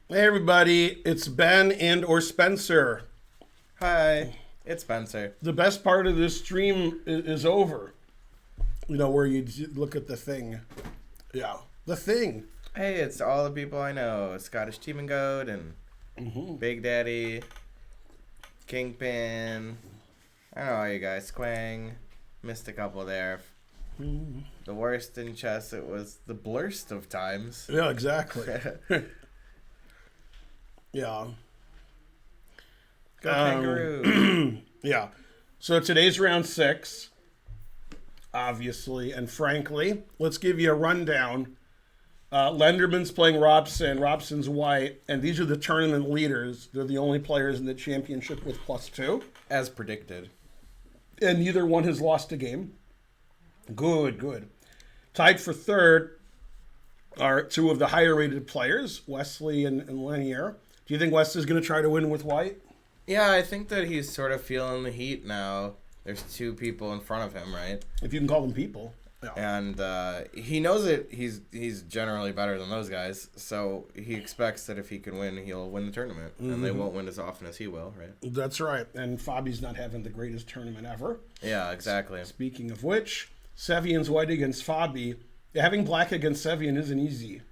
Hey everybody, it's Ben and or Spencer. Hi, it's Spencer. The best part of this stream is over. You know, where you look at the thing. Yeah, the thing. Hey, it's all the people I know. Scottish Team and Goat and Big Daddy, Kingpin. I don't know all you guys. Squang. Missed a couple there. The worst in chess, it was the blurst of times. Yeah, exactly. Yeah. Go Kangaroo. Yeah. So today's round 6, obviously, and frankly, let's give you a rundown. Lenderman's playing Robson. Robson's white, and these are the tournament leaders. They're the only players in the championship with +2. As predicted. And neither one has lost a game. Good. Tied for third are two of the higher-rated players, Wesley and Lanier. Do you think Wesley's going to try to win with white? Yeah, I think that he's sort of feeling the heat now. There's two people in front of him, right? If you can call them people. Yeah. And he knows that he's generally better than those guys, so he expects that if he can win, he'll win the tournament, and they won't win as often as he will, right? That's right. And Fabi's not having the greatest tournament ever. Yeah, exactly. Speaking of which, Sevian's white against Fabi. Having black against Sevian isn't easy.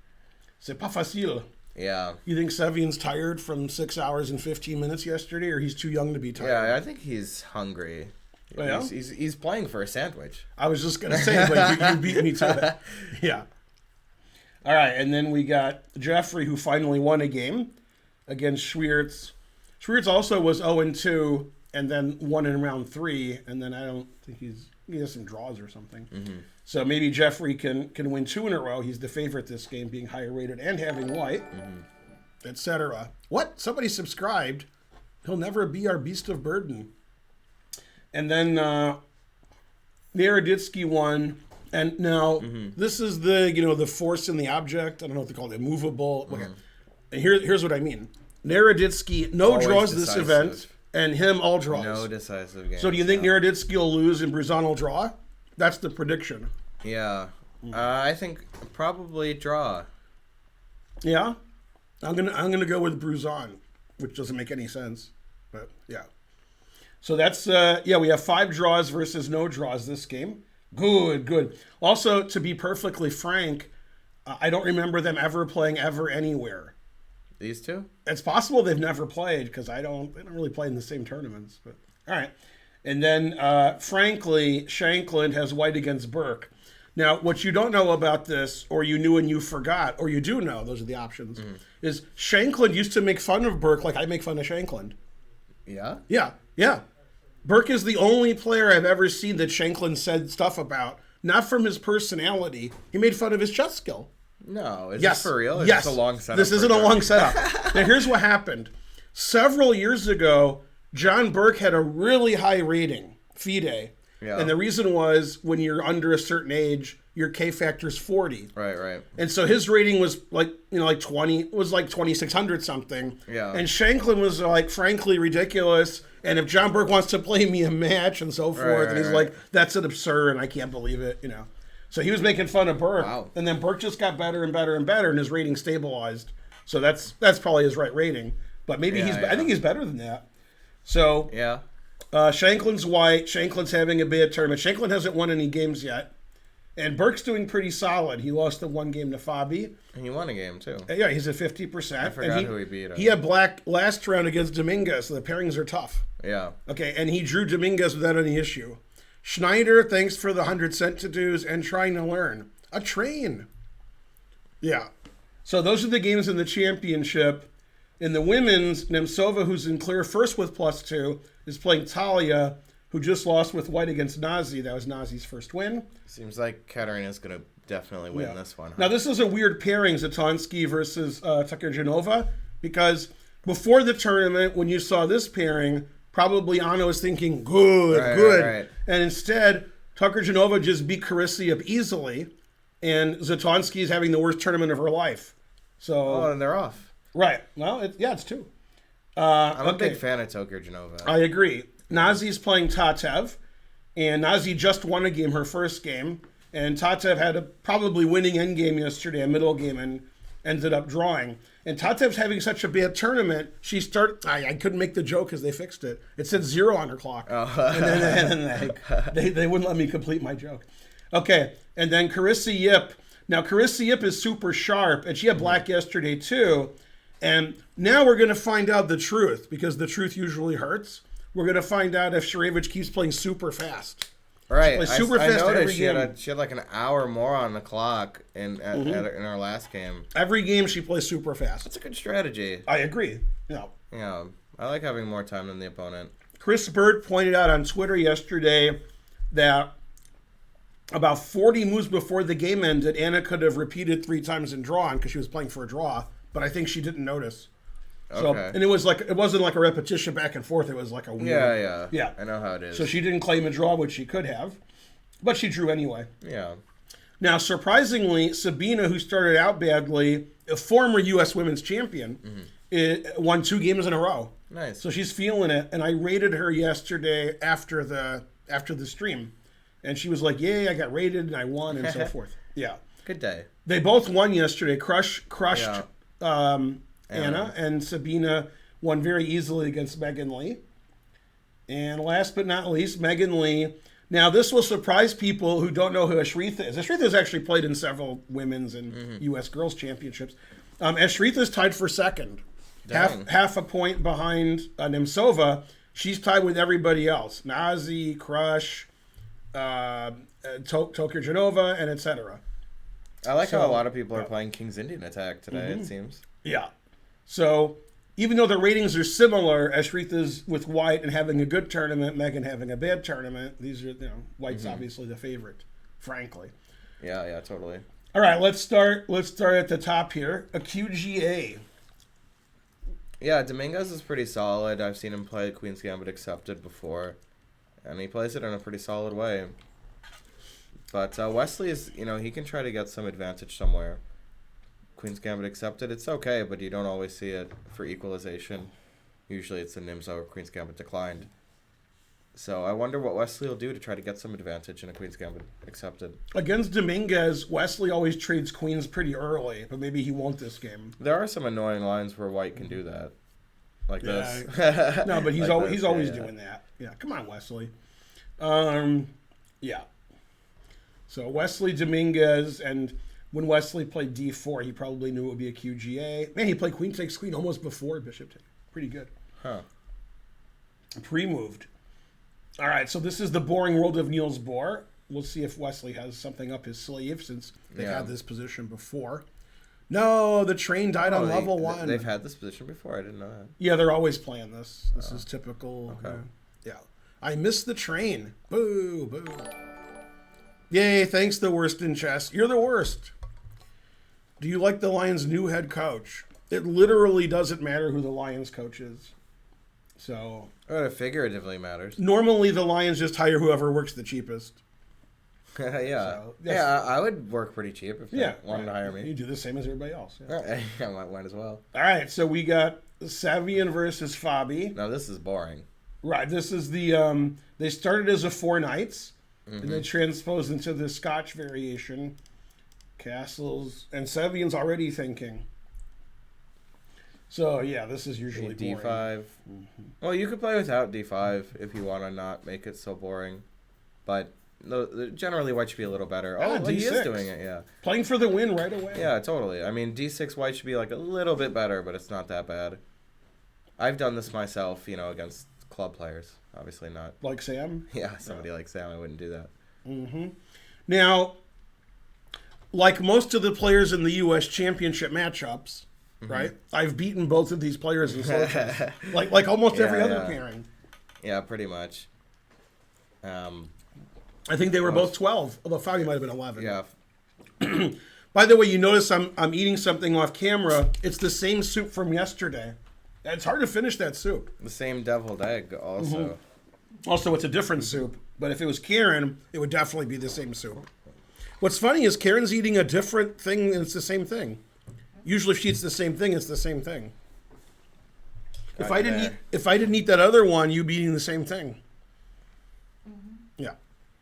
C'est pas facile. Yeah. You think Sevian's tired from 6 hours and 15 minutes yesterday, or he's too young to be tired? Yeah, I think he's hungry. Oh, yeah? He's playing for a sandwich. I was just going to say, but you beat me to it. Yeah. All right, and then we got Jeffrey, who finally won a game against Schwiertz. Schwiertz also was 0-2 and then won in round 3, and then I don't think he has some draws or something. So maybe Jeffrey can win 2 in a row. He's the favorite this game, being higher rated and having white, etc. What? Somebody subscribed. He'll never be our beast of burden. And then Naroditsky won. And now this is the force in the object. I don't know what they call it, immovable. Okay. And here's what I mean. Naroditsky, no Always draws decisive. this event, and him all draws. No decisive games. So do you think Naroditsky will lose and Bruzan will draw? That's the prediction. Yeah. I think probably draw. Yeah? I'm gonna go with Bruzan, which doesn't make any sense. But yeah. So that's we have 5 draws versus no draws this game. Good. Also, to be perfectly frank, I don't remember them ever playing ever anywhere. These two? It's possible they've never played because they don't really play in the same tournaments. But all right. And then, frankly, Shankland has white against Burke. Now, what you don't know about this, or you knew and you forgot, or you do know, those are the options, is Shankland used to make fun of Burke like I make fun of Shankland. Yeah? Yeah. Burke is the only player I've ever seen that Shankland said stuff about, not from his personality. He made fun of his chess skill. No, is this for real? Yes. This a long setup? This isn't a long setup. Now, here's what happened. Several years ago, John Burke had a really high rating, FIDE. Yeah. And the reason was when you're under a certain age, your K factor is 40. Right. And so his rating was like 20, it was like 2,600 something. Yeah. And Shankland was like, frankly, ridiculous. And if John Burke wants to play me a match and so forth, and he's like, that's an absurd, I can't believe it, So he was making fun of Burke. Wow. And then Burke just got better and better and better, and his rating stabilized. So that's probably his right rating. But maybe I think he's better than that. So Yeah. Shankland's white. Shankland's having a bad tournament. Shankland hasn't won any games yet. And Burke's doing pretty solid. He lost the 1 game to Fabi. And he won a game, too. Yeah, he's at 50%. I forgot who he beat. He had black last round against Dominguez, so the pairings are tough. Yeah. Okay, and he drew Dominguez without any issue. Schneider, thanks for the 100 cent to-dos and trying to learn. A train. Yeah. So those are the games in the championship. In the women's, Nemtsova, who's in clear first with +2, is playing Talia, who just lost with white against Nazi. That was Nazi's first win. Seems like Katarina's going to definitely win this one. Huh? Now, this is a weird pairing, Zatonsky versus Tucker Genova, because before the tournament, when you saw this pairing, probably Anna was thinking, good. Right. And instead, Tucker Genova just beat Carissa up easily, and Zatonsky is having the worst tournament of her life. So, and they're off. Right. Well, it's 2. I'm a big fan of Tucker Genova. I agree. Nazi's playing Tatev, and Nazi just won a game, her first game, and Tatev had a probably winning end game yesterday, a middle game, and ended up drawing. And Tatev's having such a bad tournament, I couldn't make the joke because they fixed it. It said 0 on her clock. And then they wouldn't let me complete my joke. Okay, and then Carissa Yip. Now, Carissa Yip is super sharp, and she had black yesterday too. And now we're going to find out the truth, because the truth usually hurts. We're going to find out if Sharevich keeps playing super fast. Right. I noticed she had like an hour more on the clock in our last game. Every game she plays super fast. That's a good strategy. I agree. Yeah, I like having more time than the opponent. Chris Bird pointed out on Twitter yesterday that about 40 moves before the game ended, Anna could have repeated 3 times and drawn because she was playing for a draw, but I think she didn't notice. So, okay. And it wasn't like a repetition back and forth. It was like a weird... Yeah. I know how it is. So she didn't claim a draw, which she could have, but she drew anyway. Yeah. Now, surprisingly, Sabina, who started out badly, a former U.S. women's champion, won 2 games in a row. Nice. So she's feeling it, and I rated her yesterday after the stream, and she was like, "Yay, I got rated and I won," and so forth. Yeah. Good day. They both won yesterday. Crushed Anna, and Sabina won very easily against Megan Lee. And last but not least, Megan Lee. Now, this will surprise people who don't know who Ashritha is. Ashritha has actually played in several women's and U.S. girls championships. Ashritha is tied for second, half a point behind Nemtsova. She's tied with everybody else: Nazi, Crush, Tokyo Genova, and etc. I like how a lot of people are playing King's Indian Attack today, it seems. Yeah. So even though the ratings are similar, Ashritha's with White and having a good tournament, Megan having a bad tournament. These are, White's obviously the favorite, frankly. Yeah, totally. All right, let's start at the top here. A QGA. Yeah, Dominguez is pretty solid. I've seen him play Queen's Gambit Accepted before, and he plays it in a pretty solid way. But Wesley is, he can try to get some advantage somewhere. Queen's Gambit Accepted, it's okay, but you don't always see it for equalization. Usually it's a Nimzo or Queen's Gambit Declined. So I wonder what Wesley will do to try to get some advantage in a Queen's Gambit Accepted. Against Dominguez, Wesley always trades queens pretty early, but maybe he won't this game. There are some annoying lines where White can do that. Like this. No, but he's always doing that. Yeah, come on, Wesley. Yeah. So Wesley Dominguez, and when Wesley played D4, he probably knew it would be a QGA. Man, he played Queen takes Queen almost before Bishop takes. Pretty good. Huh. Pre-moved. All right, so this is the boring world of Niels Bohr. We'll see if Wesley has something up his sleeve since they've had this position before. No, the train died on level 1. They've had this position before? I didn't know that. Yeah, they're always playing this. This is typical. Okay. Yeah. I missed the train. Boo, boo. Yay, thanks, the worst in chess. You're the worst. Do you like the Lions' new head coach? It literally doesn't matter who the Lions coach is. So... It figuratively matters. Normally, the Lions just hire whoever works the cheapest. Yeah. I would work pretty cheap if they wanted to hire me. You do the same as everybody else. Yeah. I might as well. All right, so we got Sevian versus Fabi. Now, this is boring. Right, this is the... they started as a 4 knights, and they transposed into the Scotch variation. Castles. And Sevian's already thinking. So, yeah, this is usually D5. boring. Well, you could play without D5 if you want to not make it so boring. But generally, White should be a little better. D6. He is doing it, yeah. Playing for the win right away. Yeah, totally. I mean, D6 White should be like a little bit better, but it's not that bad. I've done this myself, against club players. Obviously not. Like Sam? Yeah, somebody like Sam, I wouldn't do that. Now, like most of the players in the U.S. Championship matchups, right? I've beaten both of these players in socials. like almost every other pairing. Yeah, pretty much. I think they were both 12, although Fabi might have been 11. Yeah. By the way, you notice I'm eating something off camera. It's the same soup from yesterday. It's hard to finish that soup. The same deviled egg also. Also, it's a different soup. But if it was Karen, it would definitely be the same soup. What's funny is Karen's eating a different thing and it's the same thing. Usually if she eats the same thing, it's the same thing. If I didn't eat that other one, you'd be eating the same thing. Yeah.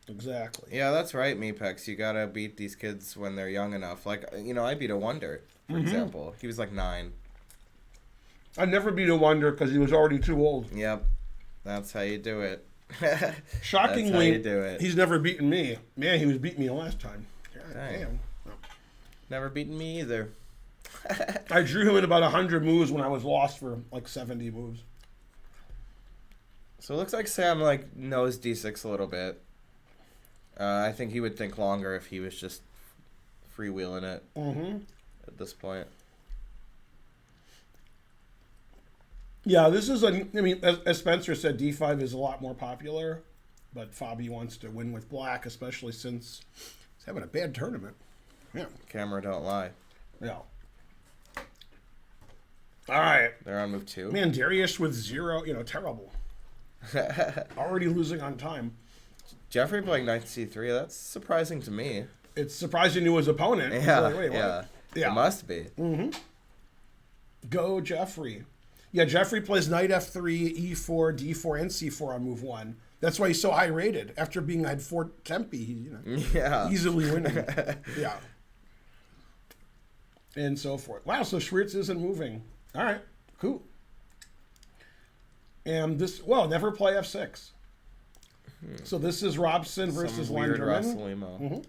Exactly. Yeah, that's right, Mepex. You gotta beat these kids when they're young enough. Like, I beat a Wonder, for example. He was like 9. I never beat a Wonder because he was already too old. Yep. That's how you do it. Shockingly, that's how you do it. He's never beaten me. Man, he was beating me last time. God damn. Never beaten me either. I drew him in about 100 moves when I was lost for like 70 moves. So it looks like Sam knows D6 a little bit. I think he would think longer if he was just freewheeling it at this point. Yeah, this is as Spencer said, D5 is a lot more popular, but Fabi wants to win with black, especially since he's having a bad tournament. Yeah. Camera don't lie. Yeah. All right. They're on move 2. Man, Darius with 0, terrible. Already losing on time. Jeffrey playing knight c3, that's surprising to me. It's surprising to his opponent. Yeah, like, wait, yeah. Yeah. It must be. Go Jeffrey. Yeah, Jeffrey plays knight f3, e4, d4, and c4 on move 1. That's why he's so high rated. After being at Fort Tempe, easily winning. Yeah. And so forth. Wow, so Schwartz isn't moving. All right, cool. And never play f6. So this is Robson versus Lenderman.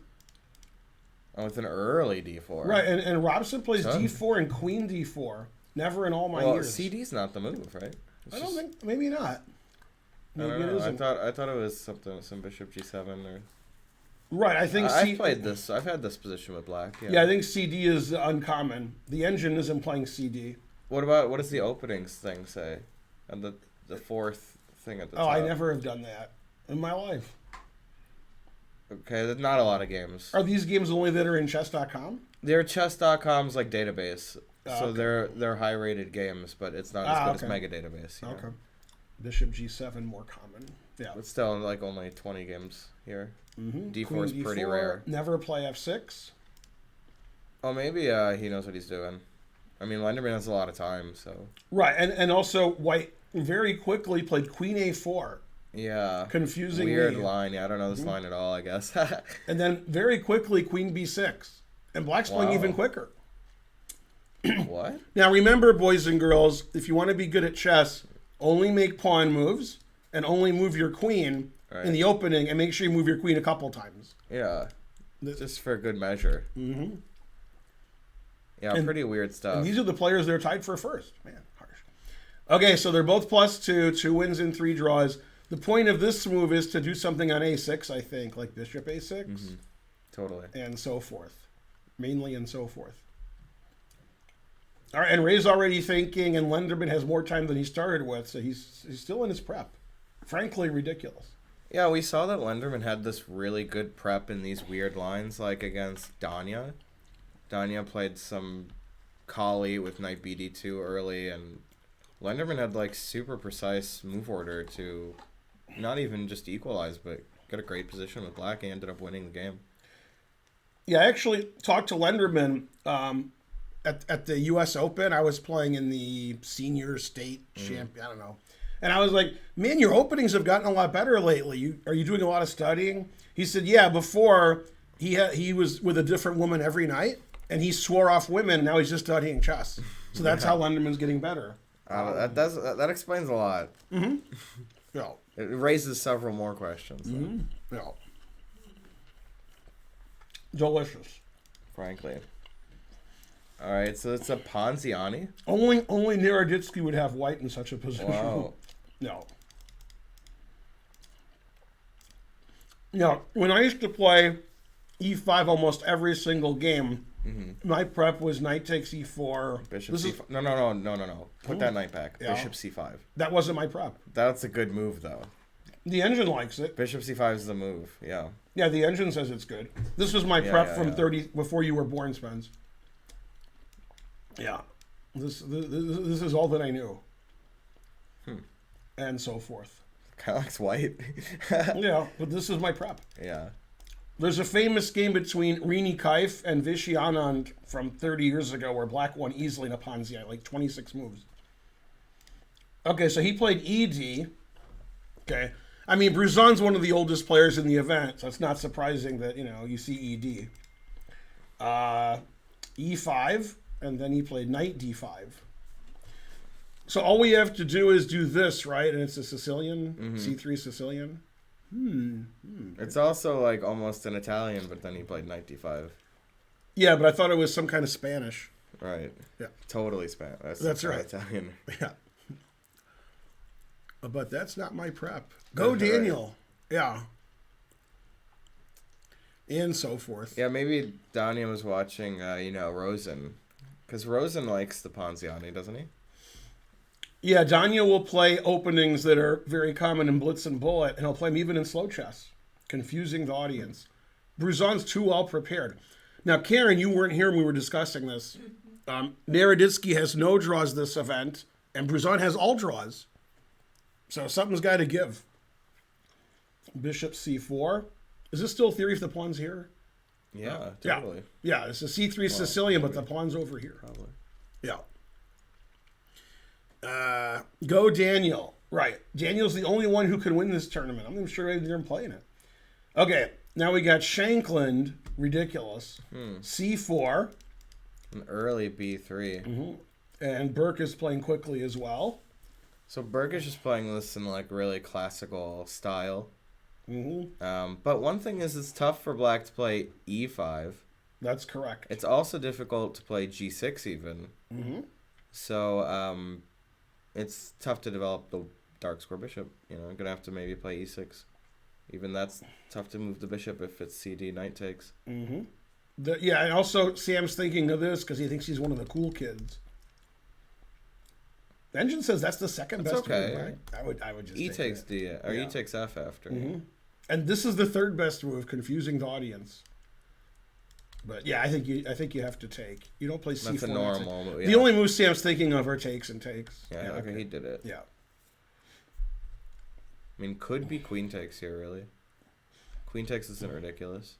Oh, with an early d4. Right, and Robson plays d4 and queen d4. Never in all my years. CD's not the move, right? I don't think, maybe not. Maybe I don't know. I thought it was some bishop g7 or. Right, I think I've played this. I've had this position with black. Yeah, I think CD is uncommon. The engine isn't playing CD. What does the openings thing say? And the fourth thing at the top. Oh, I never have done that in my life. Okay, there's not a lot of games. Are these games only that are in chess.com? They're chess.com's database. So okay. they're high rated games, but it's not as good as Mega Database. Okay. Bishop G7 more common. Yeah. But still only 20 games here. D4 Queen is pretty D4, rare. Never play F6. Oh, maybe he knows what he's doing. I mean, Lenderman has a lot of time, so. Right, and also White very quickly played Queen A4. Yeah. Confusing Weird line. Yeah, I don't know this line at all, I guess. And then very quickly Queen B6. And Black's playing even quicker. What? Now remember, boys and girls, if you want to be good at chess, only make pawn moves and only move your queen in the opening, and make sure you move your queen a couple times. Yeah. Just for good measure. Yeah, pretty weird stuff. And these are the players that are tied for first. Man, harsh. Okay, so they're both +2, 2 wins and 3 draws. The point of this move is to do something on A6, I think, like bishop A6. Totally. And so forth. Mainly and so forth. All right, and Ray's already thinking, and Lenderman has more time than he started with, so he's still in his prep. Frankly, ridiculous. Yeah, we saw that Lenderman had this really good prep in these weird lines, like against Danya. Danya played some Kali with knight BD2 early, and Lenderman had super precise move order to not even just equalize, but get a great position with black and ended up winning the game. Yeah, I actually talked to Lenderman at the U.S. Open. I was playing in the senior state champion, I don't know. And I was like, man, your openings have gotten a lot better lately. Are you doing a lot of studying? He said, yeah, before he was with a different woman every night, and he swore off women, and now he's just studying chess. So that's how Lenderman's getting better. That explains a lot. Yeah. It raises several more questions. Yeah. Delicious. Frankly. All right, so it's a Ponziani. Only Naroditsky would have white in such a position. Wow. No. Yeah, when I used to play E5 almost every single game, my prep was knight takes E4. Bishop C5. No. Put that knight back. Yeah. Bishop C5. That wasn't my prep. That's a good move, though. The engine likes it. Bishop C5 is the move, yeah. Yeah, the engine says it's good. This was my prep from 30 before you were born, Spence. Yeah. This is all that I knew. And so forth. Kind of likes white. Yeah, but this is my prep. Yeah. There's a famous game between Rini Kaif and Vishy Anand from 30 years ago where black won easily in a Ponzi, like 26 moves. Okay, so he played ED. Okay. I mean, Bruzon's one of the oldest players in the event, so it's not surprising that, you see ED. E5, and then he played knight D5. So all we have to do is do this, right? And it's a Sicilian, C3 Sicilian. It's also like almost an Italian, but then he played knight D5. Yeah, but I thought it was some kind of Spanish. Right. Yeah. Totally Spanish. That's right. Italian. Yeah. But that's not my prep. Go Daniel. Right. Yeah. And so forth. Yeah, maybe Dania was watching, Rosen. Because Rosen likes the Ponziani, doesn't he? Yeah, Dania will play openings that are very common in Blitz and Bullet, and he'll play them even in slow chess, confusing the audience. Bruzon's too well prepared. Now, Karen, you weren't here when we were discussing this. Naroditsky has no draws this event, and Bruzon has all draws. So something's got to give. Bishop C4. Is this still theory if the pawn's here? Yeah, totally. Yeah, it's a C3 Sicilian, but the pawn's over here. Probably. Yeah. Go Daniel. Right. Daniel's the only one who can win this tournament. I'm not even sure they're playing it. Okay, now we got Shankland. Ridiculous. C4. An early B3. And Burke is playing quickly as well. So Burke is just playing this in like really classical style. But one thing is it's tough for black to play E5. That's correct. It's also difficult to play G6 even. So it's tough to develop the dark square bishop. I'm going to have to maybe play E6. Even that's tough to move the bishop if it's CD knight takes. Yeah, and also Sam's thinking of this because he thinks he's one of the cool kids. Engine says that's the second best move, right? I would just E takes that. D, or E takes F after. And this is the third best move, confusing the audience. But yeah, I think you have to take. You don't play C4. That's a normal move. Yeah. The only moves Sam's thinking of are takes and takes. Yeah, okay, he did it. Yeah. I mean, could be queen takes here, really. Queen takes isn't ridiculous.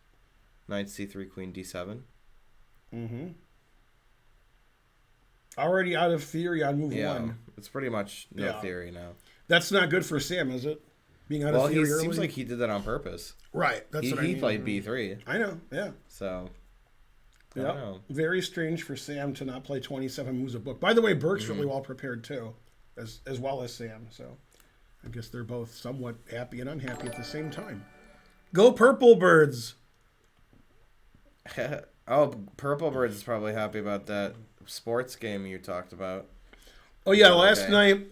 Knight C3, queen D7. Already out of theory on move one. It's pretty much no theory now. That's not good for Sam, is it? Being out of theory early? Well, it seems like he did that on purpose. Right. That's what I mean. He played B3. I know, yeah. So, I don't know. Very strange for Sam to not play 27 moves a book. By the way, Burke's really well prepared, too, as well as Sam. So, I guess they're both somewhat happy and unhappy at the same time. Go Purple Birds! Purple Birds is probably happy about that sports game you talked about. Oh, yeah, last night,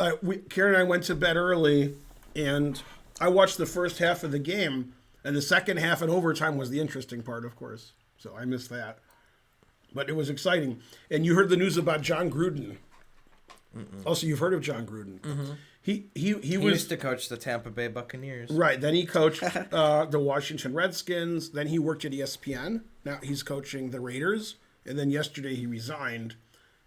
Karen and I went to bed early, and I watched the first half of the game, and the second half and overtime was the interesting part, of course. So I missed that. But it was exciting. And you heard the news about John Gruden. Also, you've heard of John Gruden. He used to coach the Tampa Bay Buccaneers. Right. Then he coached the Washington Redskins. Then he worked at ESPN. Now he's coaching the Raiders. And then yesterday he resigned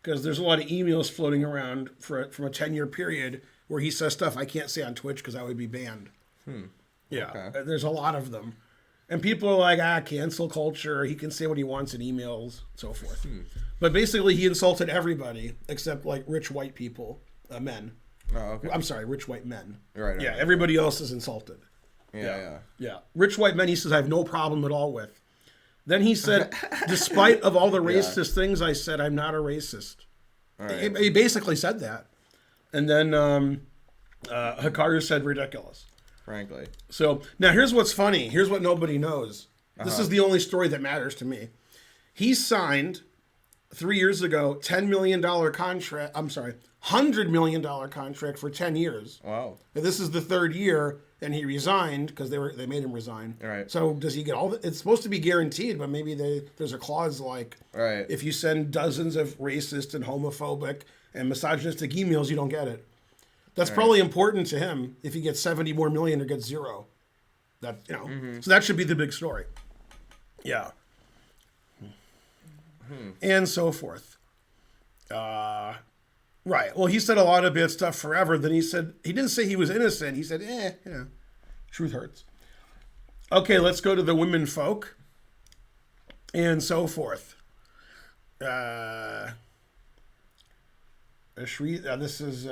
because there's a lot of emails floating around from a 10-year period where he says stuff I can't say on Twitch because I would be banned. Yeah. Okay. There's a lot of them. And people are like, cancel culture. He can say what he wants in emails, so forth. But basically, he insulted everybody except like rich white people, men. Oh, okay. I'm sorry, rich white men. Right. Yeah, everybody else is insulted. Yeah. Rich white men, he says, I have no problem at all with. Then he said, despite of all the racist things I said, I'm not a racist. Right. He basically said that. And then Hikaru said ridiculous. Frankly. So now here's what's funny. Here's what nobody knows. This is the only story that matters to me. He signed 3 years ago $10 million contract. I'm sorry, $100 million contract for 10 years. Wow. And this is the third year, and he resigned because they made him resign. Right. So does he get all? It's supposed to be guaranteed, but maybe there's a clause like, if you send dozens of racist and homophobic and misogynistic emails, you don't get it. That's probably important to him if he gets 70 more million or gets zero. That So that should be the big story. Yeah. And so forth. Right. Well, he said a lot of bad stuff forever. Then he didn't say he was innocent. He said, truth hurts. Okay, let's go to the women folk. And so forth. This is...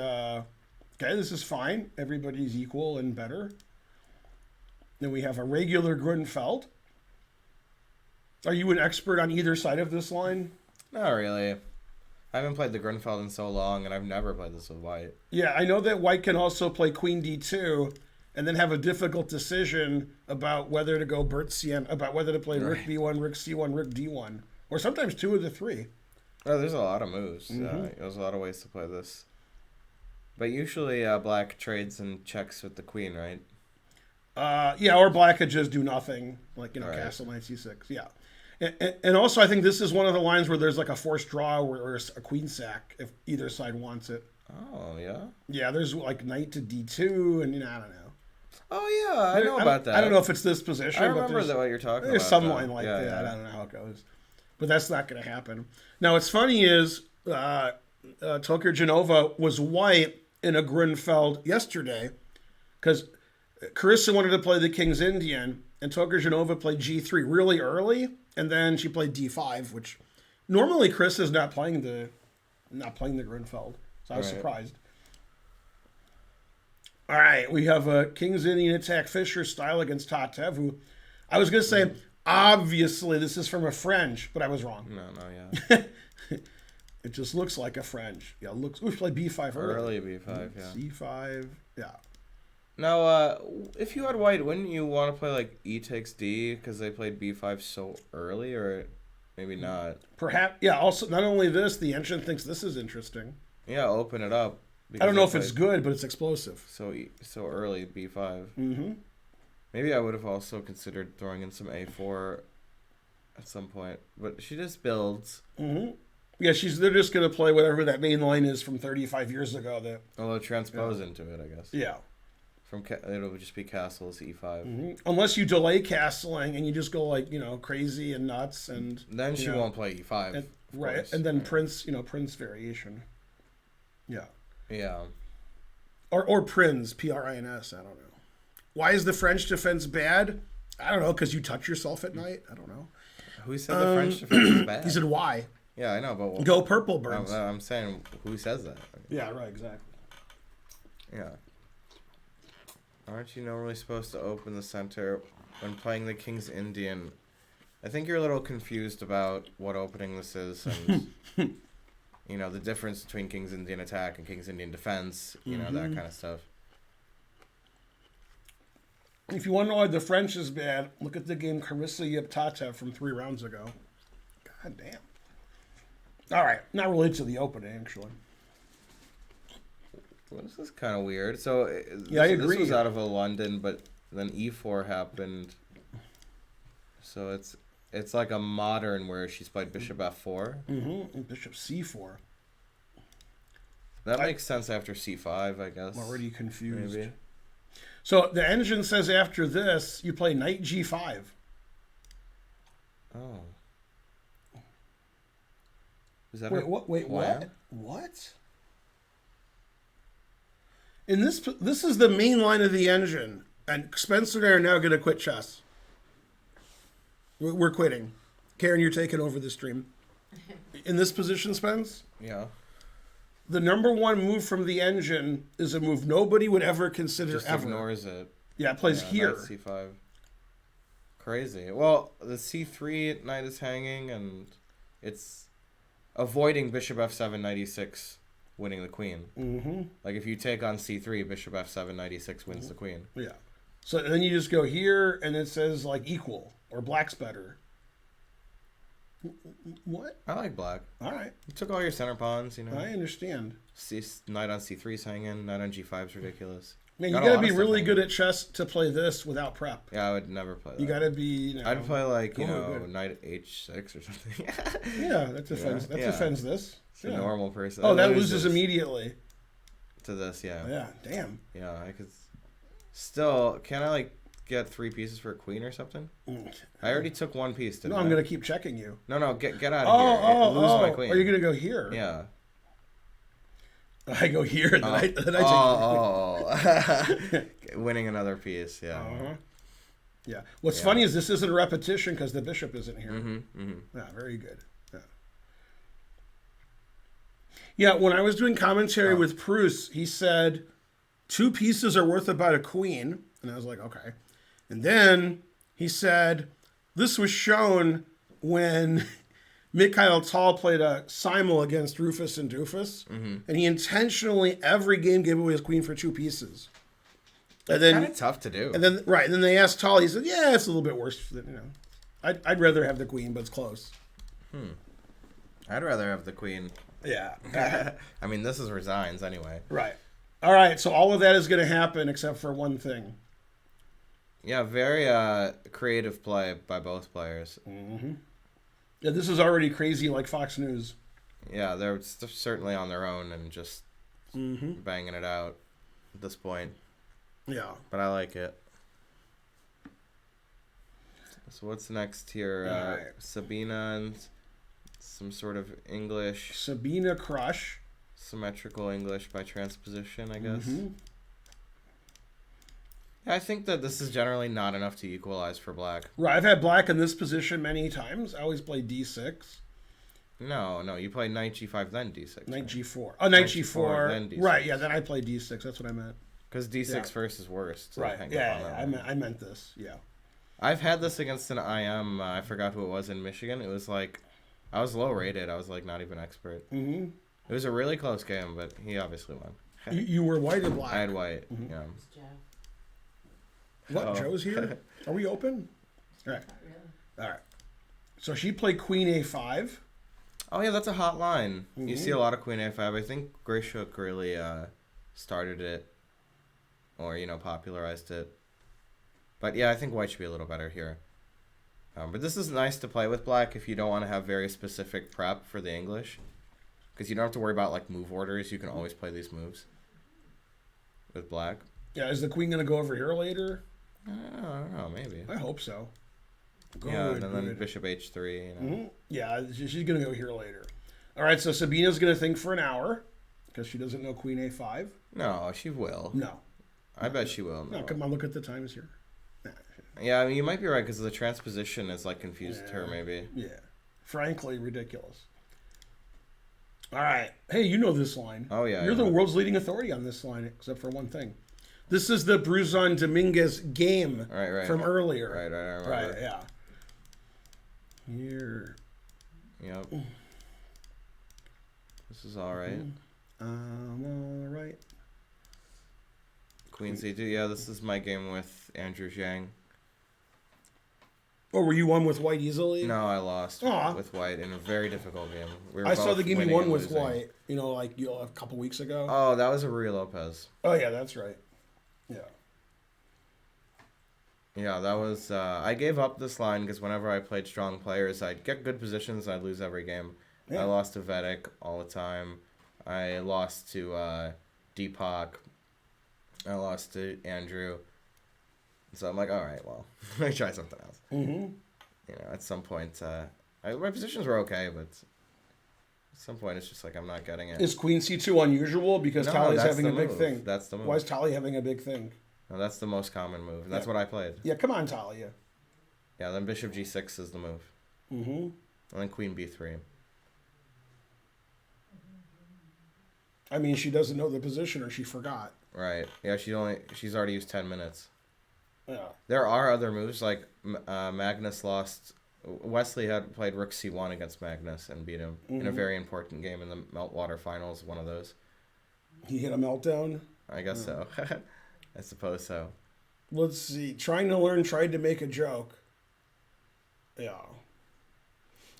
Okay, this is fine. Everybody's equal and better. Then we have a regular Grunfeld. Are you an expert on either side of this line? Not really. I haven't played the Grunfeld in so long, and I've never played this with white. Yeah, I know that white can also play Queen D2 and then have a difficult decision about whether to go Bertzian, about whether to play Rook B1, Rook C1, Rook D1, or sometimes 2 of the 3. Oh, there's a lot of moves. There's a lot of ways to play this. But usually black trades and checks with the queen, right? Yeah, or black could just do nothing, like, castle knight C6. Yeah. And also, I think this is one of the lines where there's like a forced draw or a queen sack if either side wants it. Oh, yeah? Yeah, there's like knight to D2, and I don't know. Oh, yeah, I know about that. I don't know if it's this position. I remember what you're talking about. There's some line like that. Yeah. I don't know how it goes. But that's not going to happen. Now, what's funny is Tokyo Genova was white in a Grunfeld yesterday because Carissa wanted to play the King's Indian, and Tokyo Genova played G3 really early, and then she played D5, which normally Carissa's not playing the Grunfeld. So I was surprised. All right, we have a King's Indian attack Fischer style against Tatev, who I was going to say, obviously, this is from a French, but I was wrong. Yeah. It just looks like a French. Yeah, we played B5 early. Early B5, yeah. C5, yeah. Now, if you had white, wouldn't you want to play like E takes D because they played B5 so early, or maybe not? Perhaps, yeah. Also, not only this, the engine thinks this is interesting. Yeah, open it up. I don't know if it's good, but it's explosive. So early B5. Mm-hmm. Maybe I would have also considered throwing in some A4 at some point, but she just builds. Mm-hmm. Yeah, they're just gonna play whatever that main line is from 35 years ago. Although transpose into it, I guess. Yeah. It'll just be castles E5. Mm-hmm. Unless you delay castling and you just go like crazy and nuts, and then she won't play E5. Right, and then Prince variation. Yeah. Yeah. Or Prins, Prins. I don't know. Why is the French defense bad? I don't know, because you touch yourself at night. I don't know. Who said the French defense is bad? He said why. Yeah, I know, but go purple burns. I'm saying, who says that? Yeah, right, exactly. Yeah. Aren't you normally supposed to open the center when playing the King's Indian? I think you're a little confused about what opening this is, and the difference between King's Indian attack and King's Indian defense. That kind of stuff. If you want to know why the French is bad, look at the game Carissa Tatev from 3 rounds ago. God damn. All right, not related to the opening, actually. Well, this is kind of weird. So I agree. This was out of a London, but then E4 happened. So it's like a modern where she's played Bishop F4. Mm-hmm. And Bishop C4. That makes sense after C5, I guess. I'm already confused. Maybe. So the engine says after this, you play Knight G5. Oh. Is that Wait, what? What? In this is the main line of the engine, and Spencer and I are now going to quit chess. We're quitting. Karen, you're taking over the stream. In this position, Spence? Yeah. The number one move from the engine is a move nobody would ever consider Just ever. ignores it. Yeah, it plays here. Knight C5. Crazy. Well, the C3 knight is hanging, and it's avoiding Bishop F7, Knight E6, winning the queen. Mm-hmm. Like if you take on C3, Bishop F7, Knight E6 wins the queen. Yeah. So then you just go here, and it says like equal or black's better. What? I like black. All right. You took all your center pawns, I understand. Knight on C3's hanging. Knight on G5 is ridiculous. Man, you gotta be really good at chess to play this without prep. Yeah, I would never play that. You gotta be. I'd play like Knight H6 or something. Yeah, that defends. Defends this. It's a normal person. Oh, that loses immediately. To this, yeah. Yeah, damn. Yeah, I could. Still, can I get 3 pieces for a queen or something? I already took 1 piece. Didn't I? I'm gonna keep checking you. No, get out of here. Lose my queen. Are you gonna go here? Yeah. I go here, then I take winning another piece, yeah. Uh-huh. Yeah. What's funny is this isn't a repetition because the bishop isn't here. Mm-hmm, mm-hmm. Yeah, very good. Yeah, when I was doing commentary with Bruce, he said 2 pieces are worth about a queen, and I was like, okay. And then he said, this was shown when Mikhail Tal played a simul against Rufus and Doofus, and he intentionally, every game, gave away his queen for 2 pieces. And then, Kind of tough to do. And then they asked Tal, he said, yeah, it's a little bit worse than, I'd rather have the queen, but it's close. I'd rather have the queen. Yeah. I mean, this is resigns anyway. Right. All right, so all of that is going to happen except for one thing. Yeah, very creative play by both players. Yeah, this is already crazy like Fox News. Yeah, they're certainly on their own and just banging it out at this point. Yeah. But I like it. So what's next here? Right. Sabina and some sort of English. Sabina Crush. Symmetrical English by transposition, I guess. Yeah, I think that this is generally not enough to equalize for black. Right, I've had black in this position many times. I always play d6. No, you play knight g5, then d6. Knight g4. Oh, knight g4. Then d6. Right, yeah, then I play d6. That's what I meant. Because d6 first is worst. Right, I meant this, yeah. I've had this against an IM. I forgot who it was in Michigan. It was like, I was low rated. I was like not even expert. It was a really close game, but he obviously won. You were white or black? I had white, yeah. What, Joe's here? Are we open? All right. Not really. All right. So she played queen a5. Oh, yeah, that's a hot line. You see a lot of queen a5. I think Grayshook really started it or, popularized it. But, yeah, I think white should be a little better here. But this is nice to play with black if you don't want to have very specific prep for the English. Because you don't have to worry about, like, move orders. You can always play these moves with black. Yeah, is the queen going to go over here later? I don't know, maybe. I hope so. And then bishop h3. Yeah, she's going to go here later. All right, so Sabina's going to think for an hour because she doesn't know queen a5. No, she will. No. I bet she will. No, come on, look at the times here. Yeah, I mean, you might be right because the transposition is like confused her, maybe. Yeah. Frankly, ridiculous. All right. Hey, you know this line. Oh, yeah. You're the world's leading authority on this line, except for one thing. This is the Bruzon Dominguez game from earlier. Right, I remember. Right, yeah. Here. Yep. This is all right. All right. Queen c2. Yeah, this is my game with Andrew Zhang. Oh, were you one with white easily? No, I lost with white in a very difficult game. I saw the game you won with white, a couple weeks ago. Oh, that was a Ruy Lopez. Oh, yeah, that's right. Yeah. Yeah, that was... I gave up this line because whenever I played strong players, I'd get good positions and I'd lose every game. Yeah. I lost to Vedic all the time. I lost to Deepak. I lost to Andrew. So I'm like, all right, well, let me try something else. At some point, my positions were okay, but at some point it's just like I'm not getting it. Is queen c2 unusual? Because Tali's having a big thing. That's the move. Why is Tali having a big thing? No, that's the most common move. And that's what I played. Yeah, come on, Talia. Yeah, then bishop g6 is the move. And then queen b3. I mean, she doesn't know the position or she forgot. Right. Yeah, she's already used 10 minutes. Yeah. There are other moves, like Magnus lost... Wesley had played rook c1 against Magnus and beat him in a very important game in the Meltwater Finals, one of those. He hit a meltdown? I guess so. I suppose so. Let's see. Trying to learn, tried to make a joke. Yeah.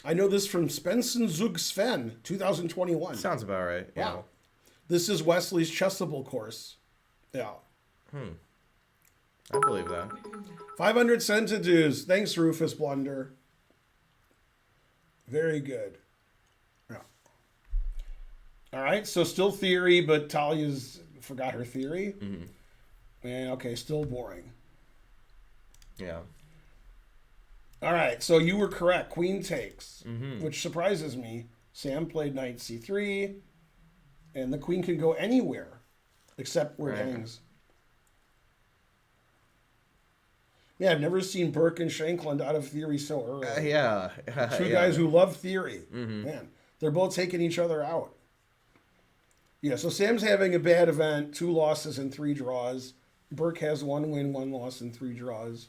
I know this from Svensson Zug Sven, 2021. Sounds about right. Yeah. Wow. This is Wesley's Chessable course. Yeah. I believe that. 500 centidues. Thanks, Rufus Blunder. Very good. Yeah. All right, so still theory, but Talia's forgot her theory. And okay, still boring. Yeah. All right, so you were correct. Queen takes, which surprises me. Sam played knight c3, and the queen can go anywhere except where it hangs. Yeah, I've never seen Burke and Shankland out of theory so early. Yeah. Two guys who love theory. Man, they're both taking each other out. Yeah, so Sam's having a bad event, 2 losses and 3 draws. Burke has 1 win, 1 loss, and 3 draws.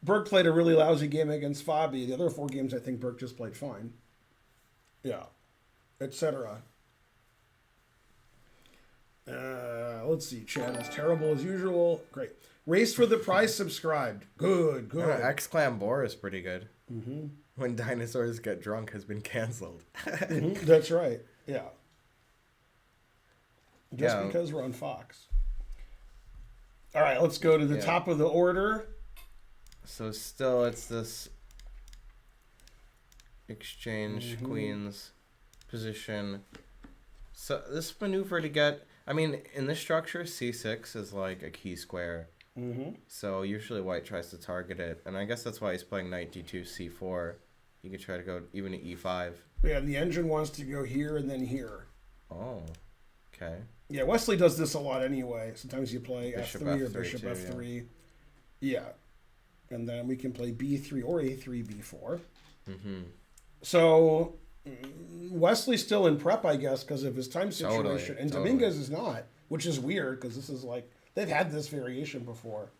Burke played a really lousy game against Fabi. The other 4 games, I think Burke just played fine. Yeah, etc. Let's see. Chad is terrible as usual. Great. Race for the prize subscribed. Good. Shankland-Burke is pretty good. Mm-hmm. When Dinosaurs Get Drunk has been canceled. Mm-hmm. That's right. Yeah. Just because we're on Fox. All right, let's go to the top of the order. So still it's this exchange queen's position. So this maneuver to get... I mean, in this structure, c6 is like a key square. Mm-hmm. So usually white tries to target it. And I guess that's why he's playing knight d2, c4. You could try to go even to e5. Yeah, and the engine wants to go here and then here. Oh, okay. Yeah, Wesley does this a lot anyway. Sometimes you play bishop f3 or f3 bishop too, f3. Yeah. And then we can play b3 or a3, b4. Mm-hmm. So Wesley's still in prep, I guess, because of his time situation. And Dominguez is not, which is weird because this is like, they've had this variation before.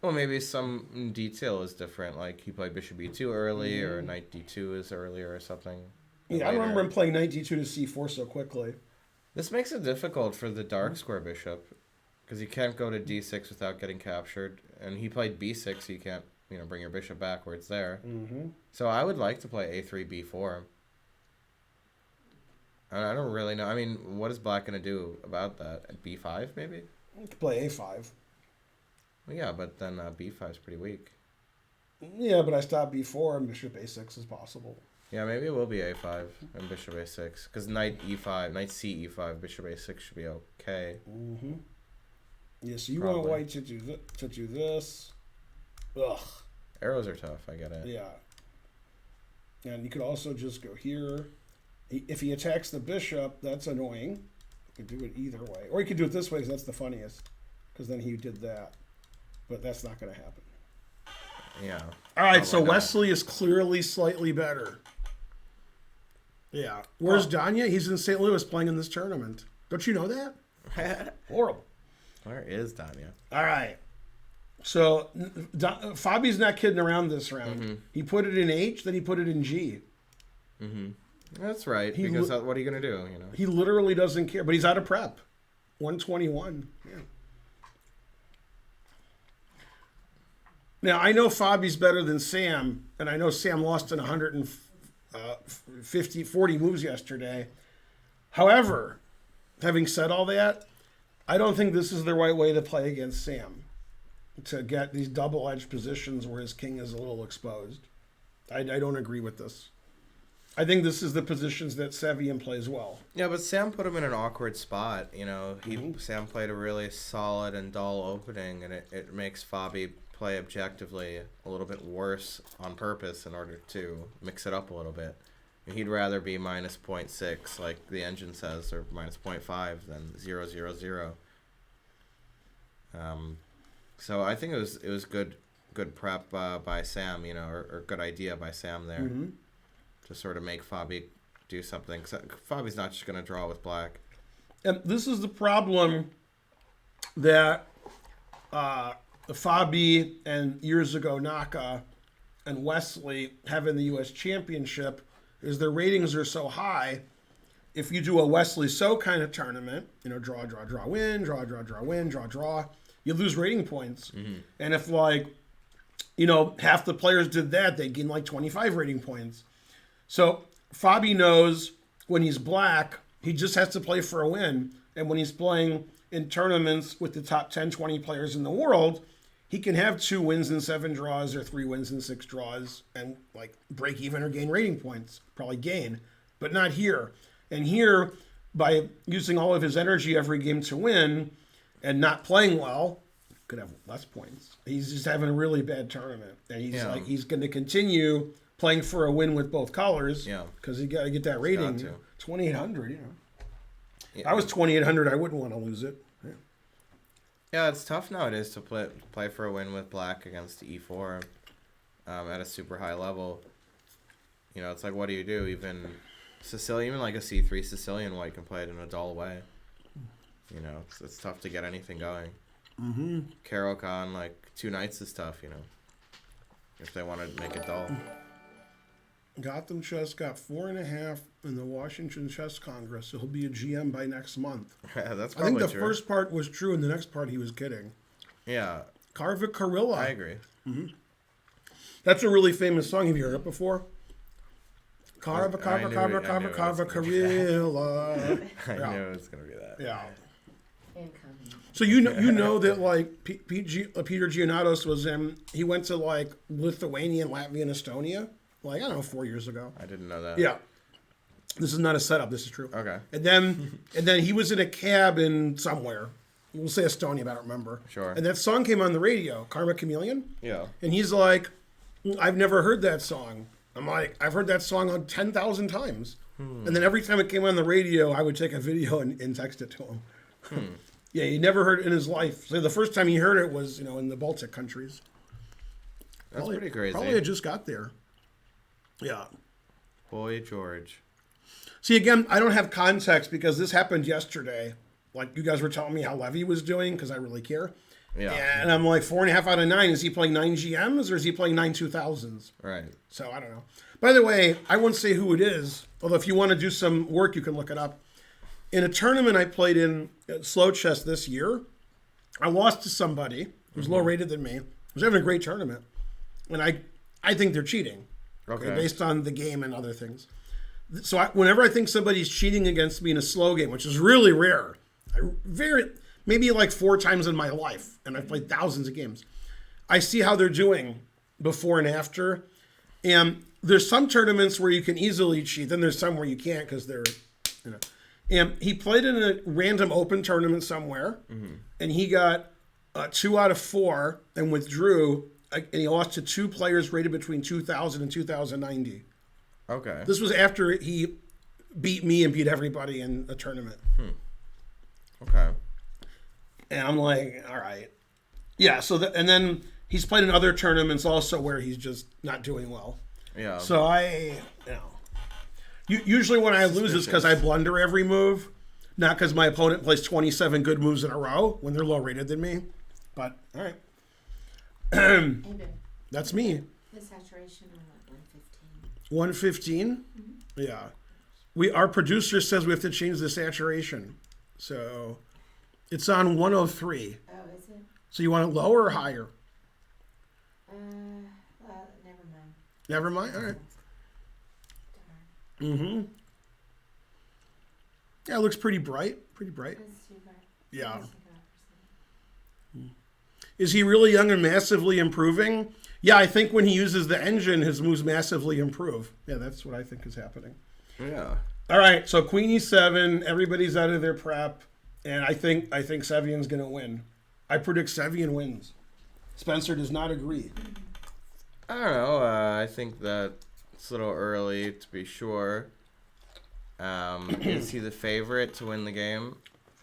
Well, maybe some detail is different. Like he played bishop e2 early or knight d2 is earlier or something. Yeah, I remember him playing knight d2 to c4 so quickly. This makes it difficult for the dark square bishop because you can't go to d6 without getting captured. And he played b6, so you can't, bring your bishop back where it's there. Mm-hmm. So I would like to play a3, b4. I don't really know. I mean, what is black going to do about that? At b5, maybe? You could play a5. Well, yeah, but then b5 is pretty weak. Yeah, but I stop b4 and bishop a6 is possible. Yeah, maybe it will be a5 and bishop a6. Because knight e5, knight c e5, bishop a6 should be okay. Mm-hmm. Yeah, so you want white to do this. Ugh. Arrows are tough, I get it. Yeah. And you could also just go here. If he attacks the bishop, that's annoying. You could do it either way. Or you could do it this way because that's the funniest. Because then he did that. But that's not going to happen. Yeah. All right, so Wesley is clearly slightly better. Yeah. Where's Danya? He's in St. Louis playing in this tournament. Don't you know that? Horrible. Where is Danya? All right. So Fabi's not kidding around this round. Mm-hmm. He put it in H, then he put it in G. Mm-hmm. That's right. Because what are you going to do? He literally doesn't care, but he's out of prep. 121. Yeah. Now, I know Fabi's better than Sam, and I know Sam lost in 40 moves yesterday. However, having said all that, I don't think this is the right way to play against Sam, to get these double-edged positions where his king is a little exposed. I don't agree with this. I think this is the positions that Sevian plays well. Yeah, but Sam put him in an awkward spot. Sam played a really solid and dull opening, and it makes Fabi play objectively a little bit worse on purpose in order to mix it up a little bit. He'd rather be minus 0.6, like the engine says, or minus 0.5 than 0, 0, 0. So I think it was good prep by Sam, or good idea by Sam there to sort of make Fabi do something. 'Cause Fabi's not just going to draw with black. And this is the problem that Fabi and years ago Naka and Wesley have in the U.S. Championship is their ratings are so high. If you do a Wesley So kind of tournament, draw, draw, draw, win, draw, draw, draw, win, draw, draw, you lose rating points. Mm-hmm. And if half the players did that, they gain like 25 rating points. So Fabi knows when he's black, he just has to play for a win. And when he's playing in tournaments with the top 10, 20 players in the world, he can have 2 wins and 7 draws or 3 wins and 6 draws and break even or gain rating points. Probably gain, but not here. And here, by using all of his energy every game to win and not playing well, could have less points. He's just having a really bad tournament. And he's going to continue playing for a win with both colors. Yeah. Because you got to get that rating. 2,800, Yeah. If I was 2,800, I wouldn't want to lose it. Yeah, it's tough nowadays to play for a win with black against e4 at a super high level. It's like, what do you do? Even like a c3 Sicilian white can play it in a dull way. It's tough to get anything going. Mm-hmm. Caro-Kann, 2 knights is tough, if they want to make it dull. Gotham Chess got 4.5 in the Washington Chess Congress, so he'll be a GM by next month. That's I think probably the true. first part was true, and the next part he was kidding. Yeah, Carva Carilla. I agree. That's a really famous song. Have you heard it before? Carva, I Carva, knew Carva, it- I Carva, knew it Carva was gonna be Carilla. I Yeah. knew it was gonna be that. Yeah. Incoming. So you know that like Peter Giannatos was in. He went to like Lithuania, Latvia, and Estonia. Like I don't know, 4 years ago. I didn't know that. Yeah. This is not a setup. This is true. Okay. And then he was in a cab in somewhere. We'll say Estonia, but I don't remember. Sure. And that song came on the radio, Karma Chameleon. Yeah. And he's like, I've never heard that song. I'm like, I've heard that song on 10,000 times. And then every time it came on the radio, I would take a video and text it to him. Yeah, he never heard it in his life. So the first time he heard it was, in the Baltic countries. That's pretty crazy. Probably I just got there. Yeah. Boy George. See, again, I don't have context because this happened yesterday. Like, you guys were telling me how Levy was doing because I really care. Yeah. And I'm like, 4.5 out of 9. Is he playing 9 GMs or is he playing 9 2000s? Right. So I don't know. By the way, I won't say who it is. Although if you want to do some work, you can look it up. In a tournament I played in slow chess this year, I lost to somebody who was lower rated than me. Was having a great tournament. And I think they're cheating. Okay. Based on the game and other things. So whenever I think somebody's cheating against me in a slow game, which is really rare, maybe like 4 times in my life, and I've played thousands of games, I see how they're doing before and after. And there's some tournaments where you can easily cheat, then there's some where you can't because they're, And he played in a random open tournament somewhere, and he got 2 out of 4 and withdrew, and he lost to 2 players rated between 2000 and 2090. Okay. This was after he beat me and beat everybody in a tournament. Okay. And I'm like, all right. Yeah, and then he's played in other tournaments also where he's just not doing well. Yeah. So usually when I lose it's because I blunder every move, not because my opponent plays 27 good moves in a row when they're lower rated than me. But, all right. Hey, babe, That's me. the saturation on what, 115? 115? Yeah. Our producer says we have to change the saturation. So it's on 103. Oh, is it? So you want it lower or higher? Never mind. Never mind. All right. Darn. Mm-hmm. Yeah, it looks pretty bright. Pretty bright. It's too bright. Yeah. Let's take it off Is he really young and massively improving? Yeah, I think when he uses the engine, his moves massively improve. Yeah, that's what I think is happening. Yeah. All right, so Queen E7, everybody's out of their prep, and I think Sevian's going to win. I predict Sevian wins. Spencer does not agree. I don't know. I think that it's a little early to be sure. Is he the favorite to win the game?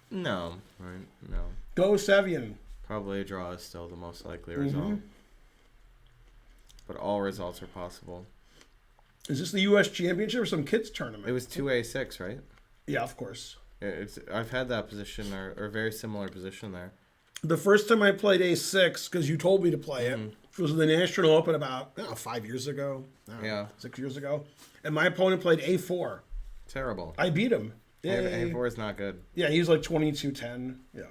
No. Right? No. Go Sevian. Probably a draw is still the most likely result. But all results are possible. Is this the U.S. Championship or some kids tournament? It was 2A6, right? Yeah, of course. I've had that position or very similar position there. The first time I played A6, because you told me to play it, was the National Open about 5 years ago. Yeah. 6 years ago. And my opponent played A4. Terrible. I beat him. A4 is not good. Yeah, he was like 22-10. Yeah.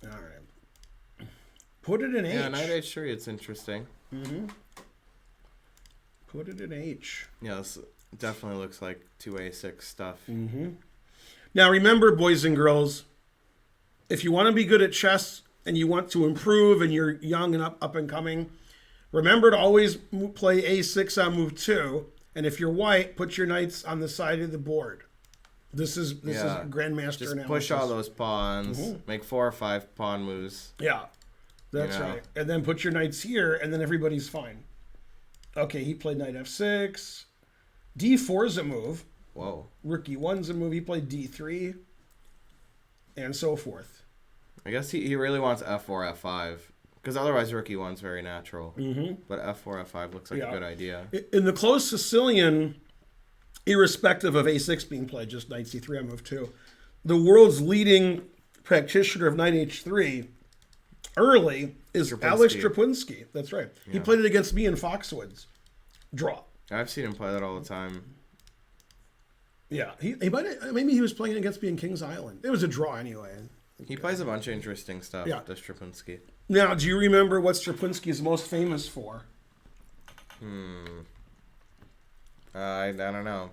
All right. Put it in H. Yeah, Knight H3, it's interesting. Put it in H. Yeah, this definitely looks like 2A6 stuff. Now remember, boys and girls, if you want to be good at chess and you want to improve and you're young and up and coming, remember to always play A6 on move 2. And if you're white, put your knights on the side of the board. This is Grandmaster Just analysis. push all those pawns, make 4 or 5 pawn moves. Yeah, that's right. And then put your knights here, and then everybody's fine. Okay, he played knight F6. D4 is a move. Whoa. Rook E1's a move. He played D3, and so forth. I guess he really wants F4, F5, because otherwise Rook E1's very natural. But F4, F5 looks like a good idea. In the closed Sicilian, irrespective of A6 being played, just knight C3 on move 2, the world's leading practitioner of knight H3 early is Strapinski. Alex Strapinski. That's right. He Yeah. played it against me in Foxwoods. Draw. I've seen him play that all the time. Yeah, he might maybe he was playing against me in Kings Island. It was a draw anyway. He plays a bunch of interesting stuff, Yeah. does Strapinski. Now, do you remember what Strapinski is most famous for? I don't know.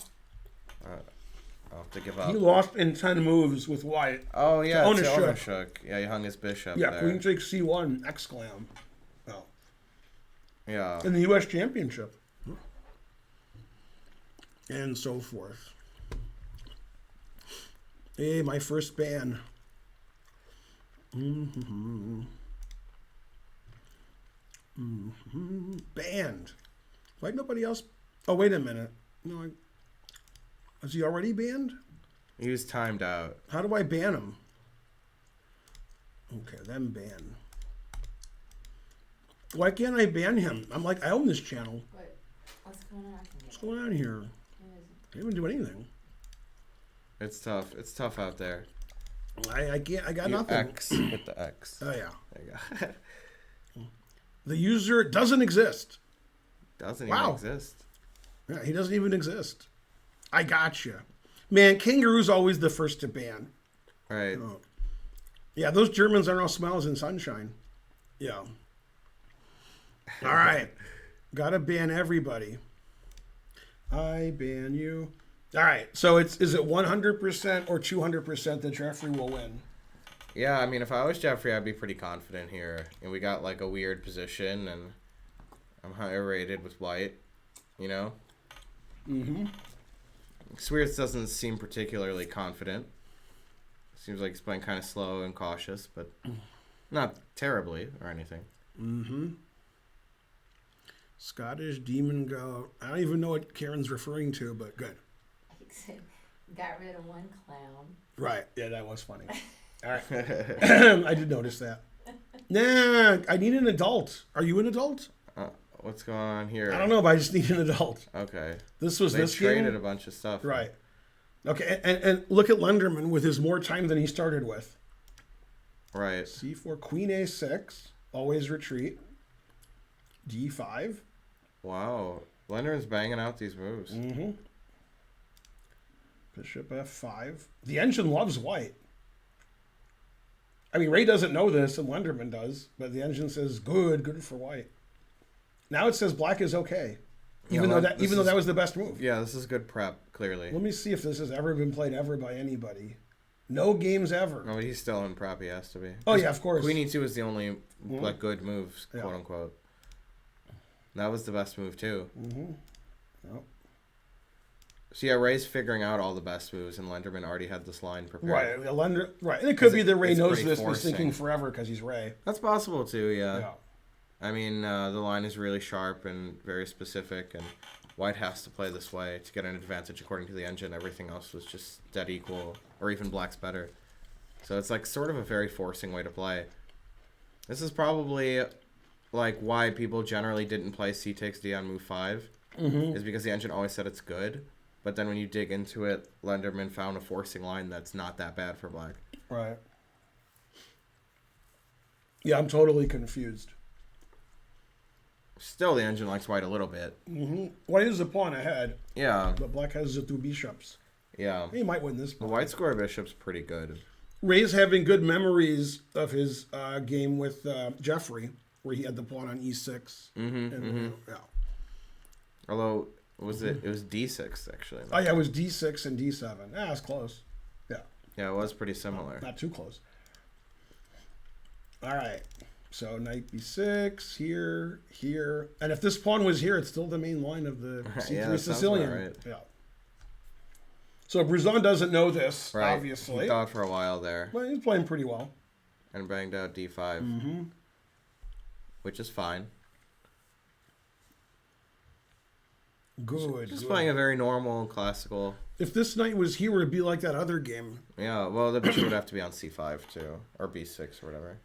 I'll have to give up. He lost in 10 moves with White. Oh, yeah, to it's Onishuk. Onishuk. Yeah, he hung his bishop Yeah, there. Queen takes C1, exclam. Oh. Yeah. In the U.S. Championship. And so forth. Hey, my first ban. Banned. Why nobody else? Oh, wait a minute. No, is he already banned? He was timed out. How do I ban him? Okay, then ban. Why can't I ban him? I'm like, I own this channel. What's going on? What's going on here? I didn't do anything. It's tough. It's tough out there. I can't. I got You nothing. X. Hit the X. Oh yeah. There you go. The user doesn't exist. Doesn't Wow. even exist. Yeah, he doesn't even exist. I gotcha. Man, Kangaroo's always the first to ban. Right. Oh. Yeah, those Germans are all smiles and sunshine. Yeah. All right. Gotta ban everybody. I ban you. All right. So is it 100% or 200% that Jeffrey will win? Yeah, I mean, if I was Jeffrey, I'd be pretty confident here. And we got, like, a weird position, and I'm higher rated with White, you know? Mm-hmm. Swears doesn't seem particularly confident. Seems like he's playing kind of slow and cautious, but not terribly or anything. Mm-hmm. Scottish Demon Goat. I don't even know what Karen's referring to, but good. Got rid of one clown. Right. Yeah, that was funny. All right. I did notice that. Nah, I need an adult. Are you an adult? What's going on here? I don't know, but I just need an adult. Okay. This was They this traded game? a bunch of stuff. Right. Okay, and look at Lenderman with his more time than he started with. Right. C4, Queen A6, always retreat. D5. Wow. Lenderman's banging out these moves. Mm-hmm. Bishop F5. The engine loves white. I mean, Ray doesn't know this, and Lenderman does, but the engine says good for white. Now it says black is okay, even though that was the best move. Yeah, this is good prep, clearly. Let me see if this has ever been played ever by anybody. No games ever. No, but he's still in prep, he has to be. Oh yeah, of course. Queen E2 is the only like good moves, Yeah. quote unquote. That was the best move too. Mm-hmm. Yep. So yeah, Ray's figuring out all the best moves, and Lenderman already had this line prepared. Right, right, and it could be that Ray it's knows pretty this, but he's forcing. thinking forever because he's Ray. That's possible too, Yeah. yeah. I mean, the line is really sharp and very specific, and White has to play this way to get an advantage according to the engine. Everything else was just dead equal, or even Black's better. So it's like sort of a very forcing way to play. This is probably like why people generally didn't play C takes D on move 5, is because the engine always said it's good, but then when you dig into it, Lenderman found a forcing line that's not that bad for Black. Right. Yeah, I'm totally confused. Still, the engine likes White a little bit. Mm-hmm. White is a pawn ahead, Yeah, but Black has the two bishops. yeah. He might win this. The White square bishop's pretty good. Ray's having good memories of his game with Jeffrey, where he had the pawn on E6. Yeah. Although, it was D6, actually. Oh yeah, it was D6 and D7. Ah, it's close. Yeah, Yeah, it was pretty similar. not too close. All right. So knight B6 here, and if this pawn was here, it's still the main line of the C3 Yeah, that sounds Sicilian. about right. Yeah. So Bruzon doesn't know this, Right. obviously. He thought for a while there But he's playing pretty well. and banged out D5, which is fine. Good. Just good. playing a very normal, classical. If this knight was here, it'd be like that other game. Yeah, well, the bishop would have to be on C5 too, or B6 or whatever.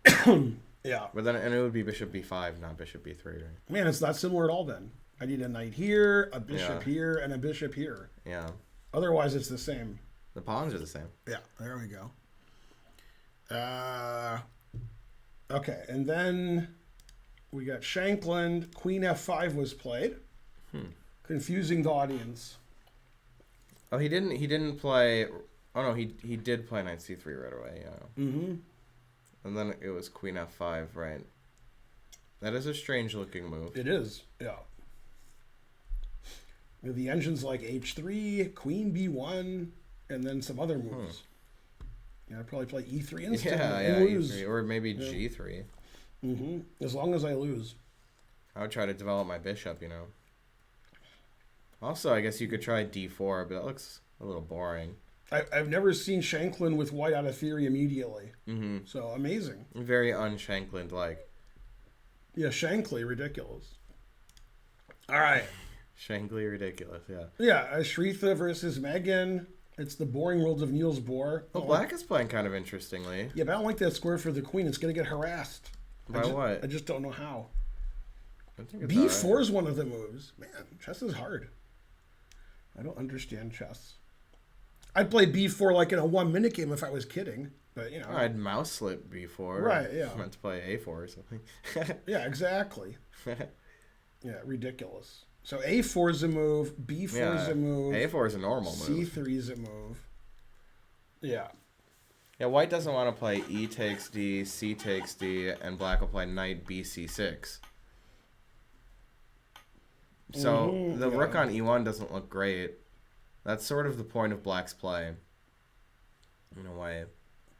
Yeah. But then, and it would be bishop B5, not bishop B3. Right? Man, it's not similar at all then. I need a knight here, a bishop Yeah. here, and a bishop here. Yeah, Otherwise, it's the same. the pawns are the same. Yeah, there we go. Okay, and then We got Shankland. Queen F5 was played. Confusing the audience. Oh, he didn't play. Oh no, he did play knight c3 right away. Yeah. Mm-hmm. And then it was queen f5, right? That is a strange looking move. It is, yeah. The engine's like H3, Queen B1, and then some other moves. Yeah, I'd probably play E3 instead. Yeah, lose. E3, or maybe G3. Mm-hmm. As long as I lose. I would try to develop my bishop, you know. Also, I guess you could try D4, but it looks a little boring. I've never seen Shankland with white out of theory immediately. Mm-hmm. So, amazing. Very un-Shankland-like. Yeah, Shankly, ridiculous. All right. Shankly ridiculous, yeah. Yeah, Shretha versus Megan. It's the boring world of Niels Bohr. Well, Black is playing kind of interestingly. Yeah, but I don't like that square for the queen. It's going to get harassed. By what? I just don't know how. I think it's B4 all right. is one of the moves. Man, chess is hard. I don't understand chess. I'd play B4 like in a 1 minute game if I was kidding. But, you know. I'd mouse slip B4. Right, yeah. I meant to play A4 or something. Yeah, exactly. Yeah, ridiculous. So A4 is a move. B4 is a move. A4 is a normal move. C3 is a move. Yeah. Yeah, white doesn't want to play E takes D, C takes D, and black will play knight B C6. So the rook on E1 doesn't look great. That's sort of the point of black's play. In a way.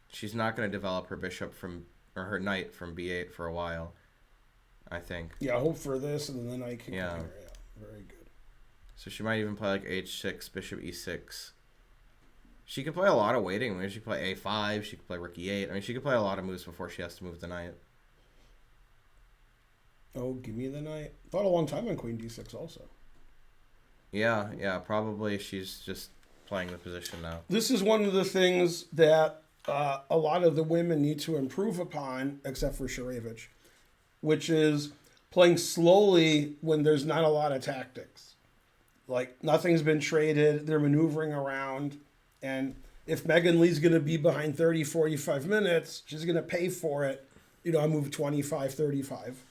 She's not going to develop her bishop or her knight from B8 for a while, I think. Yeah, hope for this, and then the knight can Yeah. come here. Yeah, very good. So she might even play like H6, bishop E6. She could play a lot of waiting moves. She could play A5. She could play rook E8. I mean, she could play a lot of moves before she has to move the knight. Oh, give me the knight. Thought a long time on Queen D6 also. Yeah, probably she's just playing the position now. This is one of the things that a lot of the women need to improve upon, except for Sharevich, which is playing slowly when there's not a lot of tactics. Like, nothing's been traded, they're maneuvering around, and if Megan Lee's going to be behind 30, 45 minutes, she's going to pay for it. You know, I move 25, 35.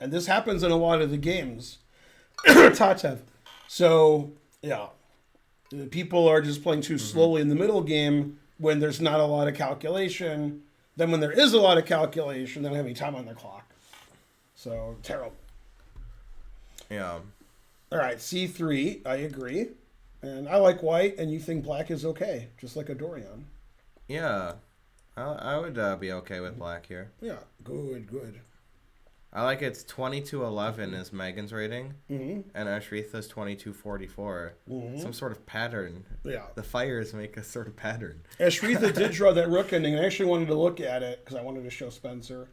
And this happens in a lot of the games. Tatev. So, yeah. People are just playing too slowly in the middle game when there's not a lot of calculation. Then when there is a lot of calculation, they don't have any time on the clock. So, terrible. Yeah. All right, C3, I agree. And I like white, and you think black is okay, just like a Dorian. Yeah. I would be okay with black here. Yeah, good. I like it's 22-11 is Megan's rating, and Ashritha's 22-44. Some sort of pattern. Yeah. The fires make a sort of pattern. Ashritha did draw that rook ending. I actually wanted to look at it because I wanted to show Spencer.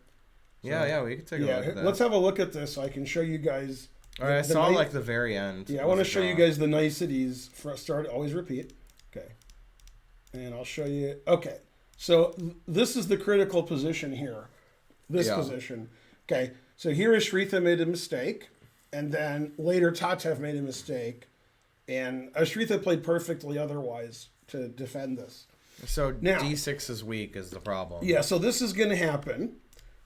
Yeah, we could take a look at that. Let's have a look at this so I can show you guys. All right, I saw like the very end. Yeah, I want to show you guys the niceties. Always repeat. Okay. And I'll show you. Okay. So this is the critical position here. This position. Okay. So here Ashritha made a mistake, and then later Tatev made a mistake, and Ashritha played perfectly otherwise to defend this. So now, D6 is weak is the problem. Yeah, so this is going to happen.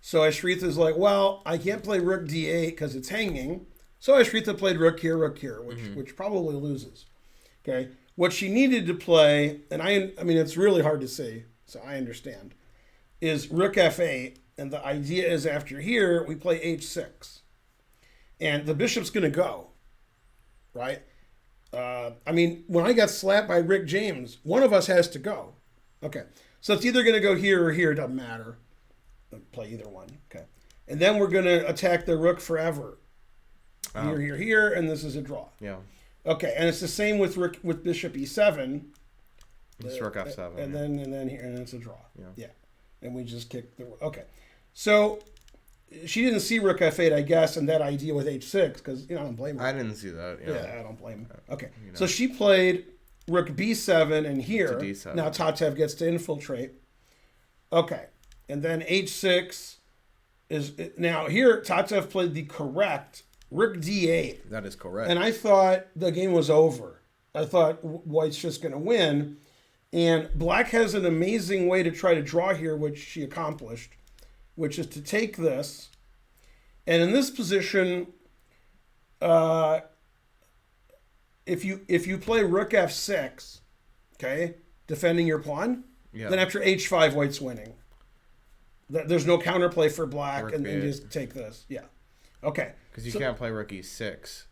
So Ashritha's like, well, I can't play rook D8 because it's hanging. So Ashritha played rook here, which probably loses. Okay, what she needed to play, and I mean it's really hard to see, so I understand, is rook F8. And the idea is after here, we play H6. And the bishop's going to go, right? I mean, when I got slapped by Rick James, one of us has to go. Okay. So it's either going to go here or here. It doesn't matter. I'll play either one. Okay. And then we're going to attack the rook forever. Here, and this is a draw. Yeah. Okay. And it's the same with bishop E7. It's rook F7. And then here, and it's a draw. Yeah. And we just kick the... Okay. So she didn't see rook F8, I guess, and that idea with H6, because, I don't blame her. I didn't see that. Yeah, I don't blame her. Okay. So she played rook B7, and here, D7. Now Tatev gets to infiltrate. Okay. And then H6 is... Now, here, Tatev played the correct rook D8. That is correct. And I thought the game was over. I thought white's just going to win. And black has an amazing way to try to draw here, which she accomplished, which is to take this And in this position, if you play rook f6, okay, defending your pawn, then after h5, white's winning. There's no counterplay for black, and just take this. Yeah. Okay. Because you can't play rook e6.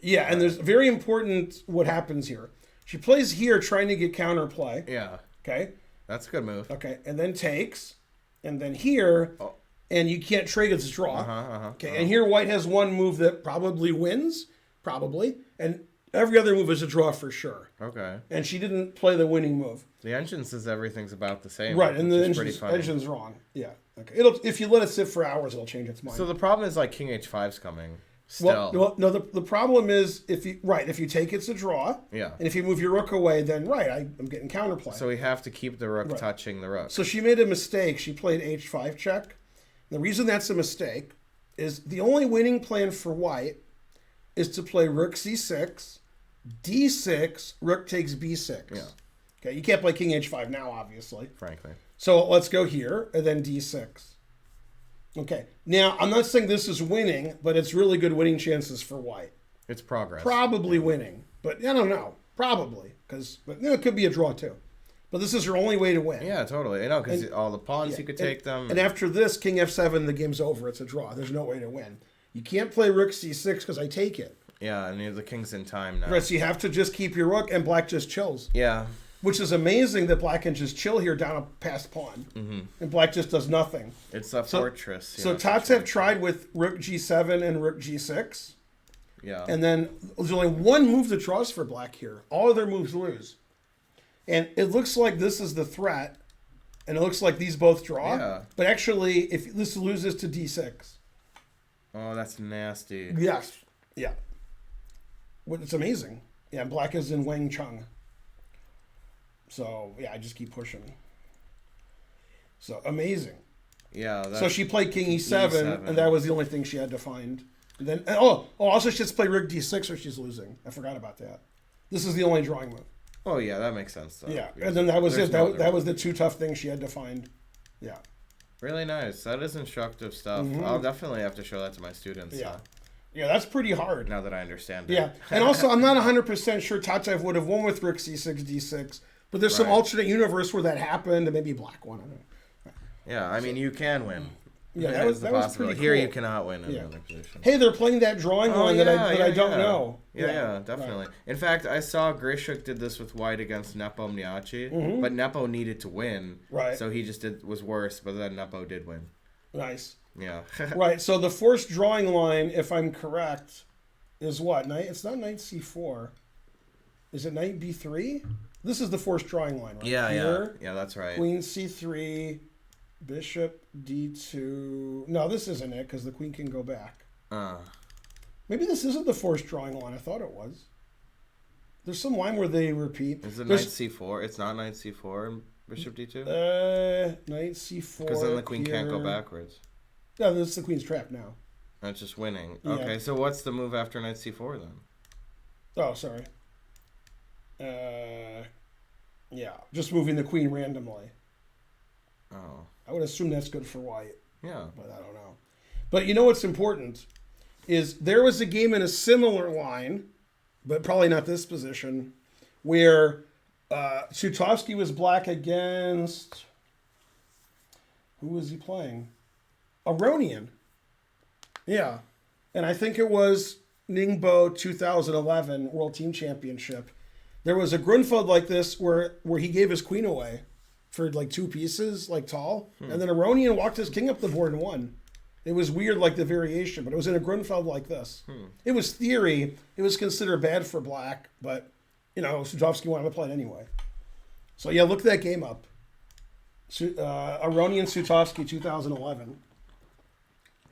Yeah, and there's very important what happens here. She plays here trying to get counterplay. Yeah. Okay. That's a good move. Okay, and then takes, and then here, and you can't trade its draw. Okay, and here white has one move that probably wins, and every other move is a draw for sure. Okay. And she didn't play the winning move. The engine says everything's about the same. Right, and the engine's wrong. Yeah. Okay. If you let it sit for hours, it'll change its mind. So the problem is like king h5's coming. Still. Well, no. The problem is if you take it's a draw. Yeah. And if you move your rook away, then I'm getting counterplay. So we have to keep the rook touching the rook. So she made a mistake. She played h5 check. The reason that's a mistake is the only winning plan for white is to play rook c6, d6, rook takes b6. Yeah. Okay, you can't play king h5 now, obviously. Frankly. So let's go here and then d6. Okay. Now, I'm not saying this is winning, but it's really good winning chances for white. It's progress. Probably winning, but I don't know. Probably, because it could be a draw too. But this is her only way to win. Yeah, totally. Because all the pawns you could take them. And after this, king f7, the game's over. It's a draw. There's no way to win. You can't play rook c6 because I take it. Yeah, and the king's in time now. Right, so you have to just keep your rook, and black just chills. Yeah. Which is amazing that black can just chill here down a past pawn. Mm-hmm. And black just does nothing. It's a fortress. So Tatev tried with rook g7 and rook g6. Yeah. And then there's only one move that draws for black here. All other moves lose. And it looks like this is the threat. And it looks like these both draw. Yeah. But actually, if this loses to d6. Oh, that's nasty. Yes. Yeah. It's amazing. Yeah, black is in Wang Chung. So, yeah, I just keep pushing. So, amazing. Yeah. So she played king e7, and that was the only thing she had to find. And then, also she has to play rook d6 or she's losing. I forgot about that. This is the only drawing move. Oh, yeah, that makes sense, though. Yeah, and then that was it. That was the two tough things she had to find. Yeah. Really nice. That is instructive stuff. Mm-hmm. I'll definitely have to show that to my students. Yeah. Yeah, that's pretty hard. Now that I understand it. Yeah, and also I'm not 100% sure Tatev would have won with rook c6, d6, but there's some alternate universe where that happened, and maybe black won. I don't know. Yeah, I mean, you can win. Yeah, that was pretty cool. Here you cannot win in another position. Hey, they're playing that drawing line that I don't know. Yeah, definitely. Right. In fact, I saw Grishuk did this with white against Nepo Mniachi, but Nepo needed to win, so he just was worse, but then Nepo did win. Nice. Yeah. Right, so the forced drawing line, if I'm correct, is what? It's not knight c4. Is it knight b3? This is the forced drawing line, right? Yeah, that's right. Queen c3, bishop d2. No, this isn't it, because the queen can go back. Maybe this isn't the forced drawing line. I thought it was. There's some line where they repeat. Is it knight c4? It's not knight c4 and bishop d2? Knight c4. Because then the queen can't go backwards. No, this is the queen's trapped now. That's just winning. Okay, so what's the move after knight c4 then? Oh, sorry. Yeah, just moving the queen randomly. Oh. I would assume that's good for white. Yeah. But I don't know. But you know what's important is there was a game in a similar line, but probably not this position, where Sutovsky was black against... Who was he playing? Aronian. Yeah. And I think it was Ningbo 2011 World Team Championship. There was a Grunfeld like this where he gave his queen away for like two pieces, like tall. And then Aronian walked his king up the board and won. It was weird, like the variation, but it was in a Grunfeld like this. It was theory. It was considered bad for black, but, Sutovsky wanted to play it anyway. So, yeah, look that game up. Aronian Sutovsky 2011.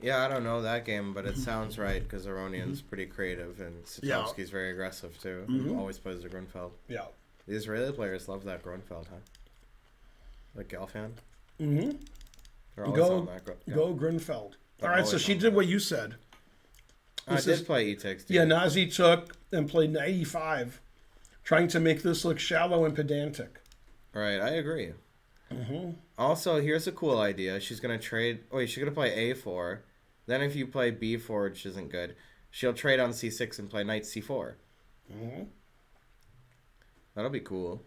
Yeah, I don't know that game, but it sounds right because Aronian's pretty creative and Sutovsky's very aggressive too. Always plays the Grunfeld. Yeah. The Israeli players love that Grunfeld, huh? Like Gelfand? Mm-hmm. They're always on that. Go Grunfeld. All right, so she did what you said. I did play e-takes. Yeah, Nazi took and played 95, trying to make this look shallow and pedantic. Right, I agree. Also, here's a cool idea. She's going to trade... Wait, she's going to play a4, Then if you play b4, which isn't good, she'll trade on c6 and play knight c4. Mm-hmm. That'll be cool.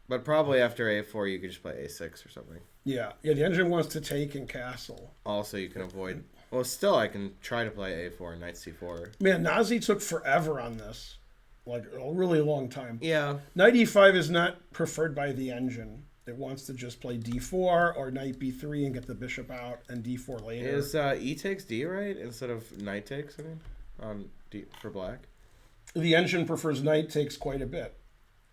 But probably after a4, you could just play a6 or something. Yeah. Yeah, the engine wants to take and castle. Also, you can avoid... Well, still, I can try to play a4 and knight c4. Man, Nazi took forever on this. Like, a really long time. Yeah. Knight e5 is not preferred by the engine. It wants to just play d4 or knight b3 and get the bishop out and d4 later. Is e takes d right instead of knight takes, I mean, on d for black? The engine prefers knight takes quite a bit,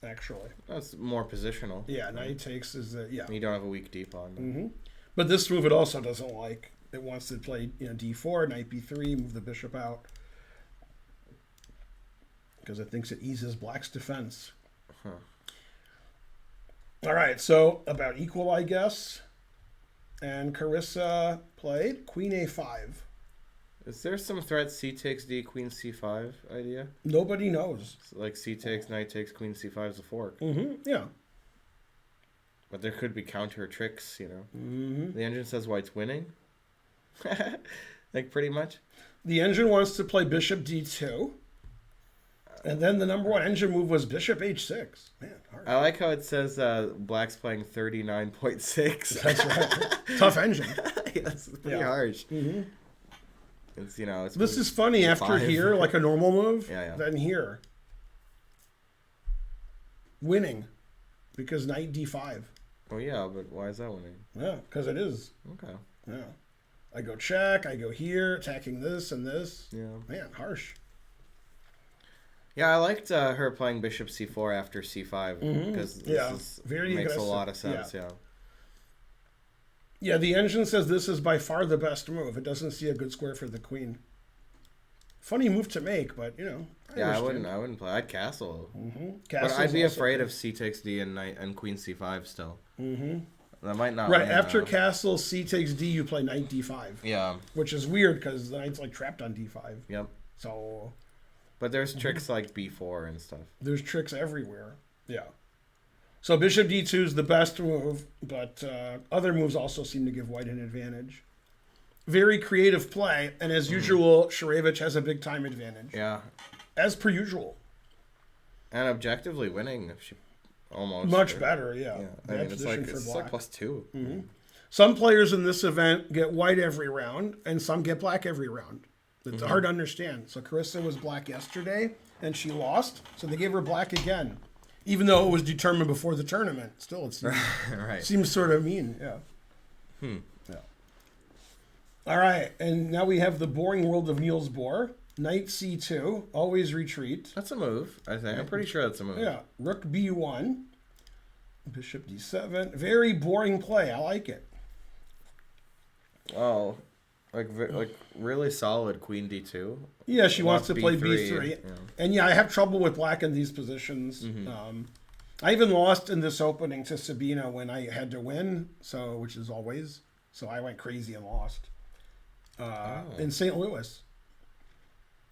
actually. That's more positional. Yeah, knight takes is the... Yeah. You don't have a weak d pawn. Mm-hmm. But this move it also doesn't like. It wants to play d4, knight b3, move the bishop out. Because it thinks it eases black's defense. Huh. All right, so about equal, I guess. And Carissa played queen a5. Is there some threat c takes d, queen c5 idea? Nobody knows. So like c takes, knight takes, queen c5 is a fork. Mm-hmm, yeah. But there could be counter tricks, you know. Mm-hmm. The engine says white's winning. Like pretty much. The engine wants to play bishop d2. And then the number one engine move was bishop h6. Man, hard. I like how it says black's playing 39.6. That's right. Tough engine. Yeah, that's pretty harsh. Mm-hmm. It's, you know, it's This is funny. After 5. here, like a normal move, Yeah. then here. Winning. Because knight d5. Oh yeah, but why is that winning? Yeah, because it is. Okay. Yeah. I go check, I go here, attacking this and this. Yeah. Man, harsh. Yeah, I liked her playing bishop c4 after c5 because this very makes aggressive. a lot of sense. Yeah. Yeah, the engine says this is by far the best move. It doesn't see a good square for the queen. Funny move to make, but you know. I wouldn't play. I'd castle. Mm-hmm. But I'd be afraid of c takes d and knight and queen c5 still. Mm-hmm. That might not. Right win, after though. castle, c takes d, you play knight d5. Yeah. Which is weird because the knight's like trapped on d5. Yep. So. But there's tricks like b4 and stuff. There's tricks everywhere. Yeah. So bishop d2 is the best move, but other moves also seem to give white an advantage. Very creative play, and as usual, Sharevich has a big time advantage. Yeah. As per usual. And objectively winning, if she almost Much better, yeah. I mean, it's like +2. Mm-hmm. Some players in this event get white every round, and some get black every round. It's hard to understand. So Carissa was black yesterday, and she lost, so they gave her black again. Even though it was determined before the tournament. Still, it seems, Right. seems sort of mean, yeah. Yeah. All right, and now we have the boring world of Niels Bohr. Knight c2, always retreat. That's a move, I think. I'm pretty sure that's a move. Yeah, rook b1, bishop d7. Very boring play. I like it. Oh, like really solid queen d2. Yeah, she wants to play b3. b3. Yeah. And yeah, I have trouble with black in these positions. I even lost in this opening to Sabina when I had to win, so which is always. So I went crazy and lost. In St. Louis.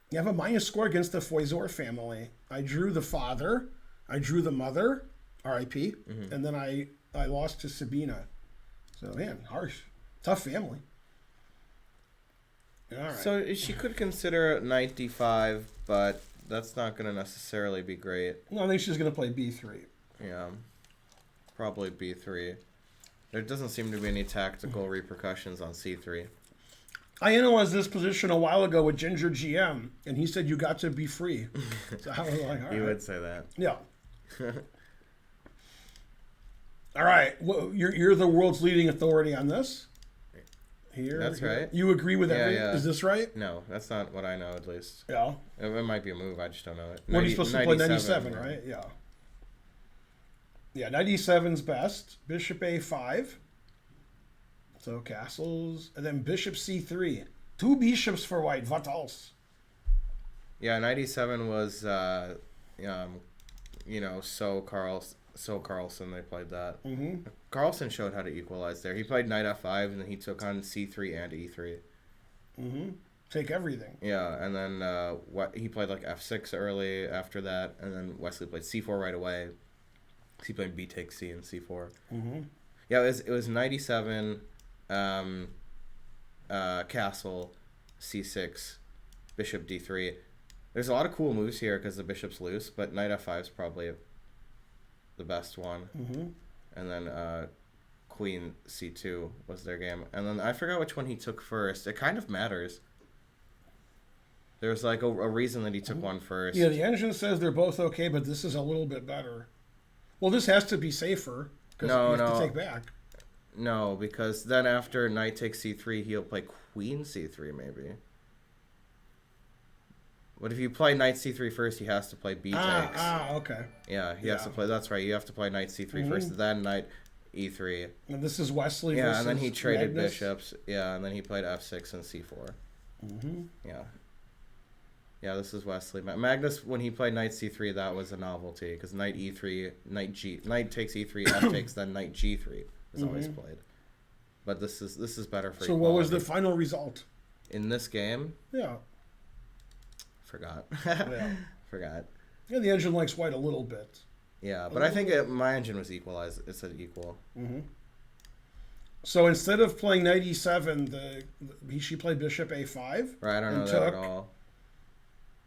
You have a minus score against the Foizor family. I drew the father, I drew the mother, R.I.P., and then I lost to Sabina. So man, harsh, tough family. All right. So she could consider knight d5, but that's not going to necessarily be great. No, I think she's going to play b3. Yeah, probably b3. There doesn't seem to be any tactical repercussions on c3. I analyzed this position a while ago with Ginger GM, and he said you got to be free. So I was like, all right. You would say that. Yeah. All right. Well, you're the world's leading authority on this. That's right. You agree with everything? Yeah. Is this right? No, that's not what I know, at least. Yeah. It might be a move. I just don't know it. What are you supposed to play? 97, right? Yeah. Yeah, 97's best. Bishop a5. So castles. And then bishop c3. 2 bishops for white. What else? Yeah, 97 was, so Carlson, they played that. Mm-hmm. Carlson showed how to equalize there. He played knight f5, and then he took on c3 and e3. Mm-hmm. Take everything. Yeah, and then he played like f6 early after that, and then Wesley played c4 right away. He played b takes c and c4. Mm-hmm. Yeah, it was 97 castle, c6, bishop d3. There's a lot of cool moves here because the bishop's loose, but knight f5 is probably the best one. Mm-hmm. And then queen c2 was their game. And then I forgot which one he took first. It kind of matters. There's like a reason that he took one first. Yeah, the engine says they're both okay, but this is a little bit better. Well, this has to be safer because you have to take back. No, because then after knight takes c3, he'll play queen c3 maybe. But if you play knight c3 first, he has to play b takes. Okay. Yeah, he has to play. That's right. You have to play knight c3 first, then knight e3. And this is Wesley. Yeah, versus and then he traded Magnus. bishops. Yeah, and then he played f6 and c4. Mm-hmm. Yeah. Yeah, this is Wesley. Magnus, when he played knight c3, that was a novelty because knight e3, knight takes e3, f takes, then knight g3 is always played. But this is better for. So equality. what was the final result? In this game? Yeah. Forgot. Yeah. Forgot. Yeah, the engine likes white a little bit. Yeah, but I think my engine was equalized. It said equal. Mm-hmm. So instead of playing knight e7, she played bishop a5. Right, I don't know that at all.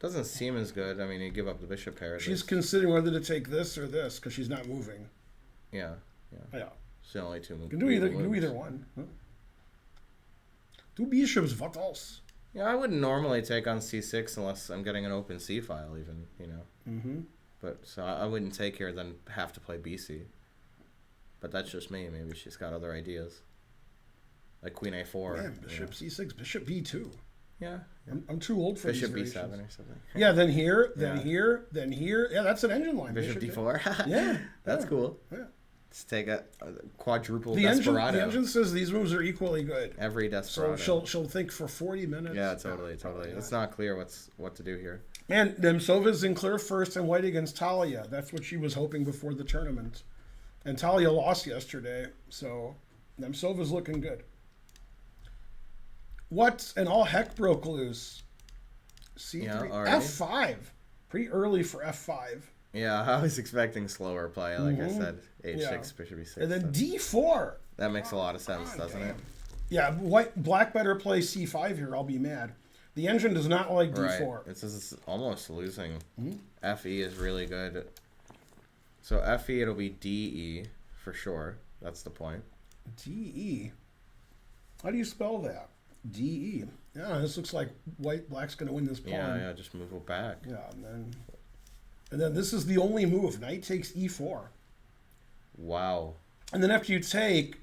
Doesn't seem as good. I mean, you give up the bishop pair. She's considering whether to take this or this because she's not moving. Yeah. Yeah. It's the only two moves. You can do either one. Huh? Two bishops, what else? Yeah, I wouldn't normally take on c6 unless I'm getting an open c file, even, you know. Mm-hmm. But so I wouldn't take here, then have to play bc. But that's just me. Maybe she's got other ideas. Like queen a4. Man, bishop c6, bishop b2. Yeah. I'm too old for bishop these b7 variations. or something. Yeah, then here, then Yeah. here, then here. Yeah, that's an engine line. Bishop d4. Yeah. That's yeah. cool. Yeah. Let's take a quadruple The desperado. engine says these moves are equally good. Every desperado. So she'll think for 40 minutes. Yeah, totally. Yeah. It's not clear what to do here. And Nemcova's in clear first and white against Talia. That's what she was hoping before the tournament. And Talia lost yesterday, so Nemcova's looking good. And all heck broke loose. C3. Yeah, already? F5. Pretty early for F5. Yeah, I was expecting slower play, like I said. H6, Yeah. bishop e6. And then D4. That makes a lot of sense, doesn't it? Yeah, black better play C5 here. I'll be mad. The engine does not like D4. Right. It's almost losing. FE is really good. So FE, it'll be DE for sure. That's the point. DE. How do you spell that? DE. Yeah, this looks like black's going to win this pawn. Yeah, just move it back. Yeah, and then this is the only move. Knight takes E4. Wow. And then after you take,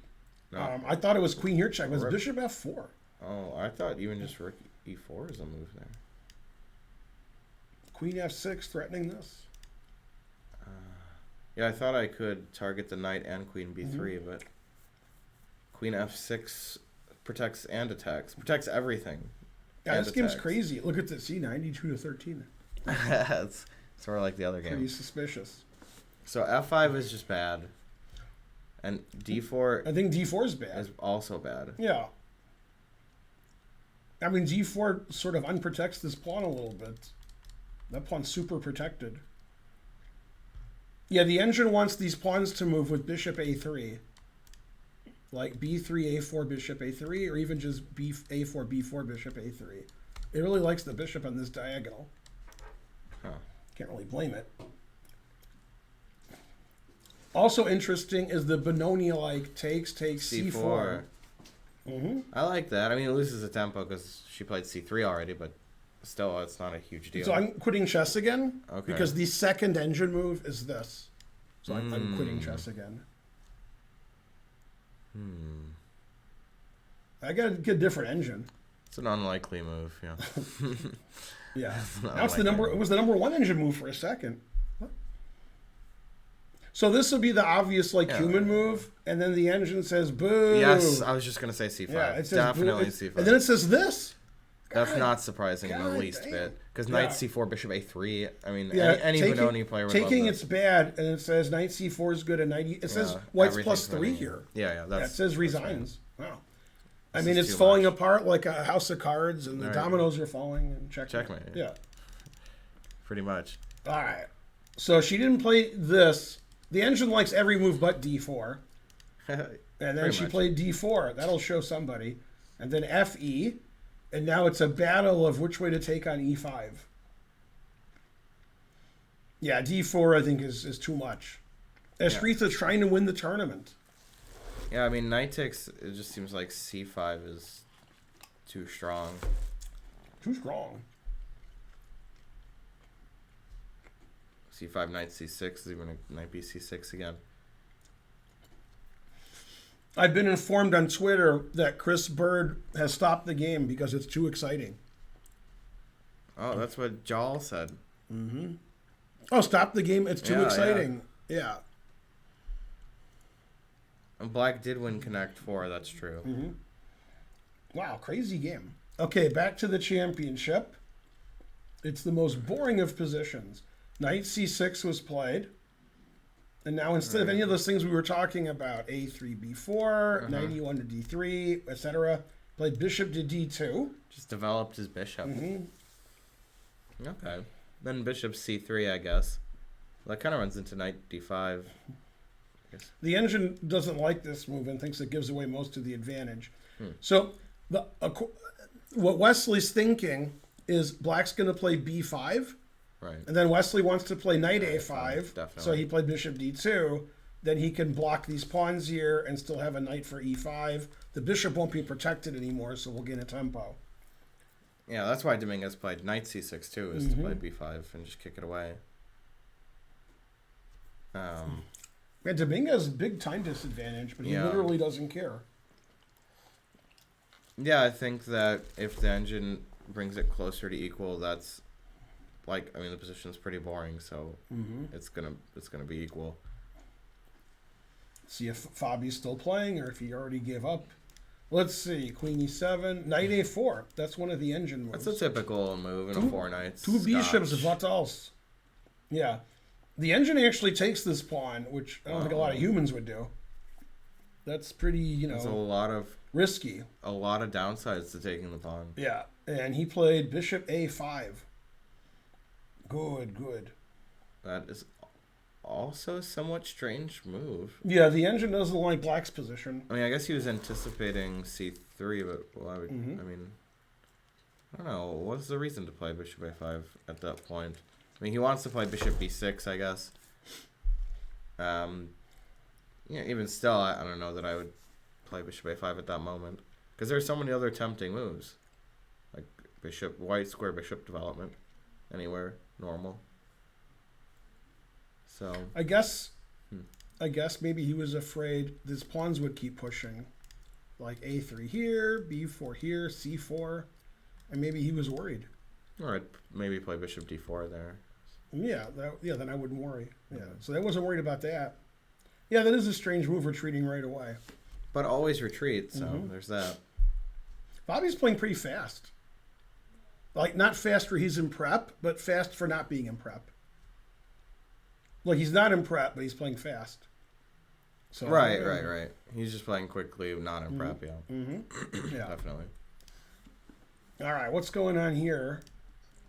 No. I thought it was queen here check. It was bishop F4. Oh, I thought even just rook E4 is a move there. Queen F6 threatening this. Yeah, I thought I could target the knight and queen B3, but queen F6 protects and attacks. Protects everything. Yeah, and this game's attacks. crazy. Look at this. See, 92-13. It's sort of like the other game. Pretty suspicious. So F5 is just bad. And D4 I think D4 is bad. is also bad. Yeah. I mean, D4 sort of unprotects this pawn a little bit. That pawn's super protected. Yeah, the engine wants these pawns to move with bishop A3. Like B3, A4, bishop A3, or even just A4, B4, bishop A3. It really likes the bishop on this diagonal. Huh. Can't really blame it. Also interesting is the Benoni like takes C4. Mm-hmm. I like that. I mean, it loses the tempo because she played C3 already, but still, it's not a huge deal. So I'm quitting chess again Okay. because the second engine move is this. So I'm quitting chess again. I got to get a different engine. It's an unlikely move, yeah. Yeah. not Now it's like it was the number one engine move for a second. What? So this would be the obvious human move, and then the engine says boo. Yes, I was just gonna say C5. Yeah, it says Definitely boo. C5. And then it says this. That's God, not surprising in the God least damn. bit. Because Yeah. knight C4, bishop A3. I mean, Yeah, any Benoni player would taking love it's this. bad, and it says knight C4 is good, and it says white's plus 3 here. Yeah, Yeah, it says resigns. Wow. I This mean, is it's too falling much. apart like a house of cards, and the Right. dominoes are falling, and checkmate. Checkmate. Yeah. Pretty much. All right. So she didn't play this. The engine likes every move but D4. And then Pretty she much. played D4. That'll show somebody. And then FE. And now it's a battle of which way to take on e5. Yeah, d4 I think is too much. Estrita's trying to win the tournament. Yeah, I mean, knight takes, it just seems like c5 is too strong. Too strong. c5, knight c6 is even a knight b c6 again. I've been informed on Twitter that Chris Bird has stopped the game because it's too exciting. Oh, that's what Jal said. Mm-hmm. Oh, stop the game. It's too exciting. Yeah. And Black did win Connect 4. That's true. Mm-hmm. Wow, crazy game. Okay, back to the championship. It's the most boring of positions. Knight c6 was played. And now instead of any of those things we were talking about, a3, b4, knight e1 to d3, etc., played bishop to d2. Just developed his bishop. Mm-hmm. Okay. Then bishop c3, I guess. That kind of runs into knight d5. The engine doesn't like this move and thinks it gives away most of the advantage. So what Wesley's thinking is Black's going to play b5. Right. And then Wesley wants to play knight a5. Definitely. So he played bishop d2. Then he can block these pawns here and still have a knight for e5. The bishop won't be protected anymore, so we'll gain a tempo. Yeah, that's why Dominguez played knight c6 too, is to play b5 and just kick it away. Yeah, Dominguez has a big time disadvantage, but he literally doesn't care. Yeah, I think that if the engine brings it closer to equal, that's like, I mean, the position's pretty boring, so it's gonna be equal. See if Fabi's still playing or if he already gave up. Let's see, queen e7, knight a4. That's one of the engine moves. That's a typical move in a four knights. Two bishops, what else? Yeah. The engine actually takes this pawn, which I don't think a lot of humans would do. That's pretty, There's a lot of risky. A lot of downsides to taking the pawn. Yeah, and he played bishop a5. Good. That is also a somewhat strange move. Yeah, the engine doesn't like Black's position. I mean, I guess he was anticipating c3, but why would, I mean, I don't know. What's the reason to play bishop a5 at that point? I mean, he wants to play bishop b6, I guess. Yeah, even still, I don't know that I would play bishop a5 at that moment. Because there's so many other tempting moves. Like bishop, white square bishop development. Anywhere, normal. So I guess maybe he was afraid his pawns would keep pushing. Like a3 here, b4 here, c4. And maybe he was worried. Or I'd maybe play bishop d4 there. Yeah, then I wouldn't worry. Yeah, so I wasn't worried about that. Yeah, that is a strange move, retreating right away. But always retreat, so there's that. Bobby's playing pretty fast. Like, not fast for he's in prep, but fast for not being in prep. Like, he's not in prep, but he's playing fast. So, Right. He's just playing quickly, not in prep, yeah. Yeah. Definitely. All right, what's going on here?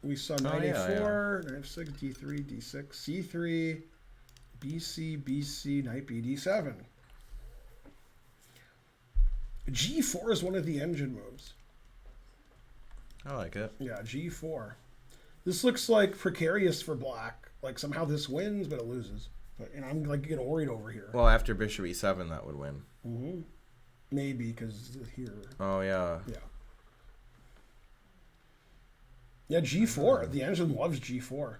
We saw knight a4, yeah. knight f6, d3, d6, c3, bc, knight b, d7. g4 is one of the engine moves. I like it. Yeah, g4. This looks like precarious for Black. Like, somehow this wins, but it loses. But, I'm like getting worried over here. Well, after bishop e7, that would win. Maybe, because here. Oh, yeah. Yeah. Yeah, g4. The engine loves g4.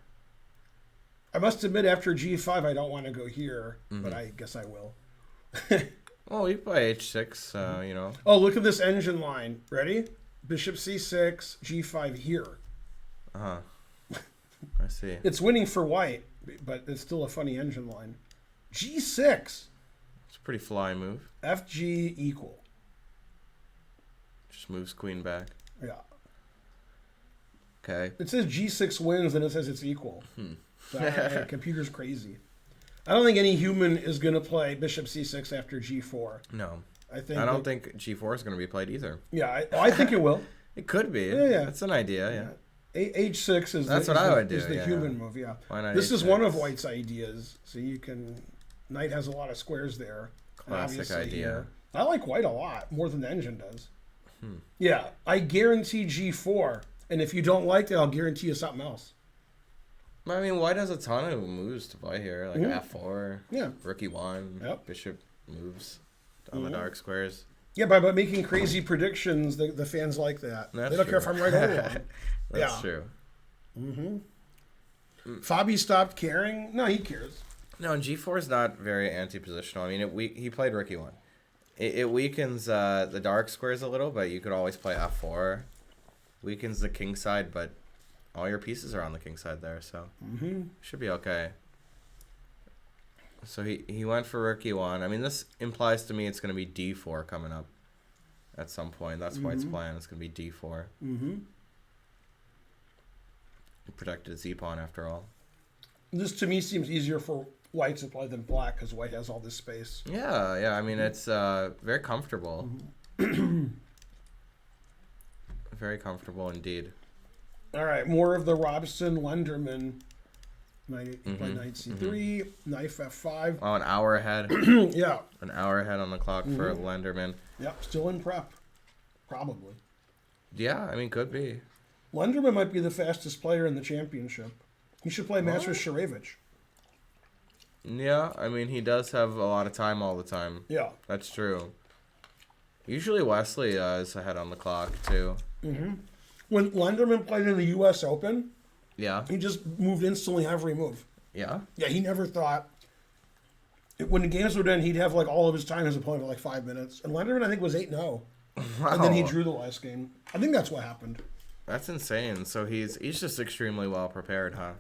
I must admit, after g5, I don't want to go here, but I guess I will. Well, you play h6, you know. Oh, look at this engine line. Ready? Bishop c6, g5 here. I see. It's winning for white, but it's still a funny engine line. g6. It's a pretty fly move. fg equal. Just moves queen back. Yeah. Okay. It says g6 wins, and it says it's equal. So, computer's crazy. I don't think any human is going to play bishop c6 after g4. No. I don't think g4 is going to be played either. Yeah, I think it will. It could be. Yeah. That's an idea, yeah. H6 is That's the, what is I the, would do, is the yeah. human move, yeah. Why not This is H6? one of White's ideas. So you can... Knight has a lot of squares there. Classic obviously idea. here. I like White a lot, more than the engine does. Yeah, I guarantee G4. And if you don't like it, I'll guarantee you something else. I mean, white has a ton of moves to play here, like F4, Yeah. Rook E1, Yep. Bishop moves on the dark squares. Yeah, by making crazy predictions, the fans like that. That's they don't care if true. I'm right or wrong. That's Yeah. true. Fabi stopped caring? No, he cares. No, and G4 is not very anti-positional. I mean, he played Rook E1. It weakens the dark squares a little, but you could always play F4. Weakens the king side, but all your pieces are on the king side there, so should be okay. So he went for Rook E1. I mean, this implies to me it's going to be D4 coming up at some point. That's White's plan. It's going to be D4. He protected his E-pawn after all. This, to me, seems easier for White to play than Black, because White has all this space. Yeah. I mean, it's very comfortable. Very comfortable indeed. All right, more of the Robson Lenderman. Knight, play knight c3, knight f5. Oh, an hour ahead. Yeah. An hour ahead on the clock for Lenderman. Yep, still in prep. Probably. Yeah, I mean, could be. Lenderman might be the fastest player in the championship. He should play match with Sharevich. Yeah, I mean, he does have a lot of time all the time. Yeah. That's true. Usually Wesley is ahead on the clock, too. When Lenderman played in the U.S. Open, Yeah. he just moved instantly every move. Yeah? Yeah, he never thought... When the games would end, he'd have like all of his time as opponent for like 5 minutes. And Lenderman, I think, was 8-0. Wow. And then he drew the last game. I think that's what happened. That's insane. So he's just extremely well prepared, huh?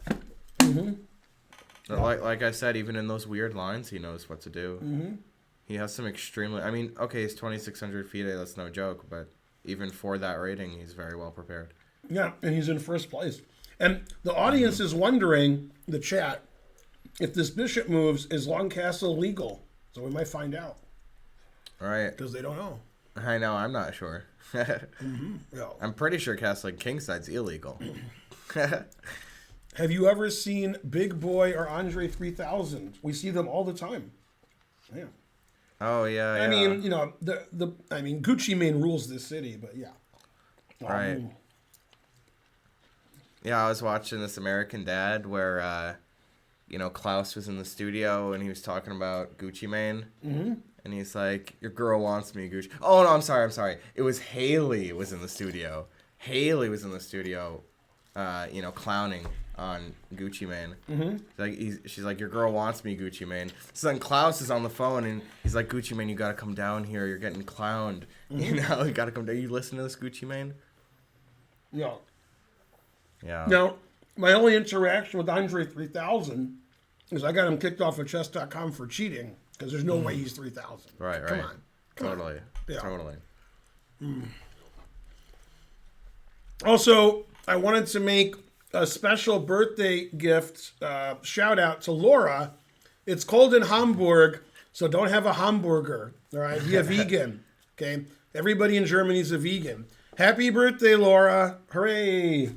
Like I said, even in those weird lines, he knows what to do. He has some extremely... I mean, okay, he's 2,600 feet. That's no joke. But even for that rating, he's very well prepared. Yeah, and he's in first place. And the audience is wondering, the chat, if this bishop moves, is Long Castle legal? So we might find out. All right. Because they don't know. I know. I'm not sure. Yeah. I'm pretty sure castling kingside's illegal. Have you ever seen Big Boy or Andre 3000? We see them all the time. Yeah. Oh, yeah, I mean, you know, Gucci Mane rules this city, but yeah. Right. Yeah, I was watching this American Dad where, Klaus was in the studio and he was talking about Gucci Mane. And he's like, your girl wants me, Gucci. Oh, no, I'm sorry. It was Haley was in the studio. Haley was in the studio, clowning on Gucci Mane. She's like, your girl wants me, Gucci Mane. So then Klaus is on the phone and he's like, Gucci Mane, you got to come down here. You're getting clowned. You got to come down. You listen to this, Gucci Mane? Yeah. Yeah. Now, my only interaction with Andre 3000 is I got him kicked off of chess.com for cheating because there's no way he's 3000. Right. Come on. Totally. Yeah. Totally. Also, I wanted to make a special birthday gift shout out to Laura. It's cold in Hamburg, so don't have a hamburger. All right, be a vegan. Okay, everybody in Germany is a vegan. Happy birthday, Laura! Hooray!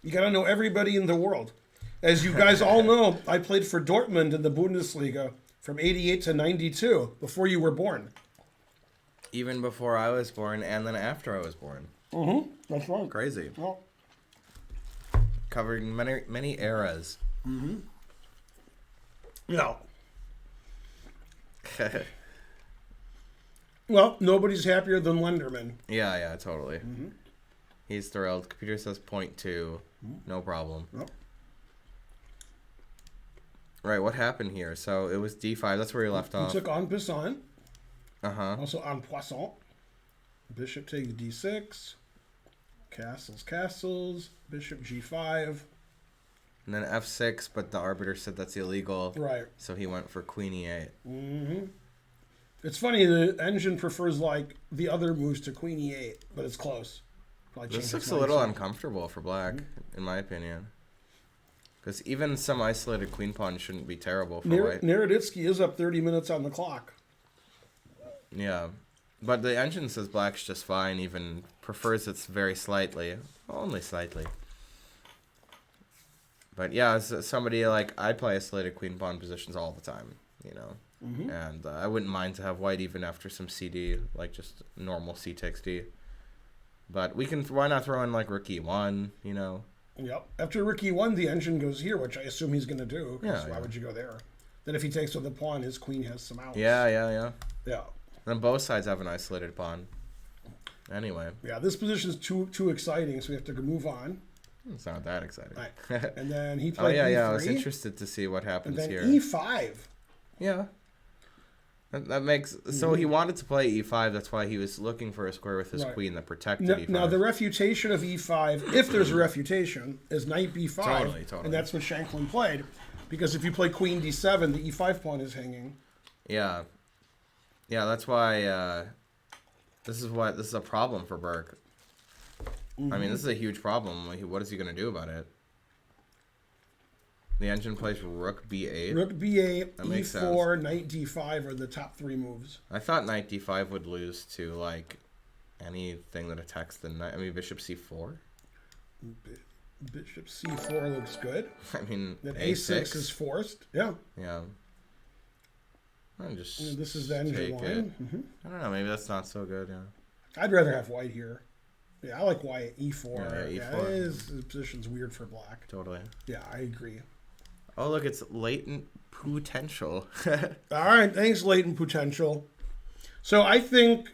You gotta know everybody in the world. As you guys all know, I played for Dortmund in the Bundesliga from '88 to '92 before you were born. Even before I was born, and then after I was born. That's right. Crazy. Well, Covered many eras. no. Well, nobody's happier than Lenderman. Yeah, totally. He's thrilled. Computer says 0.2. No problem. Yep. Right, what happened here? So it was d5. That's where he left off. He took en passant. Uh-huh. Also en poisson. Bishop takes d6. Castles. Bishop g5. And then f6, but the arbiter said that's illegal. Right. So he went for queen e8. It's funny, the engine prefers like the other moves to queen e8, but it's close. Probably This change looks its a little mind. uncomfortable for black, in my opinion. Because even some isolated queen pawn shouldn't be terrible for white. Naroditsky is up 30 minutes on the clock. Yeah. But the engine says black's just fine, even prefers it's very slightly. Only slightly. But yeah, as somebody like, I play isolated queen pawn positions all the time, Mm-hmm. And I wouldn't mind to have white even after some CD, like just normal C takes D. But why not throw in like rook E1, you know? Yep. After rook E1, the engine goes here, which I assume he's going to do. Because why would you go there? Then if he takes with the pawn, his queen has some outs. Yeah. Yeah. Then both sides have an isolated pawn. Anyway. Yeah, this position is too exciting, so we have to move on. It's not that exciting. Right. And then he played E3. I was interested to see what happens and then here. E5. Yeah. That makes... So he wanted to play E5. That's why he was looking for a square with his queen that protected E5. Now, the refutation of E5, if there's a refutation, is knight B5. Totally. And that's what Shankland played. Because if you play queen D7, the E5 pawn is hanging. Yeah. Yeah, that's why... This is a problem for Burke. Mm-hmm. I mean, this is a huge problem. What is he going to do about it? The engine plays rook B8. Rook B8, that makes E4, sense. knight D5 are the top 3 moves. I thought knight D5 would lose to, like, anything that attacks the knight. I mean, bishop C4? Bishop C4 looks good. I mean, Then A6 is forced. Yeah. Yeah. This is the engine line. Mm-hmm. I don't know. Maybe that's not so good, yeah. I'd rather have white here. Yeah, I like white. E4. Yeah, E4. The position's weird for black. Totally. Yeah, I agree. Oh, look, it's latent potential. All right, thanks, latent potential. So I think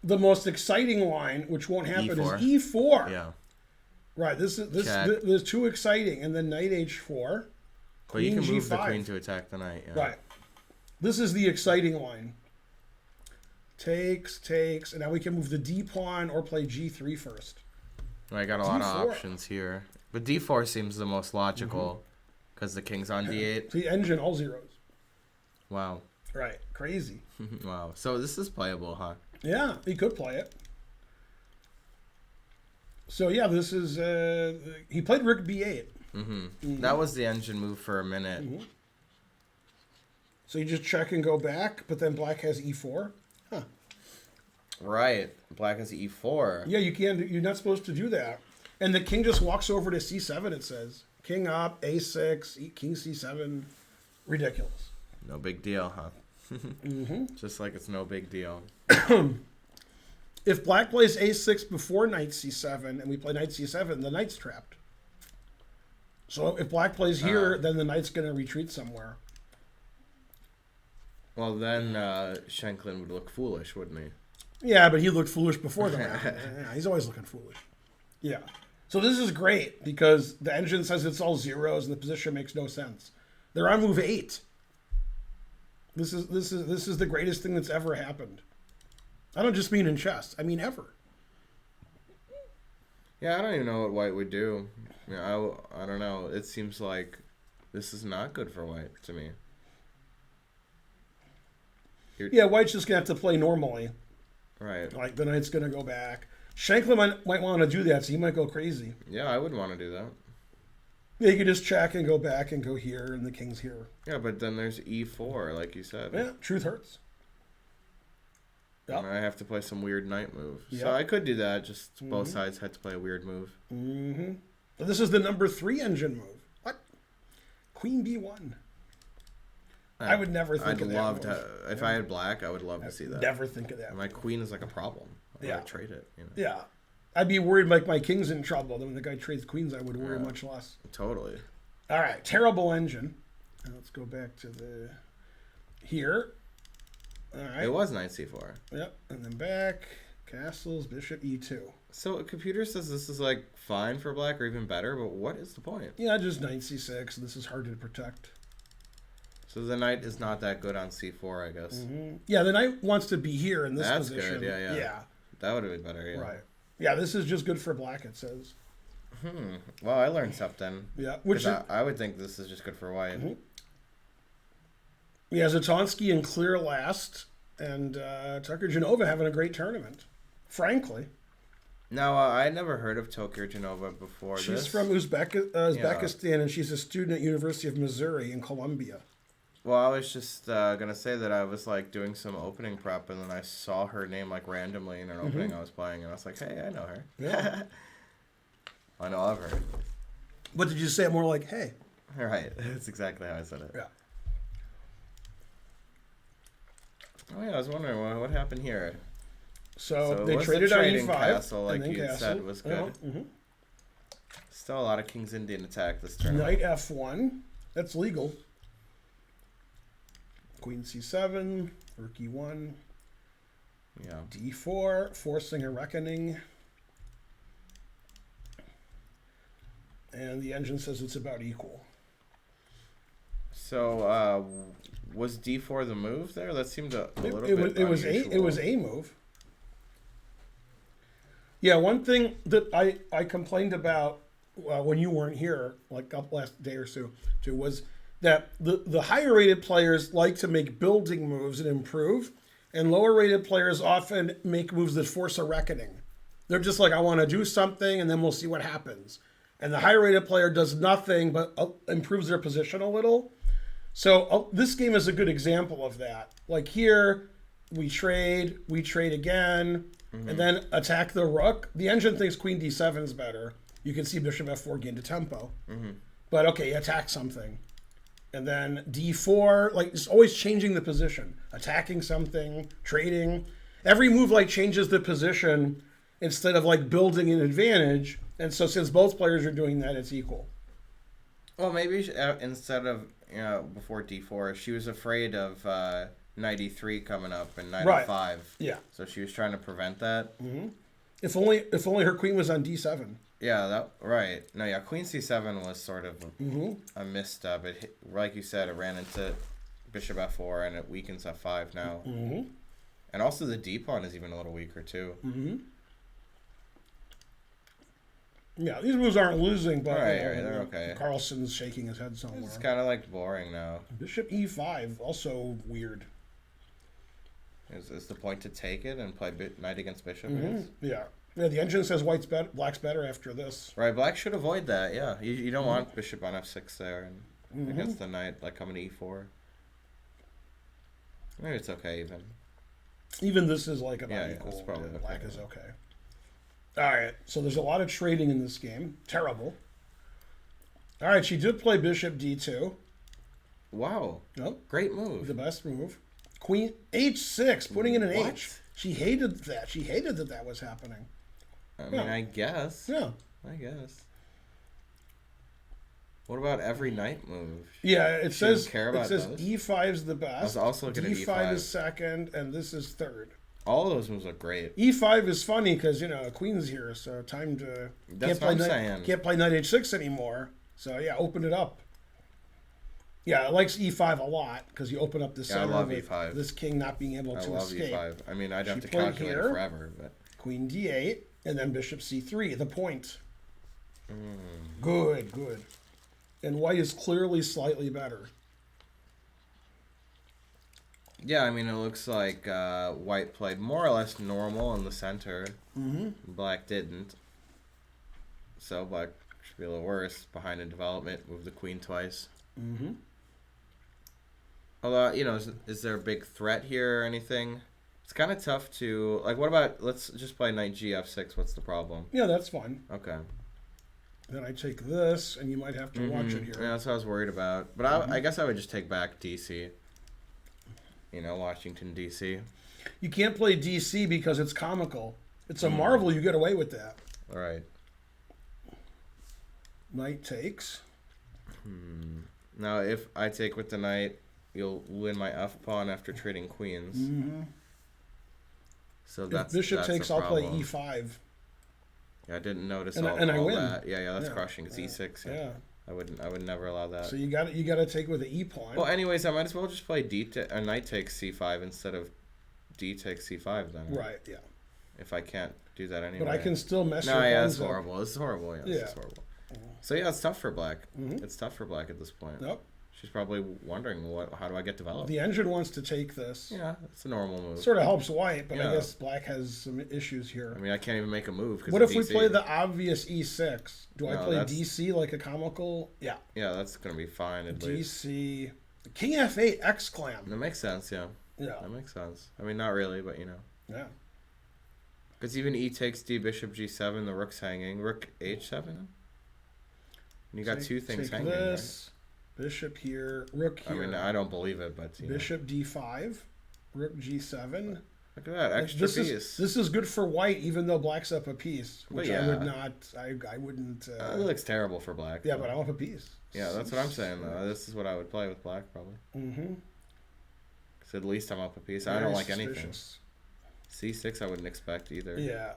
the most exciting line, which won't happen, E4. is E4. Yeah. Right. This is too exciting, and then knight H4. But you can move G5. the queen to attack the knight. Yeah. Right. This is the exciting line. Takes, and now we can move the D pawn or play G3 first. I got a lot of options here, but D4 seems the most logical because the king's on D8. The engine all zeros. Wow. Right. Crazy. Wow. So this is playable, huh? Yeah, he could play it. So yeah, this is he played rook B8. That was the engine move for a minute. So you just check and go back, but then black has E4. Huh. Right. Black has E4. Yeah, you can't. You're not supposed to do that. And the king just walks over to C7. It says king up, A6, king C7. Ridiculous. No big deal, huh? Just like it's no big deal. If black plays A6 before knight C7 and we play knight C7, the knight's trapped. So if black plays here, then the knight's going to retreat somewhere. Well, then Shankland would look foolish, wouldn't he? Yeah, but he looked foolish before that. Yeah, he's always looking foolish. Yeah. So this is great because the engine says it's all zeros and the position makes no sense. They're on move 8. This is the greatest thing that's ever happened. I don't just mean in chess. I mean ever. Yeah, I don't even know what white would do. Yeah, I don't know. It seems like this is not good for white to me. Yeah, white's just going to have to play normally. Right. Like, the knight's going to go back. Shankland might want to do that, so he might go crazy. Yeah, I would want to do that. Yeah, you could just check and go back and go here, and the king's here. Yeah, but then there's E4, like you said. Yeah, truth hurts. Yep. And I have to play some weird knight move. Yep. So I could do that, just both sides had to play a weird move. But this is the number 3 engine move. What? Queen B1. I would never think of that. I'd love to. If I had black, I would love to see that. Never think of that. And my queen is like a problem. I gotta trade it. You know? Yeah. I'd be worried like my king's in trouble. Then when the guy trades queens, I would worry much less. Totally. All right. Terrible engine. Now let's go back to the... Here. All right. It was knight C4. Yep. And then back. Castles, bishop E2. So a computer says this is like fine for black or even better, but what is the point? Yeah, just knight C6. This is hard to protect. So the knight is not that good on C4, I guess. Yeah, the knight wants to be here in this position. That's good, yeah. That would have been better, yeah. Right. Yeah, this is just good for black, it says. Well, I learned something. Yeah. I would think this is just good for white. Yeah, Zatonsky and Clear last, and Tucker Genova having a great tournament. Frankly. Now, I never heard of Tokyo Genova before. She's from Uzbekistan, and she's a student at University of Missouri in Columbia. Well, I was just gonna say that I was like doing some opening prep, and then I saw her name like randomly in an opening I was playing, and I was like, "Hey, I know her." Yeah. I know of her. But did you say it more like, "Hey"? Right. That's exactly how I said it. Yeah. Oh yeah, I was wondering what happened here. So it they was traded the on trading e5. castle, like and then you castle. said, was good. Still a lot of King's Indian attack this tournament. Knight f1. That's legal. Queen c7. Rook e1. Yeah. d4. Forcing a reckoning. And the engine says it's about equal. So, was d4 the move there? That seemed a little bit unusual. It was a move. Yeah, one thing that I complained about when you weren't here, like up last day or so, was that the higher rated players like to make building moves and improve, and lower rated players often make moves that force a reckoning. They're just like, I want to do something, and then we'll see what happens. And the higher rated player does nothing but improves their position a little. So this game is a good example of that. Like here, we trade again, and then attack the rook. The engine thinks queen d7 is better. You can see bishop f4 gain to tempo. But okay, attack something. And then d4, like it's always changing the position. Attacking something, trading. Every move like changes the position instead of like building an advantage. And so since both players are doing that, it's equal. Well, maybe instead of, before d4, she was afraid of knight e3 coming up and knight e5. Yeah. So she was trying to prevent that. If only her queen was on d7. Yeah, right. No, yeah, queen c7 was sort of a misstep. It, like you said, it ran into bishop f4 and it weakens f5 now. And also the d pawn is even a little weaker too. Yeah, these moves aren't losing, but right, they're okay. Carlson's shaking his head somewhere. It's kind of like boring now. Bishop e5, also weird. Is the point to take it and play knight against bishop? Yeah. Yeah, the engine says black's better after this. Right, black should avoid that, yeah. You don't want bishop on f6 there and against the knight, like coming to e4. Maybe it's okay even. Even this is like about equal. It's probably okay. Black is okay. All right, so there's a lot of trading in this game. Terrible. All right, she did play bishop d2. Wow. Oh, great move. The best move. Queen h6, putting in an What? H. She hated that. She hated that was happening. I mean, I guess. Yeah. I guess. What about every knight move? Yeah, it says those? e5's the best. I was also looking at d5 is second, and this is third. All of those moves are great. e5 is funny because, a queen's here, so time to... That's what I'm saying. Can't play knight h6 anymore. So, yeah, open it up. Yeah, it likes e5 a lot because you open up the center I love with e5. This king not being able to escape. I love e5. I mean, I'd have to played calculate here. it forever. But Queen d8, and then bishop c3, the point. Good. And white is clearly slightly better. Yeah, I mean, it looks like white played more or less normal in the center. Black didn't. So black should be a little worse. Behind in development, move the queen twice. Although, is there a big threat here or anything? It's kind of tough to... Like, what about... Let's just play knight g f6. What's the problem? Yeah, that's fine. Okay. Then I take this, and you might have to watch it here. Yeah, that's what I was worried about. But I guess I would just take back DC. Washington, D.C. You can't play DC because it's comical. It's a marvel you get away with that. All right. Knight takes. Now, if I take with the knight, you'll win my f-pawn after trading queens. So that's if bishop that's takes, a I'll play problem. e5. Yeah, I didn't notice And all I win. that. Yeah, that's Yeah. crushing. It's e6. Yeah. I would never allow that. So you got to take with the e pawn. Well, anyways, I might as well just play knight takes c5 instead of d takes c5 then. Right. Yeah. If I can't do that anyway. But I can still mess. No, your yeah, pawns it's up. horrible. This is horrible. Yeah, this is horrible. So yeah, it's tough for black. It's tough for black at this point. Yep. She's probably wondering how do I get developed? The engine wants to take this. Yeah, it's a normal move. Sort of helps white, but Yeah. I guess black has some issues here. I mean, I can't even make a move. 'Cause What of if we DC. play the obvious e6? Do I No, play that's- DC like a comical? Yeah. Yeah, that's gonna be fine at least. DC. King f8 X clam. That makes sense. Yeah. Yeah. That makes sense. I mean, not really, but Yeah. Because even e takes d, bishop g7, the rook's hanging. Rook h7. And you got two things take hanging. This. Bishop here. Rook Right? here. I mean, I don't believe it, but Bishop d5. Rook G7. Look at that extra This piece. this is good for white, even though black's up a piece, which I yeah. would not. I wouldn't. It looks terrible for black. Yeah, but I'm up a piece. Yeah, that's what I'm saying though. This is what I would play with black probably. Mm-hmm. Because at least I'm up a piece. I don't like anything. C6 I wouldn't expect either. Yeah.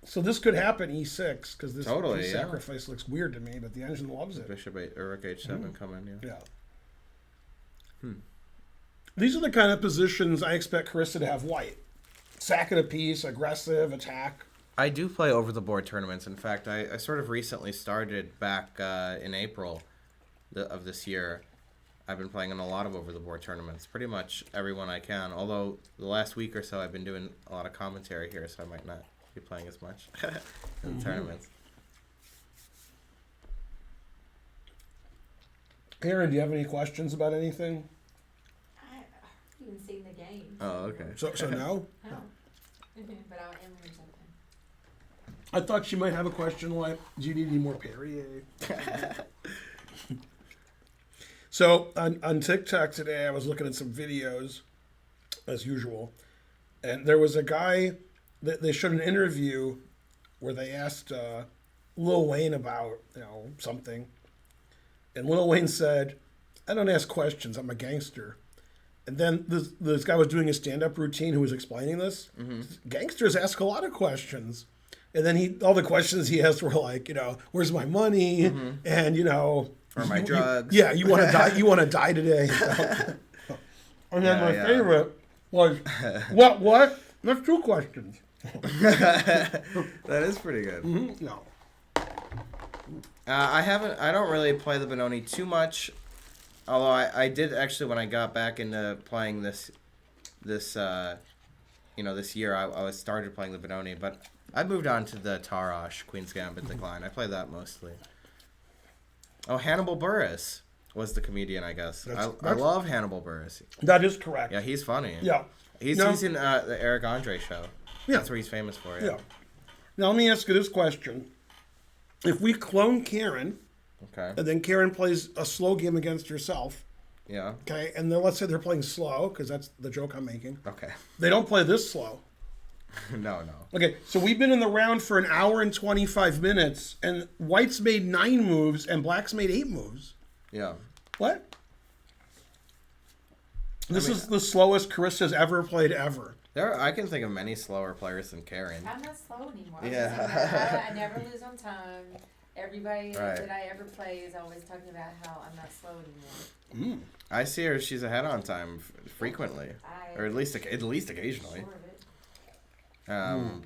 So this could happen E6 because this Totally, piece yeah. sacrifice looks weird to me, but the engine loves it. Bishop 8 or Rook H7 come in, yeah. Yeah. These are the kind of positions I expect Carissa to have white. Sack it a piece, aggressive, attack. I do play over the board tournaments. In fact, I sort of recently started back in April of this year. I've been playing in a lot of over the board tournaments, pretty much everyone I can. Although the last week or so I've been doing a lot of commentary here, so I might not be playing as much in the tournaments. Aaron, do you have any questions about anything? I haven't even seen the game. Oh, okay. So no? Oh. But I am learning something. I thought she might have a question like, do you need any more Perrier? So on TikTok today, I was looking at some videos, as usual, and there was a guy that they showed an interview where they asked Lil Wayne about something, and Lil Wayne said, "I don't ask questions. I'm a gangster." And then this guy was doing a stand-up routine who was explaining this. Mm-hmm. Gangsters ask a lot of questions. And then all the questions he asked were like, where's my money? Mm-hmm. And, or my drugs. You want to die. You want to die today. And then my favorite was, what? That's 2 questions. That is pretty good. Mm-hmm. No. I don't really play the Benoni too much. Although I did actually, when I got back into playing this year, I started playing the Benoni, but I moved on to the Tarash, Queen's Gambit Decline. I play that mostly. Oh, Hannibal Buress was the comedian, I guess. I love Hannibal Buress. That is correct. Yeah, he's funny. Yeah. He's in the Eric Andre show. Yeah. That's what he's famous for. Yeah. Now, let me ask you this question. If we clone Karen, okay, and then Karen plays a slow game against herself, yeah, okay, and then let's say they're playing slow, because that's the joke I'm making. Okay. They don't play this slow. No. Okay, so we've been in the round for an hour and 25 minutes, and White's made 9 moves, and Black's made 8 moves. Yeah. What? This is the slowest Carissa's ever played ever. I can think of many slower players than Karen. I'm not slow anymore. Yeah. I never lose on time. Everybody that I ever play is always talking about how I'm not slow anymore. I see her; she's ahead on time frequently, or at least occasionally. Sure of it.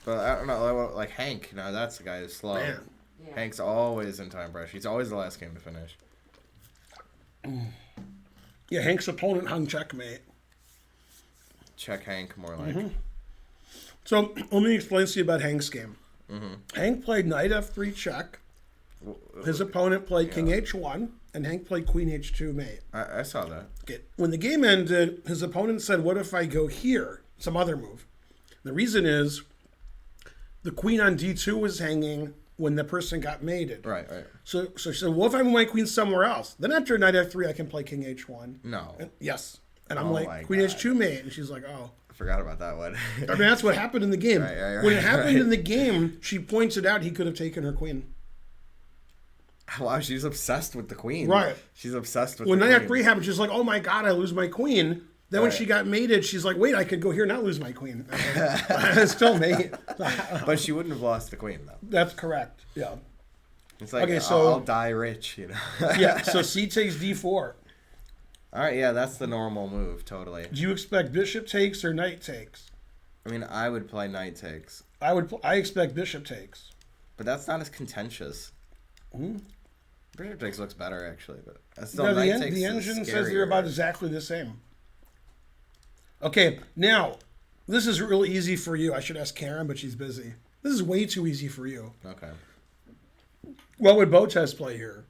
But I don't know, like Hank. No, that's the guy who's slow. Man. Yeah. Hank's always in time brush. He's always the last game to finish. Yeah, Hank's opponent hung checkmate. Check Hank, more like. So let me explain to you about Hank's game. Hank played knight f3 check. His opponent played king h1, and Hank played queen h2 mate. I saw that. Okay. When the game ended, his opponent said, "What if I go here?" Some other move. The reason is the queen on d2 was hanging when the person got mated. Right. So she said, "Well, if I move my queen somewhere else, then after knight f3, I can play king h1." No. And, yes. And I'm Oh like, my queen God. h2 mate. And she's like, "Oh." I forgot about that one. I mean, that's what happened in the game. Right, when it happened in the game, she pointed out he could have taken her queen. Wow, she's obsessed with the queen. Right. She's obsessed with When the knight queen. f3 happened, she's like, "Oh my God, I lose my queen." Then when Right. she got mated, she's like, "Wait, I could go here and not lose my queen." It's still mate. But she wouldn't have lost the queen, though. That's correct. Yeah. It's like, Okay, so- I'll die rich, Yeah. So c takes d4. All right, yeah, that's the normal move, totally. Do you expect bishop takes or knight takes? I mean, I would play knight takes, I expect bishop takes. but that's not as contentious. Bishop takes looks better, actually, but still, No, knight takes the is engine says they're scarier. about exactly the same. Okay, now this is real easy for you. I should ask Karen, but she's busy. This is way too easy for you. Okay. What would Botes play here?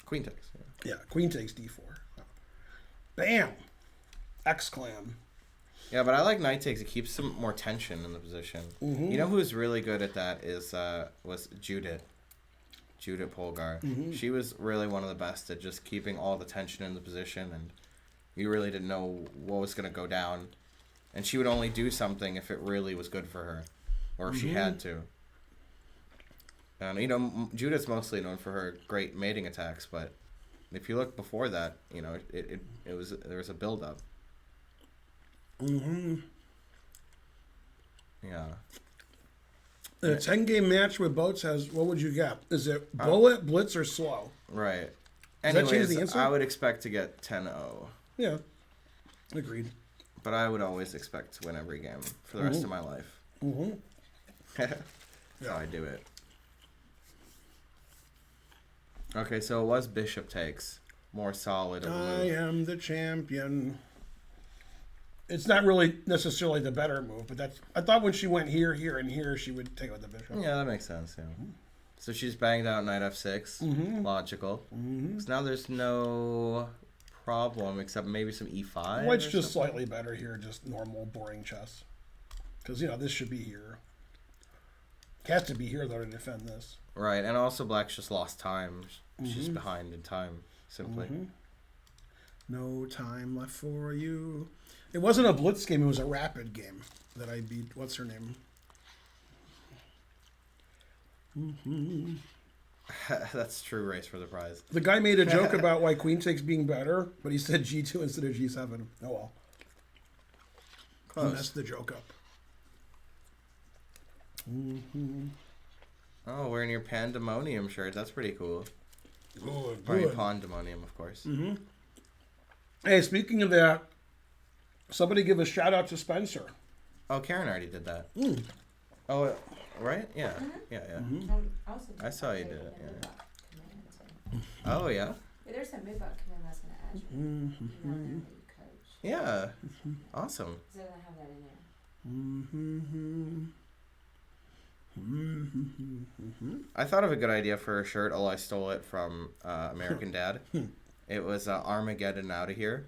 Queen takes. Yeah. Yeah, queen takes d4. Bam! Exclam. Yeah, but I like knight takes. It keeps some more tension in the position. You know who's really good at that was Judith Polgar. She was really one of the best at just keeping all the tension in the position and You really didn't know what was going to go down. And she would only do something if it really was good for her. Or if she had to. And, you know, Judith's mostly known for her great mating attacks, but if you look before that, you know, there was a build-up. Mm-hmm. Yeah. A 10-game match with boats has, what would you get? Is it bullet, blitz, or slow? Right. Does that change Anyways, the answer? I would expect to get 10-0. Yeah. Agreed. But I would always expect to win every game for the rest of my life. Mm-hmm. That's how I do it. Okay, so it was bishop takes. More solid of a move. I am the champion. It's not really necessarily the better move, but I thought when she went here, here, and here, she would take out the bishop. Yeah, that makes sense, yeah. So she's banged out knight f6. Logical. So now there's no problem except maybe some e5. White's just slightly better here, just normal, boring chess. Because, you know, this should be here. It has to be here, though, to defend this. Right, and also black's just lost time. She's behind in time, simply. No time left for you. It wasn't a blitz game, it was a rapid game that I beat. What's her name? That's true race for the prize. The guy made a joke about why queen takes being better, but he said G2 instead of G7. Oh well. Close. He messed the joke up. Oh, wearing your pandemonium shirt. That's pretty cool. Good, Or your good. pandemonium, of course. Hey, speaking of that, somebody give a shout out to Spencer. Oh, Karen already did that. Oh, right? Yeah. Yeah. I saw you did it, yeah. Oh, yeah? Yeah, there's some move up command that's going to add you. You know, that you coach. Yeah. Awesome. So I have that in there. I thought of a good idea for a shirt, although I stole it from American Dad. It was Armageddon out of here.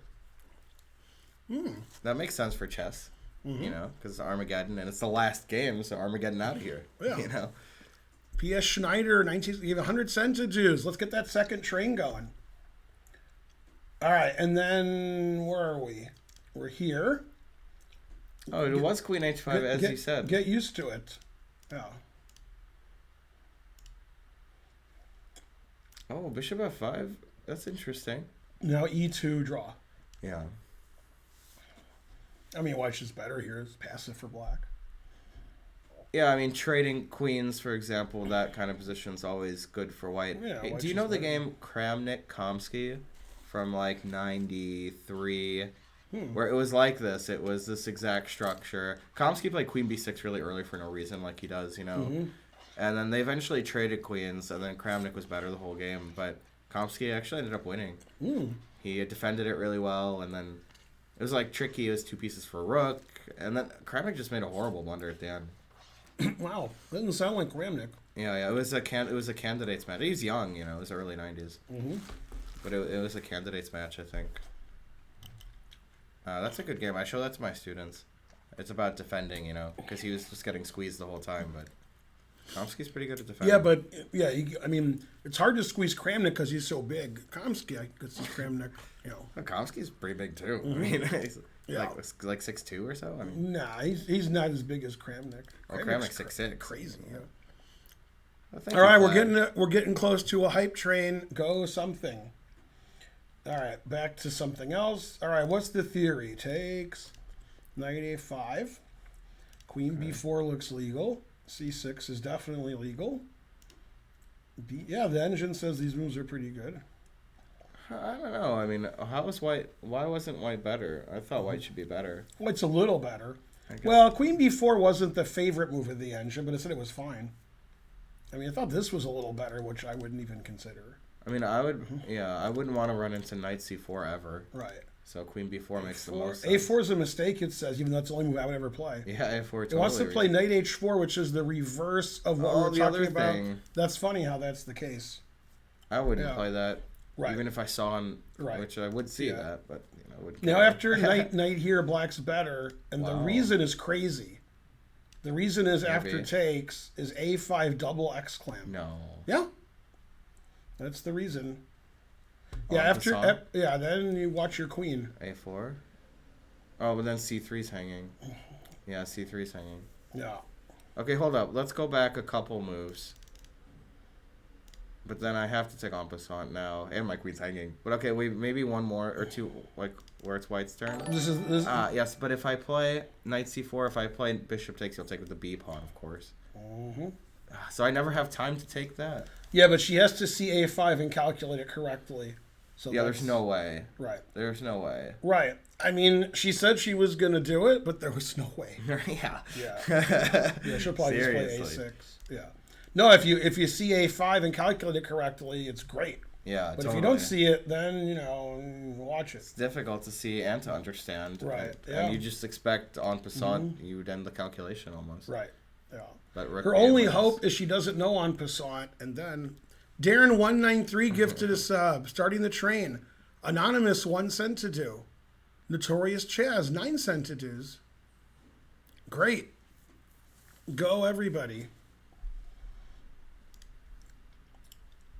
That makes sense for chess, you know, because it's Armageddon and it's the last game, so Armageddon out of here. Yeah. You know. P.S. Schneider, 19, you have 100 centiges. Let's get that second train going. All right, and then where are we? We're here. Oh, it was Queen H5, as you said. Get used to it. Yeah. Oh, Bishop F5? That's interesting. Now E2 draw. Yeah. I mean, white's just better here. It's passive for black. Yeah, I mean, trading queens, for example, that kind of position is always good for white. Yeah, Hey, white's do you know just the better. game Kramnik-Kamsky from like 93? Where it was like this. It was this exact structure. Kamsky played queen b6 really early for no reason, like he does, you know. And then they eventually traded queens, and then Kramnik was better the whole game. But Kamsky actually ended up winning. He defended it really well, and then it was like tricky. It was 2 pieces for a rook, and then Kramnik just made a horrible blunder at the end. Wow, doesn't sound like Kramnik. Yeah. It was a candidates match. He's young, you know. It was early 90s. But it was a candidates match, I think. That's a good game. I show that to my students. It's about defending, you know, because he was just getting squeezed the whole time. But Kamsky's pretty good at defending. Yeah, but yeah, I mean, it's hard to squeeze Kramnik because he's so big. Kamsky, I could see Kramnik, you know. Well, Kamsky's pretty big too. I mean, he's like 6'2" or so. I mean, Nah, he's not as big as Kramnik. oh, Kramnik's 6'6". Crazy. Yeah. Well, thank All you, right, Vlad. we're getting close to a hype train. Go something. All right, back to something else. All right, what's the theory? Takes knight a5. Queen b4 looks legal. c6 is definitely legal. Yeah, the engine says these moves are pretty good. I don't know. I mean, how was white? Why wasn't white better? I thought white should be better. Well, it's a little better. I guess. Well, queen b4 wasn't the favorite move of the engine, but it said it was fine. I mean, I thought this was a little better, which I wouldn't even consider. I mean, I wouldn't want to run into knight c4 ever. Right. So queen b4 makes the most sense. a4 is a mistake, it says, even though that's the only move I would ever play. Yeah, a4 totally. It wants to play knight h4, which is the reverse of what we were the talking other about. thing. That's funny how that's the case. I wouldn't Yeah. play that. Right. Even if I saw on, Right. which I would see Yeah. that, but you know, wouldn't Now care. after knight here, black's better, and the Wow. reason is crazy. The reason is after Maybe. takes is a5 double x clamp. No. Yeah. That's the reason. Yeah, en passant. then you watch your queen. A4. Oh, but then C3's hanging. Yeah, C3's hanging. Yeah. Okay, hold up. Let's go back a couple moves. But then I have to take en passant now, and my queen's hanging. But okay, wait, maybe one more or two, like where it's white's turn. Yes, but if I play knight c4, if I play bishop takes, you'll take with the b pawn, of course. Mm-hmm. So I never have time to take that. Yeah, but she has to see a5 and calculate it correctly. So yeah, there's no way. Right. There's no way. Right. I mean, she said she was gonna do it, but there was no way. Yeah. Yeah, she'll probably just play a6. Yeah. No, if you see a5 and calculate it correctly, it's great. Yeah, but if you don't see it, then watch it. It's difficult to see and to understand. Right. And you just expect en passant, you would end the calculation almost. Right. Yeah. But her only hope is she doesn't know en passant, and then Darren 193 gifted a sub, starting the train. Anonymous 1 cent to do. Notorious Chaz 9 cent to do's. Great. Go everybody.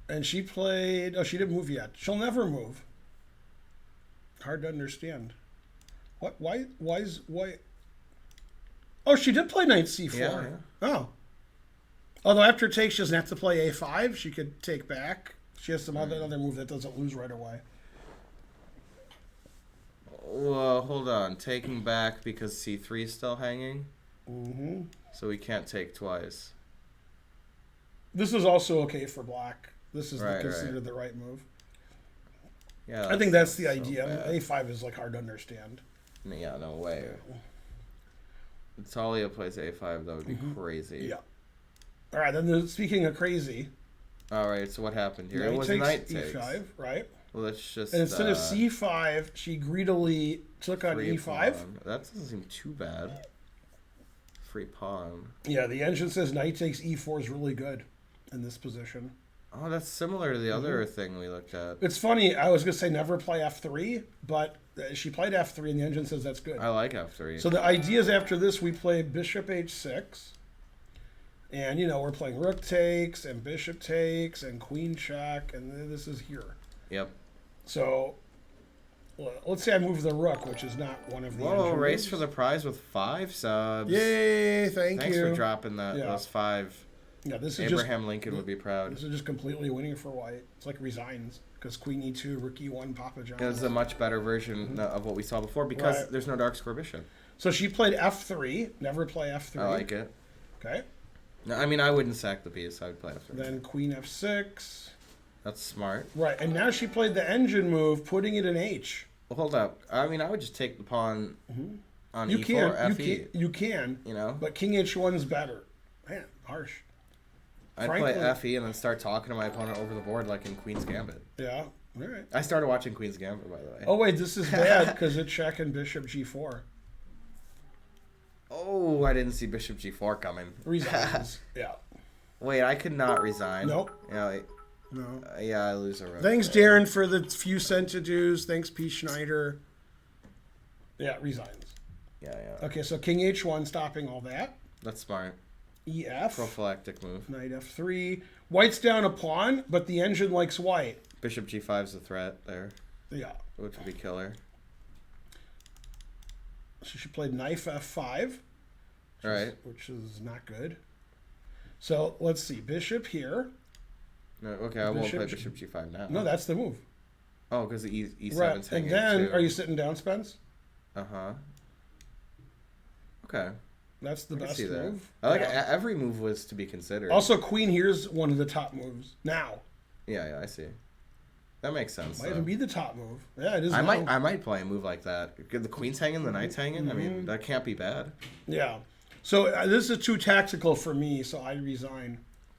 And she played... Oh, she didn't move yet. She'll never move. Hard to understand. What? Why? Oh, she did play knight c4. Yeah. Oh. Although after take, she doesn't have to play a5. She could take back. She has some other move that doesn't lose right away. Well, hold on. Taking back because c3 is still hanging? Mm-hmm. So we can't take twice. This is also okay for black. This is Right. considered the right move. Yeah, I think that's the so idea. bad. A5 is hard to understand. Yeah, no way. If Talia plays a5, that would be crazy. Yeah. All right, then speaking of crazy. All right, so what happened here? Knight It was takes knight e5, takes. right? Well, let's just... And instead of c5, she greedily took on free e5. pawn. That doesn't seem too bad. Free pawn. Yeah, the engine says knight takes e4 is really good in this position. Oh, that's similar to the other thing we looked at. It's funny, I was going to say never play f3, but she played f3 and the engine says that's good. I like f3. So the idea is after this we play bishop h6. And, we're playing rook takes and bishop takes and queen check, and this is here. Yep. So let's say I move the rook, which is not one of the Whoa, engine race moves. for the prize with 5 subs. Yay, thanks Thanks for dropping those 5. Yeah, this is Abraham Lincoln would be proud. This is just completely winning for white. It's like resigns because queen e2, rook e1, Papa John. It's a much better version of what we saw before because there's no dark square bishop. So she played f3. Never play f3. I like it. Okay. No, I mean, I wouldn't sack the piece. I would play f3. Then queen f6. That's smart. Right, and now she played the engine move, putting it in h. Well, hold up. I mean, I would just take the pawn on You e4, can. You can. But king h1 is better. Man, harsh. I'd play fe and then start talking to my opponent over the board like in Queen's Gambit. Yeah. All right. I started watching Queen's Gambit, by the way. Oh, wait, this is bad because it's check and bishop g4. Oh, I didn't see bishop g4 coming. Resigns. Yeah. Wait, I could not resign. Nope. Yeah, No. Yeah, I lose a rook. Thanks, Darren, for the few cent to do's. Thanks, P. Schneider. Yeah, resigns. Yeah. Okay, so king h1 stopping all that. That's smart. EF. Prophylactic move. Knight f3. White's down a pawn, but the engine likes white. Bishop g5's a threat there. Yeah. Which would be killer. So she played knife f5. Which is not good. So let's see. Bishop here. No, okay, I won't play bishop g5 now. No, that's the move. Oh, because the e7's right. hanging And then, too. are you sitting down, Spence? Uh-huh. Okay. That's the best move. I like every move was to be considered. Also, queen here's one of the top moves now. Yeah, I see. That makes sense. Might even be the top move. Yeah, it is. I might play a move like that. The queen's hanging, the knight's hanging. I mean, that can't be bad. Yeah. So this is too tactical for me, so I resign.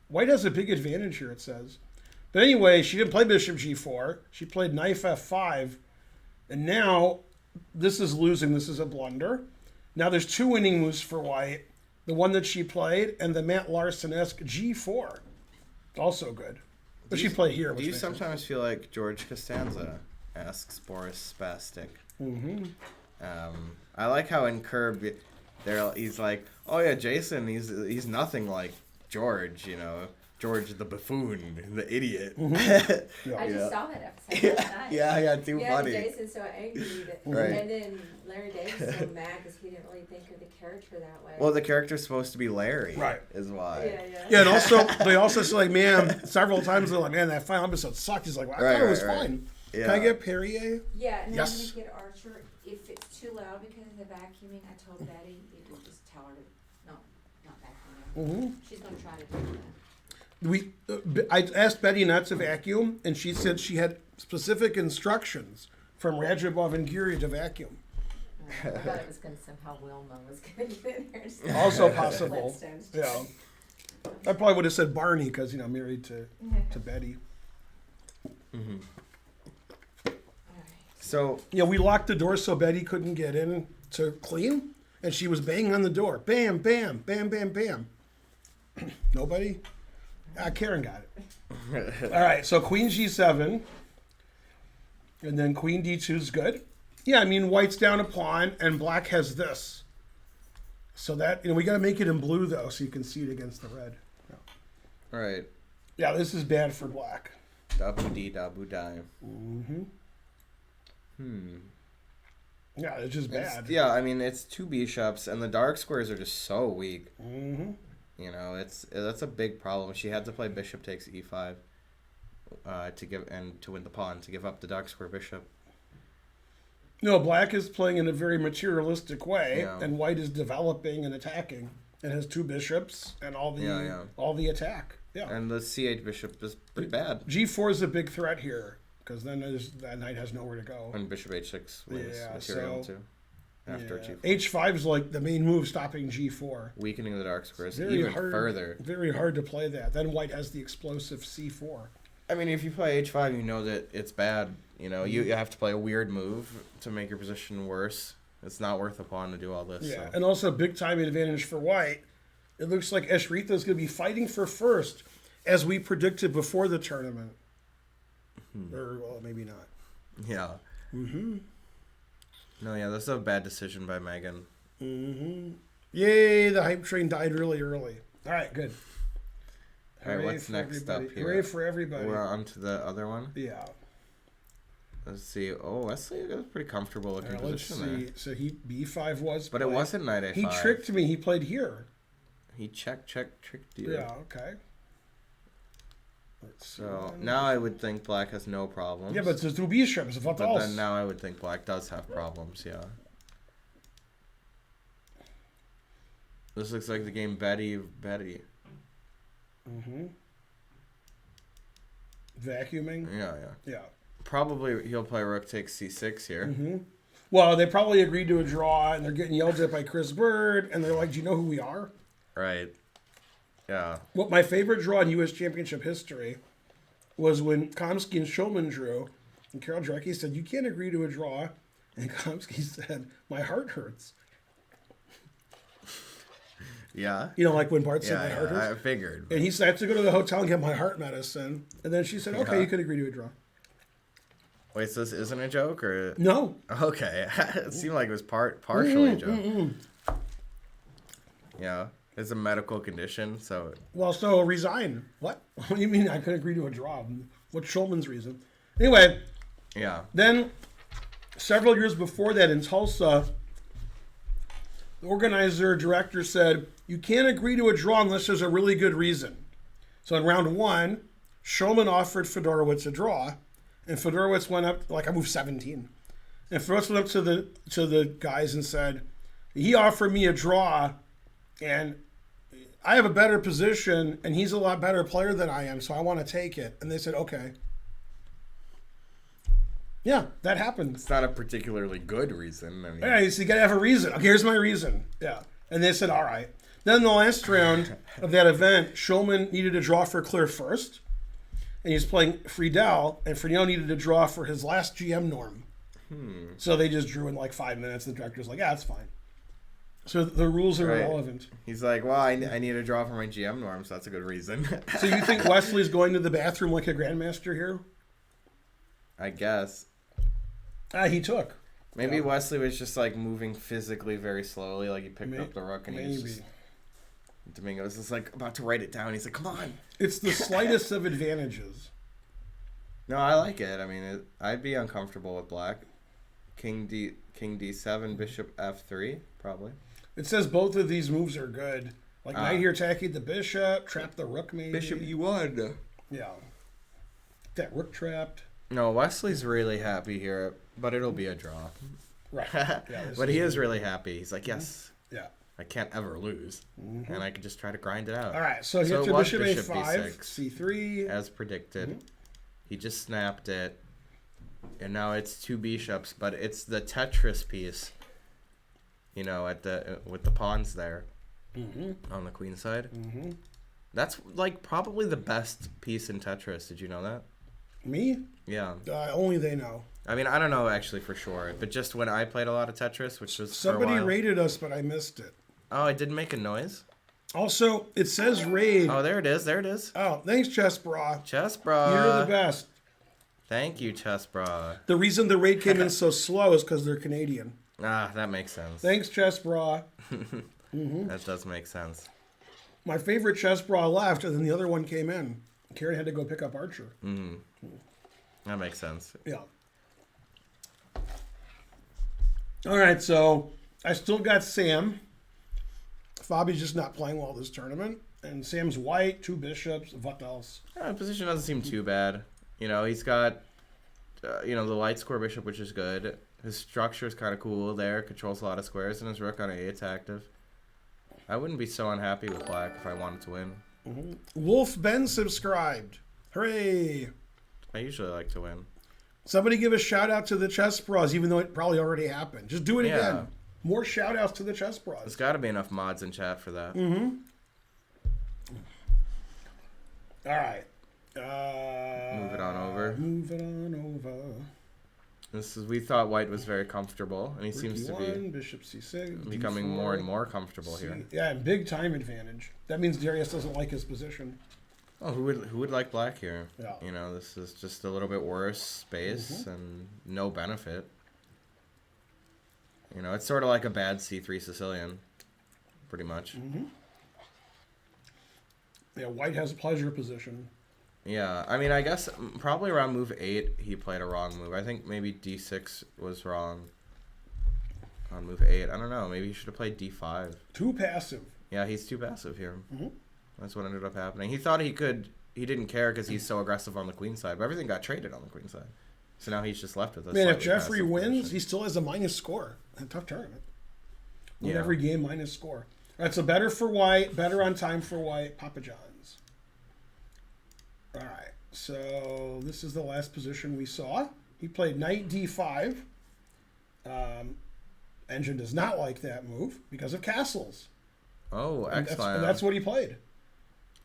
White has a big advantage here, it says. But anyway, she didn't play bishop g4. She played knife f5. And now, this is losing. This is a blunder. Now there's 2 winning moves for white. The one that she played and the Matt Larson-esque g4. Also good. But she played here. Do you sometimes feel like George Costanza asks Boris Spastic? Mm-hmm. I like how in Curb, he's like, oh yeah, Jason, he's nothing like George, George the buffoon, the idiot. I just saw that episode last night. Too funny. Jason's so angry that, and then Larry Davis is so mad because he didn't really think of the character that way. Well, the character's supposed to be Larry, right? Is why. Yeah, and also they also say like, man, several times they're like, man, that final episode sucked. He's like, well, I thought it was fine. Yeah. Can I get Perrier? Yeah, and yes. I'm gonna get Archer. If it's too loud because of the vacuuming, I told Betty you would just tell her to not vacuum. She's gonna try to do that. I asked Betty not to vacuum, and she said she had specific instructions from Radjabov and Giri to vacuum. I thought it was somehow Wilma was gonna get in there. Also possible. Yeah. I probably would have said Barney because married to Betty. Mm-hmm. So we locked the door so Betty couldn't get in to clean, and she was banging on the door. Bam, bam, bam, bam, bam. Nobody? Karen got it. All right, so Queen G7, and then Queen D2 is good. Yeah, I mean, white's down a pawn, and black has this. So that, we got to make it in blue, though, so you can see it against the red. All right. Yeah, this is bad for black. Dabu D, dabu die. Yeah, it's just bad. I mean, it's two bishops, and the dark squares are just so weak. That's a big problem. She had to play bishop takes e5 to win the pawn, to give up the dark square bishop. No, black is playing in a very materialistic way, and white is developing and attacking, and has two bishops and all the attack. Yeah, and the c8 bishop is pretty bad. G4 is a big threat here because then that knight has nowhere to go. And bishop h6 wins material too. After G4. H5 is like the main move, stopping G4, weakening the dark squares even further. Very hard to play that. Then white has the explosive C4. I mean, if you play H5, you know that it's bad. You have to play a weird move to make your position worse. It's not worth a pawn to do all this. Yeah, so. And also big time advantage for white. It looks like Eshrita is going to be fighting for first, as we predicted before the tournament. Or, well, maybe not. Yeah. No, this is a bad decision by Megan. Yay, the hype train died really early. All right, good. All right, what's next up here? Hooray for everybody. We're on to the other one? Yeah. Let's see. Oh, Wesley got a pretty comfortable looking position there. So B5 was But it wasn't knight A5. He tricked me. He played here. He tricked you. Yeah, okay. So now I would think black has no problems. Yeah, but it's two bishops. But then now I would think black does have problems, yeah. This looks like the game Betty. Vacuuming? Yeah. Probably he'll play rook takes c6 here. Well, they probably agreed to a draw, and they're getting yelled at by Chris Bird, and they're like, do you know who we are? Right. Yeah. Well, my favorite draw in U.S. Championship history was when Kamsky and Shulman drew, and Carol Drecke said, you can't agree to a draw, and Kamsky said, my heart hurts. Yeah. Like when Bart said my heart hurts? I figured. And he said, I have to go to the hotel and get my heart medicine. And then she said, okay, you can agree to a draw. Wait, so this isn't a joke? Or No. Okay. It seemed like it was partially a joke. Yeah. It's a medical condition, so... Well, so resign. What? What do you mean I could agree to a draw? What's Schulman's reason? Anyway. Yeah. Then, several years before that in Tulsa, the organizer-director said, you can't agree to a draw unless there's a really good reason. So in round one, Shulman offered Fedorowicz a draw, and Fedorowicz went up, I moved 17. And Fedorowicz went up to the guys and said, he offered me a draw, and I have a better position, and he's a lot better player than I am, so I want to take it. And they said, okay. Yeah, that happened. It's not a particularly good reason. I mean, yeah, so you got to have a reason. Okay, here's my reason. Yeah. And they said, all right. Then the last round of that event, Shulman needed a draw for clear first, and he's playing Friedel, and Friedel needed a draw for his last GM norm. So they just drew in 5 minutes. The director's like, yeah, that's fine. So the rules are irrelevant. He's like, well, I need a draw for my GM norm, so that's a good reason. So you think Wesley's going to the bathroom like a grandmaster here? I guess. He took. Maybe Wesley was just moving physically very slowly, he picked up the rook and he was just... Domingo's is like about to write it down. He's like, come on. It's the slightest of advantages. No, I like it. I mean, I'd be uncomfortable with black. King D7, bishop F3, probably. It says both of these moves are good. Like knight here attacking the bishop, trap the rook maybe. Bishop E1. Yeah. That rook trapped. No, Wesley's really happy here, but it'll be a draw. Right. Yeah, but he is really happy. He's like, yes. Yeah. I can't ever lose. And I can just try to grind it out. All right, so he hits your bishop A5, C3. As predicted. He just snapped it. And now it's 2 bishops, but it's the Tetris piece, you know, with the pawns there on the queen side. That's like probably the best piece in Tetris. Did you know that? Me? Yeah. Only they know. I mean, I don't know actually for sure, but just when I played a lot of Tetris, which was somebody for a while, rated us, but I missed it. Oh, it didn't make a noise? Also, it says raid. Oh, there it is. There it is. Oh, thanks, Chess Bra. Chess Bra. You're the best. Thank you, Chess Bra. The reason the raid came in so slow is because they're Canadian. Ah, that makes sense. Thanks, Chess Bra. That does make sense. My favorite Chess Bra left, and then the other one came in. Karen had to go pick up Archer. That makes sense. Yeah. All right, so I still got Sam. Fabi's just not playing well this tournament. And Sam's white, 2 bishops. What else? Position doesn't seem too bad. You know, he's got, the light square bishop, which is good. His structure is kind of cool there. Controls a lot of squares, and his rook on A8's active. I wouldn't be so unhappy with black if I wanted to win. Wolf Ben subscribed. Hooray! I usually like to win. Somebody give a shout out to the Chess Bras, even though it probably already happened. Just do it again. More shout outs to the Chess Bras. There's got to be enough mods in chat for that. All right. Move it on over. Move it on over. We thought white was very comfortable, and he Rook seems to E1, be Bishop C6, becoming D4, more and more comfortable here. Yeah, and big time advantage. That means Darius doesn't like his position. Oh, who would like black here? Yeah. You know, this is just a little bit worse space and no benefit. You know, it's sort of like a bad C3 Sicilian, pretty much. Yeah, white has a pleasure position. Yeah, I mean, I guess probably around move 8, he played a wrong move. I think maybe D6 was wrong on move 8. I don't know. Maybe he should have played D5. Too passive. Yeah, he's too passive here. That's what ended up happening. He thought he didn't care because he's so aggressive on the queen side, but everything got traded on the queen side. So now he's just left with us. Man, if Jeffrey wins, he still has a minus score. A tough tournament. Win every game minus score. All right, so better for white, better on time for white, Papa John's. All right, so this is the last position we saw. He played knight D5. Engine does not like that move because of castles. Oh, excellent. That's what he played.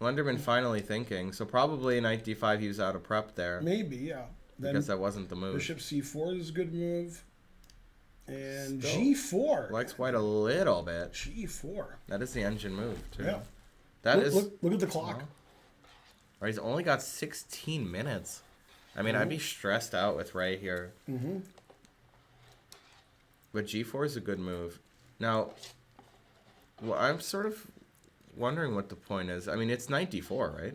Lenderman finally thinking. So probably knight D5, he was out of prep there. Maybe, yeah. Then because that wasn't the move. Bishop C4 is a good move. And Still G4. likes white a little bit. G4. That is the engine move, too. Yeah. Look at the clock. Well, or he's only got 16 minutes. I mean, I'd be stressed out with Ray here. But G4 is a good move. Now, well, I'm sort of wondering what the point is. I mean, it's knight D4, right?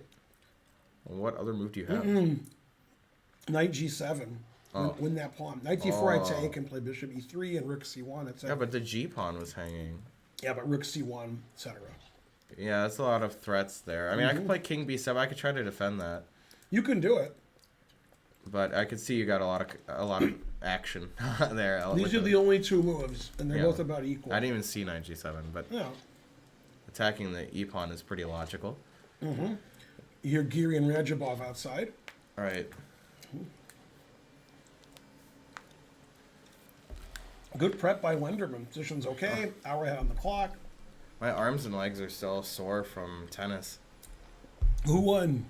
What other move do you have? Knight G7. Win that pawn. Knight D4, I take and play Bishop E3 and Rook C1, etc. Yeah, but the G pawn was hanging. Yeah, but Rook C1, etc. Yeah, that's a lot of threats there. I mean, I could play King B7. I could try to defend that. You can do it. But I could see you got a lot of action there. These are the only 2 moves, and they're both about equal. I didn't even see knight G7, but attacking the E pawn is pretty logical. You hear Giri and Rajabov outside. All right. Good prep by Wenderman. Position's okay. Hour ahead on the clock. My arms and legs are still sore from tennis. Who won?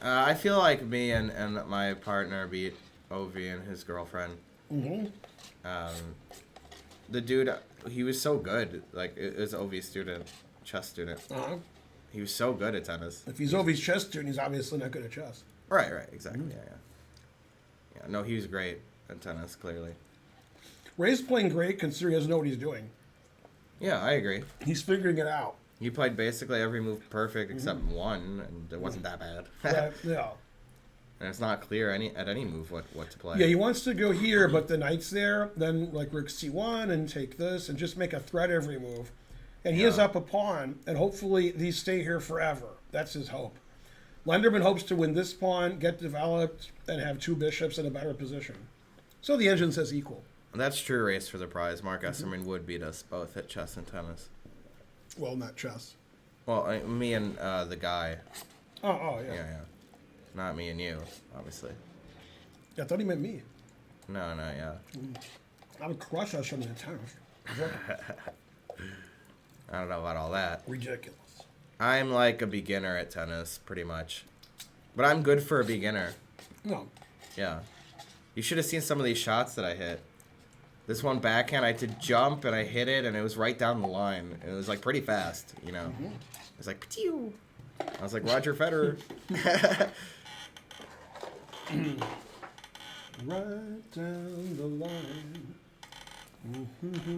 I feel like me and my partner beat Ovi and his girlfriend. The dude, he was so good. Like, it was Ovi's student, chess student. He was so good at tennis. If he's Ovi's chess student, he's obviously not good at chess. Right, exactly. Yeah, no, he was great at tennis, clearly. Ray's playing great considering he doesn't know what he's doing. Yeah, I agree. He's figuring it out. He played basically every move perfect except one, and it wasn't that bad. Yeah. And it's not clear at any move what to play. Yeah, he wants to go here, but the knight's there. Then like rook c1 and take this and just make a threat every move. And he is up a pawn, and hopefully these stay here forever. That's his hope. Lenderman hopes to win this pawn, get developed, and have 2 bishops in a better position. So the engine says equal. That's true race for the prize. Mark Esserman would beat us both at chess and tennis. Well, not chess. Well, me and the guy. Oh, yeah. Yeah. Not me and you, obviously. I thought he meant me. No, yeah. I would crush us from the tennis. I don't know about all that. Ridiculous. I'm like a beginner at tennis, pretty much. But I'm good for a beginner. No. Yeah. You should have seen some of these shots that I hit. This one backhand, I had to jump, and I hit it, and it was right down the line. And it was, like, pretty fast, you know. It was like, pew. I was like, Roger Federer. Right down the line.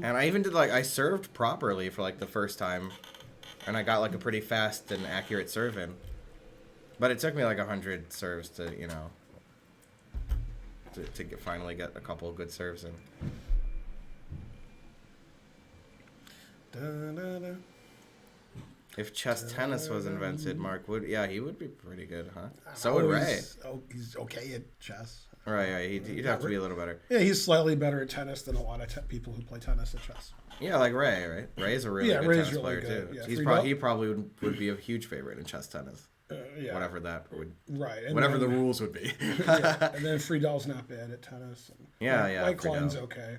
And I even did, like, I served properly for, like, the first time. And I got, like, a pretty fast and accurate serve in. But it took me, like, 100 serves to, you know, to finally get a couple of good serves in. Da-da-da. If chess tennis was invented, Mark would, he would be pretty good, huh? So would Ray. He's okay at chess. Right, he'd have to be a little better. Yeah, he's slightly better at tennis than a lot of people who play tennis at chess. Yeah, like Ray, right? Ray's a really good Ray's tennis really player, good. too. Yeah, He probably would be a huge favorite in chess tennis. Whatever that would... Right. And whatever the rules would be. And then Friedel's not bad at tennis. And Mike Klein's okay.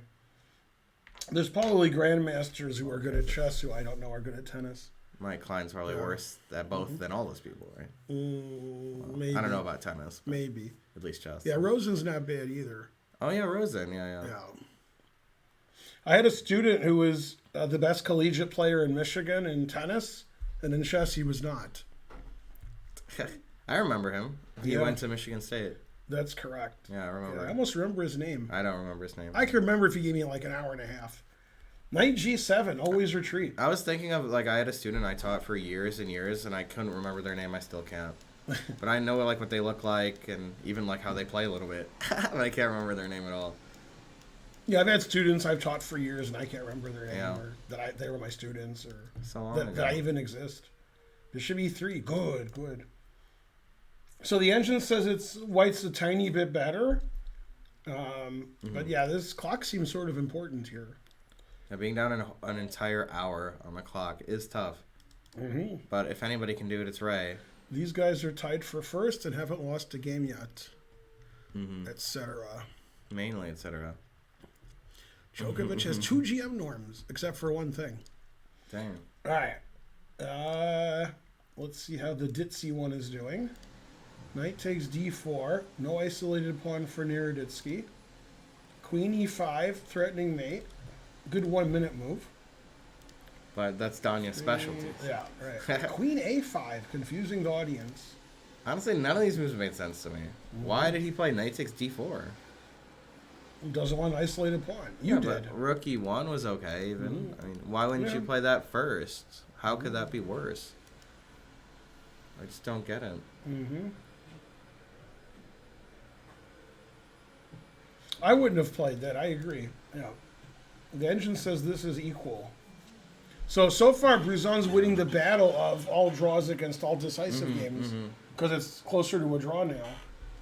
There's probably grandmasters who are good at chess who I don't know are good at tennis. Mike Klein's probably worse at both than all those people, right? Maybe. I don't know about tennis. Maybe. At least chess. Yeah, Rosen's not bad either. Oh, yeah, Rosen. Yeah. I had a student who was the best collegiate player in Michigan in tennis, and in chess he was not. I remember him. He went to Michigan State. That's correct. Yeah, I remember. I almost remember his name. I don't remember his name. I can remember if he gave me like an hour and a half. Knight G7, always retreat. I was thinking of, like, I had a student I taught for years and years, and I couldn't remember their name. I still can't. But I know, like, what they look like, and even, like, how they play a little bit. But I can't remember their name at all. Yeah, I've had students I've taught for years, and I can't remember their name, or that they were my students, or so long ago. that I even exist. There should be 3. Good. So the engine says it's white's a tiny bit better. But yeah, this clock seems sort of important here. Now, being down an entire hour on the clock is tough. But if anybody can do it, it's Ray. These guys are tied for first and haven't lost a game yet, etc. Mainly, etc. Djokovic has 2 GM norms, except for one thing. Dang. All right. Let's see how the Ditzy one is doing. Knight takes d4. No isolated pawn for Naroditsky. Queen e5, threatening mate. Good 1-minute move. But that's Danya's specialty. Yeah, right. Queen a5, confusing the audience. Honestly, none of these moves made sense to me. Why did he play knight takes d4? Doesn't want an isolated pawn. You did. But rook e1 was okay, even. I mean, why wouldn't you play that first? How could that be worse? I just don't get it. I wouldn't have played that. I agree. Yeah. The engine says this is equal. So far, Bruzon's winning the battle of all draws against all decisive games because it's closer to a draw now.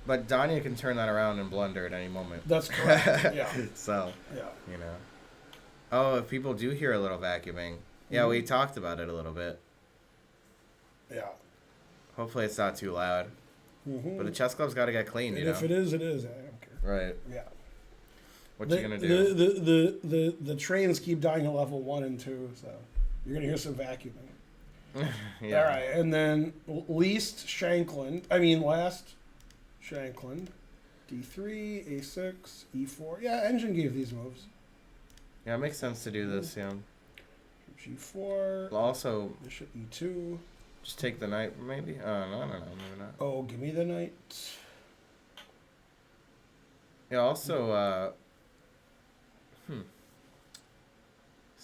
But Danya can turn that around and blunder at any moment. That's correct. Yeah. So, yeah. You know. Oh, if people do hear a little vacuuming. Yeah, we talked about it a little bit. Yeah. Hopefully it's not too loud. But the chess club's got to get clean, you know? If it is, it is. I don't care. Right. Yeah. What you going to do? The trains keep dying at level 1 and 2, so you're going to hear some vacuuming. Yeah. All right, and then last Shankland, d3, a6, e4. Yeah, engine gave these moves. Yeah, it makes sense to do this, yeah. g4. Also, bishop e2. Just take the knight, maybe? No, maybe not. Oh, give me the knight.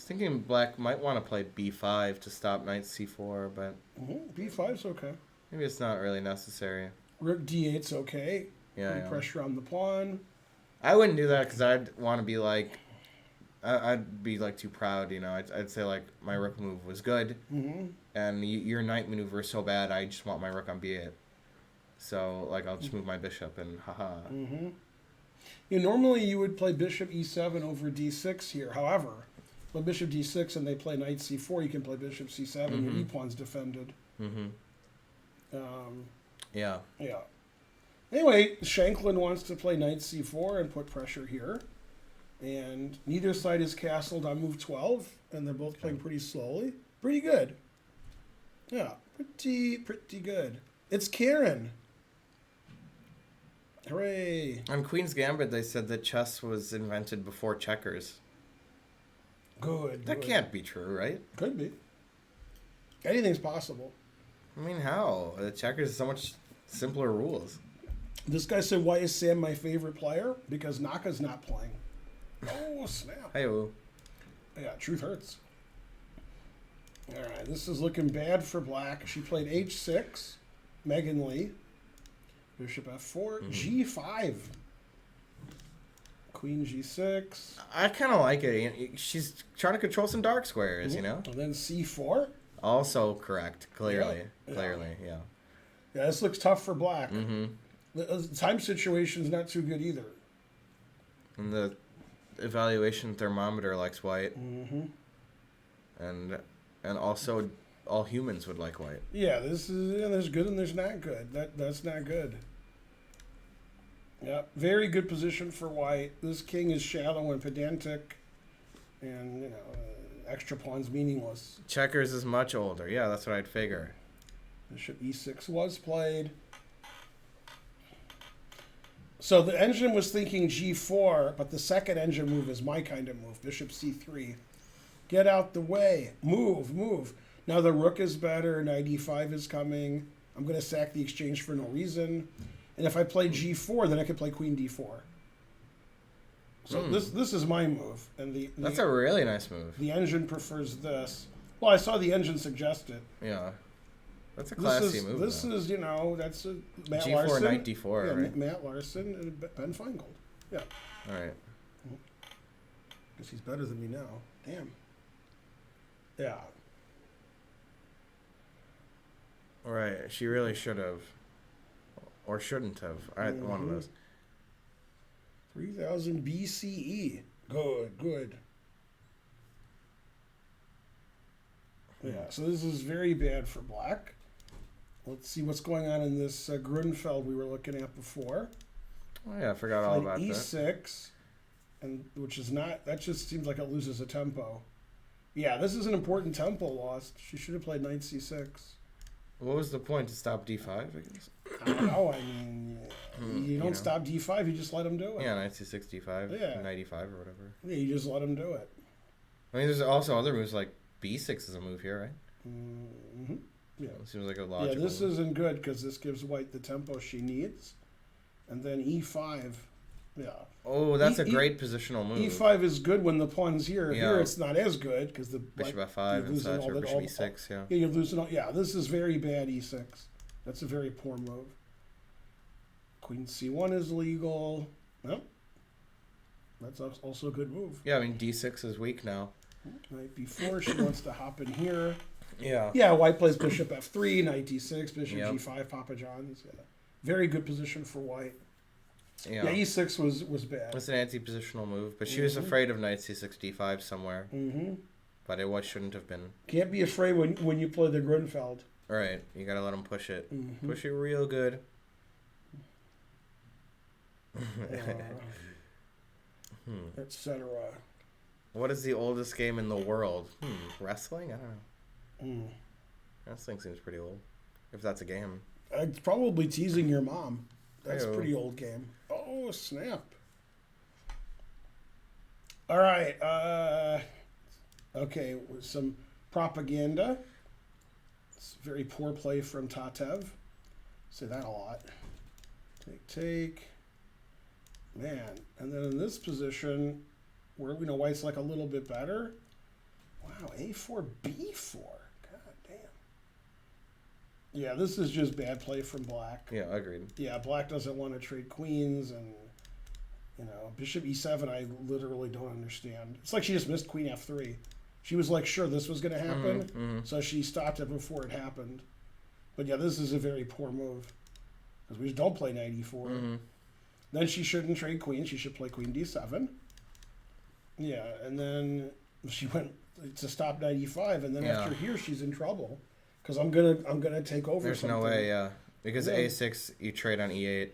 thinking black might want to play b5 to stop knight c4, but b5's okay. maybe it's not really necessary. Rook d8's okay. Yeah, Putting pressure on the pawn. I wouldn't do that because I'd want to be like, I'd be like too proud, you know. I'd say like my rook move was good, and your knight maneuver is so bad. I just want my rook on b8, so like I'll just move my bishop and haha. Normally you would play bishop e7 over d6 here. However, when bishop d6 and they play knight c4, you can play bishop c7. Your e-pawn's defended. Yeah. Anyway, Shankland wants to play knight c4 and put pressure here. And neither side is castled on move 12, and they're both playing pretty slowly. Pretty good. Yeah, pretty good. It's Karen. Hooray. On Queen's Gambit, they said that chess was invented before checkers. Good. That can't be true, right? Could be. Anything's possible. I mean, how? The checkers is so much simpler rules. This guy said, why is Sam my favorite player? Because Naka's not playing. Oh, snap. Hey-o. Yeah, truth hurts. All right, this is looking bad for black. She played h6, Megan Lee. Bishop f4, g5. Queen g6. I kind of like it. She's trying to control some dark squares, you know? And then c4. Also correct, clearly. Yeah. Clearly, yeah. Yeah, this looks tough for black. The time situation's not too good either. And the evaluation thermometer likes white. And also all humans would like white. Yeah, there's good and there's not good. That's not good. Yeah, very good position for white. This king is shallow and pedantic, and extra pawn's meaningless. Checkers is much older. Yeah, that's what I'd figure. Bishop e6 was played. So the engine was thinking g4, but the second engine move is my kind of move. Bishop c3. Get out the way. Move. Now the rook is better. Knight e5 is coming. I'm going to sack the exchange for no reason. And if I play g4, then I could play queen d4. So this is my move. And that's a really nice move. The engine prefers this. Well, I saw the engine suggest it. Yeah. That's a classy move. This is, that's a Matt G4, Larson. knight d4, yeah, right? Matt Larson and Ben Feingold. Yeah. All right. Guess he's better than me now. Damn. Yeah. All right. She really should have. Or shouldn't have. All right, one of those. 3000 BCE. Good. Yeah, so this is very bad for black. Let's see what's going on in this Grunfeld we were looking at before. Oh, yeah, I forgot all about E6, and which is not, that just seems like it loses a tempo. Yeah, this is an important tempo lost. She should have played knight c6. What was the point? To stop d5, I guess? I don't know. I mean, you don't stop d5, you just let him do it. Yeah, knight c6, d5, yeah. knight e5 or whatever. Yeah, you just let him do it. I mean, there's also other moves like b6 is a move here, right? Yeah. It seems like a logical Yeah, this isn't good because this gives white the tempo she needs. And then e5, yeah. Oh, that's a great positional move. e5 is good when the pawn's here. Yeah. Here it's not as good because the bishop f5 and such, or bishop e6, yeah. Yeah, you're losing all, yeah, this is very bad e6. That's a very poor move. Queen c1 is legal. Yep. That's also a good move. Yeah, I mean, d6 is weak now. Knight b4, she wants to hop in here. Yeah. Yeah, white plays bishop f3, knight d6, bishop Yep. g5, Papa John's. Yeah. Very good position for white. Yeah, e6 was bad. It's an anti-positional move, but she was afraid of knight c6, d5 somewhere. But it shouldn't have been. Can't be afraid when you play the Grunfeld. All right, you gotta let him push it. Push it real good. Etc. What is the oldest game in the world? Wrestling? I don't know. Wrestling seems pretty old, if that's a game. It's probably teasing your mom. That's Hey-o. a pretty old game. Oh, snap. All right. Okay, with some propaganda. It's very poor play from Tatev. Say that a lot. Take. Man. And then in this position, where white's like a little bit better, A4, B4. God damn. Yeah, this is just bad play from black. Yeah, agreed. Yeah, black doesn't want to trade queens, and bishop E7. I literally don't understand. It's like she just missed queen F3. She was like sure this was going to happen, so she stopped it before it happened. But yeah, this is a very poor move because we just don't play knight E4. Then she shouldn't trade queen. She should play queen D7. Yeah, and then she went to stop knight E5, and then after here she's in trouble because I'm gonna take over. There's something. no way, yeah, because A6 you trade on E8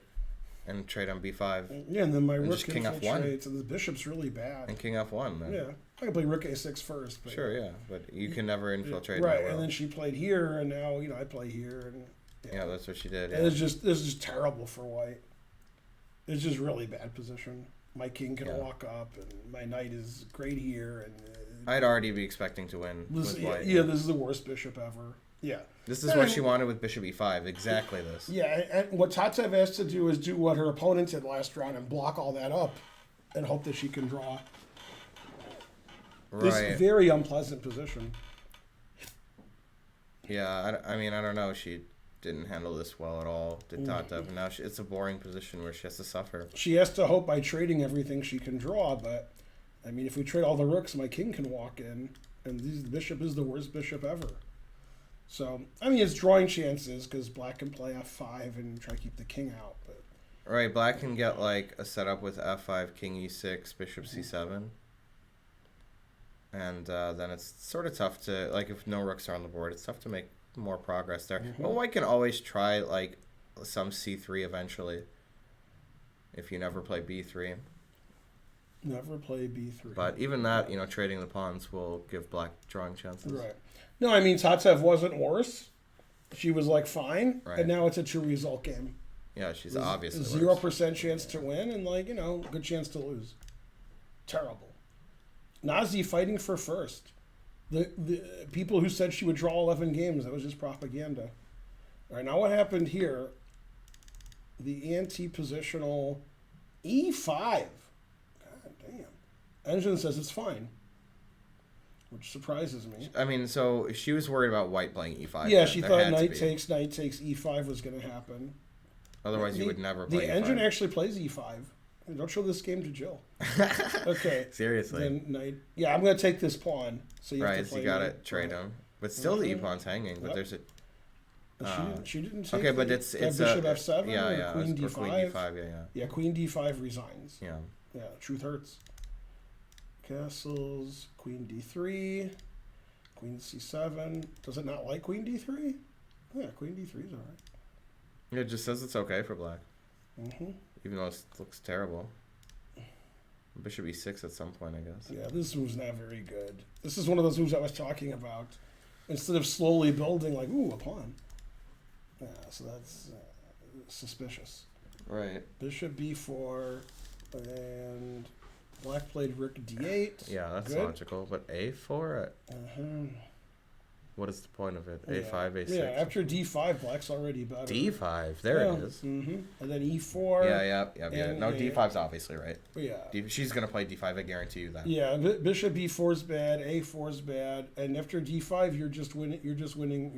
and trade on B5. Yeah, and then my rook king F1. So the bishop's really bad. And king F1. Then. Yeah, I can play rook A6 first. But sure, yeah, but you can never infiltrate. Right, and then she played here, and now I play here, and yeah, that's what she did. Yeah. And this is just terrible for white. It's just really bad position. My king can walk up, and my knight is great here, and I'd already be expecting to win with white. Yeah, this is the worst bishop ever. Yeah. This is what she wanted with bishop E5, exactly this. Yeah, and what Tatev has to do is do what her opponent did last round and block all that up and hope that she can draw. Right. This very unpleasant position. Yeah, I mean, I don't know. She didn't handle this well at all, did Tatev. And now it's a boring position where she has to suffer. She has to hope by trading everything she can draw, but, I mean, if we trade all the rooks, my king can walk in, and the bishop is the worst bishop ever. So, I mean, it's drawing chances because black can play F5 and try to keep the king out. But right, black can get like a setup with F5, king E6, bishop C7. And then it's sort of tough to, like, if no rooks are on the board, it's tough to make more progress there. But white can always try, like, some C3 eventually if you never play B3. Never play B3. But even that, trading the pawns will give black drawing chances. Right. No, I mean, Tatev wasn't worse. She was, like, fine. Right. And now it's a true result game. Yeah, she's obviously 0% chance to win and, like, good chance to lose. Terrible. Nazi fighting for first. The people who said she would draw 11 games, that was just propaganda. All right, now what happened here? The anti-positional E5. God damn. Engine says it's fine, which surprises me. I mean, so she was worried about white playing E5. Yeah, she thought knight takes E5 was going to happen. Otherwise, you would never play The E5. engine actually plays E5. Don't show this game to Jill. Okay. Seriously. Then knight. Yeah, I'm going to take this pawn. So you have to play you got to trade him. But still the e-pawn's hanging. But there's a... she didn't take okay, but it's bishop F7 yeah, queen D5. Queen D5, yeah. Yeah, queen D5 resigns. Yeah. Yeah, truth hurts. Castles, queen D3, queen C7. Does it not like queen D3? Yeah, queen D3 is all right. It just says it's okay for black. Mm-hmm. Even though it looks terrible. Bishop E6 at some point, I guess. Yeah, this move's not very good. This is one of those moves I was talking about. Instead of slowly building, like, ooh, a pawn. Yeah, so that's suspicious. Right. Bishop B4, and black played rook D8. Yeah, that's good. logical. But A4? What is the point of it? A5, A6? Yeah, after D5, black's already better. D5, there it is. Mm-hmm. And then E4. Yeah. No, D5's obviously right. Yeah. She's going to play D5, I guarantee you that. Yeah, bishop B4's bad, A4's bad, and after D5, you're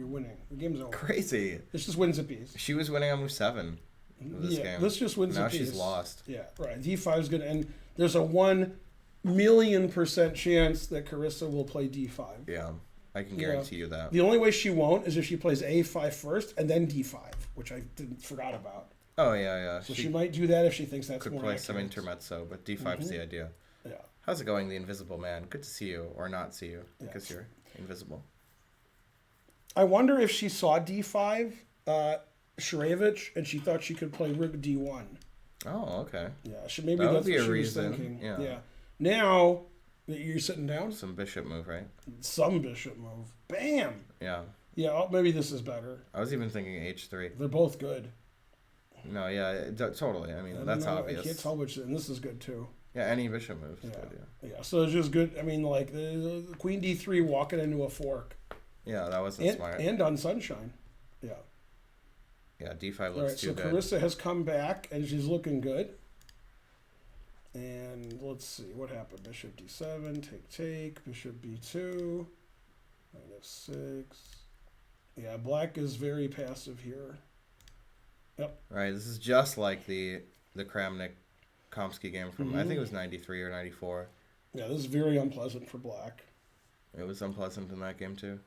winning. The game's over. Crazy. This just wins a piece. She was winning on move 7 of this game. This just wins now a piece. Now she's lost. Yeah, right. D5's good, and there's a 1,000,000% chance that Carissa will play D5. Yeah. I can guarantee you that. The only way she won't is if she plays A5 first and then D5, which I forgot about. Oh, yeah. So she might do that if she thinks that's more could play accurate. some intermezzo, but D5's the idea. Yeah. How's it going, the invisible man? Good to see you, or not see you, because you're invisible. I wonder if she saw D5, Sharevich, and she thought she could play rook D1. Oh, okay. Yeah, maybe that's what she was thinking. Yeah. Now... You're sitting down? Some bishop move, right? Some bishop move. Bam! Yeah. Yeah, maybe this is better. I was even thinking H3. They're both good. No, yeah, totally. I mean, that's obvious. I can't tell which, and this is good too. Yeah, any bishop move is good, Yeah, so it's just good. I mean, like, the queen D3 walking into a fork. Yeah, that wasn't smart. And on sunshine. Yeah. Yeah, D5 looks too good. So Carissa has come back, and she's looking good. And let's see what happened. Bishop D7, take, bishop B2. Knight f6. Yeah, black is very passive here. Yep. Right, this is just like the Kramnik-Komsky game from, I think it was 93 or 94. Yeah, this is very unpleasant for black. It was unpleasant in that game, too.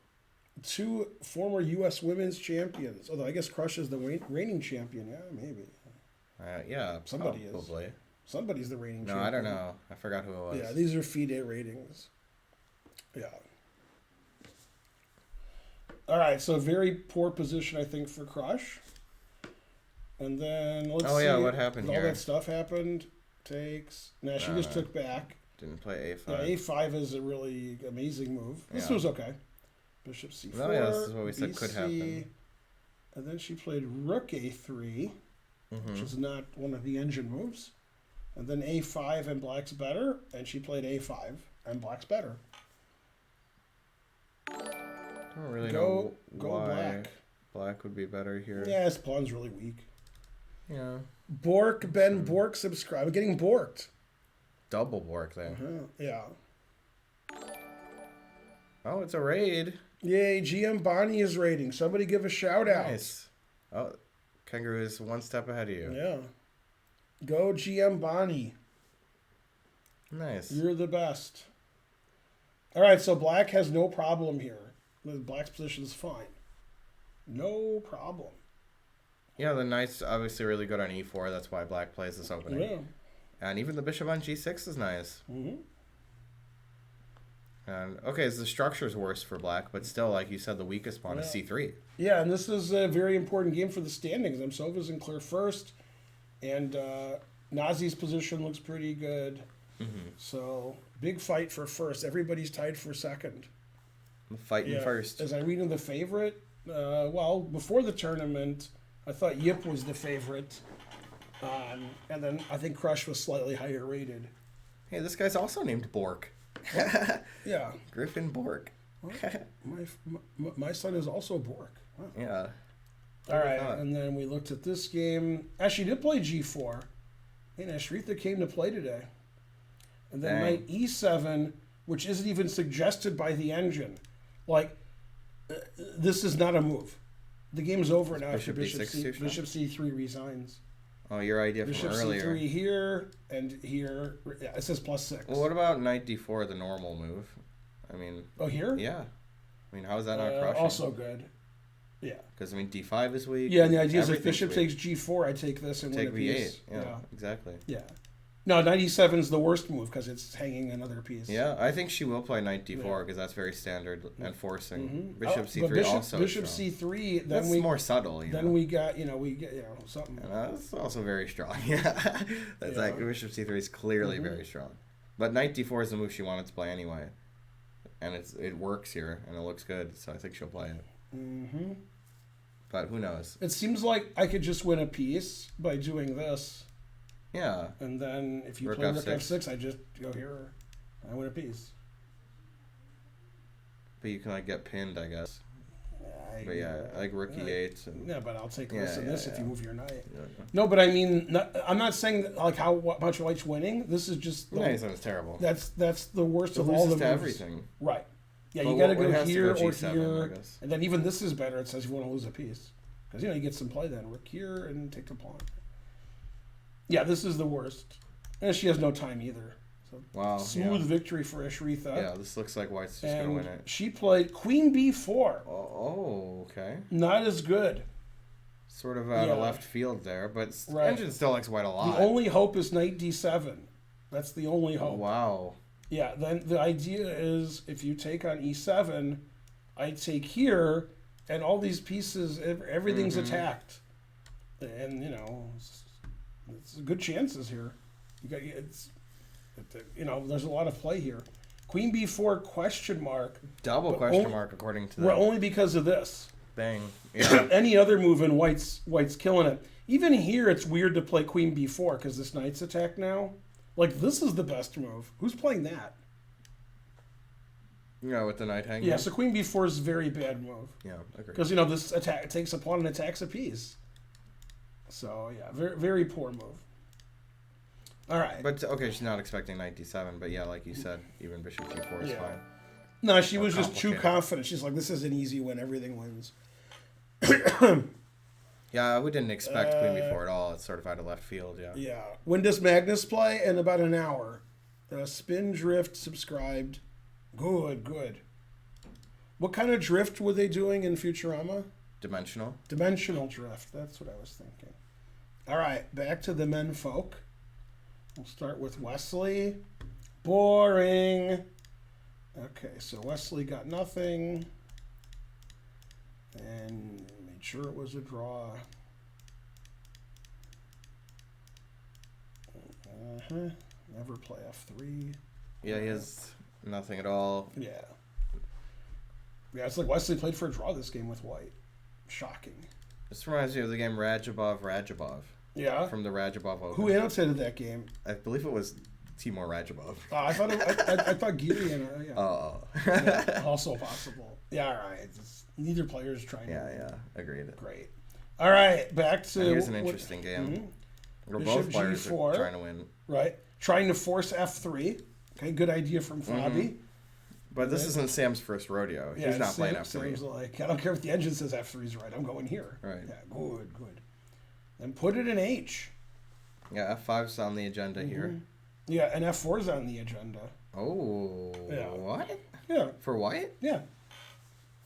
2 former U.S. women's champions. Although I guess Crush is the reigning champion. Yeah, maybe. Yeah, Somebody probably. is. Somebody's the reigning champion. No, I don't know. I forgot who it was. Yeah, these are FIDE ratings. Yeah. All right, so very poor position, I think, for Crush. And then let's see. Oh, yeah, what happened all here? that stuff happened. Takes. Nah, she just took back. Didn't play A5. Yeah, A5 is a really amazing move. This was okay. Bishop C4. Oh, yeah, this is what we said could happen. And then she played Rook A3, which is not one of the engine moves. And then A5 and black's better. And she played A5 and black's better. I don't really know why black. Black would be better here. Yeah, his pawn's really weak. Yeah. Ben Bork subscribe. I'm getting borked. Double Bork there. Yeah. Oh, it's a raid. Yay, GM Bonnie is raiding. Somebody give a shout out. Nice. Oh, Kangaroo is one step ahead of you. Yeah. Go GM Bonnie. Nice. You're the best. All right, so black has no problem here. Black's position is fine. No problem. Yeah, the knight's obviously really good on e4. That's why black plays this opening. Yeah. And even the bishop on g6 is nice. And okay, so the structure's worse for black, but still, like you said, the weakest pawn is c3. Yeah, and this is a very important game for the standings. Amsova's in clear first, and Nazi's position looks pretty good. So, big fight for first. Everybody's tied for second. Fighting first. As I read in the favorite, well, before the tournament, I thought Yip was the favorite. And then I think Crush was slightly higher rated. Hey, this guy's also named Bork. Yeah. Griffin Bork. My son is also Bork. Wow. Yeah. All right, and then we looked at this game. Actually, did play G4. And Ashritha came to play today. And then knight E7, which isn't even suggested by the engine. Like, this is not a move. The game's over now after Bishop C3 resigns. Oh, your idea from earlier. Bishop C3 here and here. Yeah, it says +6. Well, what about knight D4, the normal move? I mean... Oh, here? Yeah. I mean, how is that not crushing? Also good. Yeah. Because, I mean, D5 is weak. Yeah, and the idea is if bishop takes G4, I take this and take win a piece. V8. Yeah, exactly. Yeah. No, knight E7 is the worst move because it's hanging another piece. Yeah, I think she will play knight D4 because that's very standard and forcing. Bishop C3 also Bishop C3, then that's more subtle, you know. we got, something. And that's also very strong. Yeah. That's like Bishop C3 is clearly very strong. But knight D4 is the move she wanted to play anyway. And it works here and it looks good, so I think she'll play it. But who knows? It seems like I could just win a piece by doing this. Yeah. And then if you play Rook F6, I just go here. I win a piece. But you can like get pinned, I guess. But yeah, like Rook E8. Yeah, but I'll take this and this if you move your knight. Yeah. No, but I mean, I'm not saying that, like how much white's winning. This is just Nice, that's terrible. That's the worst of all the moves. Everything. Right. Yeah, but you got to go here or G7, here, and then even this is better. It says you want to lose a piece because you get some play then. Rook here and take the pawn. Yeah, this is the worst, and she has no time either. So wow, smooth victory for Ashritha. Yeah, this looks like white's just gonna win it. She played Queen B4. Oh, okay. Not as good. Sort of out of left field there, but engine still likes white a lot. The only hope is knight D7. That's the only hope. Oh, wow. Yeah, then the idea is if you take on E7, I take here, and all these pieces, everything's attacked. And, it's good chances here. There's a lot of play here. Queen B4 question mark. Double question mark according to that. Well, only because of this. Bang. Yeah. Any other move in white's killing it. Even here, it's weird to play Queen B4 because this knight's attacked now. Like, this is the best move. Who's playing that? Yeah, with the knight hanging. Yeah, so Queen B4 is a very bad move. Yeah, I agree. Because, this attack takes a pawn and attacks a piece. So, yeah, very, very poor move. All right. But, okay, she's not expecting knight D7, but yeah, like you said, even bishop G4 is fine. No, she was just too complicated. confident. She's like, this is an easy win. Everything wins. Yeah, we didn't expect Queen before at all. It's sort of out of left field, yeah. Yeah. When does Magnus play? In about an hour. Spin Drift subscribed. Good. What kind of drift were they doing in Futurama? Dimensional. Dimensional drift. That's what I was thinking. All right, back to the men folk. We'll start with Wesley. Boring. Okay, so Wesley got nothing. And made sure it was a draw. Never play F3. Yeah, he has nothing at all. Yeah. Yeah, it's like Wesley played for a draw this game with white. Shocking. This reminds me of the game Radjabov. Yeah. From the Radjabov Open. Who annotated that game? I believe it was Timur Radjabov. I thought I thought Gideon. Yeah. Oh. Yeah, also possible. Yeah, all right. Neither player is trying. Yeah. Agreed. Great. All right, back to. Here's an interesting game. Mm-hmm. Where Bishop both players G4. are trying to win. Right. Trying to force F3. Okay, good idea from Fabi. But this isn't Sam's first rodeo. He's not playing F3. Sam's like, I don't care if the engine says F3's right. I'm going here. Right. Yeah, good. Then put it in H. Yeah, F5's on the agenda here. Yeah, and F4's on the agenda. Oh. Yeah. What? Yeah. For white? Yeah.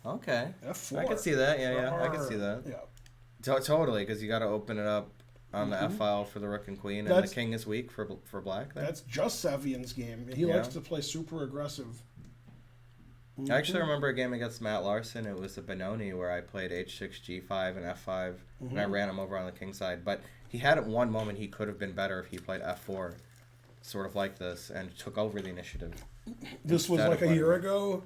Okay. F4. I can see that. Yeah. I can see that. Yeah. Totally, because you got to open it up on the F file for the rook and queen, and the king is weak for black. There. That's just Sevian's game. He likes to play super aggressive. I actually remember a game against Matt Larson. It was a Benoni where I played H6, G5, and F5, and I ran him over on the king side. But he had at one moment he could have been better if he played F4, sort of like this, and took over the initiative. This was like a year ago?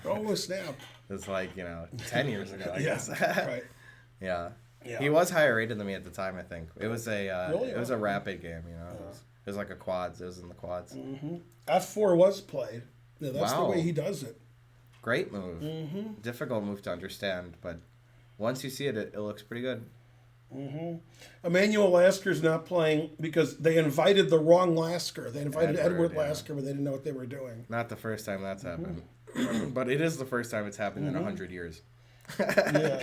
Oh, snap. It was 10 years ago, I guess. Right. Yeah. He was higher rated than me at the time, I think. It was a Really? it was a rapid game, It was like a quads. It was in the quads. F4 was played. Yeah, that's the Wow. way he does it. Great move. Difficult move to understand, but once you see it, it looks pretty good. Emmanuel Lasker's not playing because they invited the wrong Lasker. They invited Edward Lasker, but they didn't know what they were doing. Not the first time that's happened. But it is the first time it's happened in 100 years. Yeah.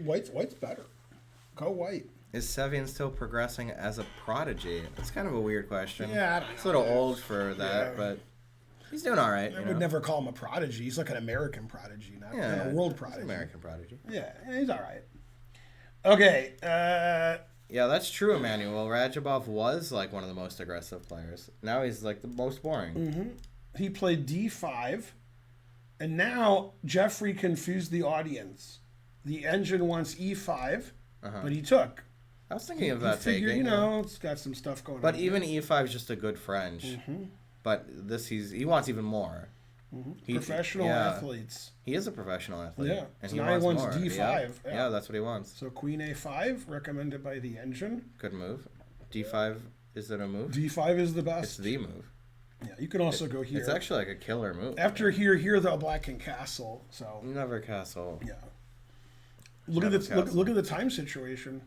White's better. Go white. Is Sevian still progressing as a prodigy? That's kind of a weird question. Yeah, I don't know. It's a little old for that, but he's doing all right. I would never call him a prodigy. He's like an American prodigy, not a world prodigy. American prodigy. Yeah, he's all right. Okay. Yeah, that's true, Emmanuel. Radjabov was like one of the most aggressive players. Now he's like the most boring. He played D5, and now Jeffrey confused the audience. The engine wants E5, but he took. I was thinking of that figure, taking. It's got some stuff going on. But even E5 is just a good French. But this he wants even more. Professional athletes. He is a professional athlete. Yeah. And So he now wants he wants more. D5. Yeah, that's what he wants. So Queen A5, recommended by the engine. Good move. D5, is it a move? D5 is the best. It's the move. Yeah, you can also go here. It's actually like a killer move. After here, the black can castle. So never castle. yeah. Look at the time situation.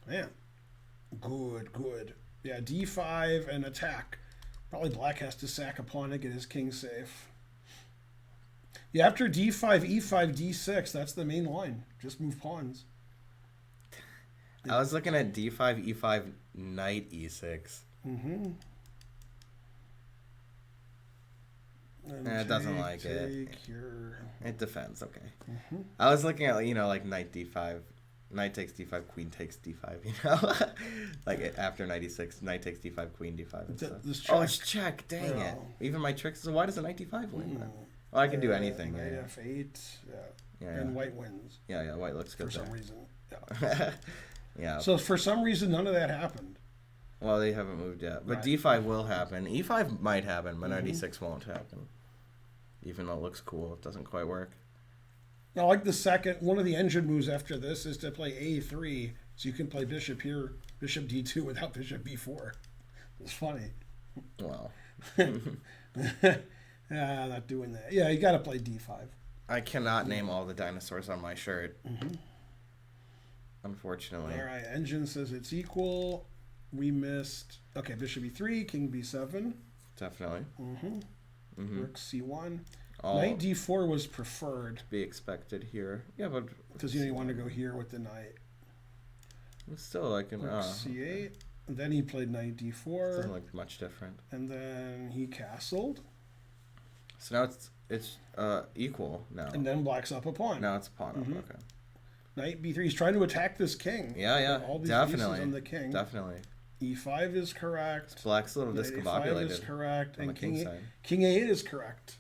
Man, good. Yeah, D5 and attack. Probably black has to sack a pawn to get his king safe. Yeah, after D5, E5, D6, that's the main line. Just move pawns. I was looking at D5, E5, knight E6. It doesn't like it. It defends, okay. I was looking at, like knight D5. Knight takes D5, queen takes D5, like after knight E6, knight takes D5, queen D5 and stuff. Oh, it's check, dang it. Even my tricks, so why does a knight D5 win? Well, I can do anything. Knight F8, and white wins. Yeah, white looks good for some reason. Yeah. So for some reason, none of that happened. Well, they haven't moved yet. But D5 will happen. E5 might happen, but knight E6 won't happen. Even though it looks cool, it doesn't quite work. Now, like the second, one of the engine moves after this is to play A3, so you can play bishop here, bishop D2 without bishop B4. It's funny. Well. Not doing that. Yeah, you got to play D5. I cannot name all the dinosaurs on my shirt. Unfortunately. All right, engine says it's equal. We missed. Okay, bishop E3, king B7. Definitely. Rook c1. All Knight d4 was preferred. to be expected here. Yeah, but Because you want to go here with the knight. still, I can. Rook c8. And then he played knight d4. Doesn't look much different. And then he castled. So now it's equal now. And then black's up a pawn. Now it's a pawn up. Okay. Knight b3. He's trying to attack this king. Yeah. All these Definitely. pieces on the king. Definitely. e5 is correct. Black's a little Knight a5 discombobulated is correct. on the And king side. king a8 is correct.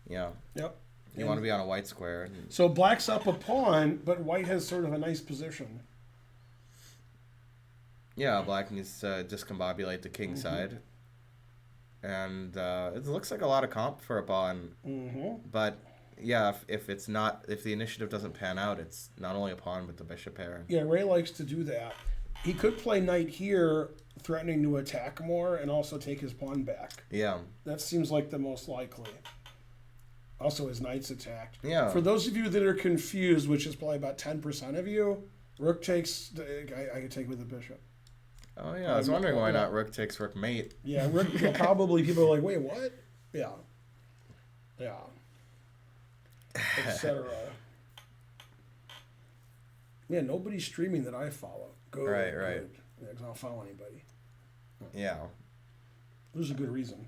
Yeah. Yep. You want to be on a white square. So black's up a pawn, but white has sort of a nice position. Yeah, black needs to discombobulate the king side. And it looks like a lot of comp for a pawn. But yeah, if the initiative doesn't pan out, it's not only a pawn but the bishop pair. Yeah, Ray likes to do that. He could play knight here, threatening to attack more and also take his pawn back. Yeah. That seems like the most likely. Also, his knight's attacked. Yeah. For those of you that are confused, which is probably about 10% of you, rook takes. I could take with the bishop. Oh yeah, I was wondering why not rook takes rook mate. Yeah, rook. Probably people are like, wait, what? Yeah. Etc. Yeah, nobody's streaming that I follow. Good. Right. Good. Yeah, 'cause I don't follow anybody. Yeah. There's a good reason.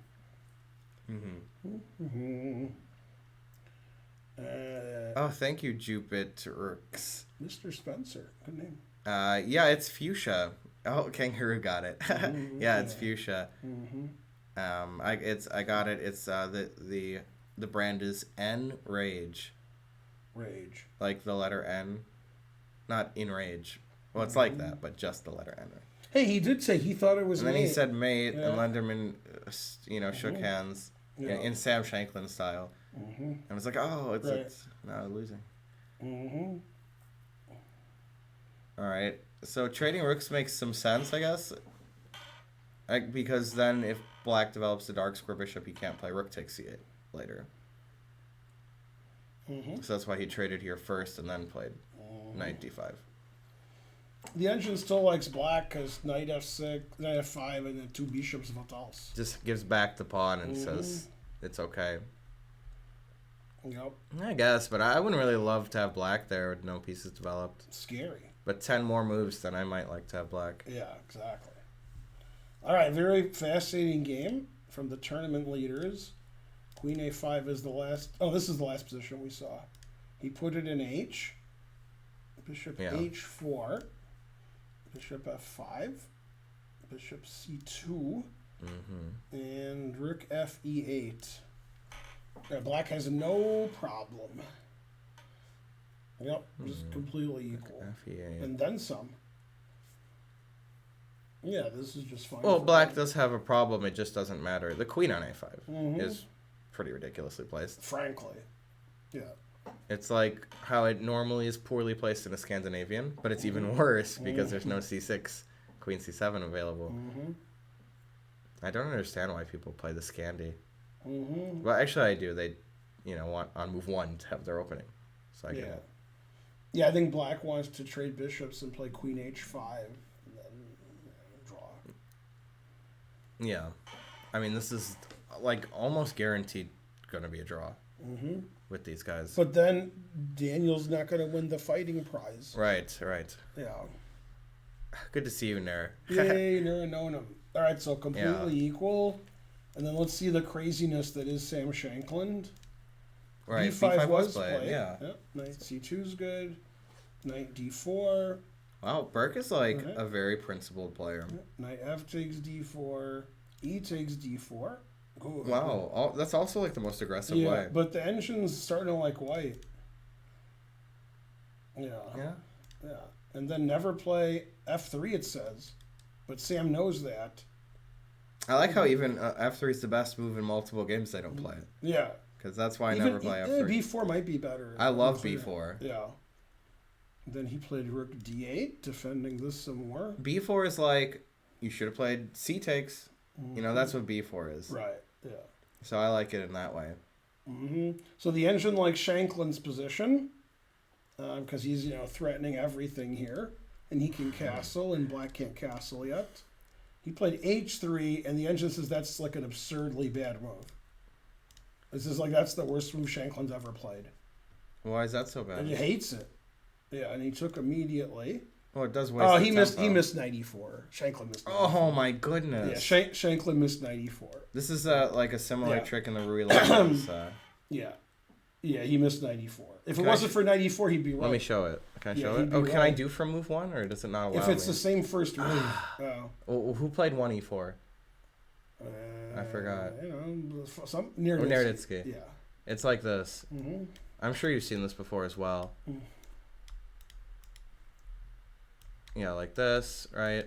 Oh, thank you, Jupiterx. Mr. Spencer, good name. Yeah, it's fuchsia. Oh, Kangaroo got it. Yeah, it's fuchsia. I got it. It's the brand is N Rage. Rage. Like the letter N, not enrage. Well, it's like that, but just the letter N. Hey, he did say he thought it was. And then mate. he said mate, Yeah. and Lenderman, shook hands in Sam Shankland style. And I was like, oh, it's now losing. All right. So trading rooks makes some sense, I guess. Because then if black develops the dark square bishop, he can't play rook takes c8 later. So that's why he traded here first and then played knight d5. The engine still likes black because knight f6, knight f5, and then two bishops fatals. Just gives back the pawn and says it's okay. Yep. I guess, but I wouldn't really love to have black there with no pieces developed. Scary. But 10 more moves, then I might like to have black. Yeah, exactly. All right, very fascinating game from the tournament leaders. Queen a5 is the last. Oh, this is the last position we saw. He put it in h. Bishop h4. Bishop f5. Bishop c2. And rook fe8. Black has no problem. Yep, just completely equal. Fe8. And then some. Yeah, this is just fine. Well, black does have a problem. It just doesn't matter. The queen on a5 is pretty ridiculously placed. Frankly. Yeah. It's like how it normally is poorly placed in a Scandinavian, but it's even worse because there's no c6, queen c7 available. I don't understand why people play the Scandi. Well, actually, I do. They, want on move 1 to have their opening. So I get it. Yeah, I think black wants to trade bishops and play queen h5 and then draw. Yeah. I mean, this is like almost guaranteed going to be a draw with these guys. But then Daniel's not going to win the fighting prize. Right. Yeah. Good to see you, Nair. Yay, Naranonum. All right, so completely equal. And then let's see the craziness that is Sam Shankland. Right, b5 was played. Yeah. Yep. Knight c2 is good. Knight d4. Wow, Burke is like a very principled player. Yep. Knight f takes d4. E takes d4. Good. Wow, that's also like the most aggressive way. But the engine's starting to like white. Yeah. And then never play f3, it says. But Sam knows that. I like how even f3 is the best move in multiple games they don't play it. Yeah. Because that's why I never play f3. b4 might be better. I love b4. Yeah. Then he played rook d8, defending this some more. b4 is like, you should have played c takes. That's what b4 is. Right, yeah. So I like it in that way. So the engine likes Shankland's position, because he's, threatening everything here. And he can castle, and black can't castle yet. He played h3, and the engine says that's like an absurdly bad move. This is like, that's the worst move Shankland's ever played. Why is that so bad? And he hates it. Yeah, and he took immediately. Oh, it does waste. Oh, the he tempo. missed 94. Shankland missed 94. Oh my goodness. Yeah, Shankland missed 94. This is like a similar Yeah. trick in the Ruy. Yeah. Yeah, he missed 94. If Can it I wasn't for 94, he'd be right. Let me show it. Can I show he'd it? be Oh, can I right. do from move 1, or does it not allow If it's me? the same first move. Oh. Well, who played 1e4? I forgot. You know, some near Nerditsky. Yeah. It's like this. Mm-hmm. I'm sure you've seen this before as well. Mm. Yeah, like this, right?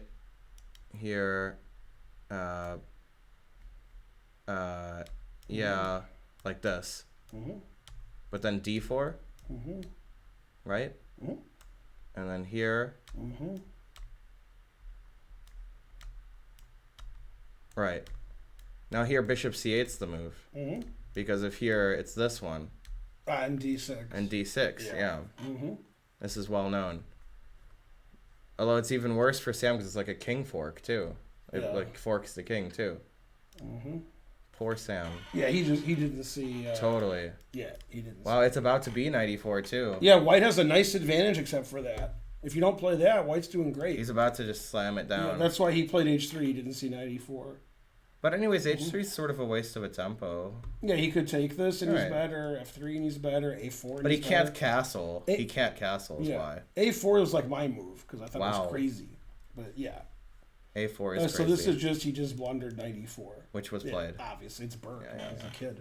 Here. Yeah, like this. Mm-hmm. But then d4, Mm-hmm. right? Mm-hmm. And then here. Mm-hmm. Right. Now here, bishop c8's the move. Mm-hmm. Because if here, it's this one. And D6. And d6, yeah. Mm-hmm. This is well known. Although it's even worse for Sam because it's like a king fork, too. It Yeah. like forks the king, too. Mm-hmm. Poor Sam. Yeah, he didn't see. Totally. Yeah, he didn't. Wow, it's about to be 94, too. Yeah, White has a nice advantage except for that. If you don't play that, White's doing great. He's about to just slam it Yeah, down. that's why he played H3. He didn't see 94. But anyways, H3 is sort of a waste of a tempo. Yeah, he could take this and he's Right. better. F3 and he's better. A4 and But he he's can't better. castle. He can't castle is why. A4 is like my move because I thought it Wow. was crazy. But yeah. A4 is So crazy. this is just, he just blundered 94. Which was Yeah, played. obviously, it's Burke Yeah, when yeah, I was yeah. a kid.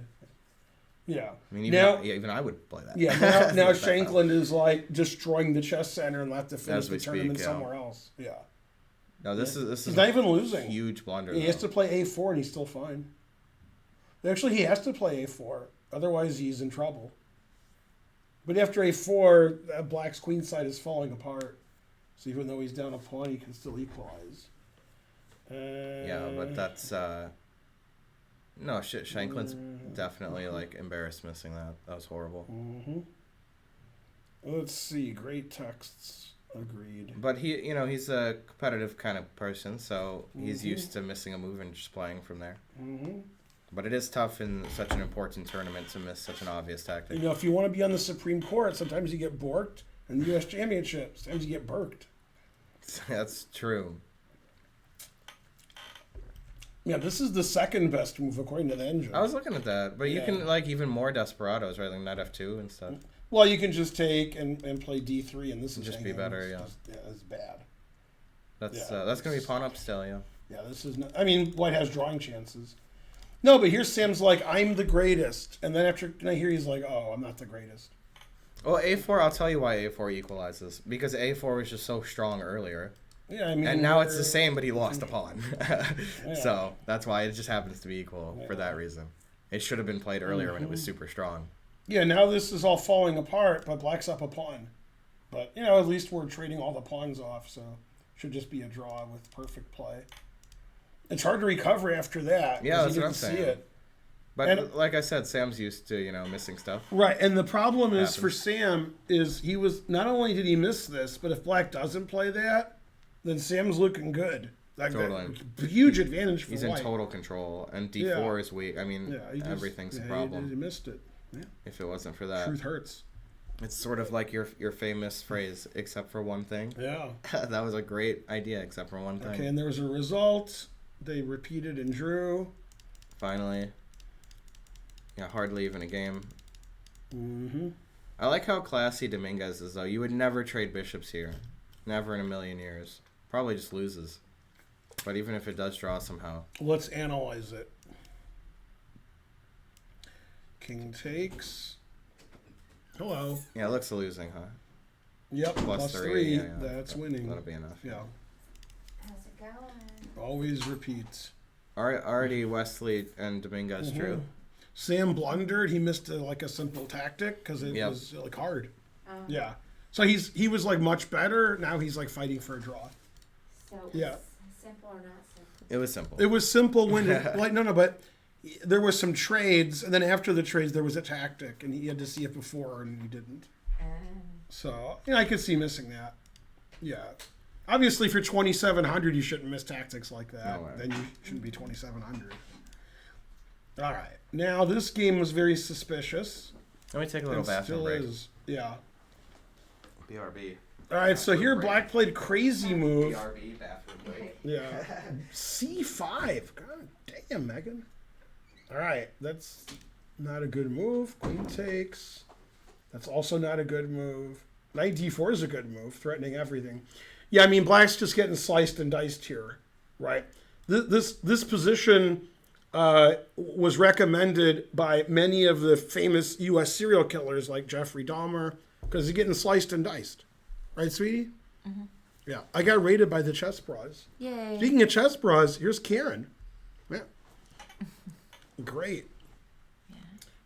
Yeah. I mean, even I would play that. Yeah, now Shankland is like destroying the chess center and left to finish As we the tournament speak, yeah. somewhere else. Yeah. No, this is He's not even losing. huge blunder. He has though. to play A4 and he's still fine. Actually, he has to play A4. Otherwise, he's in trouble. But after A4, Black's queen side is falling apart. So even though he's down a pawn, he can still equalize. Yeah, but that's no shit. Shankland's definitely like embarrassed missing that. That was horrible. Mm-hmm. Let's see. Great texts. Agreed. But he's a competitive kind of person, so he's Mm-hmm. used to missing a move and just playing from there. Mm-hmm. But it is tough in such an important tournament to miss such an obvious tactic. You know, if you want to be on the Supreme Court, sometimes you get borked. In the U.S. Championship, sometimes you get burked. That's true. Yeah, this is the second best move according to the engine. I was looking at that, but you Yeah. can like even more desperados, right? Like knight f2 and stuff. Well, you can just take and play D3, and this is Just be hanging. better, It's yeah. just- yeah, it's bad. That's gonna be pawn up still, yeah. Yeah, this is not. I mean, White has drawing chances. No, but here's Sam's like, I'm the greatest, and then after I hear he's like, oh, I'm not the greatest. Well, a4. I'll tell you why a4 equalizes because a4 was just so strong earlier, Yeah, I mean, and now it's we're- the same, but he lost a pawn. Yeah. So that's why it just happens to be equal for that reason. It should have been played earlier when it was super strong. Yeah, now this is all falling apart, but Black's up a pawn. But at least we're trading all the pawns off, so should just be a draw with perfect play. It's hard to recover after that. Yeah, 'cause that's he what I'm didn't see saying. it. But And- like I said, Sam's used to missing stuff. Right, and the problem is for Happens. Sam is he was not only did he miss this, but if Black doesn't play that, then Sam's looking good. Like Totally. that, huge advantage for He's White. in total control, and d4 is weak. I mean, Yeah, he just- everything's a he problem. missed it. Yeah. If it wasn't for that, Truth hurts. it's sort of like your famous phrase, except for one thing. Yeah. That was a great idea, except for one thing. Okay, and there was a result. They repeated and drew. Finally. Yeah, hardly even a game. Mm-hmm. I like how classy Dominguez is, though. You would never trade bishops here. Never in a million years. Probably just loses. But even if it does draw somehow. Let's analyze it. King takes. Hello. Yeah, it looks losing, huh? Yep. Plus +3. three. Yeah, That's okay. winning. That'll be enough. Yeah. How's it going? Always repeats. Already Wesley and Dominguez drew. Sam blundered. He missed a simple tactic because it Yep. was like hard. Yeah. Yeah. So he was like much better. Now he's like fighting for a draw. So Yeah. simple or not simple? It was simple. It was simple when but there was some trades, and then after the trades there was a tactic, and he had to see it before, and he didn't. So I could see missing that. Yeah. Obviously, for 2,700, you shouldn't miss tactics like that. No way. Then you shouldn't be 2,700. All right. Now, this game was very suspicious. Let me take a little bathroom break. Yeah. BRB. All right, so here Black played crazy move. BRB, bathroom break. Yeah. C5. God damn, Megan. All right, that's not a good move. Queen takes. That's also not a good move. Knight d4 is a good move, threatening everything. Yeah, I mean, Black's just getting sliced and diced here, right? This position was recommended by many of the famous U.S. serial killers like Jeffrey Dahmer because he's getting sliced and diced. Right, sweetie? Mm-hmm. Yeah. I got rated by the chess bras. Yay. Speaking of chess bras, here's Karen. Yeah. Great.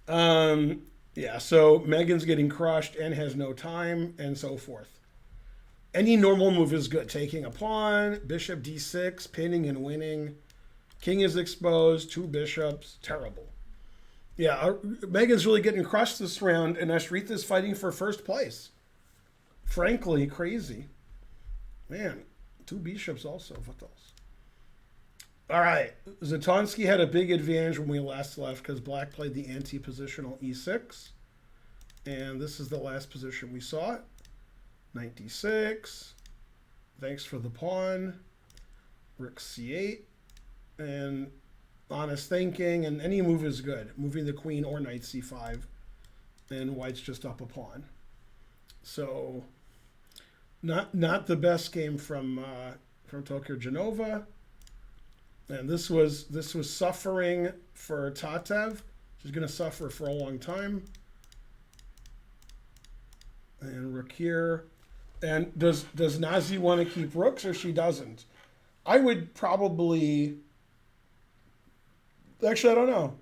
Yeah, so Megan's getting crushed and has no time and so forth. Any normal move is good. Taking a pawn, bishop d6, pinning and winning. King is exposed, 2 bishops. Terrible. Yeah, Megan's really getting crushed this round, and Ashritha's fighting for first place. Frankly, crazy. Man, 2 bishops also. What else? All right. Zatonsky had a big advantage when we last left because Black played the anti-positional e6. And this is the last position we saw. Knight d6. Thanks for the pawn. Rook c8. And honest thinking. And any move is good. Moving the queen or knight c5. And White's just up a pawn. So... Not the best game from Tokyo Genova, and this was suffering for Tatev. She's going to suffer for a long time. And rook here, and does Nazi want to keep rooks or she doesn't? I would probably. Actually, I don't know.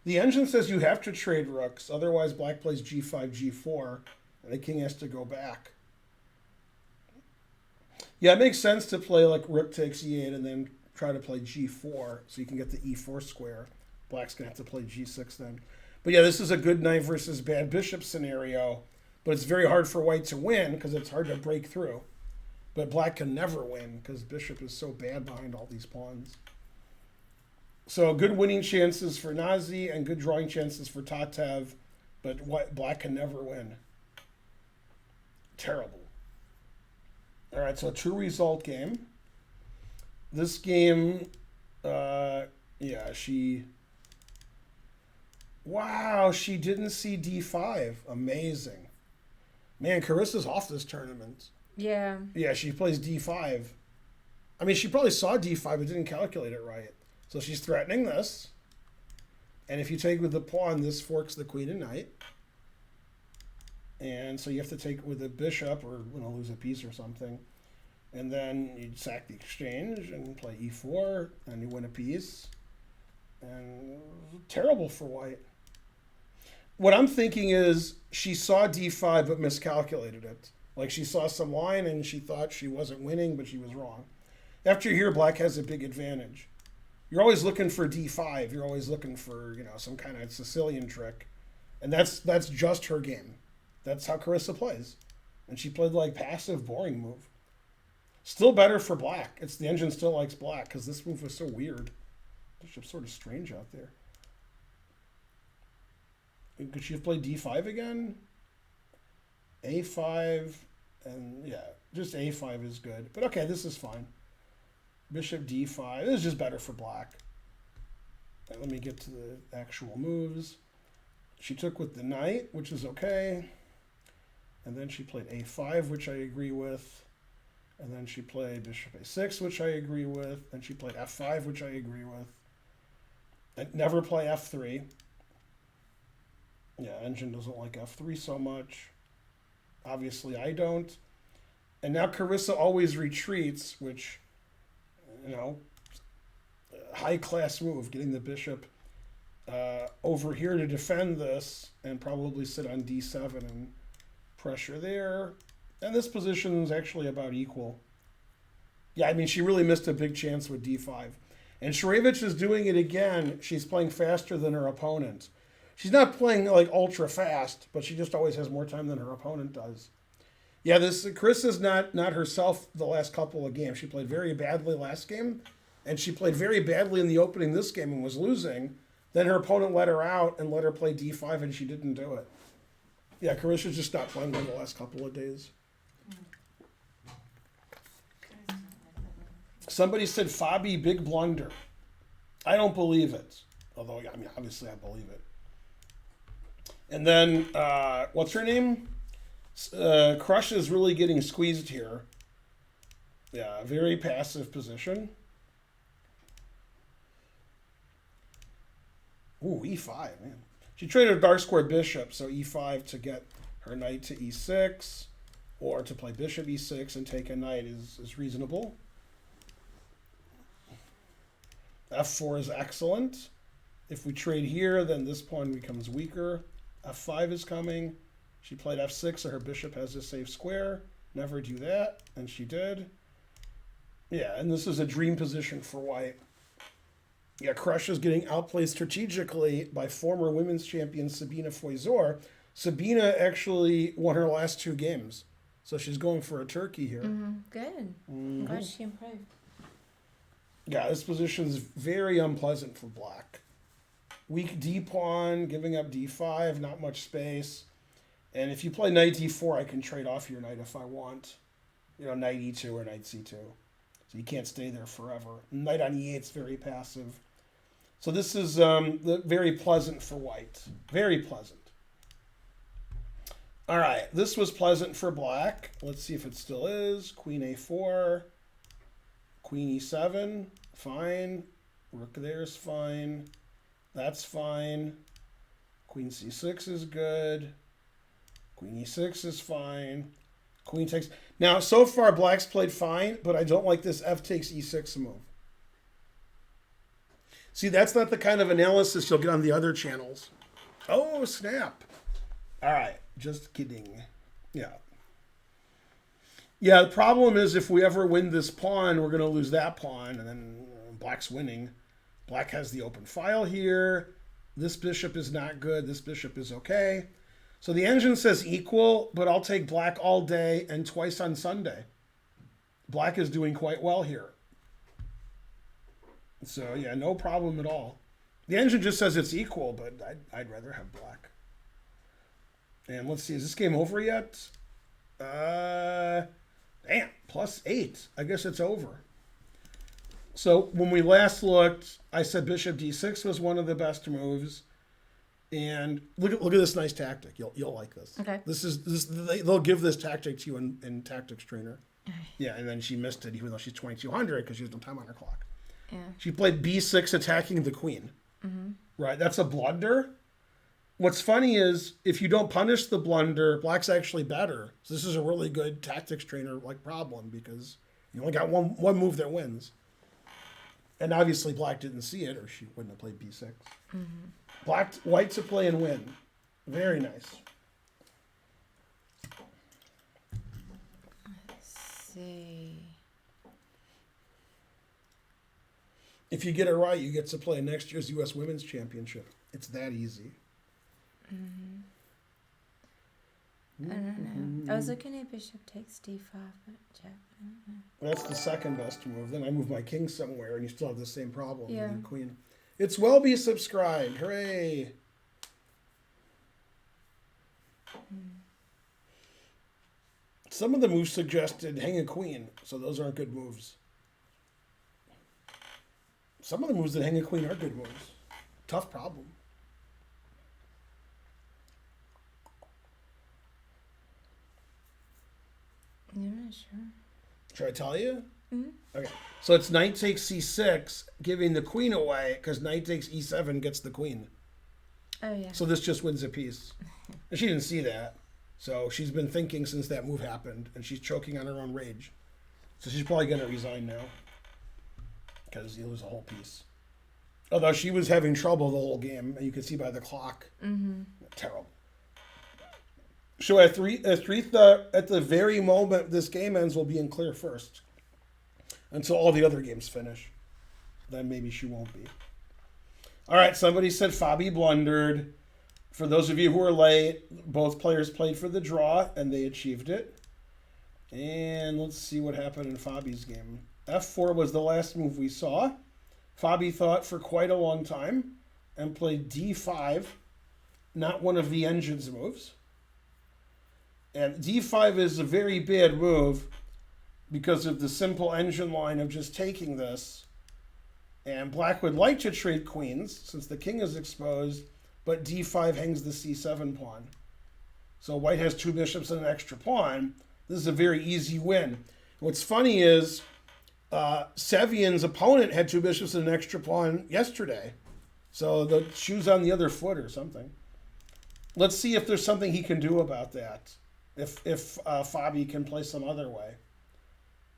The engine says you have to trade rooks, otherwise Black plays g5, g4. And the king has to go back. Yeah, it makes sense to play like rook takes e8 and then try to play g4 so you can get the e4 square. Black's going to have to play g6 then. But yeah, this is a good knight versus bad bishop scenario. But it's very hard for White to win because it's hard to break through. But Black can never win because bishop is so bad behind all these pawns. So good winning chances for Nazi and good drawing chances for Tatev. But Black can never win. Terrible. All right, so a true result game. This game, wow, she didn't see d5. Amazing. Man, Carissa's off this tournament. Yeah. Yeah, she plays d5. I mean, she probably saw d5 but didn't calculate it right. So she's threatening this. And if you take with the pawn, this forks the queen and knight. And so you have to take with a bishop or lose a piece or something. And then you sack the exchange and play e4 and you win a piece. And terrible for White. What I'm thinking is she saw d5 but miscalculated it. Like she saw some line and she thought she wasn't winning, but she was wrong. After here, Black has a big advantage. You're always looking for d5. You're always looking for, some kind of Sicilian trick. And that's just her game. That's how Carissa plays. And she played like passive, boring move. Still better for Black. It's the engine still likes Black because this move was so weird. Bishop's sort of strange out there. Could she have played d5 again? a5, and yeah, just a5 is good. But okay, this is fine. Bishop d5. This is just better for Black. Right, let me get to the actual moves. She took with the knight, which is okay. And then she played a5, which I agree with. And then she played bishop a6, which I agree with. And she played f5, which I agree with. And never play f3. Yeah, engine doesn't like f3 so much. Obviously, I don't. And now Carissa always retreats, which, high-class move, getting the bishop over here to defend this and probably sit on d7 and pressure there. And this position is actually about equal. Yeah, I mean, she really missed a big chance with d5. And Shurevich is doing it again. She's playing faster than her opponent. She's not playing like ultra fast, but she just always has more time than her opponent does. Yeah, Chris is not herself the last couple of games. She played very badly last game, and she played very badly in the opening this game and was losing. Then her opponent let her out and let her play d5, and she didn't do it. Yeah, Carissa's just not playing well the last couple of days. Somebody said Fabi big blunder. I don't believe it. Although, I mean, obviously I believe it. And then, what's her name? Crush is really getting squeezed here. Yeah, very passive position. Ooh, e5, man. She traded a dark square bishop, so e5 to get her knight to e6, or to play bishop e6 and take a knight is reasonable. f4 is excellent. If we trade here, then this pawn becomes weaker. f5 is coming. She played f6, so her bishop has a safe square. Never do that, and she did. Yeah, and this is a dream position for white. Yeah, Crush is getting outplayed strategically by former women's champion Sabina Foizor. Sabina actually won her last 2 games, so she's going for a turkey here. Good. I'm glad she improved. Yeah, this position is very unpleasant for black. Weak d-pawn, giving up d5, not much space. And if you play knight d4, I can trade off your knight if I want. You know, knight e2 or knight c2. So you can't stay there forever. Knight on e8 is very passive. So this is very pleasant for white. Very pleasant. All right, this was pleasant for black. Let's see if it still is. Queen a4. Queen e7. Fine. Rook there is fine. That's fine. Queen c6 is good. Queen e6 is fine. Queen takes... Now, so far, black's played fine, but I don't like this f takes e6 move. See, that's not the kind of analysis you'll get on the other channels. Oh, snap. All right, just kidding. Yeah. Yeah, the problem is if we ever win this pawn, we're going to lose that pawn, and then black's winning. Black has the open file here. This bishop is not good. This bishop is okay. So the engine says equal, but I'll take black all day and twice on Sunday. Black is doing quite well here. So, yeah, no problem at all. The engine just says it's equal, but I'd rather have black. And let's see, is this game over yet? Damn, +8. I guess it's over. So when we last looked, I said bishop d6 was one of the best moves. And look at this nice tactic. You'll like this. Okay. They'll give this tactic to you in Tactics Trainer. Yeah, and then she missed it even though she's 2200 because she has no time on her clock. Yeah. She played b6 attacking the queen. Right, that's a blunder. What's funny is if you don't punish the blunder, black's actually better. So this is a really good Tactics Trainer like problem because you only got one move that wins. And obviously black didn't see it or she wouldn't have played b6. White to play and win. Very nice. Let's see. If you get it right, you get to play next year's U.S. Women's Championship. It's that easy. I don't know. I was looking at bishop takes d5, but check. I don't know. That's the second best move. Then I move my king somewhere, and you still have the same problem with Yeah. your queen. It's well be subscribed. Hooray! Some of the moves suggested hang a queen, so those aren't good moves. Some of the moves that hang a queen are good moves. Tough problem. You're not sure. Should I tell you? Mm-hmm. Okay. So it's knight takes c6, giving the queen away, because knight takes e7 gets the queen. Oh, yeah. So this just wins a piece. And she didn't see that. So she's been thinking since that move happened, and she's choking on her own rage. So she's probably going to resign now. Because you lose a whole piece. Although she was having trouble the whole game, and you can see by the clock. Terrible. So at the very moment this game ends, we'll be in clear first. Until all the other games finish. Then maybe she won't be. All right, somebody said Fabi blundered. For those of you who are late, both players played for the draw, and they achieved it. And let's see what happened in Fabi's game. F4 was the last move we saw. Fabi thought for quite a long time and played D5, not one of the engine's moves. And D5 is a very bad move because of the simple engine line of just taking this. And black would like to trade queens since the king is exposed, but D5 hangs the C7 pawn. So white has 2 bishops and an extra pawn. This is a very easy win. What's funny is Sevian's opponent had 2 bishops and an extra pawn yesterday. So the shoe's on the other foot or something. Let's see if there's something he can do about that. If Fabi can play some other way.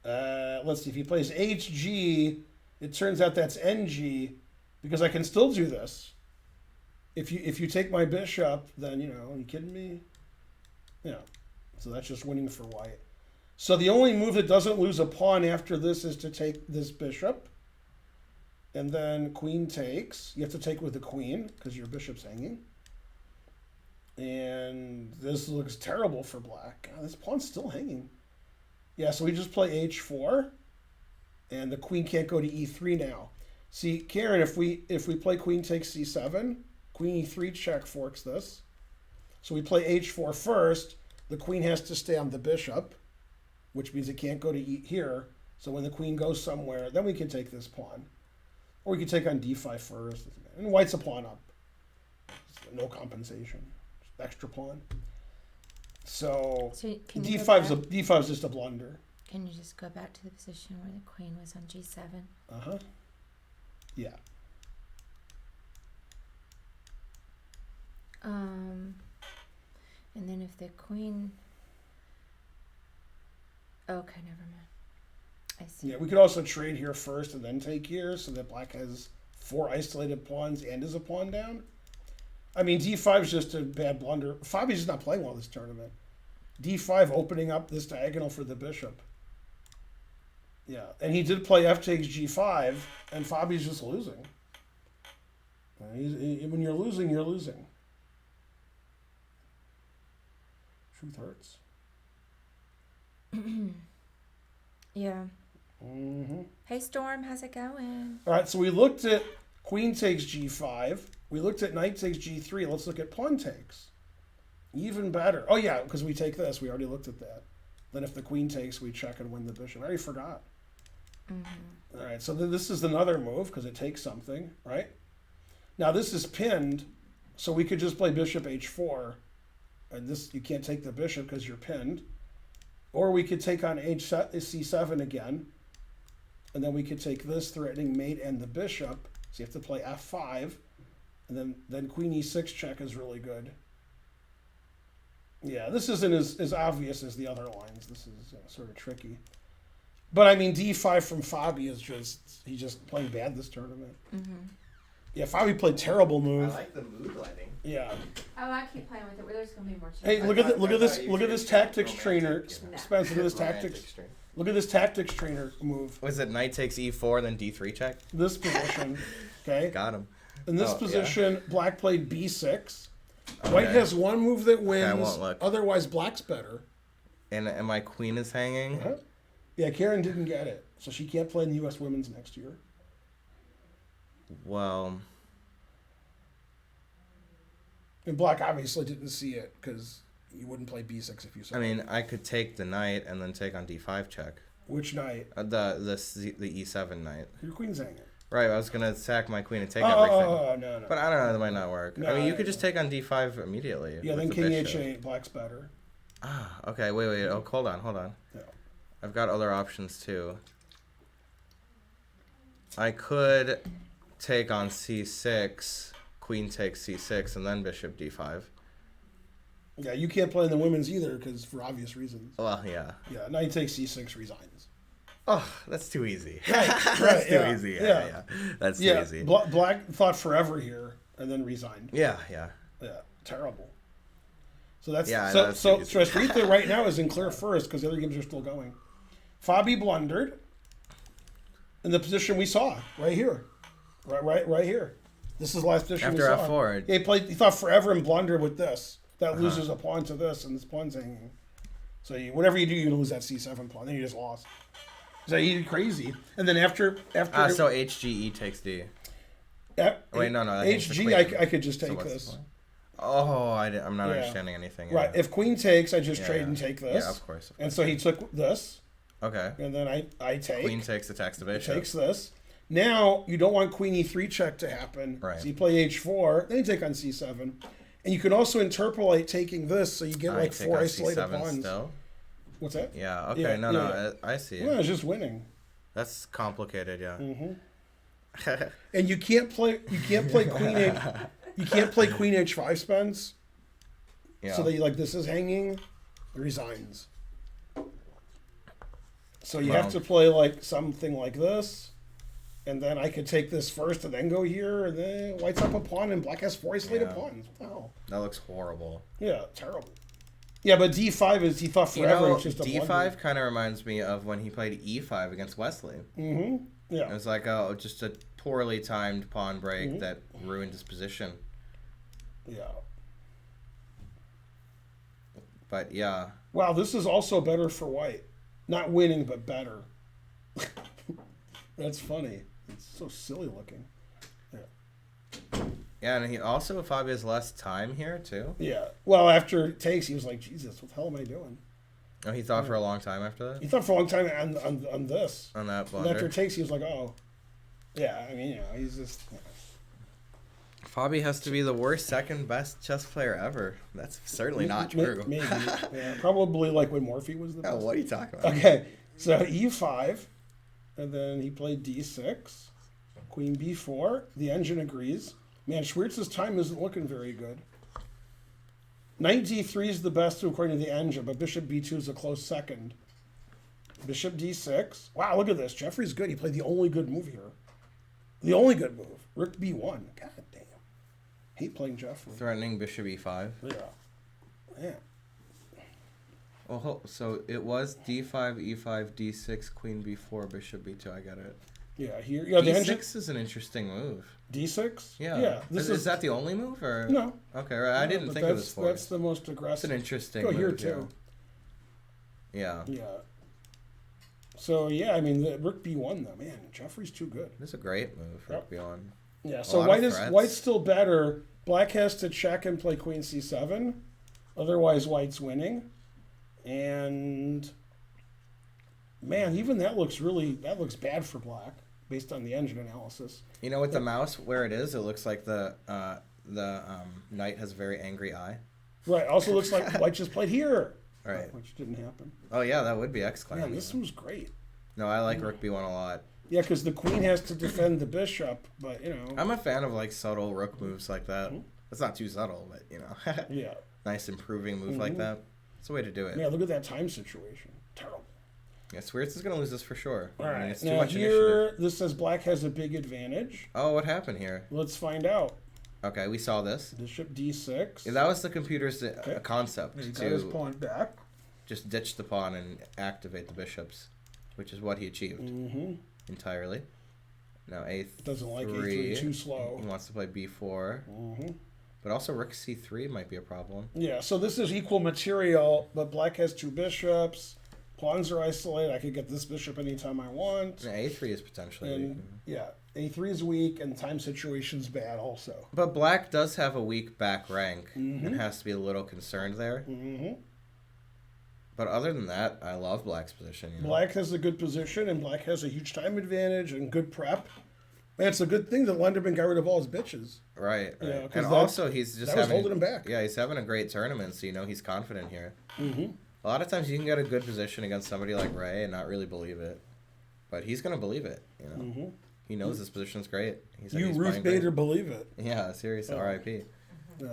Let's see. If he plays HG, it turns out that's NG because I can still do this. If you take my bishop, then, are you kidding me? So that's just winning for white. So the only move that doesn't lose a pawn after this is to take this bishop. And then queen takes. You have to take with the queen because your bishop's hanging. And this looks terrible for black. God, this pawn's still hanging. Yeah, so we just play h4. And the queen can't go to e3 now. See, Karen, if we play queen takes c7, queen e3 check forks this. So we play h4 first. The queen has to stay on the bishop, which means it can't go to here. So when the queen goes somewhere, then we can take this pawn. Or we can take on d5 first. And white's a pawn up. No compensation. Just extra pawn. So d5 is just a blunder. Can you just go back to the position where the queen was on g7? Uh-huh. Yeah. And then if the queen... Okay, never mind. I see. Yeah, we could also trade here first and then take here so that black has 4 isolated pawns and is a pawn down. I mean, d5 is just a bad blunder. Fabi's just not playing well this tournament. d5 opening up this diagonal for the bishop. Yeah, and he did play f takes g5, and Fabi's just losing. When you're losing, you're losing. Truth hurts. Yeah. Mm-hmm. Hey, Storm, how's it going? All right, so we looked at queen takes g5. We looked at knight takes g3. Let's look at pawn takes. Even better. Oh, yeah, because we take this. We already looked at that. Then if the queen takes, we check and win the bishop. I already forgot. Mm-hmm. All right, so this is another move because it takes something, right? Now, this is pinned, so we could just play bishop h4. And this, you can't take the bishop because you're pinned. Or we could take on c7 again. And then we could take this, threatening mate and the bishop. So you have to play f5. And then queen e6 check is really good. Yeah, this isn't as obvious as the other lines. This is sort of tricky. But I mean, d5 from Fabi is he's just playing bad this tournament. Mm-hmm. Yeah, Fabi played terrible move. I like the mood lighting. Yeah. Oh, I keep playing with it. There's gonna be more. Hey, look at this tactics trainer, Spence. Look at this tactics. Look at this tactics trainer move. Was it knight takes e4 then d3 check? This position, okay. Got him. In this position, black played b6. Okay. White has one move that wins. I won't look. Otherwise, black's better. And my queen is hanging. Uh-huh. Yeah, Karen didn't get it, so she can't play in the U.S. Women's next year. Well, and black obviously didn't see it because you wouldn't play b6 if you saw it. I mean, I could take the knight and then take on d5 check. Which knight? The e7 knight. Your queen's hanging. Right, I was gonna sack my queen and take everything. Oh, no. But I don't know, that might not work. No, I mean, you could just take on d5 immediately. Yeah, then king h8, black's better. Ah, okay, wait. Oh, hold on. Yeah. I've got other options too. I could take on c6, queen takes c6, and then bishop d5. Yeah, you can't play in the women's either because for obvious reasons. Well, yeah. Yeah, knight takes c6 resigns. Oh, that's too easy. That's too easy. Yeah. That's too easy. Black thought forever here and then resigned. Yeah. Yeah, terrible. So that's so Rashritha right now is in clear first because the other games are still going. Fabi blundered in the position we saw right here, right here. This is the last position after we saw. F4. Yeah, he thought forever and blundered with this. That loses a pawn to this, and this pawn's hanging. So whatever you do, you lose that C7 pawn. Then you just lost. So he did crazy. And then after so HGE takes D. Wait, no. HG, I could just take this. Oh, I'm not understanding anything. Right. If queen takes, I just trade and take this. Yeah, of course. And so he took this. Okay. And then I take. Queen takes, attacks the bishop. Takes this. Now, you don't want queen e3 check to happen. Right. So you play h4, then you take on c7. And you can also interpolate taking this, so you get like 4 isolated pawns. Still? What's that? Yeah, okay. No, I see. No, it's just winning. That's complicated, yeah. Mm-hmm. And you can't play queen h5 spends. Yeah. So that you this is hanging, it resigns. So you have to play something like this. And then I could take this first and then go here, and then white's up a pawn, and black has 4 isolated pawns. Wow. That looks horrible. Yeah, terrible. Yeah, but d5 is, he thought forever it's just a d5 kind of reminds me of when he played e5 against Wesley. Mm-hmm. Yeah. It was just a poorly timed pawn break that ruined his position. Yeah. But, yeah. Wow, this is also better for white. Not winning, but better. That's funny. It's so silly looking. Yeah. Yeah, and he also, Fabio has less time here, too. Yeah. Well, after it takes, he was like, Jesus, what the hell am I doing? Oh, he thought for a long time after that? He thought for a long time on this. On that blunder. And after it takes, he was like, oh. Yeah, I mean, he's just... Yeah. Fabi has to be the worst second best chess player ever. That's certainly not true. Maybe. Yeah, probably when Morphy was the best. Oh, what are you talking about? Okay, so e5, and then he played d6, queen b4. The engine agrees. Man, Schwiertz's time isn't looking very good. Knight d3 is the best according to the engine, but bishop b2 is a close second. Bishop d6. Wow, look at this. Jeffrey's good. He played the only good move here. The only good move. Rook b1. God damn. Hate playing Jeffrey. Threatening bishop e5. Yeah. Yeah. Oh, so it was d5, e5, d6, queen b4, bishop b2. I got it. Yeah, here. Yeah, d6 is an interesting move. d6? Yeah. Yeah. Is that the only move? Or? No. Okay, right. I didn't think it was for That's the most aggressive. It's an interesting move. Go here, too. Yeah. Yeah. So, yeah, I mean, the Rook b1, though. Man, Jeffrey's too good. It's a great move, Rook b1. Yeah, so white's still better. Black has to check and play queen c7. Otherwise, white's winning. And, man, even that looks bad for black, based on the engine analysis. You know, with the mouse where it is, it looks like the knight has a very angry eye. Right. Also looks like white just played here. Right. Which didn't happen. Oh, yeah, that would be excellent. Yeah, this was great. No, I like Rook b1 a lot. Yeah, because the queen has to defend the bishop, but, I'm a fan of, subtle rook moves like that. It's not too subtle, but, Yeah. Nice improving move like that. It's a way to do it. Yeah, look at that time situation. Terrible. Yeah, Schwiertz is going to lose this for sure. All right. I mean, it's now too much here, initiative. this says black has a big advantage. Oh, what happened here? Let's find out. Okay, we saw this. Bishop d6. Yeah, that was the computer's concept. He got his pawn back. Just ditch the pawn and activate the bishops, which is what he achieved entirely. Now a3. Doesn't like a3, too slow. He wants to play b4. But also rook c3 might be a problem. Yeah, so this is equal material, but black has 2 bishops. Pawns are isolated. I could get this bishop anytime I want. And a3 is potentially weak. Yeah, a3 is weak, and time situation's bad also. But black does have a weak back rank and has to be a little concerned there. But other than that, I love black's position. Black has a good position, and black has a huge time advantage and good prep. And it's a good thing that Lenderman got rid of all his bitches. Right. Yeah, and also, he's just holding him back. Yeah, he's having a great tournament, so he's confident here. A lot of times you can get a good position against somebody like Ray and not really believe it. But he's going to believe it, He knows his position's great. He's Ruth Bader believe it. Yeah, seriously, R.I.P. Yeah.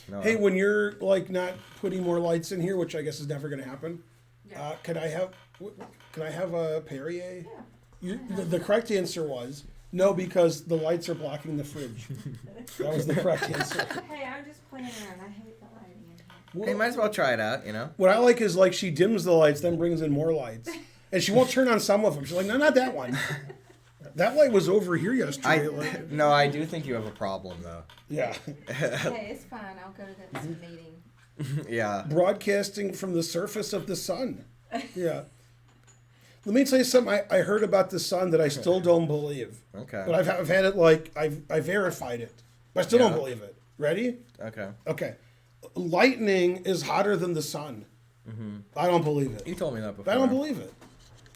No, hey, when you're not putting more lights in here, which I guess is never going to happen, can I have a Perrier? Yeah. The correct answer was no, because the lights are blocking the fridge. That was the correct answer. Hey, I'm just playing around. I hate the lighting in here. Well, hey, might as well try it out, What I like is she dims the lights, then brings in more lights, and she won't turn on some of them. She's like, no, not that one. That light was over here yesterday. No, I do think you have a problem, though. Yeah. Hey, it's fine. I'll go to that meeting. Yeah. Broadcasting from the surface of the sun. Yeah. Let me tell you something I heard about the sun that I still don't believe. Okay. But I've had it I verified it. But I still don't believe it. Ready? Okay. Okay. Lightning is hotter than the sun. Mm-hmm. I don't believe it. You told me that before. I don't believe it.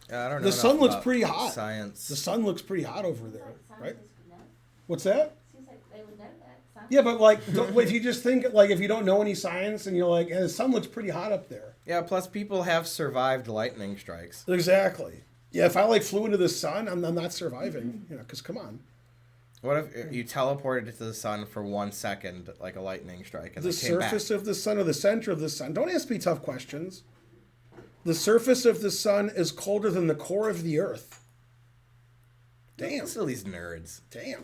I don't know. The sun enough looks about pretty hot. Science. The sun looks pretty hot over there, right? Scientists would know. What's that? Seems like they would know that. Scientists- Yeah, but like, if you just think like if you don't know any science and you're like, the sun looks pretty hot up there. Yeah. Plus, people have survived lightning strikes. Exactly. Yeah, if I like flew into the sun, I'm not surviving. You know, because come on. What if you teleported to the sun for 1 second, like a lightning strike, and The then came back? surface of the sun or the center of the sun. Don't ask me tough questions. The surface of the sun is colder than the core of the earth. Damn. Listen to these nerds. Damn.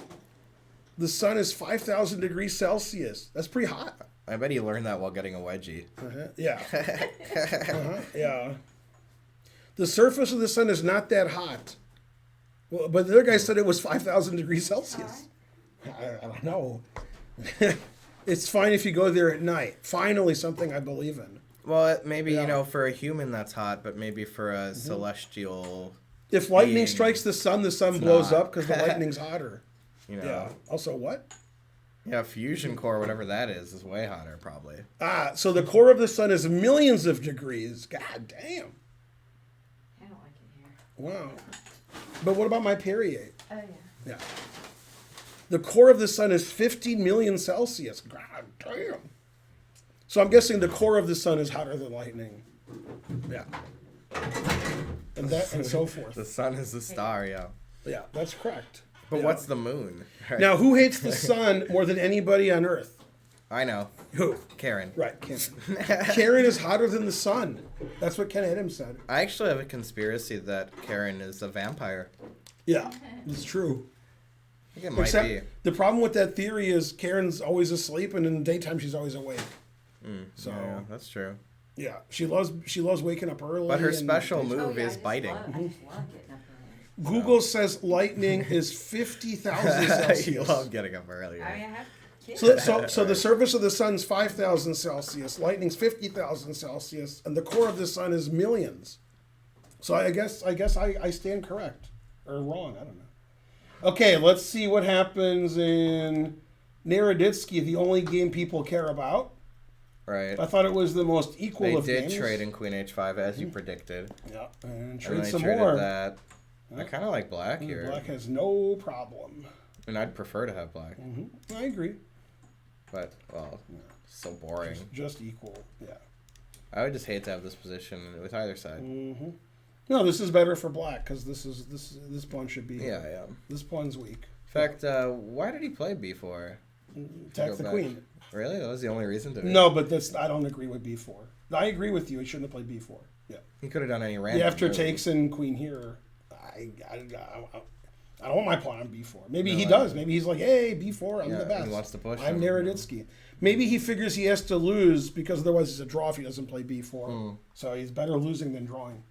The sun is 5,000 degrees Celsius. That's pretty hot. I bet he learned that while getting a wedgie. Yeah. Yeah. The surface of the sun is not that hot. Well, but the other guy said it was 5,000 degrees Celsius. I don't know. It's fine if you go there at night. Finally, something I believe in. Well, maybe, Yeah. for a human that's hot, but maybe for a celestial, If lightning being, strikes the sun blows not. up because the lightning's hotter. Yeah. Also, what? Yeah, fusion core, whatever that is way hotter, probably. So the core of the sun is millions of degrees. God damn. I don't like it here. Wow. But what about my period? Oh, yeah. Yeah. The core of the sun is 50 million Celsius. God damn. So I'm guessing the core of the sun is hotter than lightning. Yeah. And so forth. The sun is the star, yeah. Yeah, that's correct. But Yeah. what's the moon? Right. Now, who hates the sun more than anybody on Earth? I know. Who? Karen. Right, Karen. Karen is hotter than the sun. That's what Ken Adams said. I actually have a conspiracy that Karen is a vampire. Yeah, it's true. I think it might Except be. the problem with that theory is Karen's always asleep, and in the daytime she's always awake. So Yeah, that's true. yeah, she loves waking up early. But her and special daytime. move I is just biting. love- I just love getting up early. Google says lightning is 50,000 You Celsius. love getting up early. I mean, I have kids. So the surface of the sun's 5,000 Celsius, lightning's 50,000 Celsius, and the core of the sun is millions. So I guess I stand correct or wrong. I don't know. Okay, let's see what happens in Naroditsky, the only game people care about. Right. I thought it was the most equal They of did games. trade in Queen H5 as you predicted. Yeah, and And trade they some traded more. that. I kind of like black here. Black has no problem. I mean, I'd prefer to have black. I agree. But, well, so boring. Just equal. Yeah. I would just hate to have this position with either side. No, this is better for black because this pawn should be. Yeah, yeah. This pawn's weak. In fact, why did he play b4? Attack Go the back. queen. Really? That was the only reason to do it? No, but I don't agree with b4. I agree with you. He shouldn't have played b4. Yeah. He could have done any random Yeah, after move. takes and queen here, I don't want my pawn on b4. Maybe No, he I does. don't. Maybe he's like, hey, b4, I'm Yeah, the best. he wants to push I'm him. Naroditsky. Maybe he figures he has to lose because otherwise he's a draw if he doesn't play b4. So he's better losing than drawing.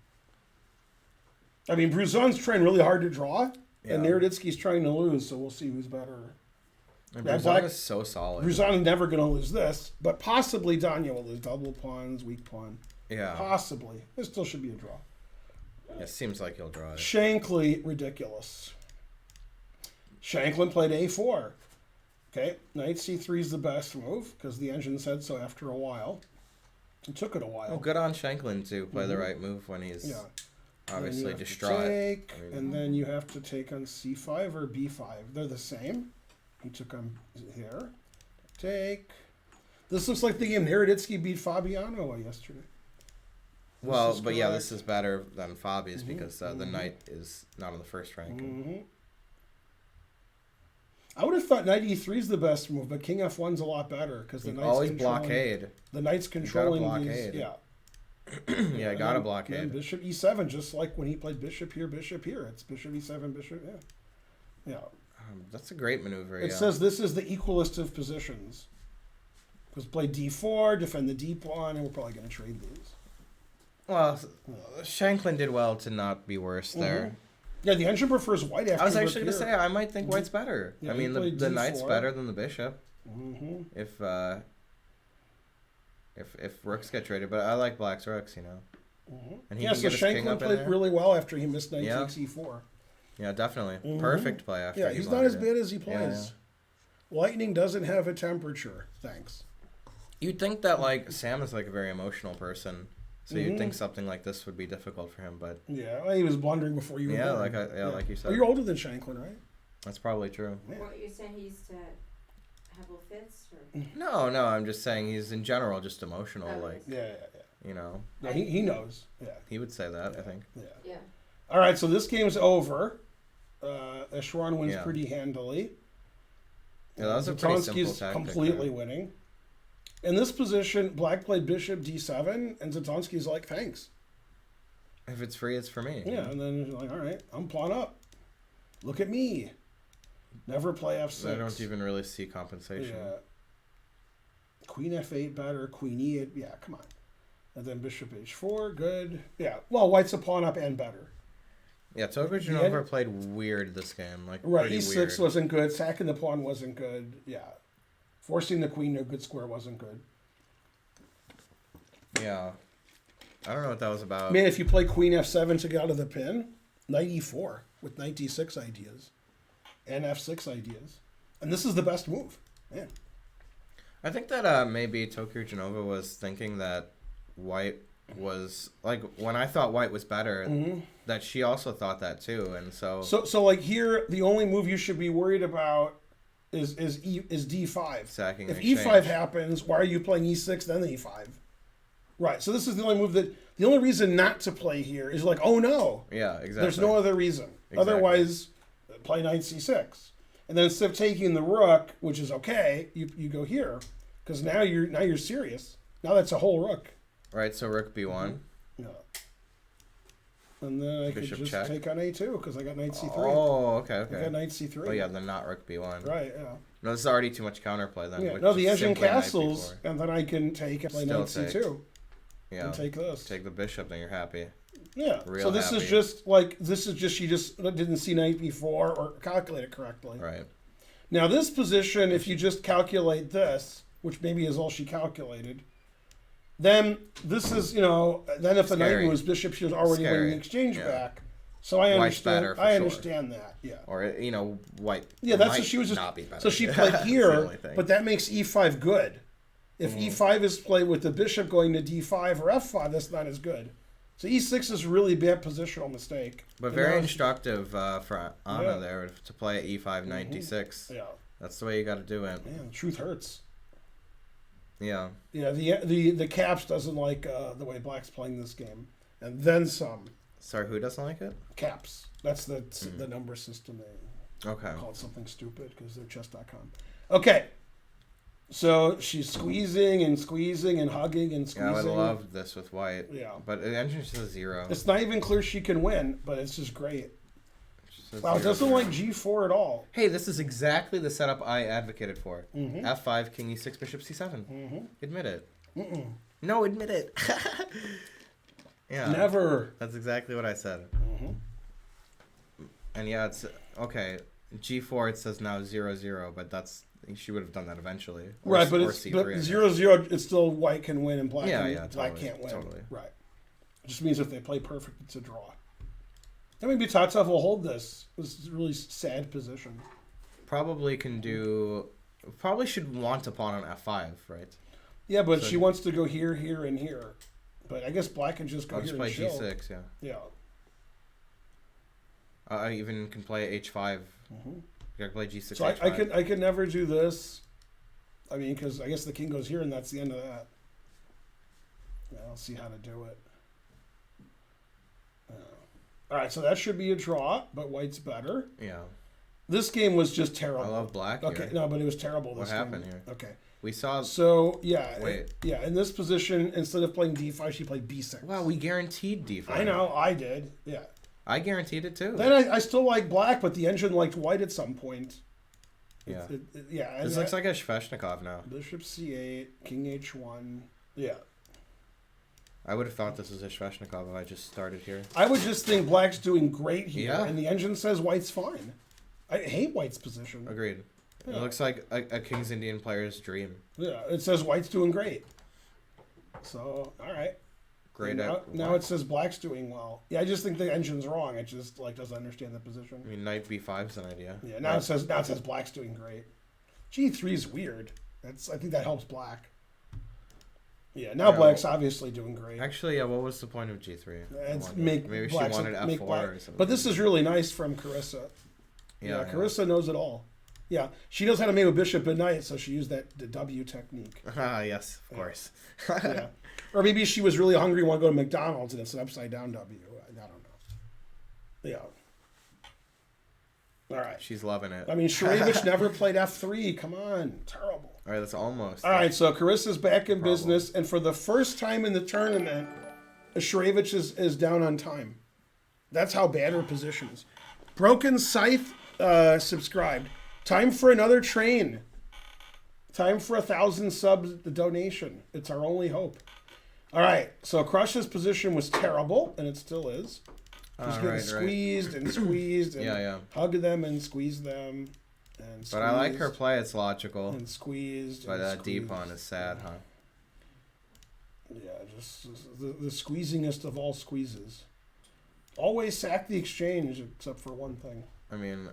I mean, Bruzon's trying really hard to draw, and Yeah. Naroditsky's trying to lose, so we'll see who's better. And Yeah, Bruzon black- is so solid. Bruzon's never going to lose this, but possibly Danya will lose. Double pawns, weak pawn. Yeah. Possibly. It still should be a draw. It seems like he'll draw it. Shankly, ridiculous. Shanklin played a4. Okay, knight c3 is the best move because the engine said so after a while. It took it a while. Oh, good on Shanklin to play the right move when he's Yeah. obviously And then you have to distraught. take, and then you have to take on c5 or b5. They're the same. He took on here. Take. This looks like the game Naroditsky beat Fabiano yesterday. Well, is but yeah, correct. this is better than Fabi's because the knight is not on the first rank. I would have thought knight e3 is the best move, but king f1's a lot better because the You knight's always controlling- blockade. The knight's controlling blockade. these. Yeah. Yeah, And got a then blockade. bishop e7, just like when he played bishop here, bishop here. It's bishop e7, bishop. Yeah. Yeah. That's a great maneuver. It yeah. says this is the equalist of positions. Because play d4, defend the d pawn, and we're probably going to trade these. Well, Shanklin did well to not be worse there. Yeah, the engine prefers white after I was rook actually going to here. say I might think white's better. Yeah, I mean, he played the knight's d4. better than the bishop. Mhm. If if rooks get traded. But I like black's rooks, you know. And he Yeah, can so get his king Shankland up in played there. really well after he missed knight Yeah. takes e4. Yeah, definitely. Perfect play after. Yeah, he he's not blundered as it. bad as he plays. Lightning doesn't have a temperature. Thanks. You'd think that like Sam is like a very emotional person, so you'd think something like this would be difficult for him. But Yeah, well, he was blundering before you were yeah, born. like you Oh, said, you're older than Shankland, right? that's probably true. Yeah. What, you're saying he used to have little fits, or? No, I'm just saying he's in general just emotional. Oh, Like Yeah. you know, No, he knows. Yeah. he would say that. I think. Yeah. Yeah. All right, so this game's over. Sharon wins Yeah. pretty handily. Yeah, that was a pretty simple Zatonski's tactic. completely winning. In this position, black played bishop d7, and Zatonski's like, thanks. If it's free, it's for me. Yeah, and then you're like, all right, I'm pawn up. Look at me. Never play f6. I don't even really see compensation. Yeah. Queen f8 better, queen e8. Yeah, come on. And then bishop h4, good. Yeah, well, white's a pawn up and better. Yeah, Tokujanova played weird this game. Like Right, pretty e6 weird. wasn't good. Sacking the pawn wasn't good. Yeah. Forcing the queen to a good square wasn't good. Yeah. I don't know what that was about. Man, if you play queen f7 to get out of the pin, knight e4 with knight d6 ideas and f6 ideas. And this is the best move. Man. I think that maybe Tokujanova was thinking that white was like when I thought white was better, that she also thought that too, and so So like here, the only move you should be worried about is d5. sacking. If exchange. e5 happens, why are you playing e6 then e5? Right. So this is the only move the only reason not to play here is like, oh no. Yeah, exactly. There's no other reason. Exactly. Otherwise, play knight c6, and then instead of taking the rook, which is okay, you go here because now you're serious. Now that's a whole rook. Right, so rook b1. Yeah. And then I Bishop could just check. take on a2 because I got knight c3. Oh, okay, I okay. got knight c3. Oh yeah, then not rook b1. Right. Yeah. No, this is already too much counterplay then. Yeah. which No, the is edge and simply knight castles, b4. and then I can take and play knight Still take. c2 Yeah. and take this. Take the bishop, then you're happy. Yeah. Real So this happy. is just she just didn't see knight b4 or calculate it correctly. Right. Now this position, if you just calculate this, which maybe is all she calculated, then this is, then if the knight Scary. moves bishop, she was already winning Scary. the exchange Yeah. back. So I White's understand. better for I sure. understand that. Yeah. Or white. Yeah, that's might what she was just. not be better. So she played That's the here, only thing. but that makes e5 good. If e5 is played with the bishop going to d5 or f5, that's not as good. So e6 is a really bad positional mistake. But And very now- instructive for Anna Yeah. there to play at e5, knight d6. Yeah, That's the way you got to do it. man, the truth hurts. Yeah. Yeah, the caps doesn't like the way black's playing this game, and then some. Sorry, who doesn't like it? Caps. That's the number system. They Okay. call it something stupid because they're chess.com. Okay. So she's squeezing and squeezing and hugging and Yeah, I squeezing. would love this with white. Yeah. But the entrance is 0. It's not even clear she can win, but it's just great. It's just Wow, it 0, doesn't 0. like g4 at all. Hey, this is exactly the setup I advocated for. Mm-hmm. F5, king e6, bishop c7. Mm-hmm. Admit it. Mm-mm. No, admit it. Yeah. Never. That's exactly what I said. Mm-hmm. And yeah, it's okay. G4 it says now 0, 0, but that's she would have done that eventually. Or, Right, but or it's C3, but I guess. 0-0. It's still white can win and black Yeah, can, yeah, black totally, can't win. totally. Right. It just means if they play perfect, it's a draw. Then maybe Tatov will hold this. This is a really sad position. Probably can do. Probably should want a pawn on F5, right? Yeah, but So- she wants to go here, here, and here. But I guess black can just go I'll here just play and chill. G6. Yeah. Yeah. I even can play H5. Mm-hmm. I can play G6. So H5. I could never do this. I mean, because I guess the king goes here, and that's the end of that. Yeah, I'll see how to do it. All right, so that should be a draw, but white's better. Yeah. This game was just terrible. I love black. Okay, Here. no, but it was terrible. What This happened game. here? Okay, We saw. so yeah, Wait. yeah. In this position, instead of playing d5, she played b6. Wow, we guaranteed D5. I know, I did. Yeah. I guaranteed it too. Then I still like black, but the engine liked white at some point. Yeah. Yeah. and This looks like a Sveshnikov now. bishop c8, king h1. Yeah. I would have thought this was a Sveshnikov if I just started here. I would just think black's doing great here, Yeah. and the engine says white's fine. I hate white's position. Agreed. Yeah. It looks like a King's Indian player's dream. Yeah, it says white's doing great. So, all right. Great. Now it says black's doing well. Yeah, I just think the engine's wrong. It just doesn't understand the position. I mean, knight b5 is an idea. Yeah, now it says black's doing great. G3 is weird. I think that helps black. Yeah, now black's obviously doing great. Actually, yeah. What was the point of G3? Maybe she wanted F4 or something. But this is really nice from Carissa. Yeah, Carissa knows it all. Yeah, she knows how to make a bishop at knight, so she used the W technique. Yes, of course. Yeah. Or maybe she was really hungry and wanted to go to McDonald's and it's an upside down W. I don't know. Yeah. All right. She's loving it. I mean, Sharevich never played F3. Come on. Terrible. All right, that's almost. All right, so Carissa's back in business, and for the first time in the tournament, Sharevich is down on time. That's how bad her position is. Broken Scythe subscribed. Time for another train. Time for 1,000 subs donation. It's our only hope. All right, so Crush's position was terrible, and it still is. He's getting squeezed and squeezed and hug them and squeeze them. And but I like her play. It's logical. And squeezed. But that D pawn is sad, huh? Yeah, just the squeezingest of all squeezes. Always sack the exchange, except for one thing. I mean,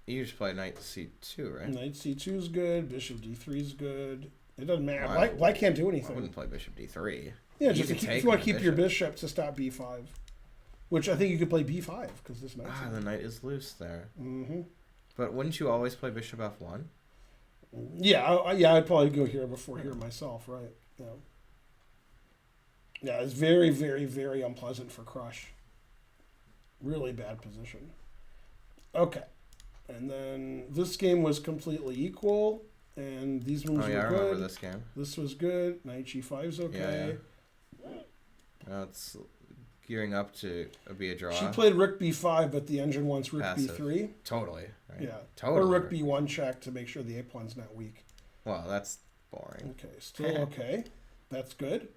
you just play knight c2, right? Knight c2 is good. Bishop d3 is good. It doesn't matter. Black can't do anything. I wouldn't play bishop d3. Yeah, just if you want to keep your bishop to stop b5. Which I think you could play b5, because this knight's the knight is loose there. Mm-hmm. But wouldn't you always play bishop f1? Yeah, I'd probably go here before here myself, right? Yeah. Yeah, it's very, very, very unpleasant for Crush. Really bad position. Okay. And then this game was completely equal, and these moves were good. I remember this game. This was good. Knight g5 is okay. Yeah. It's gearing up to be a draw. She played rook b5, but the engine wants rook b3. Totally. Right? Yeah. Totally. Or rook b1 check to make sure the a-pawn's not weak. Well, that's boring. Okay, still okay. That's good.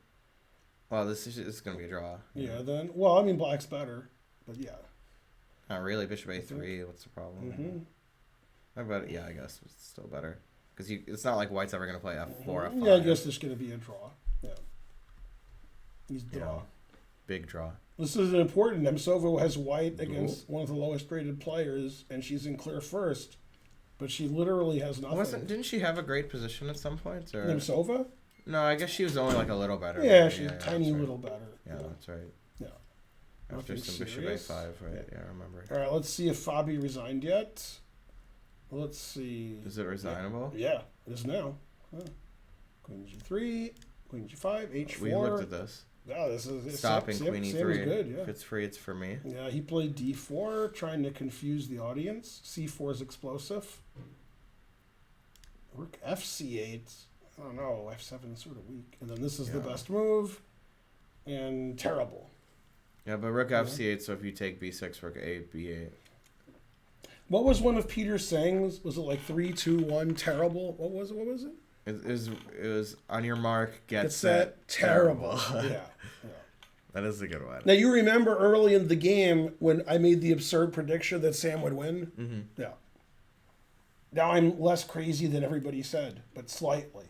Well, this is going to be a draw. Yeah, then. Well, I mean, black's better, but yeah. Not really. Bishop a3. What's the problem? But yeah, I guess it's still better because it's not like white's ever going to play f4, f5. Yeah, I guess there's going to be a draw. Yeah. He's draw. Yeah. Big draw. This is an important. Nemtsova has white against one of the lowest rated players, and she's in clear first, but she literally has nothing. Didn't she have a great position at some point? Or? Nemtsova? No, I guess she was only like a little better. Yeah, she's tiny little better. Yeah, that's right. Yeah. After some bishop a5, right? Yeah, I remember. All right, let's see if Fabi resigned yet. Let's see. Is it resignable? Yeah, it is now. Queen g3, queen g5, h4. We looked at this. Yeah, this is stopping queen e3. Good, yeah. If it's free, it's for me. Yeah, he played d4, trying to confuse the audience. c4 is explosive. Rook fc8. I don't know, f7 is sort of weak. And then this is the best move, and terrible. Yeah, but rook fc8, so if you take b6, rook a, b8. What was one of Peter's sayings? Was it like 3, 2, 1, terrible? What was it? It was on your mark, get set, terrible. Yeah. That is a good one. Now, you remember early in the game when I made the absurd prediction that Sam would win? Mm-hmm. Yeah. Now I'm less crazy than everybody said, but slightly.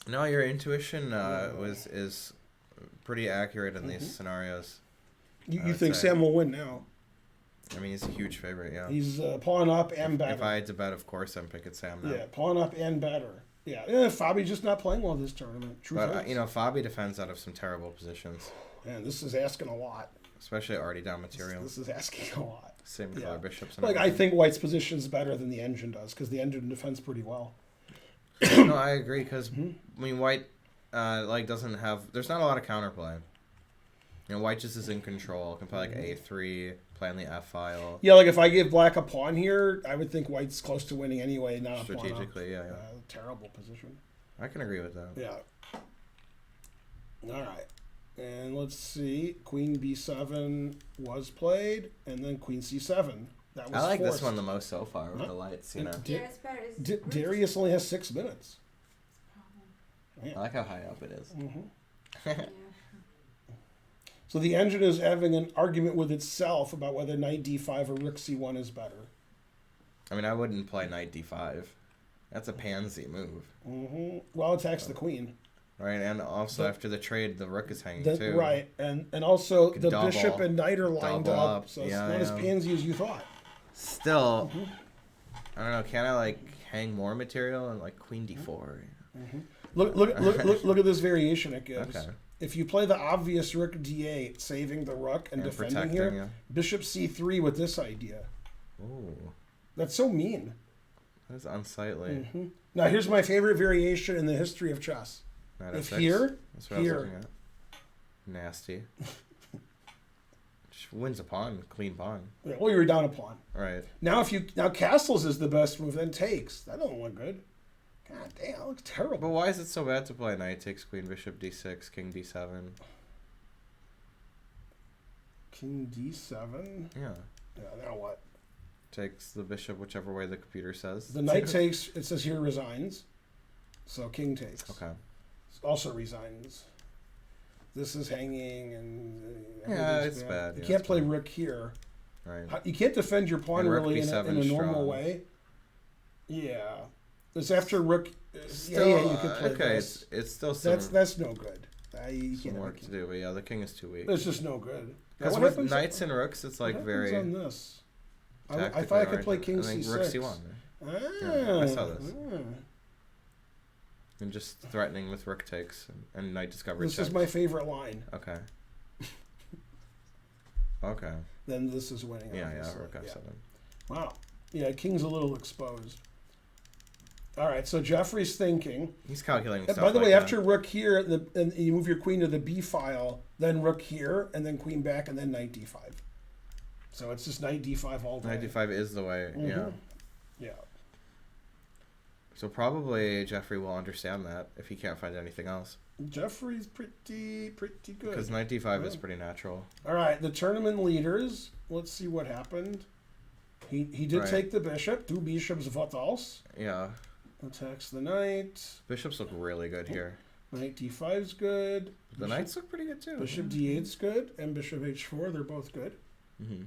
No, your intuition is pretty accurate in these scenarios. You think Sam will win now? I mean, he's a huge favorite, yeah. He's pawn up and better. If I had to bet, of course, I'm picking Sam now. Yeah, pawn up and better. Yeah, Fabi's just not playing well this tournament. But, Fabi defends out of some terrible positions. Man, this is asking a lot. Especially already down material. This is asking a lot. Same color bishops. And I think White's position is better than the engine does, because the engine defends pretty well. No, I agree, because, I mean, White, doesn't have... There's not a lot of counterplay. White just is in control. Can play, a3, play on the f-file. Yeah, if I give Black a pawn here, I would think White's close to winning anyway, not a pawn up. Strategically, yeah. Terrible position. I can agree with that. Yeah. All right. And let's see. Queen b7 was played, and then queen c7. That was I like forced. This one the most so far with the lights, Yeah, it's better. Darius only has 6 minutes. I like how high up it is. Yeah. So the engine is having an argument with itself about whether knight d5 or rook c1 is better. I mean, I wouldn't play knight d5. That's a pansy move. Well, it attacks the queen. Right, and also after the trade, the rook is hanging too. Right, and also the double, bishop and knight are lined double up, up. so it's Yeah, not as yeah. pansy as you thought. Still, I don't know. Can I like hang more material and like queen d4? Look at this variation it gives. Okay. If you play the obvious rook d8, saving the rook and defending here, yeah. bishop c3 with this idea. Ooh, That's so mean. that's unsightly. Now here's my favorite variation in the history of chess. Knight If f6. here, That's what I was looking at. Nasty. Just wins a pawn, clean pawn. Well, you're down a pawn. Right. Now castles is the best move, then takes. That don't look good. God damn, that looks terrible. But why is it so bad to play knight takes queen, bishop d6, king d7? King d7. Yeah. Yeah, now what? Takes the bishop whichever way the computer says. The knight takes. It says here resigns. So king takes. Okay. Also resigns. This is hanging and Yeah, everything's it's bad. You Yeah, can't it's play bad. rook here. Right. You can't defend your pawn And rook really in a b7 normal strong. way. Yeah. It's after rook. Still, you could play okay, this. it's still some, That's no good. You some can't. work to do, but yeah, the king is too weak. It's just no good. Because Now, with happens- knights and rooks, it's like what very happens on this? I tactically thought I could play oriented. king I think c6. rook c1. Ah, Yeah, I saw this. ah. And just threatening with rook takes and knight discovery This checks. is my favorite line. Okay. Okay. Then this is winning. Yeah, obviously. rook f7. Wow. Yeah, king's a little exposed. All right, so Jeffrey's thinking. He's calculating And stuff by the like way, that. after rook here, and you move your queen to the b file, then rook here, and then queen back, and then knight d5. So it's just knight d5 all day. Knight d5 is the way, yeah. Yeah. So probably Jeffrey will understand that if he can't find anything else. Jeffrey's pretty good. Because knight d5 is pretty natural. All right, the tournament leaders. Let's see what happened. He did Right. take the bishop. Two bishops vatals. Yeah. Attacks the knight. Bishops look really good here. Knight d5's good. The knights look pretty good too. Bishop d8's good, and bishop h4. They're both good. Mm-hmm.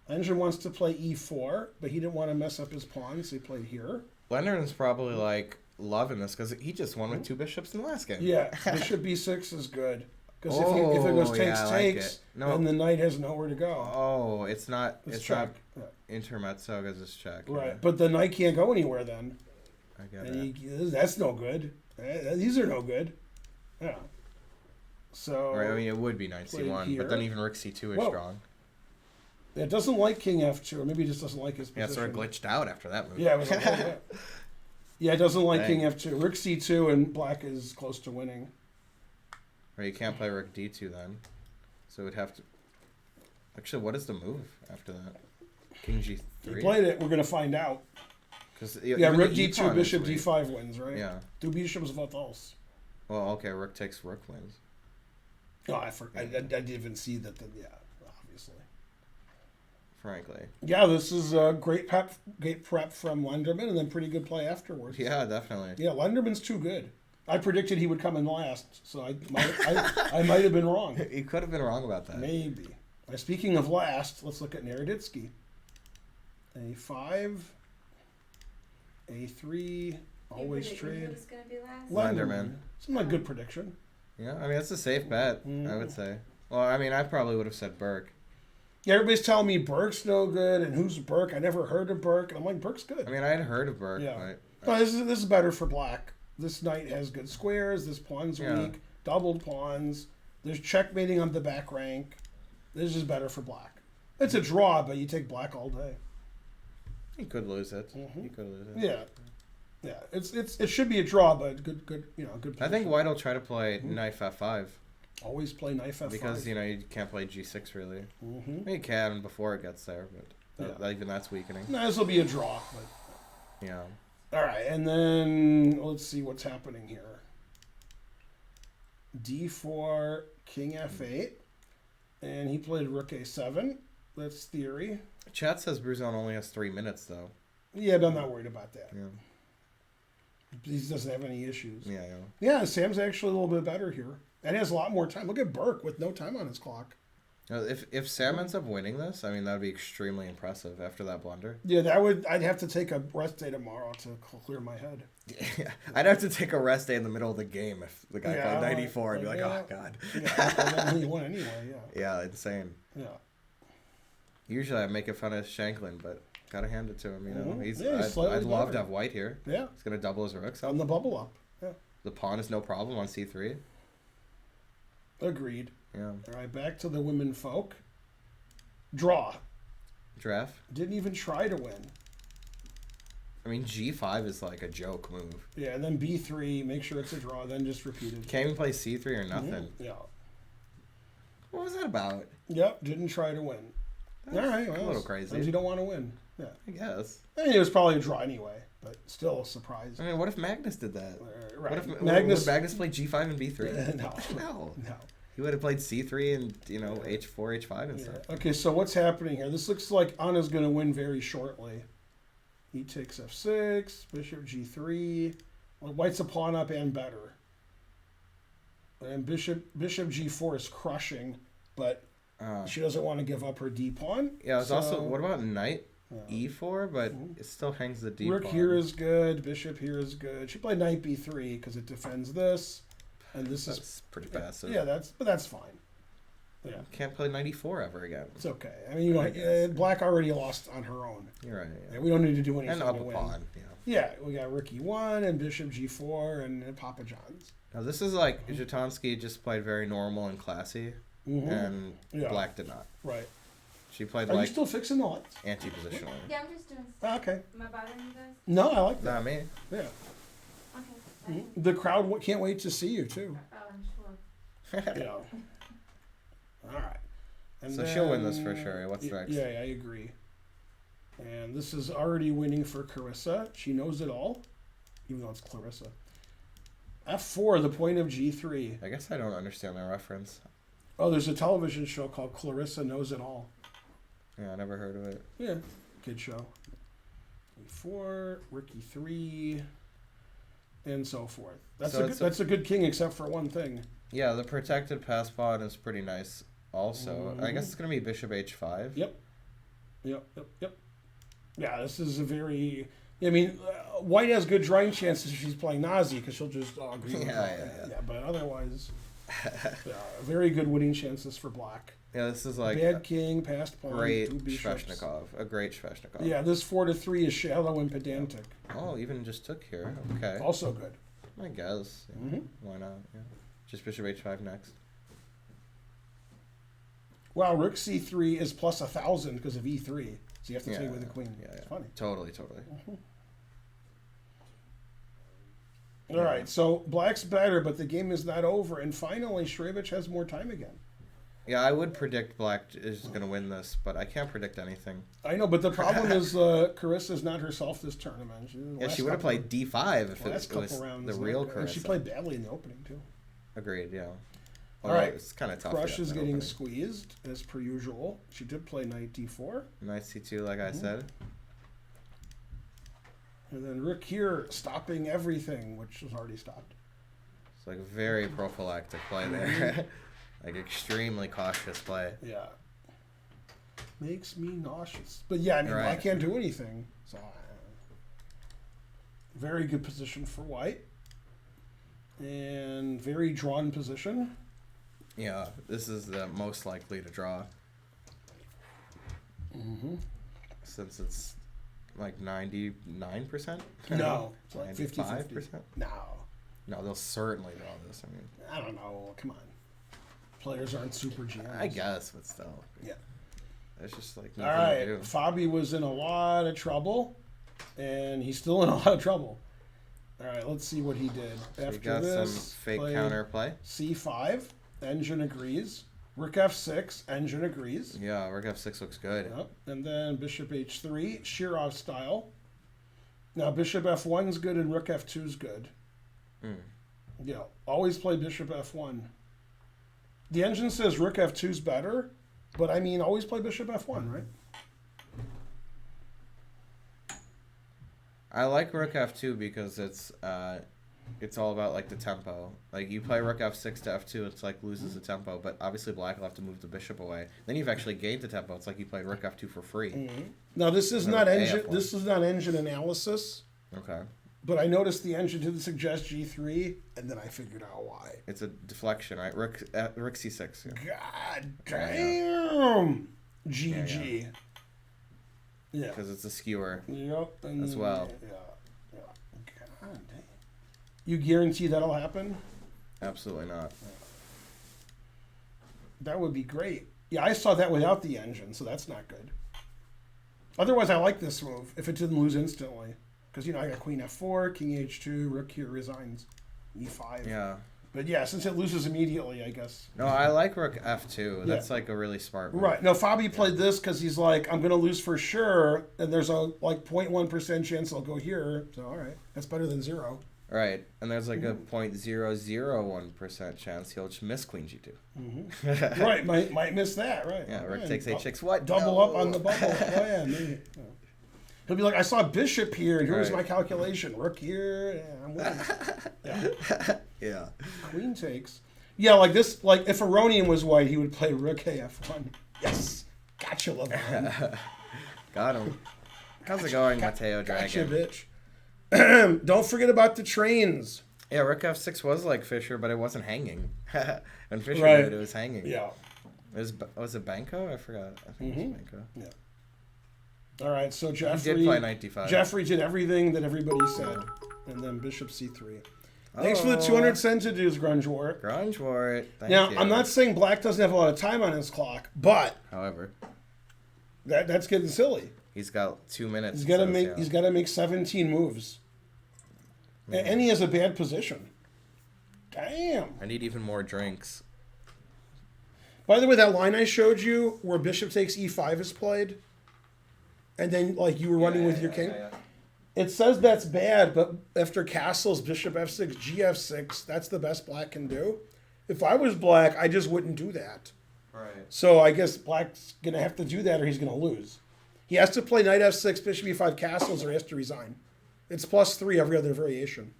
Engine wants to play e4, but he didn't want to mess up his pawn, so he played here. Lender's probably like loving this because he just won with two bishops in the last game. Yeah, bishop b6 is good. Because if it Oh, goes yeah, takes, I like takes, it. No. then the knight has nowhere to go. Oh, it's not. It's not check. intermezzo because it's check. Right, Yeah. but the knight can't go anywhere then. I get And it. that's no good. These are no good. Yeah. So Right, I mean, it would be knight play c1, here. but then even rook c2 is Whoa. strong. it doesn't like king f2, or maybe it just doesn't like his Yeah, it position. sort of glitched out after that move. Yeah, it was like, yeah. Yeah, it doesn't like Dang. king f2. Rook c2, and black is close to winning. Or you can't play rook d2 then. So it would have to... Actually, what is the move after that? King He g3? played it. We're going to find out. Because Yeah, rook d2, bishop d5 wins, right? Yeah. Two bishops vatals. Well, okay, rook takes rook wins. Oh, I didn't even see that. Yeah, obviously. Frankly. Yeah, this is a great prep from Lenderman, and then pretty good play afterwards. Yeah, definitely. Yeah, Lenderman's too good. I predicted he would come in last, so I might have been wrong. You could have been wrong about that. Maybe. Speaking of last, let's look at Naroditsky. A5, A3, always You trade. was gonna be last? Lenderman. It's not a good prediction. Yeah, I mean, that's a safe bet, I would say. Well, I mean, I probably would have said Burke. Yeah, everybody's telling me Burke's no good, and who's Burke? I never heard of Burke, and I'm like, Burke's good. I mean, I had heard of Burke, Yeah. but... No, this is better for black. This knight has good squares. This pawn's Yeah. weak. Doubled pawns. There's checkmating on the back rank. This is better for black. It's a draw, but you take black all day. He could lose it. Mhm. He could lose it. Yeah, yeah. It should be a draw, but good. Good I think position. White will try to play knight f5 Always play knife f5 because you can't play g6 really. Mm-hmm. I mean, you can before it gets there, but Yeah. even that's weakening. No, this will be a draw. But Yeah. all right, and then let's see what's happening here. D4, King F8, and he played Rook A7. That's theory. Chat says Bruzon only has 3 minutes though. Yeah, but I'm not worried about that. Yeah. He doesn't have any issues. Yeah. Yeah, Sam's actually a little bit better here. And he has a lot more time. Look at Burke with no time on his clock. If Sam ends up winning this, I mean, that would be extremely impressive after that blunder. Yeah, I'd have to take a rest day tomorrow to clear my head. Yeah, I'd have to take a rest day in the middle of the game if the guy played 94 and be like, oh, God. Yeah, and then he won anyway, yeah. Yeah, insane. Yeah. Usually I make fun of Shanklin, but gotta hand it to him, you know. He's I'd love to have white here. Yeah. He's going to double his rooks. On the bubble up, yeah. The pawn is no problem on c3. Agreed. Yeah. All right, back to the women folk. Draw. Draft. Didn't even try to win. I mean, g5 is like a joke move. Yeah, and then b3, make sure it's a draw, then just repeat it. Can't even play c3 or nothing. Yeah. What was that about? Yep, didn't try to win. All right, well, a little crazy. Sometimes you don't want to win. Yeah. I guess. I mean, it was probably a draw anyway, but still surprising. I mean, what if Magnus did that? Right. What if would Magnus play g5 and b3? No. No. No. He would have played c3 and, h4, h5 and stuff. Okay, so what's happening here? This looks like Anna's going to win very shortly. He takes f6, bishop g3. Well, white's a pawn up and better. And bishop g4 is crushing, but she doesn't want to give up her d pawn. Yeah, it's also, what about knight e4? But it still hangs the d Rook pawn. here is good, bishop here is good. She played knight b3 because it defends this. And this is pretty passive. Yeah, that's fine. Yeah, can't play 94 ever again. it's okay. I mean, Black already lost on her own. You're right. Yeah, we don't need to do anything And up to a win. pawn. Yeah, we got Rook e1 and Bishop g4 and Papa John's. Now this is like Zhitansky just played very normal and classy, and Black did not. Right. She played Are you like still fixing the lights? anti-positionally. Yeah, I'm just doing Okay. Am I bothering you guys? No, I like that. Not me. Yeah. Okay. The crowd can't wait to see you too. Oh, I'm sure. Yeah. All right. And So she'll win this for sure. What's next? Yeah, I agree. And this is already winning for Carissa. She knows it all, even though it's Clarissa. F4, the point of G3. I guess I don't understand the reference. Oh, there's a television show called Clarissa Knows It All. Yeah, I never heard of it. Yeah, kid show. E4, Rook E3, and so forth. That's a good king, except for one thing. Yeah, the protected pass pawn is pretty nice also. I guess it's going to be bishop h5. Yep. Yeah, this is a very... I mean, white has good drawing chances if she's playing Nazi, because she'll just agree with Yeah, but otherwise, very good winning chances for black. Yeah, this is like Bad king, passed pawn, great two bishops. Sveshnikov. A great Sveshnikov. Yeah, this 4-3 is shallow and pedantic. Oh, even just took here. Okay. Also good. I guess. Yeah. Why not? Yeah. Just bishop h5 next. Wow, Rook C3 is plus 1,000 because of E3. So you have to take with the queen. Yeah, It's funny. Totally. All right, so black's better, but the game is not over. And finally, Shrebich has more time again. Yeah, I would predict black is going to win this, but I can't predict anything. I know, but the problem is Carissa's not herself this tournament. She would have played d5 if it was rounds, the real and Carissa. she played badly in the opening, too. Agreed, yeah. All right. It's kind of tough. Crush is getting opening. squeezed, as per usual. She did play knight d4. Knight c2, like I said. And then Rook here, stopping everything, which was already stopped. It's like a very prophylactic play there. Like extremely cautious play. Yeah. Makes me nauseous. But yeah, I mean, Right. I can't do anything. So, very good position for white. And very drawn position. Yeah, this is the most likely to draw. Since it's like 99%? No. It's like 50-50. 95%? No. No, they'll certainly draw this. I mean, I don't know. Come on. Players aren't super GMs. I guess, but still. Yeah. It's just like All nothing right. to do. Fabi was in a lot of trouble. And he's still in a lot of trouble. All right, let's see what he did. So After we got this, some fake played counter play. C5, engine agrees. Rook F6, engine agrees. Yeah, Rook F6 looks good. Yep. And then Bishop H3, Shirov style. Now Bishop F1's good and Rook F2's good. Yeah, always play Bishop F1. The engine says Rook F2's better, but I mean always play Bishop F1, right? I like Rook F2 because it's it's all about like the tempo. Like you play rook f6 to f2, it's like loses the tempo, but obviously black will have to move the bishop away. Then you've actually gained the tempo. It's like you played rook f2 for free. Now this is not engine. AF1. This is not engine analysis. Okay. But I noticed the engine didn't suggest g3, and then I figured out why. It's a deflection, right? Rook c6. Yeah. God damn. GG. Yeah. Because it's a skewer Yep. as well. Yeah. God damn. You guarantee that'll happen? Absolutely not. That would be great. Yeah, I saw that without the engine, so that's not good. Otherwise, I like this move if it didn't lose instantly. Because, I got queen f4, king h2, rook here resigns, e5. Yeah. But yeah, since it loses immediately, I guess. No, I like rook f2. That's like a really smart move. Right. No, Fabi played this because he's like, I'm going to lose for sure, and there's a 0.1% chance I'll go here. So, all right. That's better than 0. Right. And there's like a 0.001% chance he'll just miss queen g2. Right. Might miss that, right. Yeah, rook takes h6. What? Double No. up on the bubble. Oh, yeah, maybe. Oh. He'll be like, I saw bishop here, and here was Right. my calculation. Rook here, yeah, I'm winning. Yeah. Yeah. Queen takes. Yeah, like this, like if Aronian was white, he would play rook af1. Yes. Gotcha, Levine. Got him. How's it going, Mateo Gotcha, Dragon? bitch. Don't forget about the trains. Yeah, rook f6 was like Fischer, but it wasn't hanging. When Fischer Right. did, it was hanging. Yeah. Was it Banco? I forgot. I think it was Banco. Yeah. All right, so He Jeffrey. did play knight d5. Jeffrey did everything that everybody said, and then bishop c3. Thanks for the 200 centimeters, Grunge War. Grunge War. Thank Now, you. I'm not saying Black doesn't have a lot of time on his clock, but However, that's getting silly. he's got 2 minutes. He's got to it says, make. yeah. He's got to make 17 moves, and he has a bad position. Damn. I need even more drinks. By the way, that line I showed you where bishop takes e5 is played, and then like you were running with your king. It says that's bad, but after castles, bishop f6, gf6, that's the best black can do. If I was black, I just wouldn't do that. Right. So I guess black's going to have to do that or he's going to lose. He has to play knight f6, bishop e5 castles, or he has to resign. It's +3 every other variation.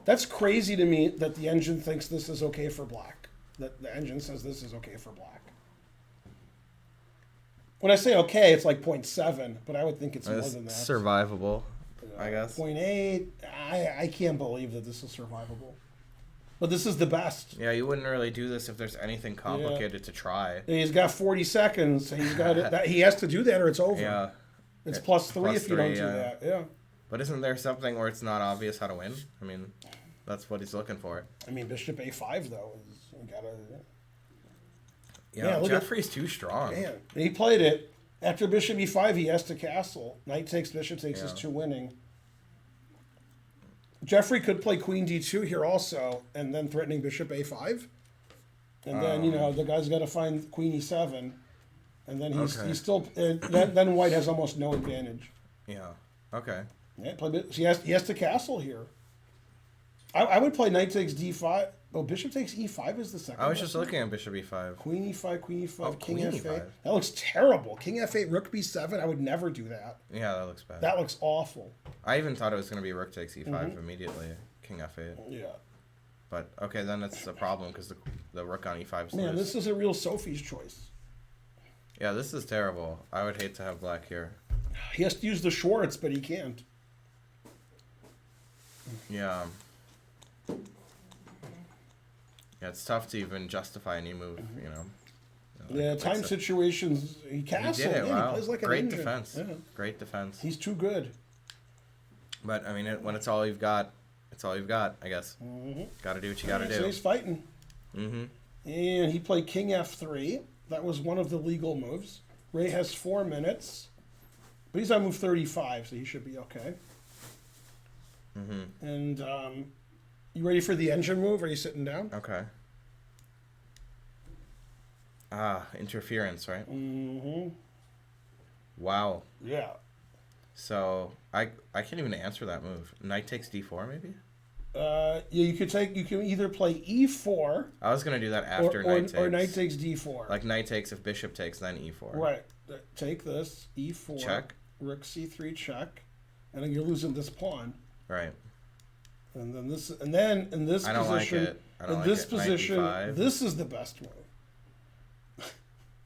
That's crazy to me that the engine thinks this is okay for black. That the engine says this is okay for black. When I say okay, it's like 0.7, but I would think it's more than that. Survivable, I guess. 0.8. I can't believe that this is survivable. But this is the best. Yeah, you wouldn't really do this if there's anything complicated to try. And he's got 40 seconds. And he's got it. He has to do that or it's over. Yeah. It's +3 if you don't do yeah. that. Yeah. But isn't there something where it's not obvious how to win? I mean, that's what he's looking for. I mean, bishop a5 though. You gotta. Yeah, look Jeffrey's too strong. Man, and he played it. After bishop e5, he has to castle. Knight takes, bishop takes is 2 winning. Jeffrey could play queen d2 here also, and then threatening bishop a5. And then, the guy's got to find queen e7. And then he's still... then white has almost no advantage. Yeah, okay. Yeah, he has to castle here. I would play knight takes d5. Oh, bishop takes e5 is the second. I was just looking at bishop e5. Queen e5, Oh, king queen f8. e5. That looks terrible. King f8, rook b7. I would never do that. Yeah, that looks bad. That looks awful. I even thought it was going to be rook takes e5 immediately. King f8. Yeah. But, okay, then it's a problem because the rook on e5 is Man, loose. this is a real Sophie's choice. Yeah, this is terrible. I would hate to have black here. He has to use the Schwartz, but he can't. Yeah. Yeah, it's tough to even justify any move, you know. Yeah, time situations. He castled. He did it, Man, wow. He plays like an Great engine. defense. Yeah. Great defense. He's too good. But, I mean, when it's all you've got, it's all you've got, I guess. Got to do what you got to do. So he's fighting. Mm-hmm. And he played king f3. That was one of the legal moves. Ray has 4 minutes. But he's on move 35, so he should be okay. Mm-hmm. And you ready for the engine move? Are you sitting down? Okay. Ah, interference, right? Mm-hmm. Wow. Yeah. So, I can't even answer that move. Knight takes d4, maybe? Yeah, you can either play e4 I was going to do that after knight takes. or knight takes d4. Like knight takes if bishop takes, then e4. Right. Take this, e4. Check. Rook c3 check. And then you're losing this pawn. Right. And then in this I don't position, like it. I don't in like this it. Knight position, D5. this is the best move.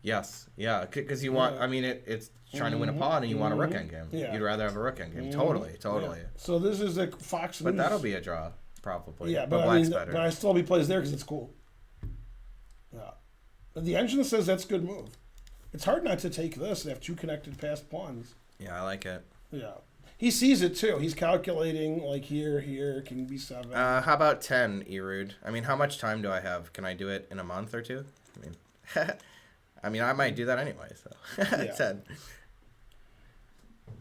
Yes, yeah, because you want. Yeah. I mean, it's trying to win a pawn, and you want a rook endgame. Yeah. You'd rather have a rook endgame. Totally. Yeah. So this is a Fox. But News. that'll be a draw, probably. Yeah, but but I black's mean, better. but I still be plays there because it's cool. Yeah, but the engine says that's a good move. It's hard not to take this and have two connected passed pawns. Yeah, I like it. Yeah, he sees it too. He's calculating like here, king B7. How about 10, Erud? I mean, how much time do I have? Can I do it in a month or two? I mean, I might do that anyway. So Yeah. 10.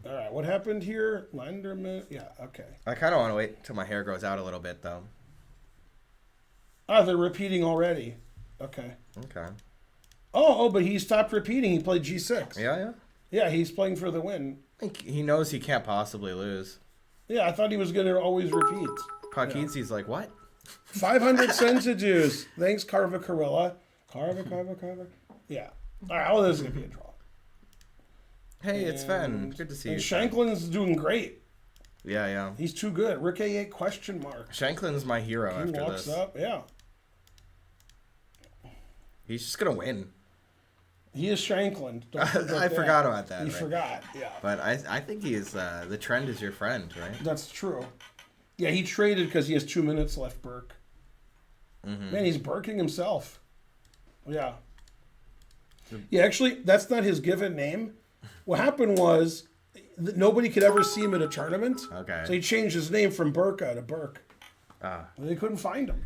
All right, what happened here? Lenderman. Yeah, okay. I kind of want to wait till my hair grows out a little bit, though. Ah, they're repeating already. Okay. Okay. Oh, but he stopped repeating. He played G6. Yeah. Yeah, he's playing for the win. I think he knows he can't possibly lose. Yeah, I thought he was going to always repeat. Podkidze's like, what? 500 centidues. Thanks, Carva Carilla. Carva. Yeah. All right, well, this is going to be a draw. Hey, it's Sven. Good to see you. And Sven. Shankland's doing great. Yeah. He's too good. Rook A8 question mark. Shankland's my hero He after walks this. up. Yeah. He's just going to win. He is Shankland. Don't forget I that. forgot about that. You right? forgot. Yeah. But I think he is, the trend is your friend, right? That's true. Yeah, he traded because he has 2 minutes left, Burke. Mm-hmm. Man, he's Burking himself. Yeah. Yeah, actually, that's not his given name. What happened was nobody could ever see him at a tournament. Okay. So he changed his name from Burka to Burke. Ah, They couldn't find him.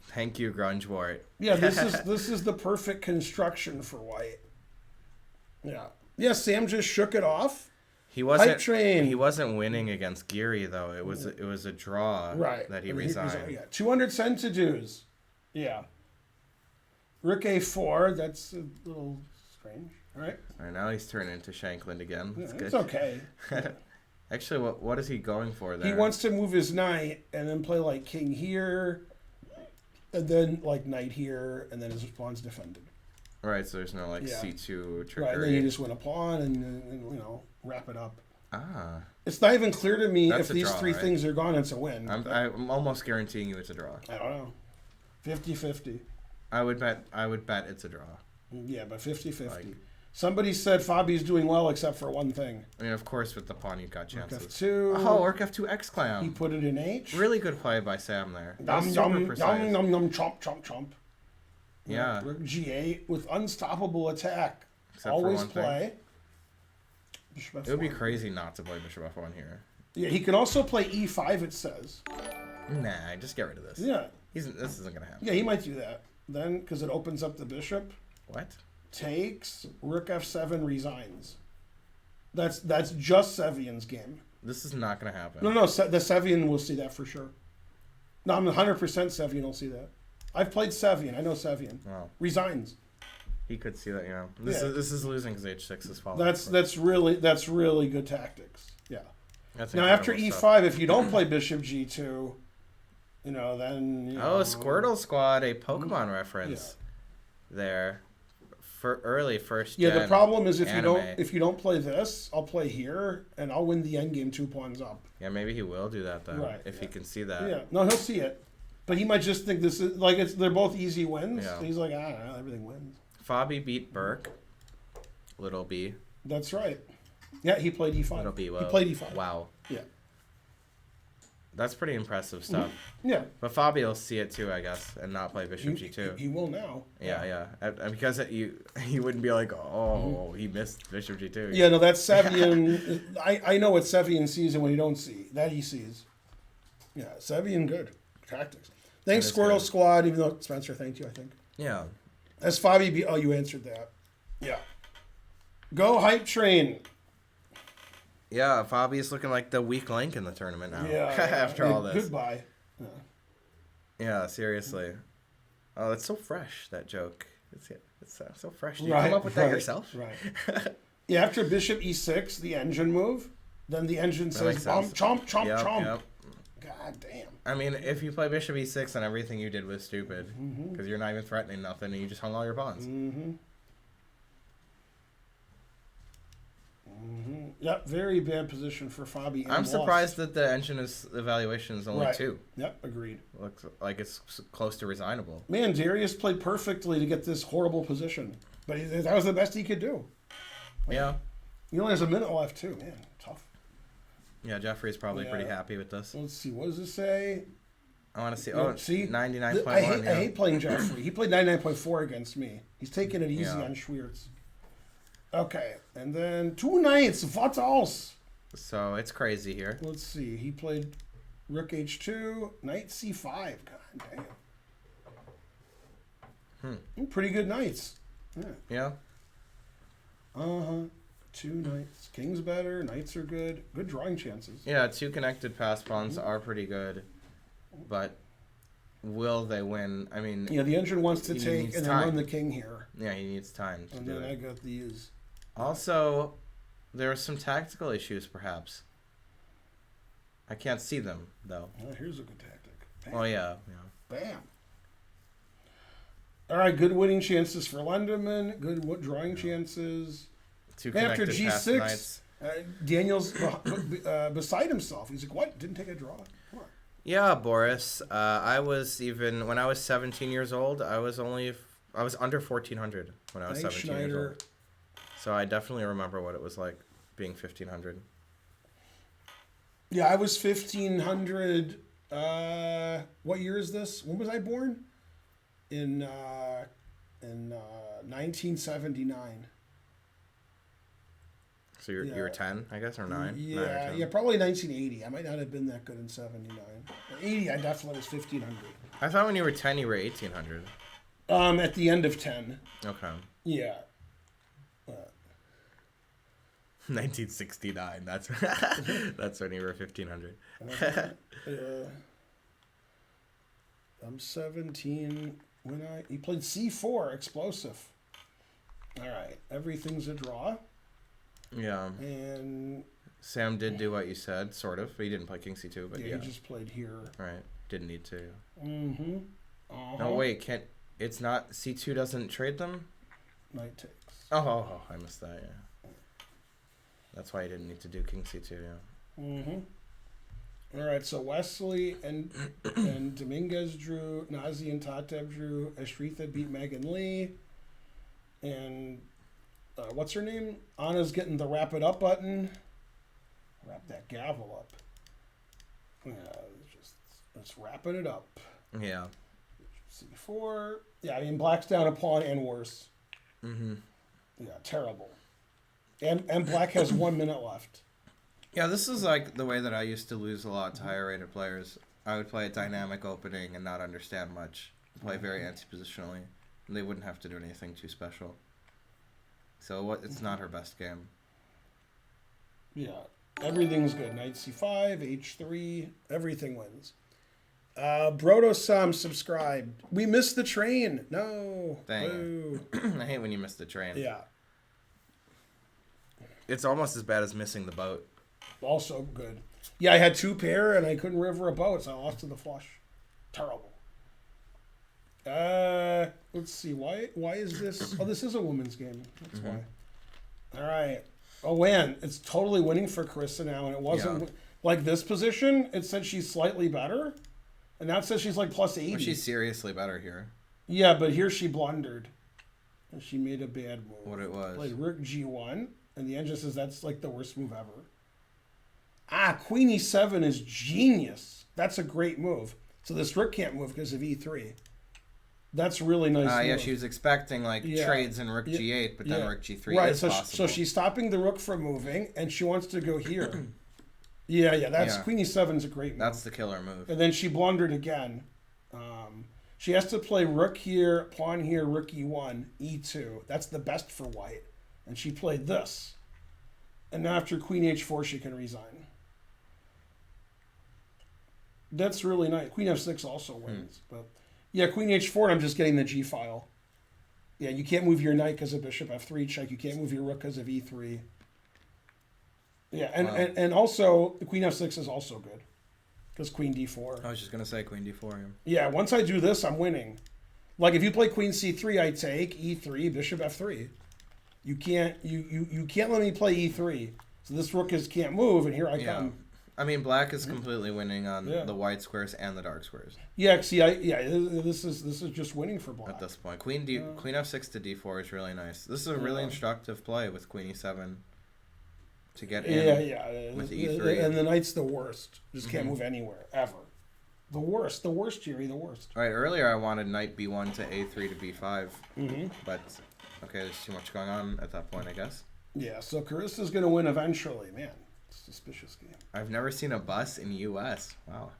thank you, Grungewart. Yeah, this is the perfect construction for White. Yeah. Yeah, Sam just shook it off. He wasn't. Hype train. He wasn't winning against Geary though. It was a draw. Right. That he And resigned. Yeah, 200 centidues. Yeah. Rook A4. That's a little strange. All right. All right, now he's turning into Shankland again. That's Yeah, good. it's okay. Actually, what is he going for there? He wants to move his knight and then play like king here, and then like knight here, and then his pawn's defended. Right, so there's no like Yeah. C2 trickery. Right, and then you just win a pawn and wrap it up. Ah, It's not even clear to me That's if a these draw, three right? things are gone, it's a win. I'm almost guaranteeing you it's a draw. I don't know. 50-50. I would bet it's a draw. Yeah, but 50-50. Like- Somebody said Fabi's doing well except for one thing. I mean, of course, with the pawn you've got Rook chances. F2. Oh, Rook F2 X He clown. put it in H. Really good play by Sam there. That Yum, was super yum, precise. yum, yum, yum, chomp, chomp, chomp. Yeah. Rook G8 with unstoppable attack. Except for Always one thing. play. Bishop It would be F1. crazy not to play Bishop F1 here. Yeah, he can also play E5, it says. Nah, just get rid of this. Yeah. This isn't gonna happen. Yeah, he might do that. Then, because it opens up the bishop. What? Takes. Rook F7 resigns. That's just Sevian's game. This is not gonna happen. No, the Sevian will see that for sure. No, I'm 100% Sevian will see that. I've played Sevian. I know Sevian. Well, Resigns. he could see that. You know, this Yeah. is losing because H6 is falling. That's really good tactics. Yeah. That's Now after incredible E5, stuff. if you don't play Bishop G2, then Oh, Squirtle Squad, a Pokemon reference there for early first. Yeah, the gen problem is if anime. you don't play this, I'll play here and I'll win the endgame 2 pawns up. Yeah, maybe he will do that though, Right, if yeah. he can see that. Yeah, no, he'll see it, but he might just think this is like they're both easy wins. Yeah. He's like, I don't know, everything wins. Fabi beat Burke. Little B. That's right. Yeah, he played E5. Little B. He Well, played E5. Wow. Yeah. That's pretty impressive stuff. Yeah. But Fabi will see it too, I guess, and not play Bishop He, G2. he will now. Yeah. And because he wouldn't be like, oh, he missed Bishop G2. Yeah, no, that's Sevian. I know what Sevian sees and what he don't see. That he sees. Yeah, Sevian, good tactics. Thanks, That is Squirtle good. Squad. Even though Spencer thanked you, I think. Yeah. As Fabi be, oh, you answered that. Yeah. Go hype train. Yeah, Fabi's looking like the weak link in the tournament now. Yeah. After all this. Goodbye. Yeah. Yeah, seriously. Oh, it's so fresh, that joke. It's so fresh. Did you Right, come up with that right, yourself? Right. Yeah, after Bishop E6, the engine move, then the engine says makes sense. chomp, chomp, Yep, chomp. yep. God damn. I mean, if you play Bishop E6, then everything you did was stupid. Mm-hmm. Because you're not even threatening nothing, and you just hung all your pawns. Mm-hmm. Mm-hmm. Yep, very bad position for Fabi. I'm surprised that the engine evaluation is only 2. Yep, agreed. Looks like it's close to resignable. Man, Darius played perfectly to get this horrible position. But that was the best he could do. Yeah. He only has a minute left, too. Man, tough. Yeah, Jeffrey's probably pretty happy with this. Let's see. What does it say? I want to see. Yeah, see? 99.1. I hate playing Jeffrey. He played 99.4 against me. He's taking it easy on Schwiertz. Okay. And then 2 knights. What else? So it's crazy here. Let's see. He played Rook H2, Knight C5. God damn. Pretty good knights. Yeah. 2 knights. King's better. Knights are good. Good drawing chances. Yeah, 2 connected pass pawns are pretty good. But will they win? I mean... Yeah, the engine wants to take and then run the king here. Yeah, he needs time to do it. And then I got these. Also, there are some tactical issues, perhaps. I can't see them, though. Oh, here's a good tactic. Bam. Oh, yeah. Bam. All right, good winning chances for Lenderman. Good drawing chances. 2 connected after pass G6, knights. Daniel's beside himself. He's like, what? Didn't take a draw? Come on. Yeah, Boris. I was even... When I was 17 years old, I was under 1,400 when I was 17 years old. So I definitely remember what it was like being 1,500. Yeah, I was 1,500. What year is this? When was I born? In 1979. So you were 10, I guess, or 9? Yeah, 9 or 10. yeah, probably 1980. I might not have been that good in 79. But 80, I definitely was 1,500. I thought when you were 10, you were 1,800. At the end of 10. Okay. Yeah. 1969. That's when you were 1,500. I'm 17 when he played C4 explosive. All right, everything's a draw. Yeah. And Sam did do what you said, sort of. But he didn't play King C2, but yeah. He just played here. Right. Didn't need to. Mm-hmm. No, wait. It's not... C2 doesn't trade them? Knight takes. Oh, I missed that, yeah. That's why you didn't need to do King C2, yeah. Mm-hmm. All right, so Wesley and Dominguez drew, Nazi and Tatev drew, Ashritha beat Megan Lee, and what's her name? Anna's getting the wrap it up button. Wrap that gavel up. Yeah, it's wrapping it up. Yeah. C4. Yeah, I mean, black's down a pawn and worse. Mm-hmm. Yeah, terrible. And black has 1 minute left. Yeah, this is like the way that I used to lose a lot to higher rated players. I would play a dynamic opening and not understand much. Play very anti-positionally. And they wouldn't have to do anything too special. So it's not her best game. Yeah, everything's good. Knight C5, H3, everything wins. Brotosam subscribed. We missed the train. No. Dang. I hate when you miss the train. Yeah. It's almost as bad as missing the boat. Also good. Yeah, I had 2 pair and I couldn't river a boat, so I lost to the flush. Terrible. Let's see. Why is this? Oh, this is a women's game. That's why. All right. Oh, man. It's totally winning for Carissa now, and it wasn't like this position. It said she's slightly better, and now it says she's like plus 80. Well, she's seriously better here. Yeah, but here she blundered, and she made a bad move. What it was? Played Rook G1, and the engine says that's like the worst move ever. Queen E7 is genius. That's a great move. So this Rook can't move because of E3. That's really nice. Yeah, she was expecting trades in Rook G8, but then Rook G3 is possible. So she's stopping the Rook from moving, and she wants to go here. That's Queen E7 is a great move. That's the killer move. And then she blundered again. She has to play Rook here, Pawn here, Rook E1, E2. That's the best for White. And she played this. And now after Queen H4, she can resign. That's really nice. Queen F6 also wins, but yeah, Queen H4. I'm just getting the G file. Yeah, you can't move your knight because of Bishop F3 check. You can't move your Rook because of E3. Yeah, and also the Queen F6 is also good because Queen D4. I was just gonna say Queen D4. Yeah, once I do this, I'm winning. Like if you play Queen C3, I take E3, Bishop F3. You can't let me play E3. So this rook can't move, and here I come. I mean, black is completely winning on the white squares and the dark squares. Yeah, see, this is just winning for black At this point. Queen f6 to d4 is really nice. This is a really instructive play with queen e7 to get in with e3. And the knight's the worst. Just can't move anywhere, ever. The worst, Jerry, the worst. All right, earlier I wanted knight b1 to a3 to b5, but okay, there's too much going on at that point, I guess. Yeah, so Carissa's going to win eventually, man. It's a suspicious game. I've never seen a bus in U.S. Wow.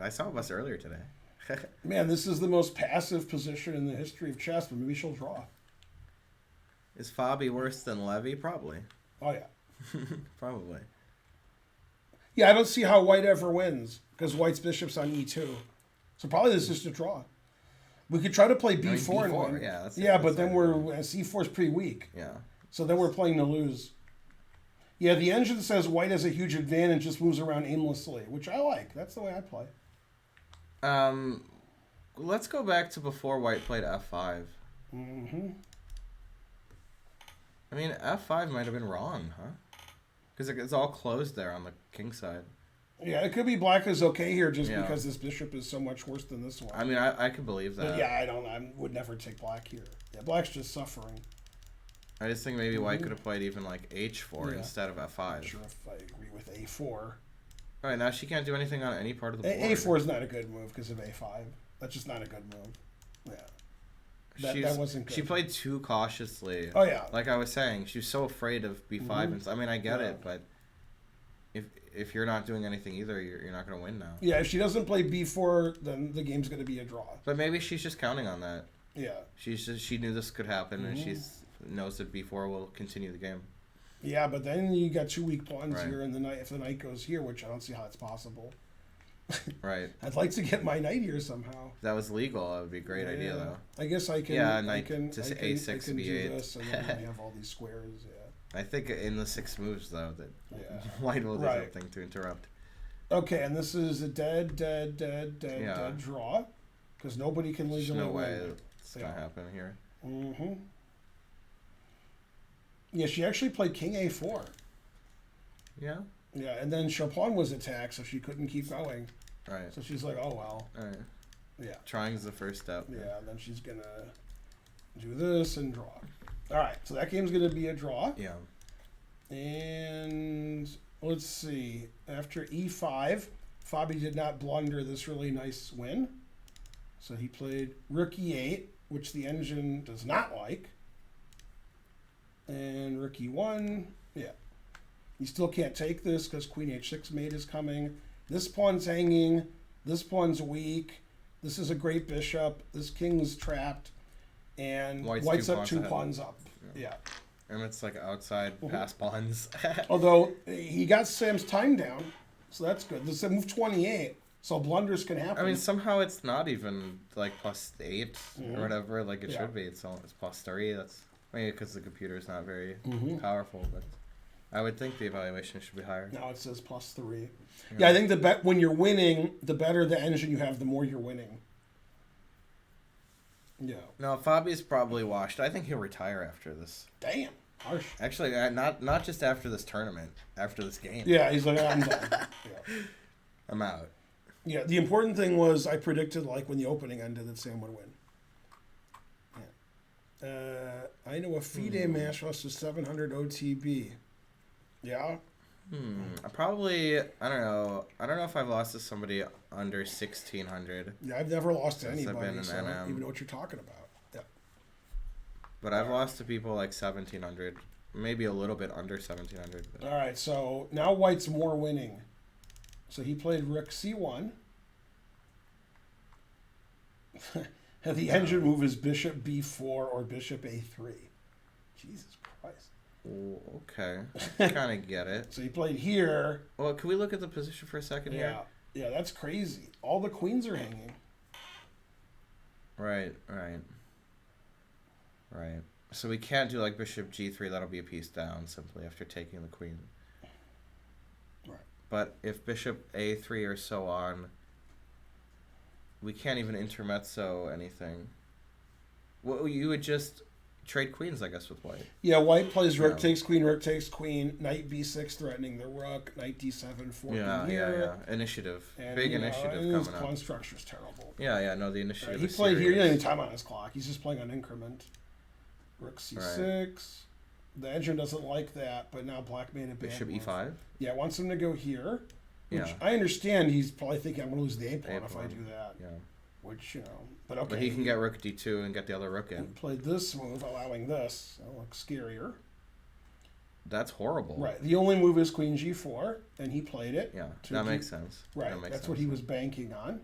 I saw a bus earlier today. Man, this is the most passive position in the history of chess, but maybe she'll draw. Is Fabi worse than Levy? Probably. Oh, yeah. Probably. Yeah, I don't see how white ever wins, because white's bishop's on e2. So probably this is just a draw. We could try to play b4 and win. Yeah, but then c4 is pretty weak. Yeah. So then we're playing to lose. Yeah, the engine says white has a huge advantage, just moves around aimlessly, which I like. That's the way I play. Let's go back to before white played f5. Mm-hmm. I mean, f5 might have been wrong, huh? Because it's all closed there on the king side. Yeah, it could be black is okay here just because this bishop is so much worse than this one. I mean, I could believe that. But yeah, I would never take black here. Yeah, black's just suffering. I just think maybe white could have played even like h4 instead of f5. I'm sure if I agree with a4. All right, now she can't do anything on any part of the board. a4 is not a good move because of a5. That's just not a good move. Yeah. That wasn't good. She played too cautiously. Oh, yeah. Like I was saying, she was so afraid of b5. And I mean, I get it, but if you're not doing anything either, you're not going to win now. Yeah, if she doesn't play b4, then the game's going to be a draw. But maybe she's just counting on that. Yeah. She knew this could happen, and she knows that b4 will continue the game. Yeah, but then you got two weak pawns here, and if the knight goes here, which I don't see how it's possible. Right. I'd like to get my knight here somehow. If that was legal, that would be a great idea, though. I guess I can. Yeah, knight to a6, I can b8. do this, and then I have all these squares. Yeah. I think in the 6 moves, though, that white will do something to interrupt. Okay, and this is a dead draw, because nobody can legally win. There's no way win. it's going to happen here. Mm-hmm. Yeah, she actually played king a4. Yeah? Yeah, and then Chopin was attacked, so she couldn't keep going. Right. So she's like, oh, well. All right. Yeah. Trying's the first step. Yeah, and then she's going to do this and draw. All right, so that game's going to be a draw. Yeah. And let's see. After e5, Fabi did not blunder this really nice win. So he played rook e8, which the engine does not like. And rook e1, yeah. You still can't take this because queen h6 mate is coming. This pawn's hanging. This pawn's weak. This is a great bishop. This king's trapped. And white's up 2 pawns up. Yeah. And it's like outside pass pawns. Although he got Sam's time down, so that's good. This is move 28, so blunders can happen. I mean, somehow it's not even like +8 or whatever like it should be. It's +3. That's maybe because the computer is not very powerful, but I would think the evaluation should be higher. No, it says +3. Yeah, I think when you're winning, the better the engine you have, the more you're winning. Yeah. No, Fabi's probably washed. I think he'll retire after this. Damn. Harsh. Actually, not just after this tournament, after this game. Yeah, he's like, I'm done. Yeah. I'm out. Yeah, the important thing was I predicted, like, when the opening ended, that Sam would win. Yeah. I know a FIDE match lost to 700 OTB. Yeah? Probably, I don't know if I've lost to somebody under 1600. Yeah, I've never lost to anybody, so I NM. don't even know what you're talking about. Yeah. But I've lost to people like 1700, maybe a little bit under 1700. But. All right, so now white's more winning. So he played rook c1. The engine move is bishop b4 or bishop a3. Jesus Christ. Oh, okay. Kind of get it. So he played here. Well, can we look at the position for a second here? Yeah, that's crazy. All the queens are hanging. Right. So we can't do like bishop g3. That'll be a piece down simply after taking the queen. Right. But if bishop a3 or so on, we can't even intermezzo anything. Well, you would just trade queens, I guess, with white. Yeah, white plays rook Yeah. takes queen, rook takes queen, knight b6 threatening the rook, knight d7 forking here. Initiative. And, Big you know, initiative and his coming pawn up. structure's terrible. Yeah, no, the initiative He is played here, he didn't serious. even time on his clock. He's just playing on increment. Rook c6. The engine doesn't like that, but now black made a bad Bishop move. e5. Yeah, wants him to go here. Which Yeah. I understand he's probably thinking I'm going to lose the A-pawn if I A-pawn. do that. Yeah. Which, you know, but okay. But he can get rook d2 and get the other rook He in. played this move, allowing this. That looks scarier. That's horrible. Right. The only move is queen g4, and he played it. Yeah, to that keep- makes sense. Right. That makes That's sense. what he was banking on.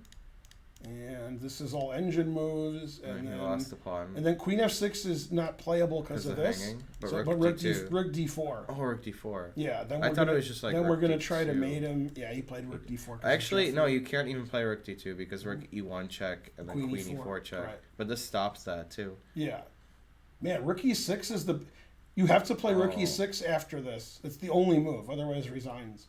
And this is all engine moves, And and he then lost the pawn. and then queen f6 is not playable because of this. hanging. But So- rook rook d2. rook d4. Oh, rook d4. Yeah. Then I we're thought it gonna, was just like then we're rook gonna try to d2. mate him. Yeah, he played rook d4. 'cause of Actually, no, Jeffrey. you can't even play rook d2 because rook e1 check and then Queen queen e4, e4 check. right. But this stops that too. Yeah. Man, rook e6 is the. You have to play rook Oh. e6 after this. It's the only move. Otherwise, resigns.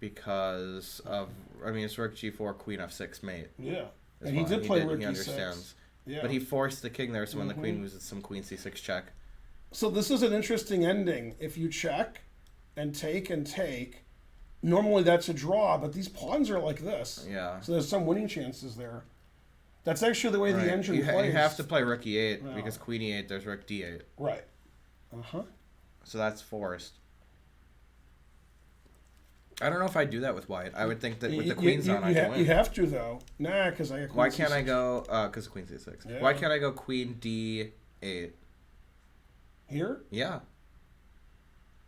Because of, I mean, it's rook g4, queen f6 mate. Yeah. is And he fine. did play rook He e6. understands. Yeah. But he forced the king there, so when the queen Mhm. moves, it's some queen c6 check. So this is an interesting ending. If you check and take, normally that's a draw, but these pawns are like this. Yeah. So there's some winning chances there. That's actually the way Right. the engine you plays. have to play rook e8 No. because queen e8, there's rook d8. Right. Uh-huh. So that's forced. I don't know if I do that with white. I would think that with the queens on, I can win. You have to, though. Nah, because I got queen Why can't I c6. go? Because queen c6. Yeah. Why can't I go queen d8? Here? Yeah.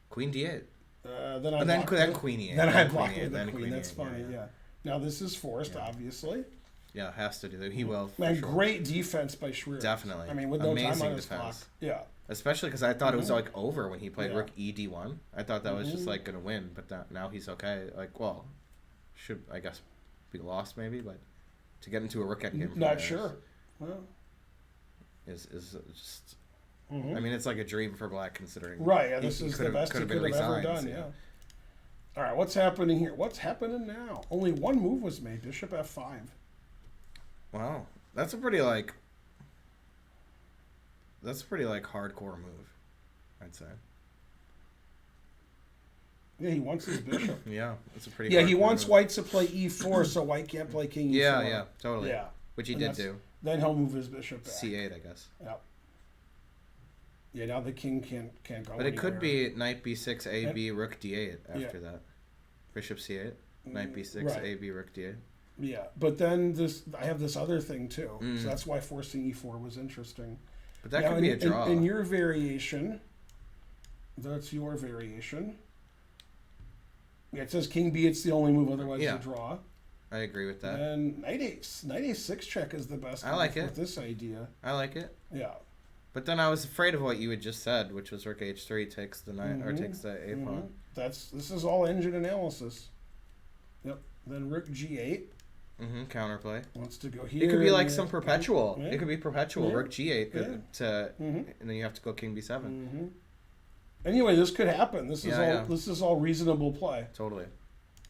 Queen d8. Then I And then, block then with- queen e8. Then I queen block e8, with the then queen. That's e8, funny, yeah. Now this is forced, Yeah. obviously. Yeah, has to do that. He will. For Man, sure. great defense by Schwerer. Definitely. I mean, with no Amazing time on his defense. clock. Yeah. Especially because I thought it was Mhm. like over when he played Yeah. rook ed1. I thought that was just Mhm. like gonna win, but now he's okay. Like, well, should I guess be lost maybe, but to get into a rook endgame. from Not there sure. Well, Is just. mhm. I mean, it's like a dream for black considering. Right, yeah, he- this he is the could've- best he could've could been have ever resigns, done, yeah. All right, what's happening here? What's happening now? Only one move was made, bishop f5. Wow, that's a pretty like. That's a pretty like hardcore move, I'd say. Yeah, he wants his bishop. Yeah, it's a pretty. Yeah, he hardcore wants move. white to play e4, so white can't play king e4. Yeah, totally. Yeah, Which he And did that's- do. then he'll move his bishop back. C8, I guess. Yep. Yeah, now the king can't go But it could anywhere. be knight b6, a b, rook d8 after that. Bishop c8, knight b6, Right. a b, rook d8. Yeah, but then I have this other thing too. Mm. So that's why forcing e4 was interesting. But that Now, could be a in- draw. In your variation, that's your variation. Yeah, it says king b. It's the only move, otherwise Yeah. it's a draw. I agree with that. And knight a6 check is the best. I like move it. with this idea. I like it. Yeah. But then I was afraid of what you had just said, which was rook h3 takes the knight or Mhm. takes the a pawn. This is all engine analysis. Yep. Then rook g8 Mm-hmm. Counterplay. wants to go here. It could be like and some there. perpetual. Yeah. It could be perpetual. Yeah. Rook g8 Yeah. to, Mhm. and then you have to go king b7. Mm-hmm. Anyway, this could happen. This is Yeah, all. yeah. This is all reasonable play. Totally.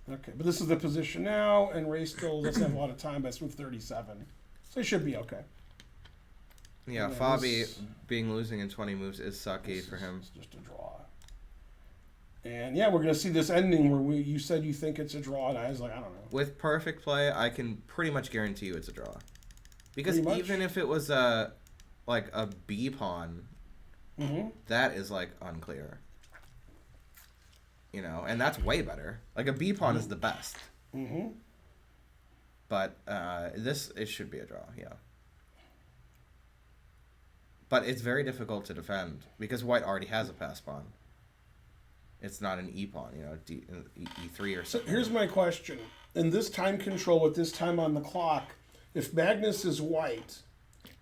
Okay, but this is the position now, and Ray still doesn't have a lot of time. But it's move 37, so he should be okay. Yeah, Yeah, Fabi this- being losing in 20 moves is sucky This for is- him. It's just a draw. And yeah, we're gonna see this ending where you said you think it's a draw, and I was like, I don't know. With perfect play, I can pretty much guarantee you it's a draw. Because Pretty much? even if it was a B pawn, Mm-hmm. that is like unclear. You know, and that's way better. Like a B pawn is the best. Mm-hmm. But it should be a draw, yeah. But it's very difficult to defend because white already has a pass pawn. It's not an E pawn, you know, E3 or So something. here's my question: in this time control with this time on the clock, if Magnus is white,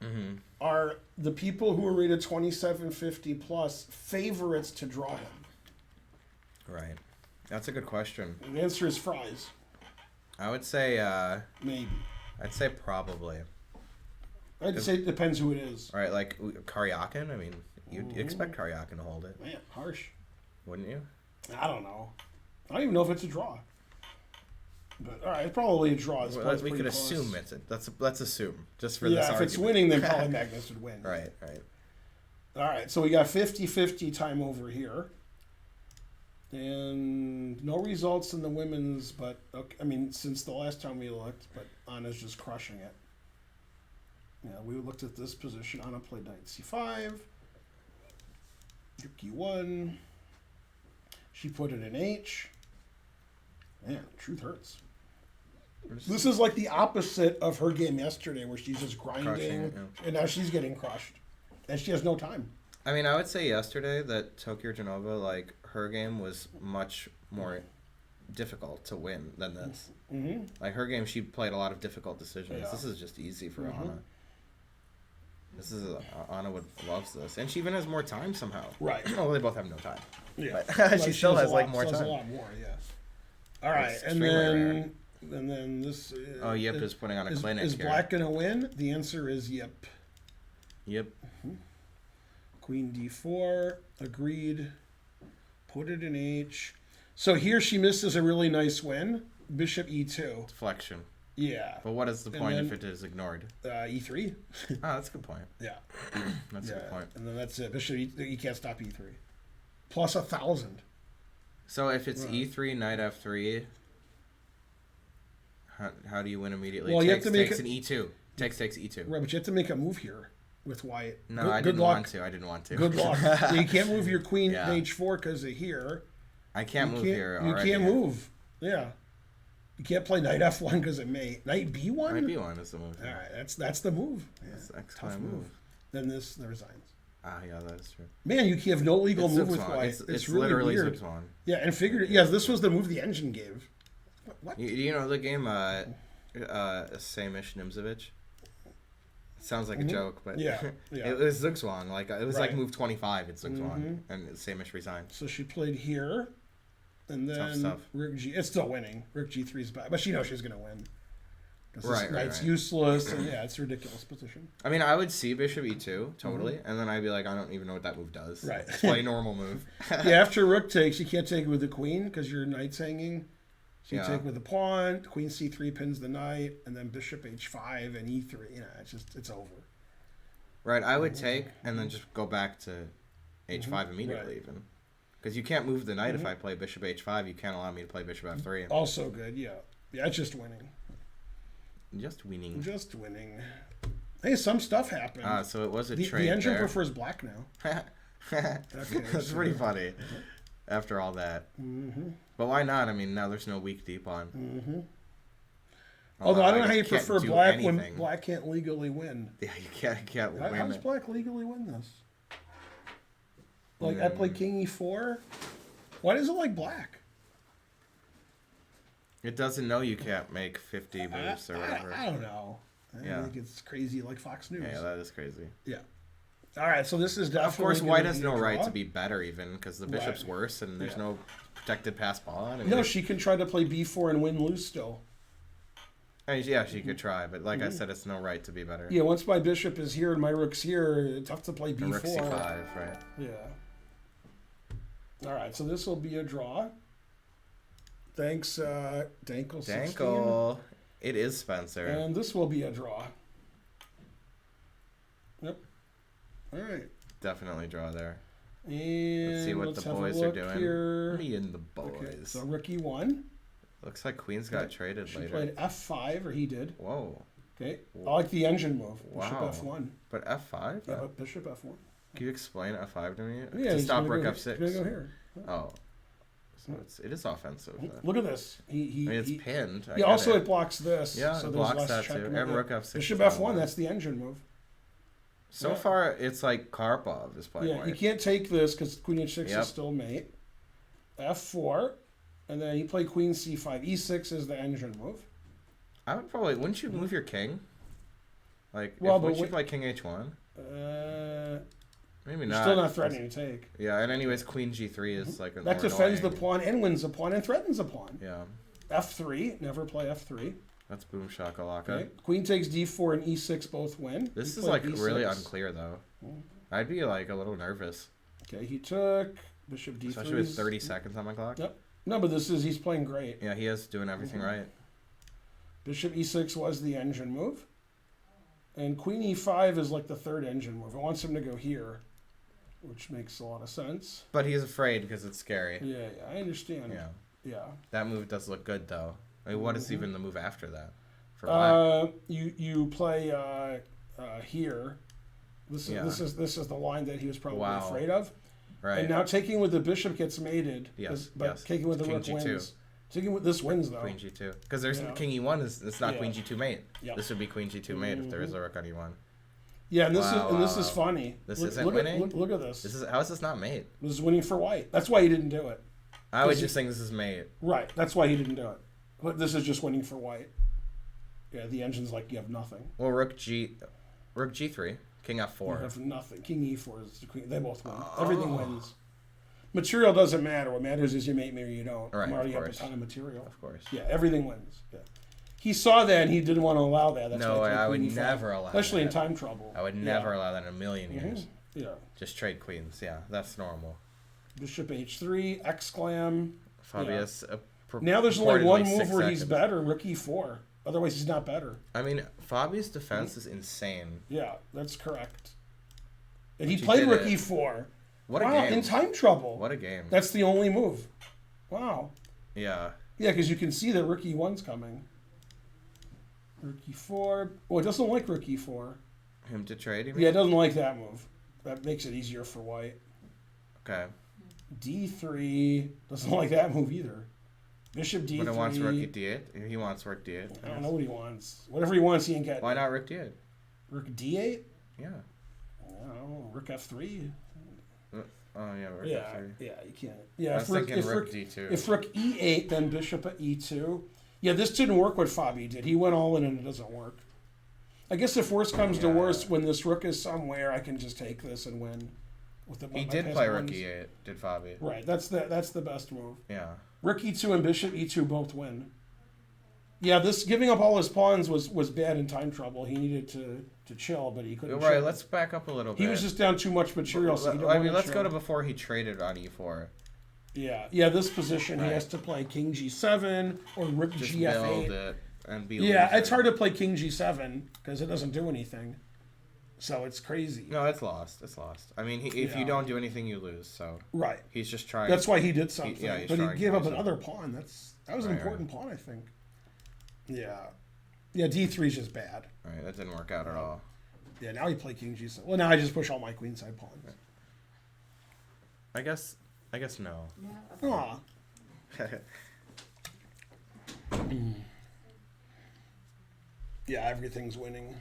Mm-hmm. are the people who are rated 2750 plus favorites to draw him? Right. That's a good question. And the answer is fries, I would say, maybe. I'd say probably. I'd say it depends who it is. All right, like Karyakin. I mean, you'd expect Karyakin to hold it, Man, harsh. wouldn't you? I don't know. I don't even know if it's a draw. But all right, probably a draw. It's Well, probably we pretty could close. assume it's let's assume just for Yeah, this if argument. it's winning, then probably Magnus would win. Right. All right, so we got 50-50 time over here. And no results in the women's, but okay, I mean, since the last time we looked, but Anna's just crushing it. Yeah, we looked at this position. Anna played knight c5. Rook e1. She put it in h. Man, truth hurts. This is like the opposite of her game yesterday, where she's just grinding, Crushing it, yeah. and now she's getting crushed, and she has no time. I mean, I would say yesterday that Tokyo Genova, like, her game was much more difficult to win than this. Mm-hmm. Like, her game, she played a lot of difficult decisions. Yeah. This is just easy for Mhm. Anna. This is Anna loves this, and she even has more time somehow. Right. Well, they both have no time. Yeah, But she still has, a like, lot, more still has time. a lot more, yeah. All right, It's and extremely then this. Oh, Yip is putting on a clinic Is here. Black gonna win? The answer is Yip. Yep. Queen d4, agreed. Put it in h. So here she misses a really nice win. Bishop e2. Deflection. Yeah. But what is the And point then- if it is ignored? E3. Oh, that's a good point. Yeah. That's a good point. And then that's it. Bishop you can't stop e3. Plus 1,000. So if it's Right. e3, knight f3, how do you win immediately? Well, you have takes to make takes it- an e2. Takes e2. Right, but you have to make a move here with white. No, Good- I good didn't luck. want to. I didn't want to. Good luck. Yeah, you can't move your queen Yeah. to h4 because of here. I can't move here You already. can't move. Yeah. You can't play knight f1 because it may. Knight b1? Knight b1 is the move. All right, that's the move. Yeah, That's the tough excellent move. Then this resigns. Ah, yeah, that is true. Man, you have no legal It's move with Zugzwang. white. It's really literally weird. Zugzwang. Yeah, and figured it. Yeah, this was the move the engine gave. What? You know the game Samish Nimzovich? It sounds like a joke, but Yeah, yeah. it was Zugzwang. Like it was like Right. move 25 at Zugzwang, and Samish resigned. So she played here, and then stuff. Rook G. It's still winning. Rook G3 is back, but she knows she's gonna win. 'Cause this Right, knight's right. useless, and yeah, it's a ridiculous position. I mean, I would see Bishop E2 totally, and then I'd be like, I don't even know what that move does. Right. Just play a normal move. Yeah, after Rook takes, you can't take it with the queen because your knight's hanging. So you Yeah. take with the pawn, Queen C3 pins the knight, and then Bishop H5 and E3. You know, it's over. Right, I would take and then just go back to H5 immediately, Right. even. Because you can't move the knight if I play Bishop H5. You can't allow me to play Bishop F3. Also good, yeah. Yeah, it's just winning. Just winning. Just winning. Hey, some stuff happened. Ah, so it was a the trade engine there. prefers black now. That's pretty funny. After all that. Mm-hmm. But why not? I mean, now there's no weak deep on. Mm-hmm. Although I don't know how you just can't prefer do black when anything. black can't legally win. Yeah, you can't How win does it. black legally win this? Like I play King E4. Why does it like black? It doesn't know you can't make 50 moves or whatever. I don't know. I Yeah. think it's crazy like Fox News. Yeah, that is crazy. Yeah. All right, so this is definitely. Of course, gonna white be has a no right draw. to be better even because the bishop's Right. worse and there's Yeah. no protected pass ball on. I mean, No, she can try to play B4 and win lose still. I mean, yeah, she could try, but like I said, it's no right to be better. Yeah, once my bishop is here and my rook's here, it's tough to play And B4. rook c5, right? Yeah. All right, so this will be a draw. Thanks, Dankle16. Dankle. It is Spencer. And this will be a draw. Yep. All right. Definitely draw there. And Let's see what the have a boys are look doing. Here. Me and the boys. Okay, so rook E1. Looks like Queen's got traded She later. played F5, or he did. Whoa. Okay. I like the engine move. Wow. Bishop F1. But F5? Yeah, but Bishop F1. Can you explain F5 to me? Yeah, to he's stop gonna rook go, F6. He's gonna go here. Oh. So it is offensive. Then. Look at this. I mean, it's he pinned. I yeah, get also it. it blocks this. Yeah, so it there's blocks less that too. checkmate. And Yeah. rook F6. Bishop is F1, on. that's the engine move. So Yeah. far, it's like Karpov is playing Yeah, white. you can't take this because Queen H6 Yep. is still mate. F4, and then you play Queen C5. E6 is the engine move. I would probably... Wouldn't you move your king? Like, Well, wouldn't but you play king H1? Maybe You're not. still not threatening to take. Yeah, and anyways, queen G3 is like... That more defends the annoying. pawn and wins the pawn and threatens the pawn. Yeah, F3, never play F3. that's boom shakalaka. Okay. Queen takes D4 and E6 both win. This He is played like E6. really unclear though. I'd be like a little nervous, Okay, he took Bishop D3. especially with 30 seconds on my clock. Yep. No, but he's playing great. Yeah, he is doing everything right. Bishop e6 was the engine move. And queen e5 is like the third engine move. It wants him to go here, which makes a lot of sense. But he's afraid because it's scary. Yeah, I understand. Yeah. That move does look good, though. I mean, what is even the move after that? For black? You play here. This is the line that he was probably afraid of. Right. And now taking with the bishop gets mated. Yes. But taking with the rook G2. wins. Taking with this wins though. Queen G2. Because there's king E1 it's not Queen G2 mate. Yep. This would be Queen G2 mate if there is a rook on E1. Yeah, and this is funny. This isn't winning. Look at this. How is this not mate? This is winning for white. That's why he didn't do it. I was just saying this is mate. Right. That's why he didn't do it. But this is just winning for white. Yeah, the engine's like you have nothing. Well, rook G3, king F4. You have nothing. King E4 is the queen. They both win. Everything wins. Material doesn't matter. What matters is you mate me or you don't. Right, I'm already of up a course. ton of material. Of course. Yeah, everything wins. Yeah. He saw that and he didn't want to allow that. That's No, why he I would queen E5, never allow especially that. in time trouble. I would never allow that in a million years. Yeah. Just trade queens. Yeah, that's normal. Bishop H3, exclam. Fabius. Now there's only one reportedly move 6 where he's seconds. better, rook E4. Otherwise, he's not better. I mean, Fabi's defense is insane. Yeah, that's correct. And he But you played did rook it. E4. What a Wow, game. in time trouble. What a game. That's the only move. Wow. Yeah. Yeah, because you can see that rook E1's coming. Rook E4. Oh, it doesn't like rook E4. Him to trade, you mean? Yeah, it doesn't like that move. That makes it easier for white. Okay. D3. Doesn't like that move either. Bishop D3. But it wants rook D8. He wants rook D8. I don't know what he wants. Whatever he wants, he ain't getting. Why not rook D8? Rook D8? Yeah. I don't know. Rook F3? Oh, yeah, rook Yeah, F3. yeah, you can't. Yeah, I was thinking rook D2. If rook E8, then bishop at E2. Yeah, this didn't work what Fabi did. He went all in and it doesn't work. I guess if worse comes to worse, when this rook is somewhere, I can just take this and win. With the, He did play rook E8, did Fabi. Right, that's the best move. Yeah. Rook E2 and bishop E2 both win. Yeah, this giving up all his pawns was bad in time trouble. He needed to chill, but he couldn't. Right, chill. let's back up a little bit. He was just down too much material. So he didn't let's chill. go to before he traded on E4. Yeah. This position he has to play King G7 or Rook Just GF8. build it and be. Yeah, loser. it's hard to play King G7 because it doesn't do anything. So it's crazy. No, it's lost. It's lost. I mean, if you don't do anything, you lose. So right, he's just trying. that's why he did something. he's but he trying gave up something. another pawn. That was an important pawn, I think. Yeah, D3 is just bad. All right, that didn't work out at all. Yeah, now he played King G7. Well, now I just push all my queenside pawns. I guess no. No. Aw. Yeah, everything's winning.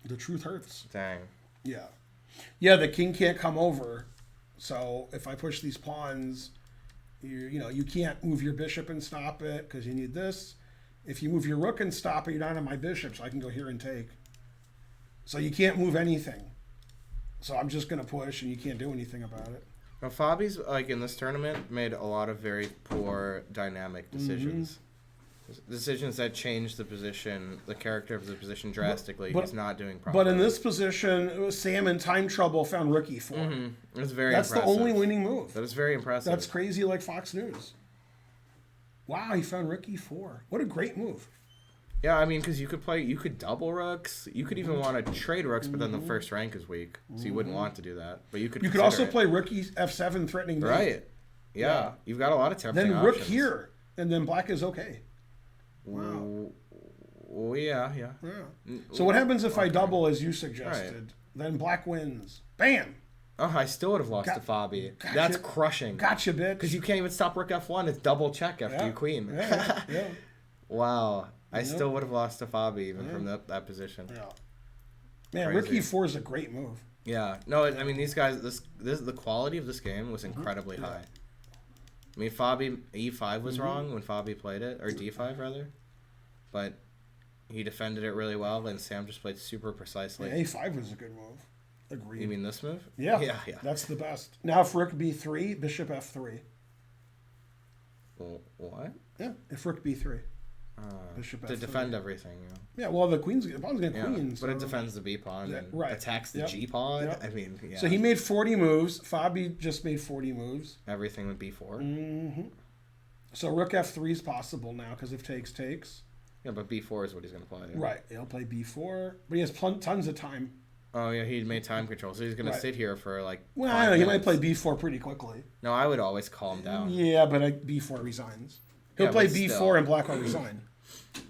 The truth hurts. Dang. Yeah. Yeah, the king can't come over. So if I push these pawns, you can't move your bishop and stop it because you need this. If you move your rook and stop it, you're not on my bishop, so I can go here and take. So you can't move anything. So I'm just going to push, and you can't do anything about it. Now, Fabi's, like, in this tournament, made a lot of very poor dynamic decisions. Decisions that changed the position, the character of the position drastically. He's not doing properly. But in this position, Sam in time trouble found rook e4. Mm-hmm. It's very That's impressive. the only winning move. That is very impressive. That's crazy like Fox News. Wow, he found rook e4. What a great move. Yeah, I mean, because you could double rooks. You could even want to trade rooks, but then the first rank is weak, so you wouldn't want to do that. But you could. You could also play rook f7 threatening mate. Right. Yeah. You've got a lot of tempting Then options. rook here, and then black is okay. Wow. Oh, yeah. So what happens if I double as you suggested? Right. Then black wins. Bam! Oh, I still would have lost to Fabi. Gotcha. That's crushing. Gotcha, bitch. Because you can't even stop rook f1. It's double check after you queen. Yeah. Wow. I still would have lost to Fabi even from that position. Yeah. Man, Crazy. rook e4 is a great move. Yeah. No, I mean, these guys, the quality of this game was incredibly high. I mean, Fabi, e5 was wrong when Fabi played it, or d5 rather. But he defended it really well, and Sam just played super precisely. Yeah, a5 was a good move. Agreed. You mean this move? Yeah. Yeah. That's the best. Now if rook b3, bishop f3. Well, what? Yeah, if rook b3. Bishop To f3. defend everything, Yeah, well, the pawn's going to Yeah, queen. but So. it defends the b pawn and right. attacks the Yep. g pawn. Yep. I mean, yeah. So he made 40 moves. Fabi just made 40 moves. Everything with b4. Mm-hmm. So rook f3 is possible now because if takes. Yeah, but b4 is what he's going to play. Right. He'll play b4, but he has tons of time. Oh, yeah, he made time control, so he's going to sit here for like. Well, I don't know, he might play b4 pretty quickly. No, I would always calm down. Yeah, but b4 resigns. He'll play b4 still. and black will resign.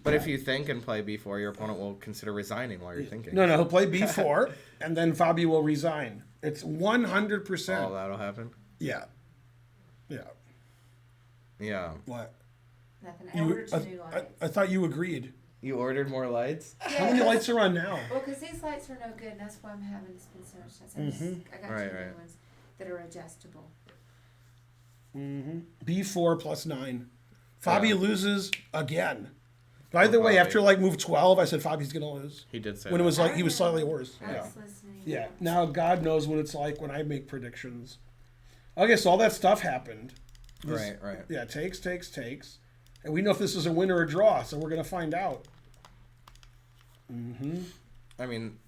But if you think and play b4, your opponent will consider resigning while you're thinking. No, he'll play b4, and then Fabi will resign. It's 100%. Oh, that'll happen? Yeah. Yeah. What? Nothing. I ordered 2 new lights. I thought you agreed. You ordered more lights? How many lights are on now? Well, because these lights are no good, and that's why I'm having to spend so much time. I got 2 new ones that are adjustable. b4 plus 9. Fabi loses again. By the way, after like move 12, I said Fabi's going to lose. He did say when that. it was like he was slightly worse. I was listening. Yeah. Now God knows what it's like when I make predictions. Okay, so all that stuff happened. Right. Yeah, takes. And we know if this is a win or a draw, so we're going to find out. I mean,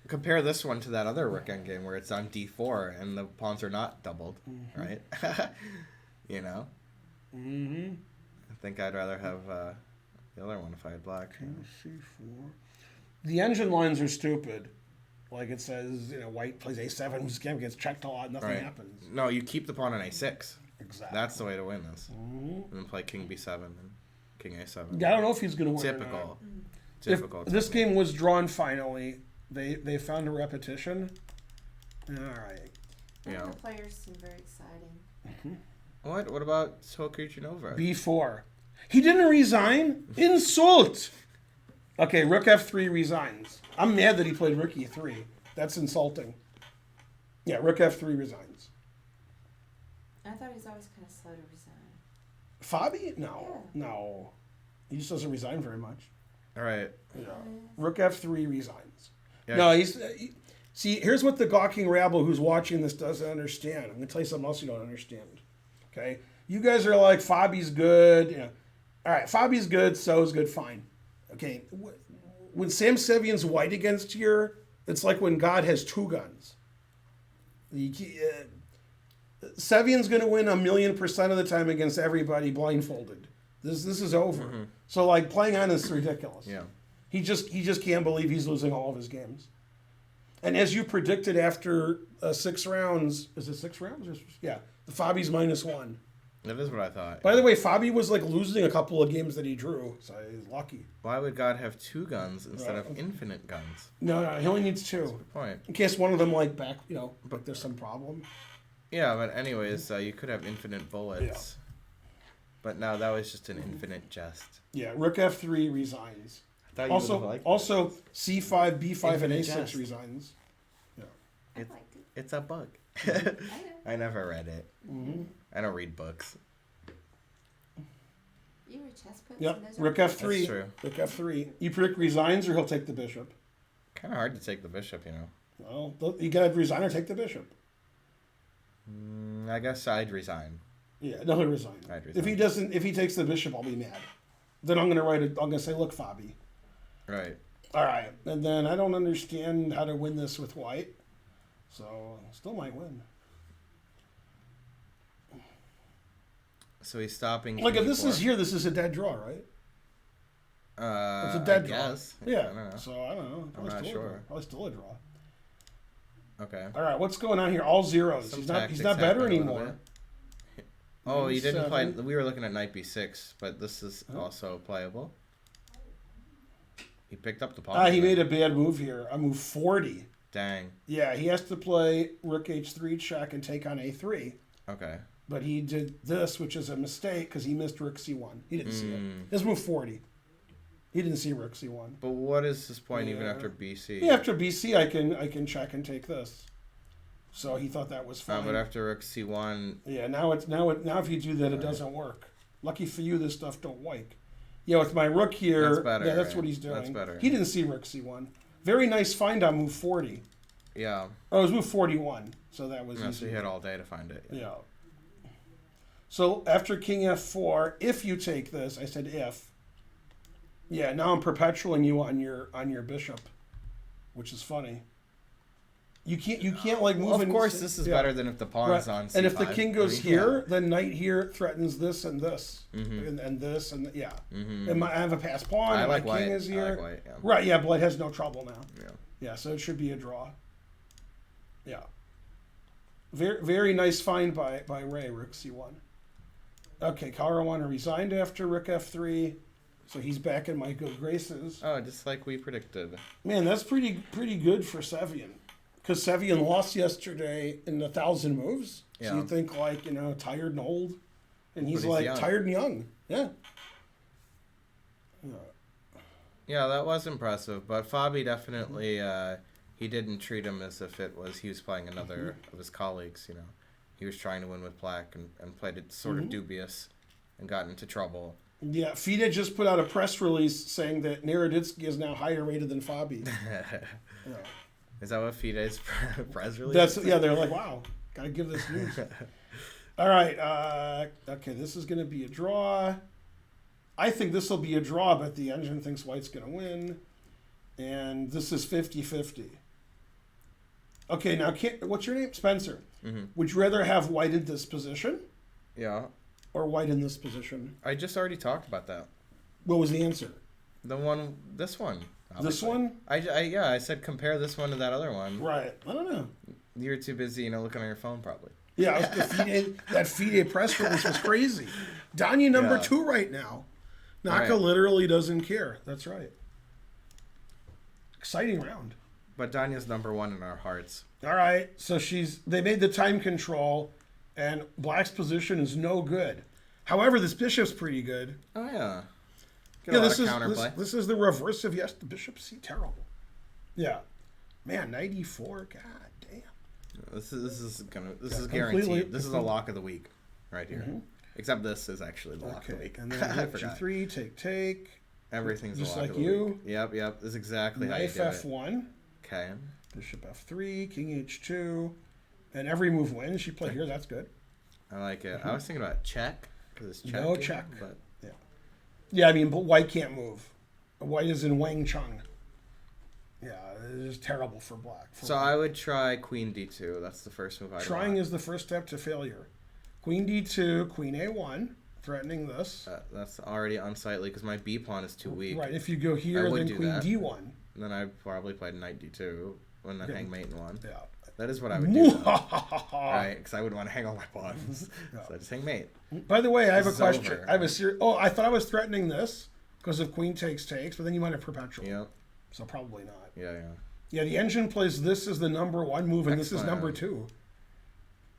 compare this one to that other rook endgame where it's on d4 and the pawns are not doubled, right? You know? I think I'd rather have the other one if I had black. C4. The engine lines are stupid. Like it says, white plays a7, whose game gets checked a lot, nothing happens. No, you keep the pawn on a6. Exactly. That's the way to win this. And then play king b7 and king a7. Yeah, I don't know if he's going to win. Typical. Typical. If this game was drawn finally, they found a repetition. All right. Yeah. The players seem very exciting. What about Sokuchinova? b4. He didn't resign? Insult! Okay, rook f3 resigns. I'm mad that he played rook e3. That's insulting. Yeah, rook f3 resigns. I thought he was always kind of slow to resign. Fabi? No. He just doesn't resign very much. All right. Yeah. Rook f3 resigns. Yeah. No, see, here's what the gawking rabble who's watching this doesn't understand. I'm going to tell you something else you don't understand. Okay? You guys are like, Fabi's good. All right, Fabi's good, so's good, fine. Okay, when Sam Sevian's white against you, it's like when God has 2 guns. Sevian's going to win 1,000,000% of the time against everybody blindfolded. This is over. So like playing on is ridiculous. Yeah. He just can't believe he's losing all of his games. And as you predicted after 6 rounds, is it 6 rounds? Yeah, the Fabi's -1. That is what I thought. By the way, Fabi was like losing a couple of games that he drew, so he's lucky. Why would God have 2 guns instead of infinite guns? No, he only needs 2. That's the point. In case one of them but there's some problem. Yeah, but anyways, you could have infinite bullets. But no, that was just an infinite jest. Yeah, rook f3 resigns. I thought you would have Also c5, b5, and Infinite a6 jest. resigns. Yeah. It's a bug. I never read it. I don't read books. You read chess books? Yep, And those rook are f3. That's true. Rook f3. You predict resigns or he'll take the bishop? Kind of hard to take the bishop, Well, you got to resign or take the bishop. I guess I'd resign. Yeah, no, he'll resign. I'd resign. If he takes the bishop, I'll be mad. Then I'm going to say, look, Fabi. Right. All right, and then I don't understand how to win this with white, so still might win. So he's stopping. Like if this is here, this is a dead draw, right? It's a dead draw. Guess. Yeah. I don't know. So I don't know. I'm not sure. Probably still a draw. Okay. All right, what's going on here? All zeros. Some He's not tactics better happen a little anymore. bit. Oh, you didn't play. 7. We were looking at knight b6, but this is also playable. He picked up the pawn. He made a bad move here. A move 40. Dang. Yeah, he has to play rook h3 check and take on a3. Okay. But he did this, which is a mistake because he missed rook c1. He didn't see it. His move 40. He didn't see rook c1. But what is his point even after bc? Yeah, after bc, I can check and take this. So he thought that was fine. But after rook c1. Yeah, now if you do that, it doesn't work. Lucky for you, this stuff don't work. Yeah, with my rook here, That's better, that's right? what he's doing. That's better. He didn't see rook c1. Very nice find on move 40. Yeah. Oh, it was move 41, so that was So easy. he had all day to find it. Yeah. So after king f4, if you take this, I said if. Yeah, now I'm perpetuating you on your bishop, which is funny. You can't like move. Well, of course, this is better than if the pawn's on C5. And if the king goes here, then knight here threatens this and this, and this and yeah. And I have a passed pawn. And like my king white. is here. I like white, yeah. Right? Yeah, black has no trouble now. Yeah. Yeah, so it should be a draw. Yeah. Very very nice find by Ray. Rook C1. Okay, Caruana resigned after Rook F3, so he's back in my good graces. Oh, just like we predicted. Man, that's pretty good for Sevian. Because Sevian lost yesterday in 1,000 moves. Yeah. So you think like, tired and old. And he's But he's like young. tired and young. Yeah. Yeah, that was impressive. But Fabi definitely, he didn't treat him as if he was playing another of his colleagues, He was trying to win with black and played it sort of dubious and got into trouble. Yeah, FIDE just put out a press release saying that Naroditsky is now higher rated than Fabi. Yeah. Is that what FIDE's press release? They're like, wow, gotta give this news. All right, okay, this is gonna be a draw. I think this will be a draw, but the engine thinks white's gonna win. And this is 50-50. Okay, now, what's your name? Spencer. Would you rather have white in this position? Yeah. Or white in this position? I just already talked about that. What was the answer? This one. Obviously. This one? I said compare this one to that other one. Right. I don't know. You're too busy, looking on your phone probably. Yeah, that FIDE press release was crazy. Danya number 2 right now. Naka literally doesn't care. That's right. Exciting round. But Danya's number 1 in our hearts. All right, so they made the time control, and black's position is no good. However, this bishop's pretty good. Oh yeah. Get a lot of counterplay. This is the reverse of the bishop C terrible. Yeah, man, 94. God damn. This is guaranteed. This is a lock of the week, right here. Except this is actually the lock of the week. And then rook G3, take. Everything's just a lock like of the you. week. Yep. This is exactly Knife how you do F1. Okay. Bishop F3, King H2, and every move wins. She played here. That's good. I like it. I was thinking about check because it's check. No check. But yeah. I mean, but white can't move. White is in Wang Chung. Yeah, it is terrible for black. I would try Queen D2. That's the first move I Trying is the first step to failure. Queen D2, Queen A1, threatening this. That's already unsightly because my B pawn is too weak. Right. If you go here, then Queen D1. And then I probably played Knight D2 when I hang mate in 1. Yeah. That is what I would do. Right, because I wouldn't want to hang all my pawns. So I just hang mate. By the way, I have a question. Over. I have a I thought I was threatening this because of queen takes, but then you might have perpetual. Yeah. So probably not. Yeah. Yeah, the engine plays this as the number 1 move, and this is number 2.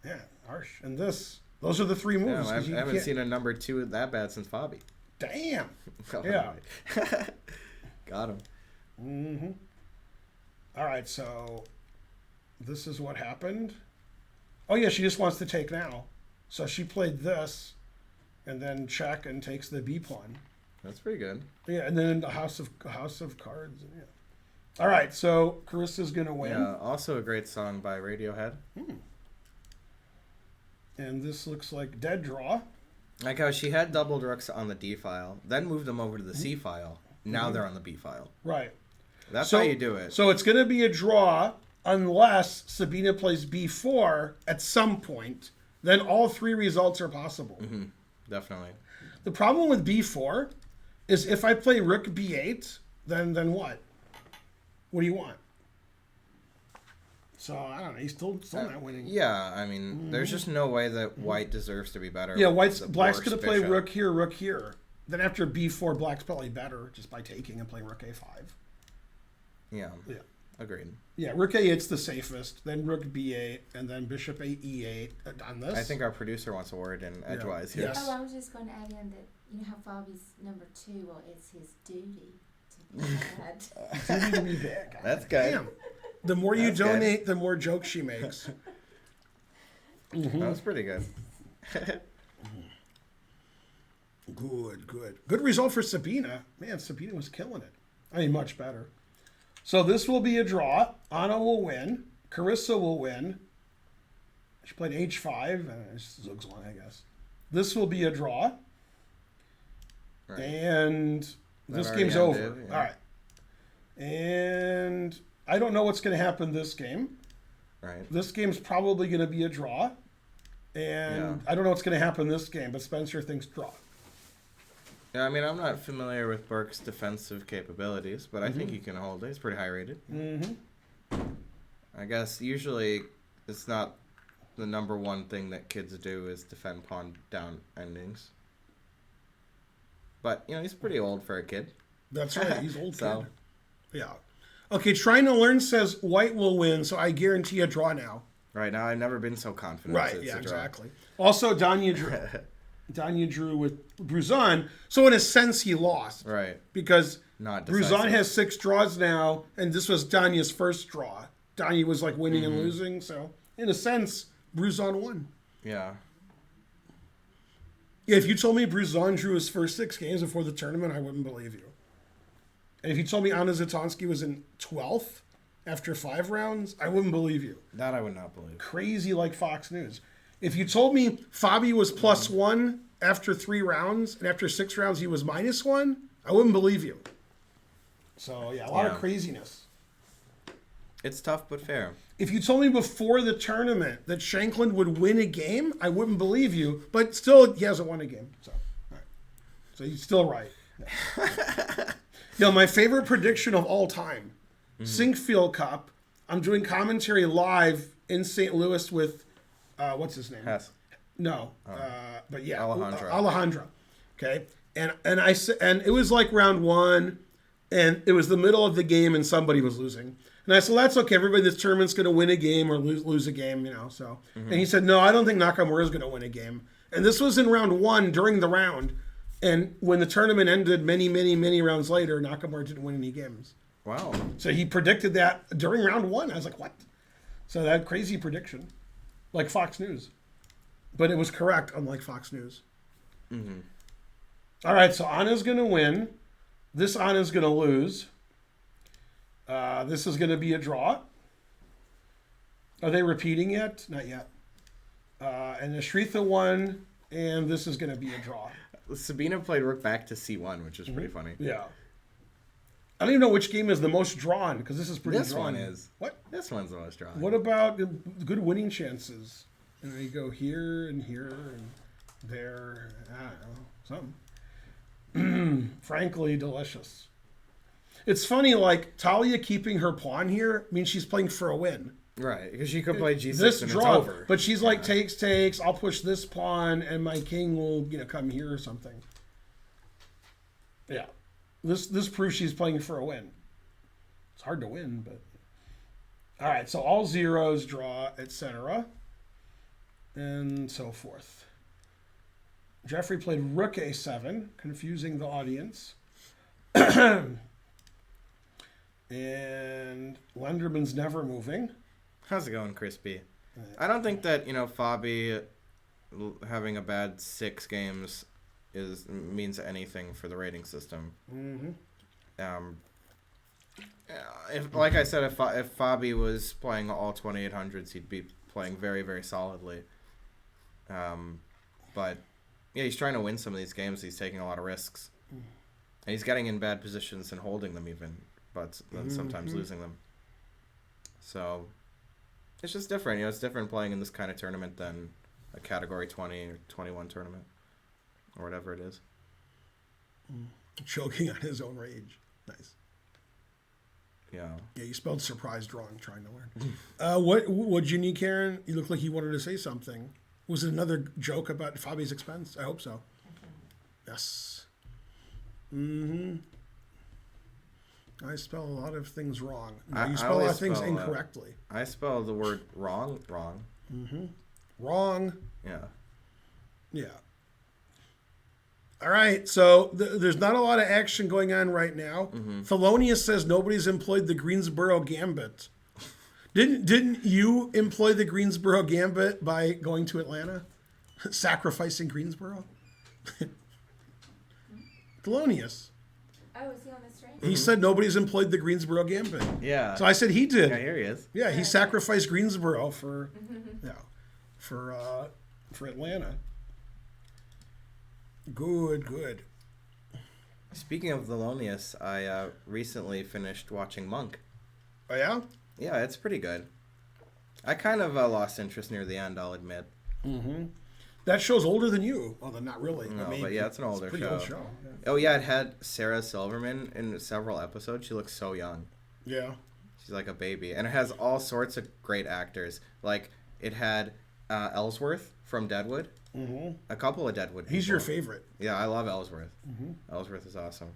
Yeah, harsh. And those are the 3 moves. Yeah, I haven't seen a number 2 that bad since Fabi. Damn. Oh, yeah. Got him. All right, so this is what happened. Oh yeah, she just wants to take now. So she played this, and then check and takes the B pawn. That's pretty good. Yeah, and then the house of cards. Yeah. All right, so Carissa's gonna win. Yeah, also a great song by Radiohead. And this looks like dead draw. Like how she had doubled rooks on the D file, then moved them over to the C file. Now they're on the B file. Right. That's how you do it. So it's gonna be a draw unless Sabina plays B4 at some point. Then all 3 results are possible. Definitely. The problem with B4 is if I play Rook B8, then what? What do you want? So I don't know. He's still not winning. Yeah, I mean, there's just no way that white deserves to be better. Yeah, black's gonna play Rook here. Then after B4, black's probably better just by taking and playing Rook A5. Yeah. Agreed. Yeah, Rook A8's the safest. Then Rook B8, and then Bishop E8 on this. I think our producer wants a word in edgewise here. Yes. Oh, I was just going to add in that how Fabi's number 2. Well, it's his duty to be bad. Duty to be bad. God That's good. damn. The more you donate, the more jokes she makes. That was pretty good. Good result for Sabina. Man, Sabina was killing it. I mean, much better. So this will be a draw. Anna will win. Carissa will win. She played H5. Zugzwang, I guess. This will be a draw. Right. And this game's ended, over. yeah. All right. And I don't know what's going to happen this game. Right. This game's probably going to be a draw. And I don't know what's going to happen this game, but Spencer thinks draw. Yeah, I mean, I'm not familiar with Burke's defensive capabilities, but I think he can hold it. He's pretty high rated. I guess usually it's not the number one thing that kids do is defend pawn down endings. But, he's pretty old for a kid. That's right. He's old So. kid. Yeah. Okay, Trying to Learn says white will win, so I guarantee a draw now. Right now, I've never been so confident. Right, It's yeah, a draw. exactly. Also, Danya drew with Bruzon, so in a sense he lost. Right. Because Not Bruzon decisive. has 6 draws now, and this was Danya's first draw. Danya was like winning and losing, so in a sense, Bruzon won. Yeah. Yeah, if you told me Bruzon drew his first 6 games before the tournament, I wouldn't believe you. And if you told me Anna Zatonsky was in 12th after 5 rounds, I wouldn't believe you. That I would not believe. Crazy like Fox News. If you told me Fabi was +1 after 3 rounds, and after 6 rounds he was -1, I wouldn't believe you. So, yeah, a lot of craziness. It's tough but fair. If you told me before the tournament that Shankland would win a game, I wouldn't believe you. But still, he hasn't won a game. So, all right. So he's still right. My favorite prediction of all time, Sinkfield Cup. I'm doing commentary live in St. Louis with, what's his name? Hess. No, but yeah, Alejandro. Alejandro. Okay, and I said, and it was like round 1, and it was the middle of the game, and somebody was losing, and I said, well, that's okay. Everybody in this tournament's going to win a game or lose a game, So, and he said, no, I don't think Nakamura is going to win a game, and this was in round 1 during the round, and when the tournament ended, many rounds later, Nakamura didn't win any games. Wow. So he predicted that during round 1. I was like, what? So that crazy prediction, like Fox News. But it was correct, unlike Fox News. All right, so Anna's going to win. This Anna's going to lose. This is going to be a draw. Are they repeating yet? Not yet. And the Shritha won, and this is going to be a draw. Sabina played rook back to c1, which is pretty funny. Yeah. I don't even know which game is the most drawn, because this is pretty This drawn. one is. What? This one's the most drawn. What about the good winning chances? And then you go here and here and there. I don't know. Something. Frankly, delicious. It's funny, like, Talia keeping her pawn here means she's playing for a win. Right, because she could play g6 This and draw, it's over. but she's like, takes, I'll push this pawn, and my king will, come here or something. Yeah. This proves she's playing for a win. It's hard to win, but... All right, so all zeros, draw, etc. And so forth. Jeffrey played rook a7, confusing the audience. And Lenderman's never moving. How's it going, Crispy? I don't think that, Fabi having a bad 6 games means anything for the rating system. If, like I said, if Fabi was playing all 2800s, he'd be playing very, very solidly. But yeah, he's trying to win some of these games. He's taking a lot of risks, and he's getting in bad positions and holding them even, but then sometimes losing them. So it's just different. It's different playing in this kind of tournament than a category 20 or 21 tournament or whatever it is. Choking on his own rage. Nice. Yeah. Yeah, you spelled surprised wrong, Trying to Learn. What'd you need, Karen? You looked like you wanted to say something. Was it another joke about Fabi's expense? I hope so. Yes. I spell a lot of things wrong. No, you spell a lot of things incorrectly. I spell the word wrong. Wrong. Yeah. Yeah. All right, so there's not a lot of action going on right now. Thelonious says nobody's employed the Greensboro Gambit. Didn't you employ the Greensboro Gambit by going to Atlanta? Sacrificing Greensboro? Thelonious. Oh, is he on the string? He said nobody's employed the Greensboro Gambit. Yeah. So I said he did. Yeah, here he is. Yeah, he sacrificed Greensboro for Atlanta. Good. Speaking of Thelonious, I recently finished watching Monk. Oh yeah? Yeah, it's pretty good. I kind of lost interest near the end, I'll admit. Mm-hmm. That show's older than you. Although not really. No, I mean, but yeah, it's an older pretty show. old show. Yeah. Oh, yeah, it had Sarah Silverman in several episodes. She looks so young. Yeah. She's like a baby. And it has all sorts of great actors. Like, it had Ellsworth from Deadwood. Mm-hmm. A couple of Deadwood people. He's your favorite. Yeah, I love Ellsworth. Mm-hmm. Ellsworth is awesome.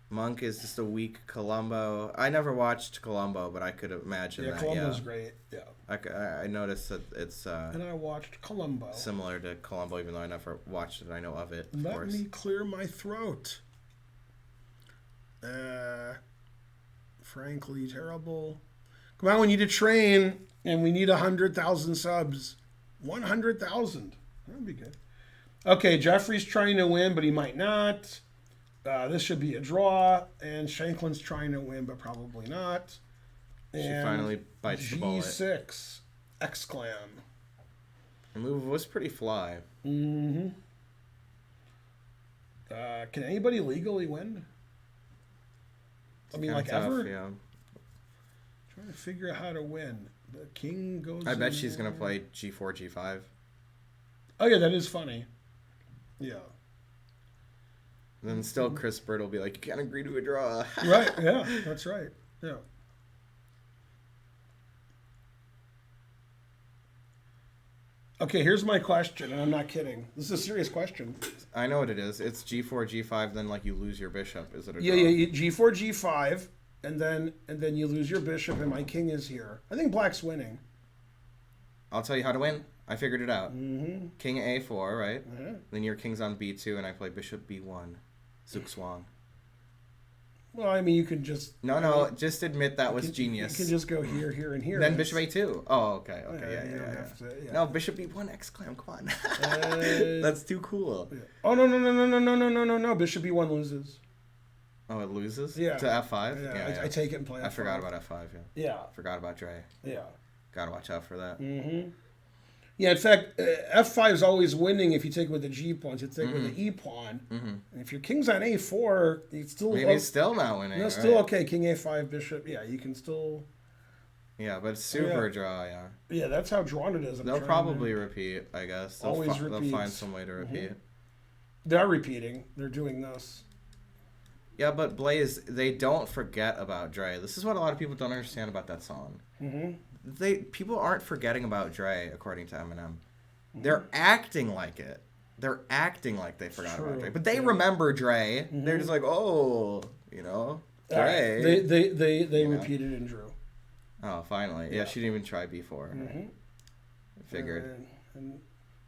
Monk is just a weak Columbo. I never watched Columbo, but I could imagine that. Columbo's great. Yeah. I noticed that it's and I watched Columbo. similar to Columbo, even though I never watched it. I know of it, of Let course. me clear my throat. Frankly terrible. Come on, we need to train, and we need 100,000 subs. 100,000. That'd be good. Okay, Jeffrey's trying to win, but he might not. This should be a draw, and Shankland's trying to win, but probably not. She And finally bites the bullet. G6, X-Clan. The move was pretty fly. Mm-hmm. Can anybody legally win? I mean, like Kinda tough, ever? Yeah. Trying to figure out how to win. The king goes. I bet in she's gonna there. play G4, G5. Oh yeah, that is funny. Yeah. Then still Chris Bird will be like, you can't agree to a draw. Right. Yeah. That's right. Yeah. Okay, here's my question, and I'm not kidding. This is a serious question. I know what it is. It's G4, G5, then like you lose your bishop. Is it a draw? Yeah. G4, G5, and then you lose your bishop, and my king is here. I think black's winning. I'll tell you how to win. I figured it out. Mm-hmm. King A4, right? Yeah. Then your king's on B2, and I play bishop B1. Zugzwang. Well, I mean, you could just No, just admit that was you genius. can just go here, here, and here. Then That's- bishop A2. Oh, okay, you don't yeah. have to- yeah. No, bishop B1, X-Clam, come on. Uh, That's too cool. Yeah. Oh no! Bishop B1 loses. Oh, it loses? Yeah. To F5? Yeah, I take it and play. I F5. forgot about F5, yeah. Yeah, Forgot about Dre. yeah. Gotta watch out for that. Mm-hmm. Yeah, in fact, F5 is always winning if you take it with the G pawn. You take it with the E pawn. Mm-hmm. And if your king's on A4, it's still Maybe it's still not winning. no, right? still okay. King A5, bishop. Yeah, you can still. Yeah, but it's super Yeah. draw, yeah. Yeah, that's how drawn it is. I'm They'll trying probably repeat, I guess. They'll Always they'll find repeats. some way to repeat. They're repeating. They're doing this. Yeah, but Blaze, they don't forget about Dre. This is what a lot of people don't understand about that song. Mm-hmm. People aren't forgetting about Dre, according to Eminem. They're acting like it. They're acting like they forgot about True. Dre, but they remember Dre. They're just like, oh, you know, Dre. They You know? repeated and drew. Oh, finally. Yeah, she didn't even try before. Mm-hmm. Figured. And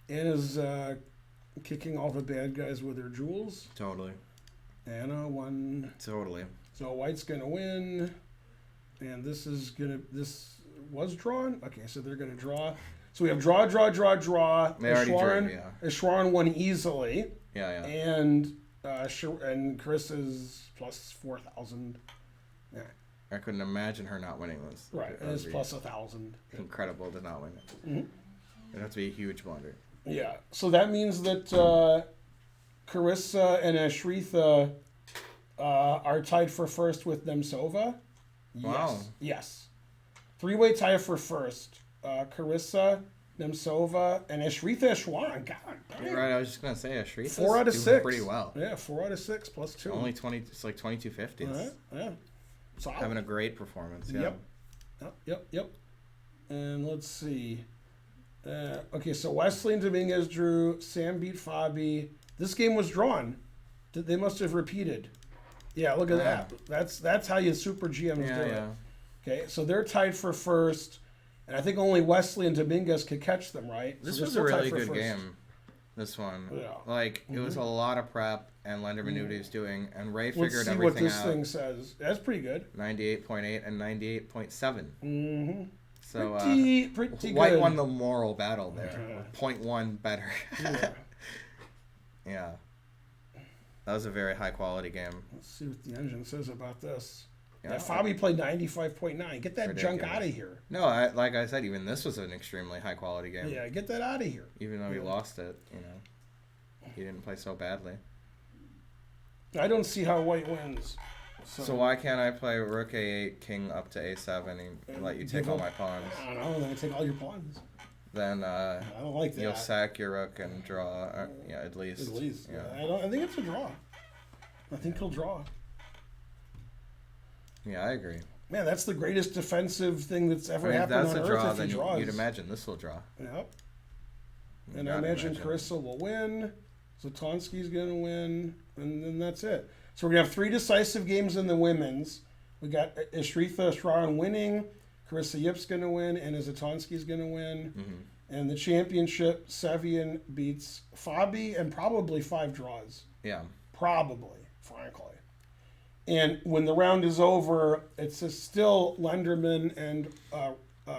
Anna's kicking all the bad guys with her jewels. Totally. Anna won. Totally. So white's gonna win, and this was drawn. Okay, so they're gonna draw. So we have draw. They already drew, yeah. Eschwaran won easily, Yeah. and Chris is plus 4,000. Yeah, I couldn't imagine her not winning this. right. That would It's be plus 1,000. incredible to not win it. Mhm. It'd have to be a huge blunder. Yeah. So that means that Carissa and Ashritha are tied for first with Nemtsova. Wow. Yes. Three-way tie for first. Carissa, Nemtsova, and Ashritha Eschwaran. God damn. Right, I was just gonna say Ashritha's 4 out of doing 6. pretty well. Yeah, 4 out of 6 plus 2. Only 20. It's like 2250. It's Yeah. Solid. having a great performance. Yeah. Yep. And let's see. Okay, so Wesley and Dominguez drew. Sam beat Fabi. This game was drawn. They must have repeated. Yeah, look at that. That's how you super GMs do it. Yeah. Okay, so they're tied for first, and I think only Wesley and Dominguez could catch them, right? This So they're was a still tied really for good first. game. This one. Yeah. Like it was a lot of prep, and Lenderman knew what he was doing, and Ray Let's figured see what everything this out. thing says. That's pretty good. 98.8 and 98.7. Mm-hmm. So Pretty White good. won the moral battle there. Yeah. 0.1 better. Yeah. Yeah. That was a very high quality game. Let's see what the engine says about this. Yeah. Yeah, Fabi played 95.9. Get that junk Ridiculous. out of here. No, like I said, even this was an extremely high quality game. Yeah, get that out of here. Even though he Yeah. lost it, you know, he didn't play so badly. I don't see how White wins. So why can't I play rook a8, king up to a7, and let you take all my pawns? I don't know. Then I take all your pawns. Then I don't like that. You'll sack your rook and draw. Yeah, at least. At least. Yeah. I think it's a draw. I think he'll draw. Yeah, I agree. Man, that's the greatest defensive thing that's ever happened on Earth. If that's a draw, if he then draws. you'd imagine this will draw. Yep. And I imagine Carissa will win. Zatonsky's going to win. And then that's it. So we're going to have 3 decisive games in the women's. We got Ishritha Strawn winning. Carissa Yip's going to win. And Zatonsky's going to win. Mm-hmm. And the championship, Sevian beats Fabi and probably 5 draws. Yeah. Probably, frankly. And when the round is over, it's still Lenderman and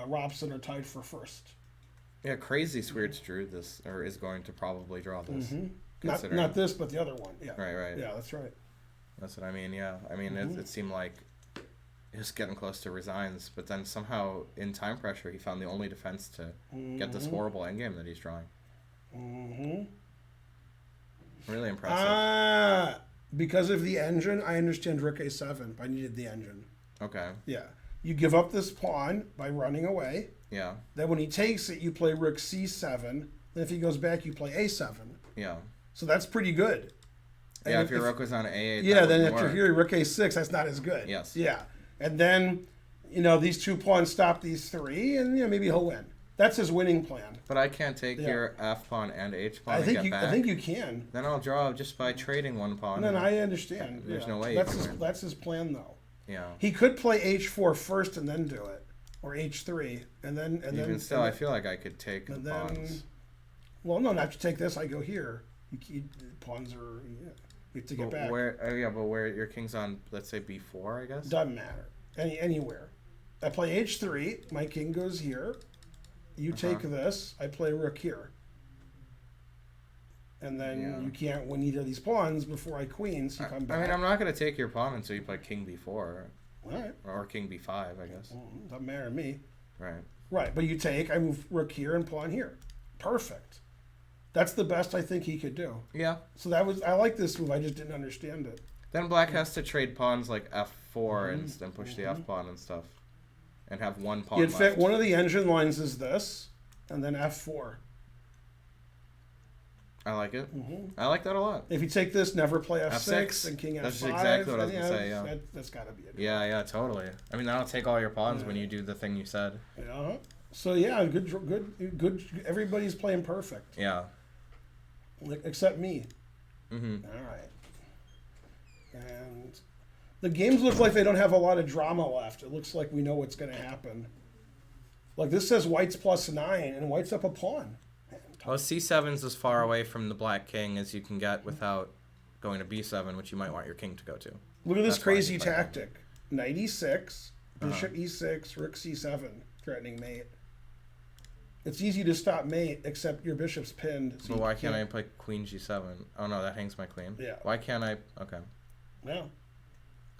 Robson are tied for first. Yeah, crazy Swearts drew this, or is going to probably draw this. Mm-hmm. Not this, but the other one. Yeah. Right. Yeah, that's right. That's what I mean, yeah. I mean, it seemed like he was getting close to resigns, but then somehow, in time pressure, he found the only defense to get this horrible endgame that he's drawing. Mm-hmm. Really impressive. Because of the engine, I understand rook a7. I needed the engine. Okay. Yeah. You give up this pawn by running away. Yeah. Then when he takes it, you play rook c7. Then if he goes back, you play a7. Yeah. So that's pretty good. Yeah, if your rook was on a8, yeah, then after here, rook a6, that's not as good. Yes. Yeah. And then, these 2 pawns stop these 3, and maybe he'll win. That's his winning plan. But I can't take your f pawn and h pawn and get back. I think you can. Then I'll draw just by trading 1 pawn. And then I understand. There's no way. That's his plan, though. Yeah. He could play h4 first and then do it, or h3, and then even still, I feel like I could take the pawns. Well, no, not to take this. I go here. Pawns are. You have to get back. But where your king's on, let's say b4, I guess. Doesn't matter. Anywhere. I play h3. My king goes here. You take this. I play rook here. And then you can't win either of these pawns before I queen, so you come back. I mean, I'm not going to take your pawn until you play king b4. All right. Or king b5, I guess. Doesn't matter to me. Right. Right, but you take, I move rook here and pawn here. Perfect. That's the best I think he could do. Yeah. So I like this move, I just didn't understand it. Then black has to trade pawns like f4 and then push the f pawn and stuff. And have 1 pawn In left. fact, one of the engine lines is this, and then f4. I like it. I like that a lot. If you take this, never play f6 and king f5. That's exactly what I was going to say, yeah. That's got to be it. Yeah, totally. I mean, that'll take all your pawns when you do the thing you said. Yeah. So, yeah, good. Everybody's playing perfect. Yeah. Except me. Mm-hmm. All right. And the games look like they don't have a lot of drama left. It looks like we know what's going to happen. Like this says white's +9, and white's up a pawn. Well, c7's as far away from the black king as you can get without going to b7, which you might want your king to go to. Look at this crazy tactic. Knight e6, bishop e6, rook c7, threatening mate. It's easy to stop mate, except your bishop's pinned. So but why can't I play queen g7? Oh, no, that hangs my queen. Yeah. Why can't I? Okay. Yeah.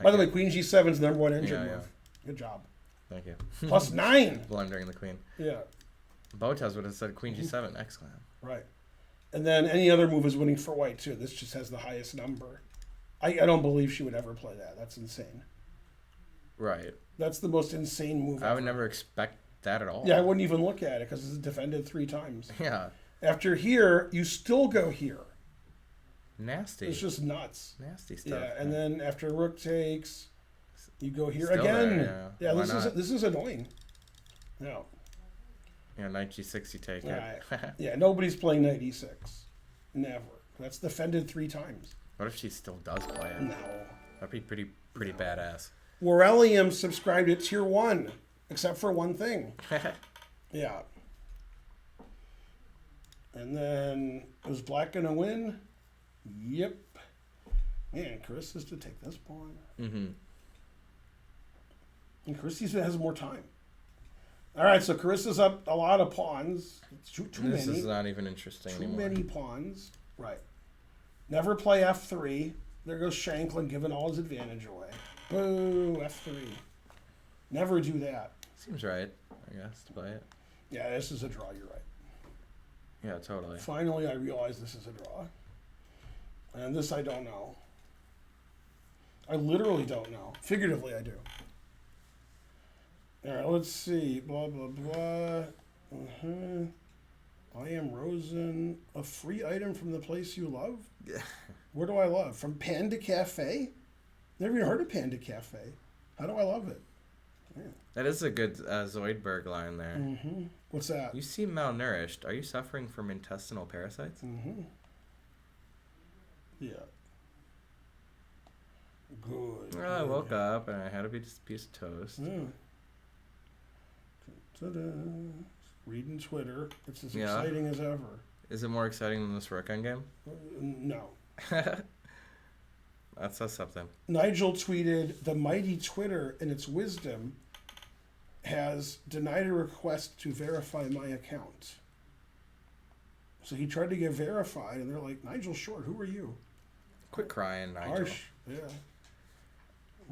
By the way, queen g7 is the #1 engine move. Yeah. Good job. Thank you. +9. Blundering the queen. Yeah. Botez would have said queen g7, exclam. Right. And then any other move is winning for white, too. This just has the highest number. I don't believe she would ever play that. That's insane. Right. That's the most insane move ever. I would never expect that at all. Yeah, I wouldn't even look at it because it's defended 3 times. Yeah. After here, you still go here. Nasty. It's just nuts. Nasty stuff. Yeah, and then after rook takes, you go here Still again. There, yeah, Why this is annoying. No. Yeah, knight g6, you take it. it. Yeah, nobody's playing knight e6. Never. That's defended 3 times. What if she still does play it? No. That'd be pretty badass. Warelium subscribed at tier 1, except for one thing. Yeah. And then, is black going to win? Yep. Man, Carissa's to take this pawn. Mm-hmm. And Carissa has more time. All right, so Carissa's up a lot of pawns. It's too many. This is not even interesting anymore. Too many pawns. Right. Never play f3. There goes Shankland giving all his advantage away. Boo, f3. Never do that. Seems right, I guess, to play it. Yeah, this is a draw, you're right. Yeah, totally. Finally, I realize this is a draw. And this I don't know. I literally don't know. Figuratively, I do. All right, let's see. Blah, blah, blah. I am Rosen. A free item from the place you love? Yeah. Where do I love? From Panda Cafe? Never even heard of Panda Cafe. How do I love it? Yeah. That is a good Zoidberg line there. Mm-hmm. What's that? You seem malnourished. Are you suffering from intestinal parasites? Mm-hmm. Yeah. Good. Well, I woke up and I had a piece of toast. Yeah. Ta-da. Reading Twitter. It's as Yeah. exciting as ever. Is it more exciting than this Rook game? No. That says something. Nigel tweeted, the mighty Twitter, in its wisdom, has denied a request to verify my account. So he tried to get verified, and they're like, Nigel Short, who are you? Quit crying, Nigel. Harsh. Yeah.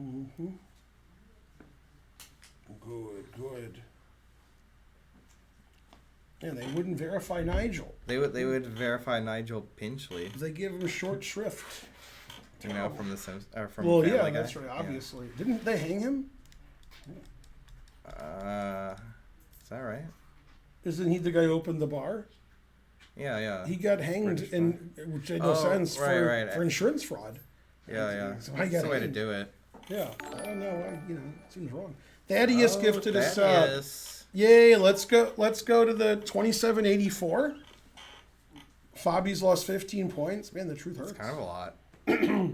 Mm-hmm. Good. Yeah, they wouldn't verify Nigel. They would verify Nigel Pinchley. They give him short shrift. You know, from the Sims or from Well, Family yeah, Guy. that's right. Obviously, didn't they hang him? Is that right? Isn't he the guy who opened the bar? Yeah. He got hanged, which made no sense for insurance fraud. Yeah. So That's the way to do it. Yeah, I don't know. It seems wrong. Thaddeus gifted us. Thaddeus. Yay! Let's go to the 2784. Fabi's lost 15 points. Man, the truth hurts. It's kind of a lot. Yeah.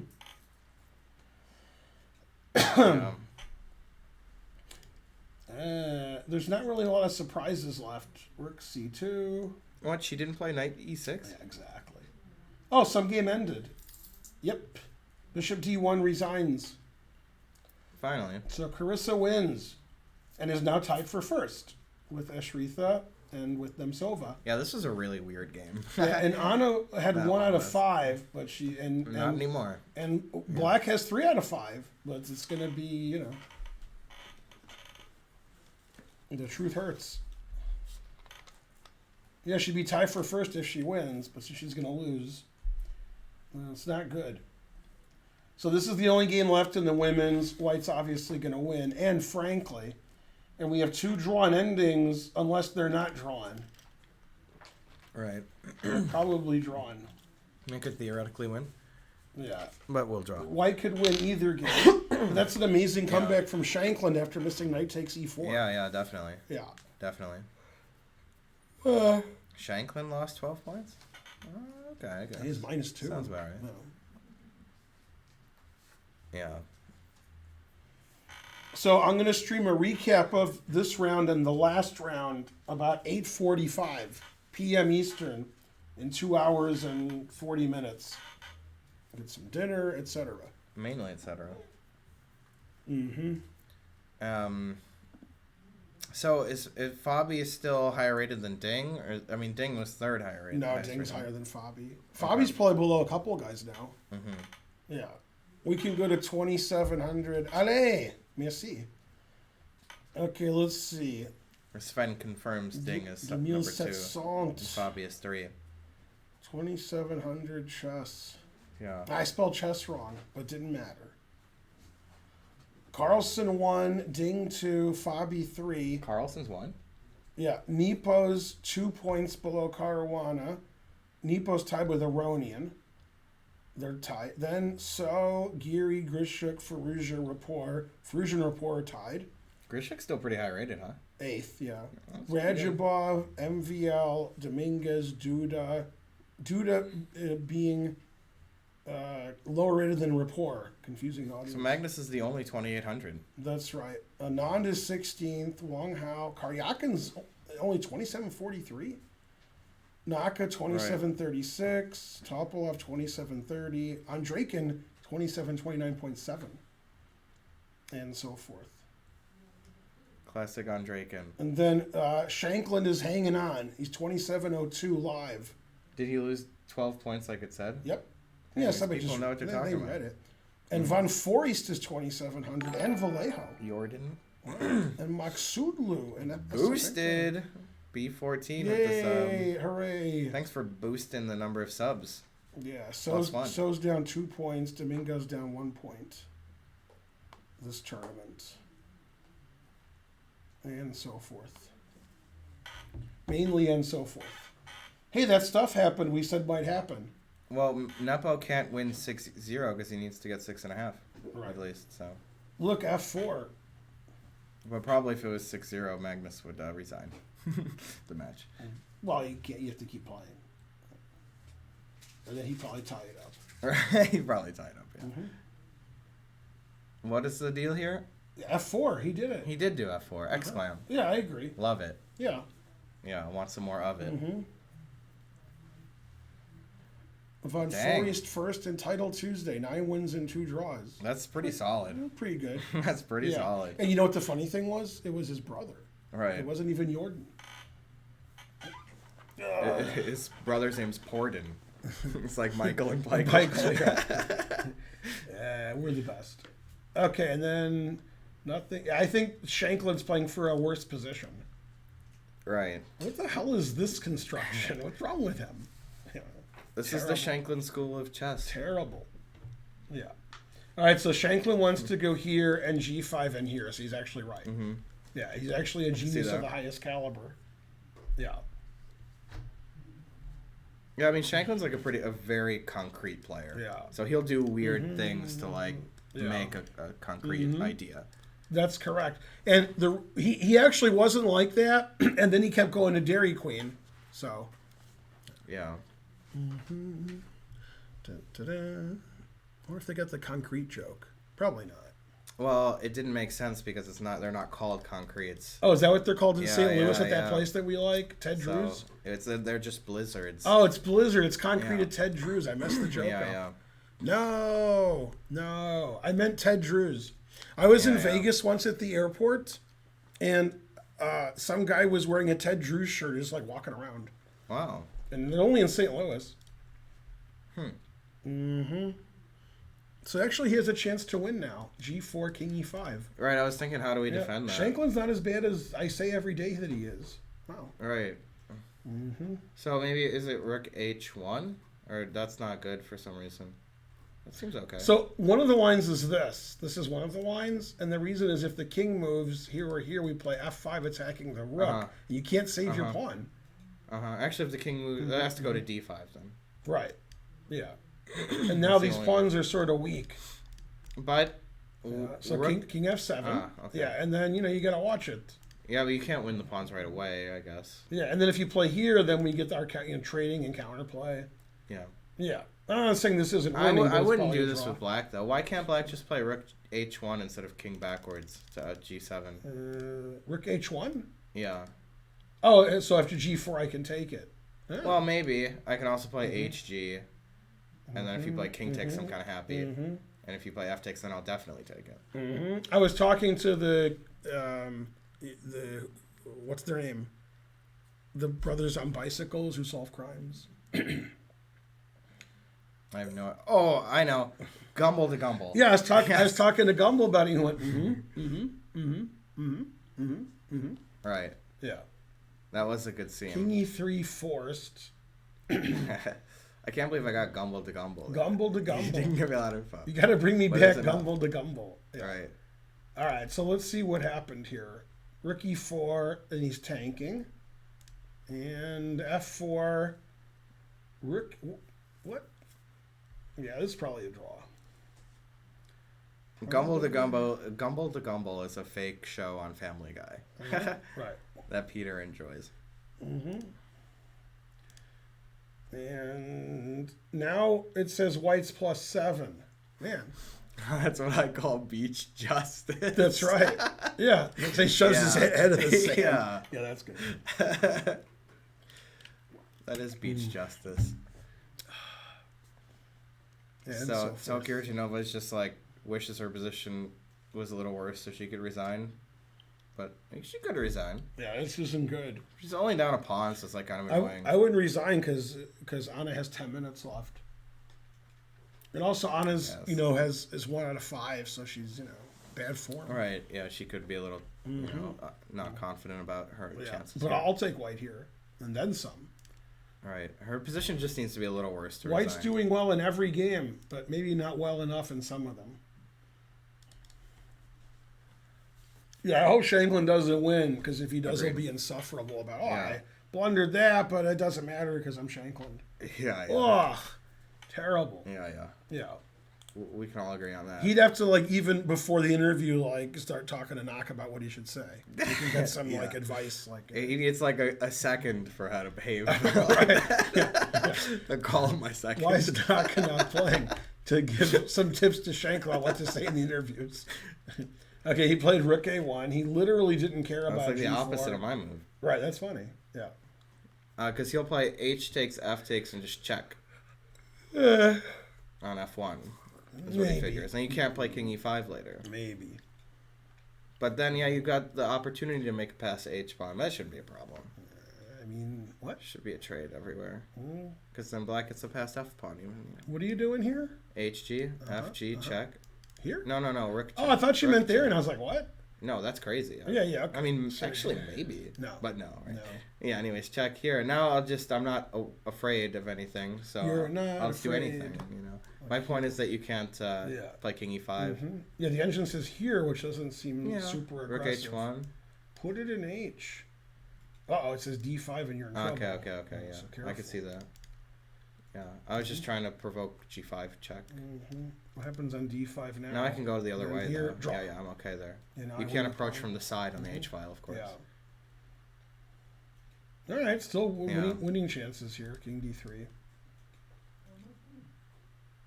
There's not really a lot of surprises left. Rook C2. What? She didn't play Knight E6? Yeah, exactly. Oh, some game ended. Yep. Bishop D1 resigns. Finally. So Carissa wins and is now tied for first with Eshritha and with Nemtsova. Yeah, this was a really weird game. Yeah, and Anna had That 1 out of was. 5, but Not anymore. And Black has 3 out of 5, but it's going to be, the truth hurts. Yeah, she'd be tied for first if she wins, but she's going to lose. It's not good. So this is the only game left in the women's. White's obviously going to win, and frankly, and we have 2 drawn endings unless they're not drawn. Right. Probably drawn. We could theoretically win, Yeah. but we'll draw. White could win either game. That's an amazing comeback from Shankland after missing knight takes e4. Yeah, definitely. Yeah. Definitely. Shankland lost 12 points? Okay, I guess. He's -2. Sounds about right. No. Yeah. So I'm going to stream a recap of this round and the last round about 8:45 p.m. Eastern in 2 hours and 40 minutes. Get some dinner, etc. Mainly, etc. Mm-hmm. So is Fabi is still higher rated than Ding? Or I mean, Ding was 3rd higher rated. No, Ding's higher than Fabi. Fabi's probably below a couple of guys now. Mm-hmm. Yeah. We can go to 2,700. Allez! Merci. Okay, let's see. Sven confirms Ding is number 2. 2700. And Fabi is 3. 2,700 chess. Yeah. I spelled chess wrong, but didn't matter. Carlson 1, Ding 2, Fabi 3. Carlson's 1? Yeah, Nepo's 2 points below Caruana. Nepo's tied with Aronian. They're tied. Then So, Geary, Grishuk, Firouzja, Rapport. Firouzja and Rapport are tied. Grishik's still pretty high rated, huh? 8th, yeah. That's pretty good. Rajabov, MVL, Dominguez, Duda. Duda being lower rated than Rapport. Confusing audience. So Magnus is the only 2,800. That's right. Anand is 16th. Wang Hao. Karyakin's only 2743. Naka 2736. Topolov 2730. Andreikin 2729.7. And so forth. Classic Andreikin. And then Shankland is hanging on. He's 2702 live. Did he lose 12 points like it said? Yep. Yeah, Yeah, these somebody people just know what they're talking they about. read it. And Von Forest is 2700 and Vallejo. Jordan. And Maksudlu and Boosted. B14 with the Yay! sub. Hooray! Thanks for boosting the number of subs. Yeah, Plus one. So's down 2 points. Domingo's down 1 point. this tournament. And so forth. Mainly and so forth. Hey, that stuff happened we said might happen. Well, Nepo can't win 6-0 because he needs to get 6.5 Right. at least. So, Look, F4. but probably if it was 6-0, Magnus would resign the match. Well, you can't. You have to keep playing. And then he'd probably tie it up. Right, he probably tied up. Yeah. Mm-hmm. What is the deal here? F4, he did it. He did do F4. Exclam. Yeah, I agree. Love it. Yeah. Yeah, I want some more of it. Mm-hmm. Von Dang. Forest first in Title Tuesday, 9 wins and 2 draws. That's pretty solid. Pretty good. That's pretty solid. And you know what the funny thing was? It was his brother. Right. It wasn't even Jordan. His brother's name's Porden. It's like Michael and Michael. Yeah, we're the best. Okay, and then nothing. I think Shankland's playing for a worse position. Right. What the hell is this construction? What's wrong with him? Yeah, This is the Shankland School of Chess. terrible. Yeah. All right, so Shankland wants to go here and G5 and here, so he's actually right. Mm-hmm. Yeah, he's actually a genius that. of the highest caliber. Yeah. Yeah, I mean Shankland's like a very concrete player. Yeah. So he'll do weird things to like Yeah. make a concrete idea. That's correct. And he actually wasn't like that, and then he kept going to Dairy Queen. So. Yeah. Da-da-da. Or if they got the concrete joke. Probably not. Well, it didn't make sense because they're not called concretes. Oh, is that what they're called in Yeah, St. Louis yeah, at that yeah. place that we like? Ted Drew's? They're just blizzards. Oh, it's Blizzard. It's concrete Yeah. at Ted Drew's. I messed the joke yeah, up. yeah. No. I meant Ted Drew's. I was in Yeah. Vegas once at the airport, and some guy was wearing a Ted Drew's shirt, just like walking around. Wow. And they're only in St. Louis. Hmm. So actually, he has a chance to win now. G4, King E5. Right, I was thinking, how do we Yeah, defend that? Shankland's not as bad as I say every day that he is. Wow. Right. So maybe, is it Rook H1? Or that's not good for some reason. That seems okay. So one of the lines is this. This is one of the lines, and the reason is if the king moves here or here, we play F5 attacking the rook. Uh-huh. You can't save your pawn. Actually, if the king moves, it has to go to D5 then. Right. Yeah. And now That's the these only pawns are sort of weak. But So Rook, king F7. okay. Yeah, and then you got to watch it. yeah, but you can't win the pawns right away, I guess. Yeah, and then if you play here, then we get our trading and counterplay. Yeah. Yeah. I'm not saying this isn't I winning. but it's wouldn't probably do a this draw. with black though. Why can't black just play Rook H1 instead of king backwards to G7? Rook H1? Yeah. Oh, so after G4 I can take it. Yeah. Well, maybe I can also play HG, and then if you play king takes, I'm kind of happy. And if you play F takes, then I'll definitely take it. I was talking to the what's their name? The brothers on bicycles who solve crimes. I have no. Oh, I know. Gumble to Gumble. Yeah, I was talking to Gumble about it. He went, Right. yeah. That was a good scene. King E3 forced. I can't believe I got Gumble to Gumble. Gumble to You Gumble. didn't give me a lot of info. You got to bring me But back it's enough. Gumble to Gumble. Yeah. Right. All right, so let's see what happened here. Rook E4, and he's tanking. And F4. Rook. What? Yeah, this is probably a draw. Gumble to Gumble is a fake show on Family Guy Right. that Peter enjoys. And now it says whites +7. Man, That's what I call beach justice. that's right. Yeah, they shows his head of the sand. Yeah. Yeah, that's good. That is beach justice. And So forth. Kiritanova is just like wishes her position was a little worse so she could resign. But she could resign. Yeah, this isn't good. She's only down a pawn, so it's like kind of annoying. I wouldn't resign because Anna has 10 minutes left. And also Anna's, Yes. is 1 out of 5, so she's, bad form. Right, yeah, she could be a little, not confident about her chances. But here. I'll take white here, and then some. Right, her position just needs to be a little worse to White's resign. doing well in every game, but maybe not well enough in some of them. Yeah, I hope Shankland doesn't win, because if he does, he'll Agreed. be insufferable about, Yeah. I blundered that, but it doesn't matter because I'm Shankland. Yeah, Ugh, terrible. Yeah. Yeah. We can all agree on that. He'd have to, like, even before the interview, like, start talking to Knock about what he should say. You can get some, like, advice. Like, He needs like a second for how to behave. Call him my second. why is Knock not playing? To give some tips to Shankland on what to say in the interviews. Okay, he played Rook A1. He literally didn't care about That's like the G4. opposite of my move. Right, that's funny. Yeah. Because he'll play H takes, F takes, and just check Uh, on F1. That's what he maybe. figures. And you can't play King E5 later. Maybe. But then, yeah, you got the opportunity to make a pass to H pawn. That shouldn't be a problem. I mean, what? Should be a trade everywhere. Mm, Because then black gets the pass F pawn. Even, What are you doing here? HG, FG, check. Here? No, Rook check. Oh, I thought you Rook meant there, check. and I was like, what? No, that's crazy. Yeah, yeah. Okay. I mean, Sorry. actually, maybe. No. But no, right? No. Yeah, anyways, check here. Now I'm not afraid of anything, so You're not I'll just do afraid. anything, you know. My point is that you can't Yeah. play King E5. Mhm. Yeah, the engine says here, which doesn't seem Yeah. super Rook aggressive. H1. Put it in H. Uh-oh, it says D5 and you're in trouble. Okay, yeah. So I careful. could see that. Yeah, I was just trying to provoke G5 check. Mhm. What happens on D5 now? Now I can go the other Then way, here, though. draw. Yeah, I'm okay there. Yeah, now I You win can't the approach pawn. from the side on the H file, of course. Yeah. All right, still Yeah. winning chances here. King D3.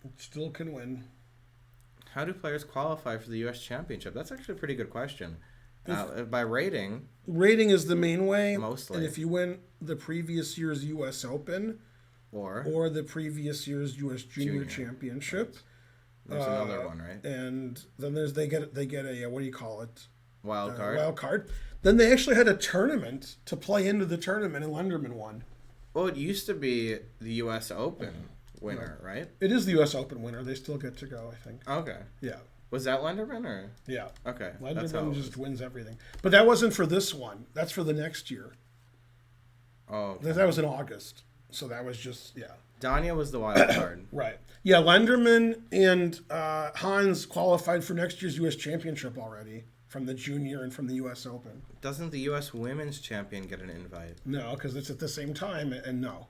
It still can win. How do players qualify for the U.S. Championship? That's actually a pretty good question. By rating, Rating is the main way. Mostly. And if you win the previous year's U.S. Open or the previous year's U.S. Junior Championship, there's another one, right? and then they get a what do you call it? Wild card. Wild card. Then they actually had a tournament to play into the tournament, and Lenderman won. Well, it used to be the U.S. Open winner, right? It is the U.S. Open winner. They still get to go, I think. Okay. Yeah. Was that Lenderman or? Yeah. Okay. That's how Lenderman it just was. wins everything. But that wasn't for this one. That's for the next year. Oh. Okay. That was in August. So that was just, yeah. Danya was the wild card. Right. Yeah, Lenderman and Hans qualified for next year's U.S. Championship already from the Junior and from the U.S. Open. Doesn't the U.S. Women's Champion get an invite? No, because it's at the same time, and no.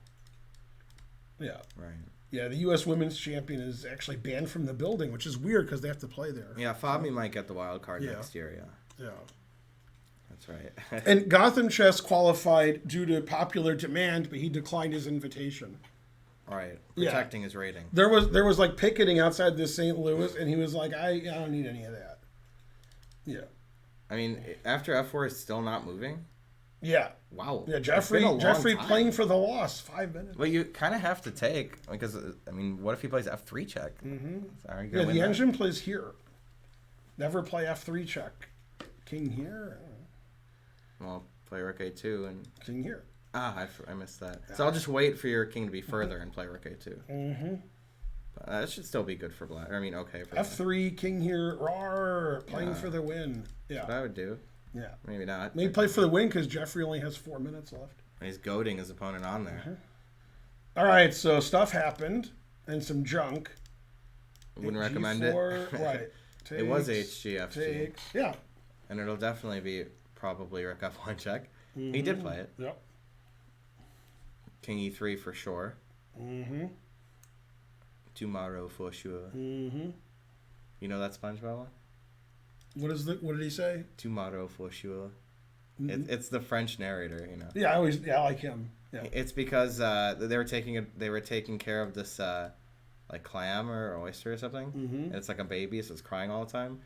Yeah. Right. Yeah, the U.S. Women's Champion is actually banned from the building, which is weird because they have to play there. Yeah, Fabi might get the wild card Yeah. next year, yeah. Yeah. That's right. And Gotham Chess qualified due to popular demand, but he declined his invitation. Right. Yeah. Protecting his rating. There was like picketing outside the St. Louis, and he was like, I don't need any of that. Yeah. I mean, after F4 is still not moving? Yeah. Wow. Yeah, It's Jeffrey been a long time. playing for the loss, 5 minutes. Well, you kind of have to take, because, I mean, what if he plays F3 check? Mm-hmm. Are you Yeah, gonna win the that? engine plays here. Never play F3 check. King here. Well, play Rook A2 and... King here. I missed that. So I'll just wait for your king to be further and play Rook A2. Mm-hmm. That should still be good for black. I mean, okay for black. F3, king here, roar, playing Yeah. for the win. What Yeah. I would do. Yeah. Maybe not. Maybe play for the win because Jeffrey only has 4 minutes left. He's goading his opponent on there. All right, so stuff happened and some junk. Wouldn't recommend it. G4, right. It was Takes, HG, FG. takes. Yeah. And it'll definitely be probably Rook F1 check. He did play it. Yep. King E3 for sure. Mm-hmm. Tomorrow for sure. Mm-hmm. You know that SpongeBob one? What did he say? Tomorrow for sure. Mhm. It's the French narrator, you know. Yeah, I like him. Yeah. It's because they were taking care of this like clam or oyster or something. Mm-hmm. And it's like a baby, so it's crying all the time.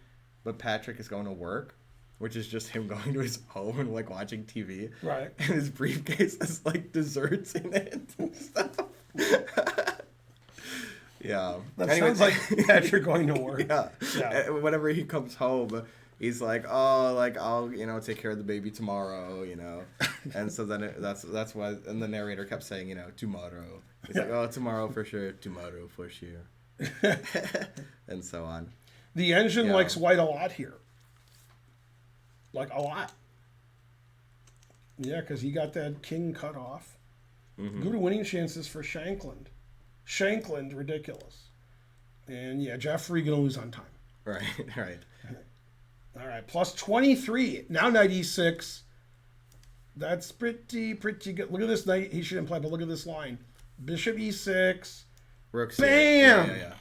But Patrick is going to work, which is just him going to his home and like watching TV. Right. And his briefcase has like desserts in it and stuff. Yeah. That Anyway. sounds like Patrick going to work. Yeah. Yeah. Whenever he comes home, he's like, "Oh, like I'll, take care of the baby tomorrow, And so then that's why, and the narrator kept saying, tomorrow. He's like, "Oh, tomorrow for sure, tomorrow for sure," and so on. The engine Yeah. likes white a lot here. Like a lot. Yeah, because he got that king cut off. Mm-hmm. Good winning chances for Shankland. Shankland, ridiculous. And yeah, Jeffrey gonna lose on time. Right, right. All right, plus 23. Now knight e6. That's pretty good. Look at this knight. He shouldn't play, but look at this line. Bishop e6. Rook c8. Bam! Yeah.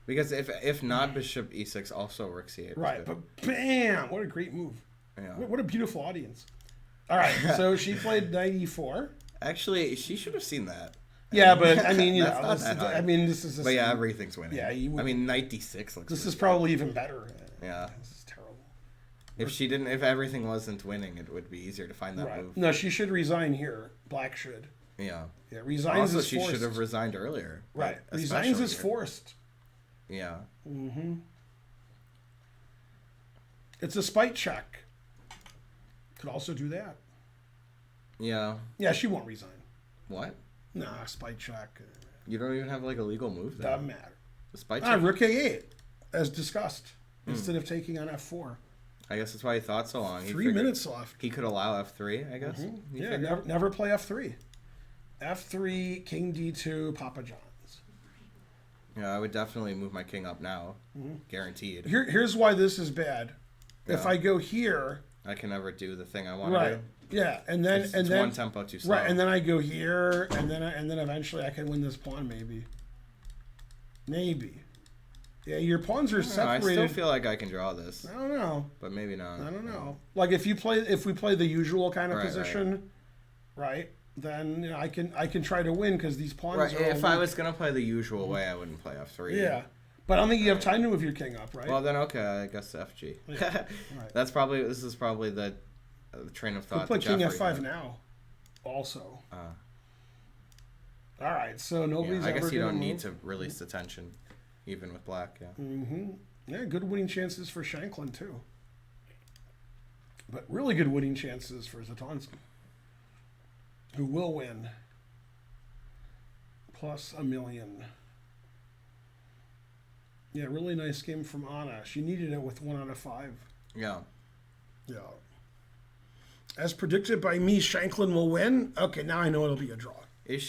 Because if not bishop e6, also rook c8. Right, but bam! What a great move. Yeah. What a beautiful audience. All right, so she played knight e4. Actually, she should have seen that. Yeah, but I mean, you know, That's not that hard. I mean, this is. But yeah, everything's winning. Yeah, I mean, knight d6 looks. This really is probably even better. Yeah. This is terrible. If everything wasn't winning, it would be easier to find that Right. move. No, she should resign here. Black should. Yeah. Yeah, resigns Also, is she forced. should have resigned earlier. Right. Like, Resigns is here. forced. Yeah. Mm-hmm. It's a spite check. Could also do that. Yeah. Yeah, she won't resign. What? Nah, spite check. You don't even have like a legal move there. Doesn't matter. The spy Ah, check. rook a8, as discussed, instead of taking on f4. I guess that's why he thought so long. He 3 figured minutes left. He could allow f3, I guess. He Yeah, figured. never play f3. f3, king d2, Papa John's. Yeah, I would definitely move my king up now. Guaranteed. Here's why this is bad. If Yeah. I go here, I can never do the thing I want right? to do. Yeah, and then It's and then one tempo too slow. right, and then I go here, and then eventually I can win this pawn, maybe. Maybe. Yeah, your pawns are I separated. still feel like I can draw this, I don't know. but maybe not. I don't know. Like if we play the usual kind of Right, position, right? Then you know, I can try to win because these pawns Right, are. all if I weak. was gonna play the usual way, I wouldn't play f3. Yeah, but I don't think you have time to move your king up, right? Well, then okay, I guess FG. Yeah, right. This is probably the train of We'll thought. play that king Jeffrey f5 had. now. Also. Uh, All right, so yeah, nobody's I ever guess you gonna don't need move. to release the tension, even with black. Yeah. Mm-hmm. Yeah, good winning chances for Shankland too. But really good winning chances for Zatonsky, who will win. Plus $1 million. Yeah, really nice game from Anna. She needed it with 1 out of 5. Yeah. Yeah. As predicted by me, Shanklin will win. Okay, now I know it'll be a draw. Is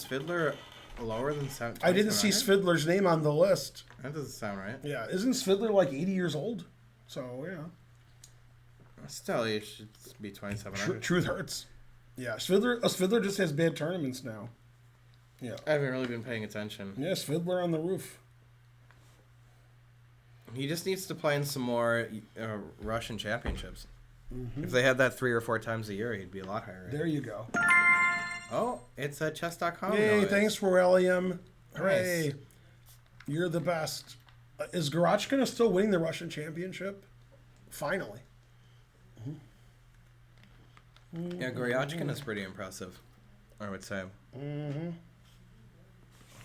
Fiddler lower than 7? I didn't see Svidler's name on the list. That doesn't sound right. Yeah, isn't Svidler like 80 years old? So, yeah. Still, it should be 2,700. Truth hurts. Yeah, Svidler just has bad tournaments now. Yeah. I haven't really been paying attention. Yeah, Svidler on the roof. He just needs to play in some more Russian championships. If they had that 3 or 4 times a year, he'd be a lot higher. There you go. Oh, it's a chess.com. Hey, noise. thanks, Aurelium. Hooray. Nice. You're the best. Is Garachkina still winning the Russian championship? Finally. Yeah, Goryachkin is pretty impressive, I would say.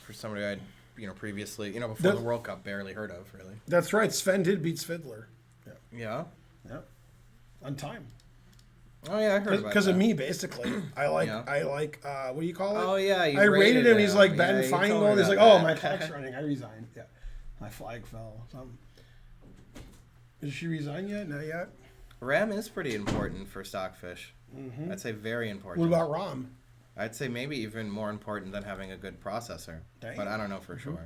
For somebody I'd, previously, before the World Cup, barely heard of, really. That's right. Sven did beat Svidler. Yeah? Yeah. On time. Oh, yeah, I heard about that. Because of me, basically. I like, what do you call it? Oh, yeah, you I rated him. He's like, Yeah, Ben you told me Feingold. He's like, about oh, that. my clock's running. I resigned. Yeah. My flag fell. Something. Did she resign yet? Not yet. RAM is pretty important for Stockfish. I'd say very important. What about Rom? I'd say maybe even more important than having a good processor. Dang. But I don't know for sure.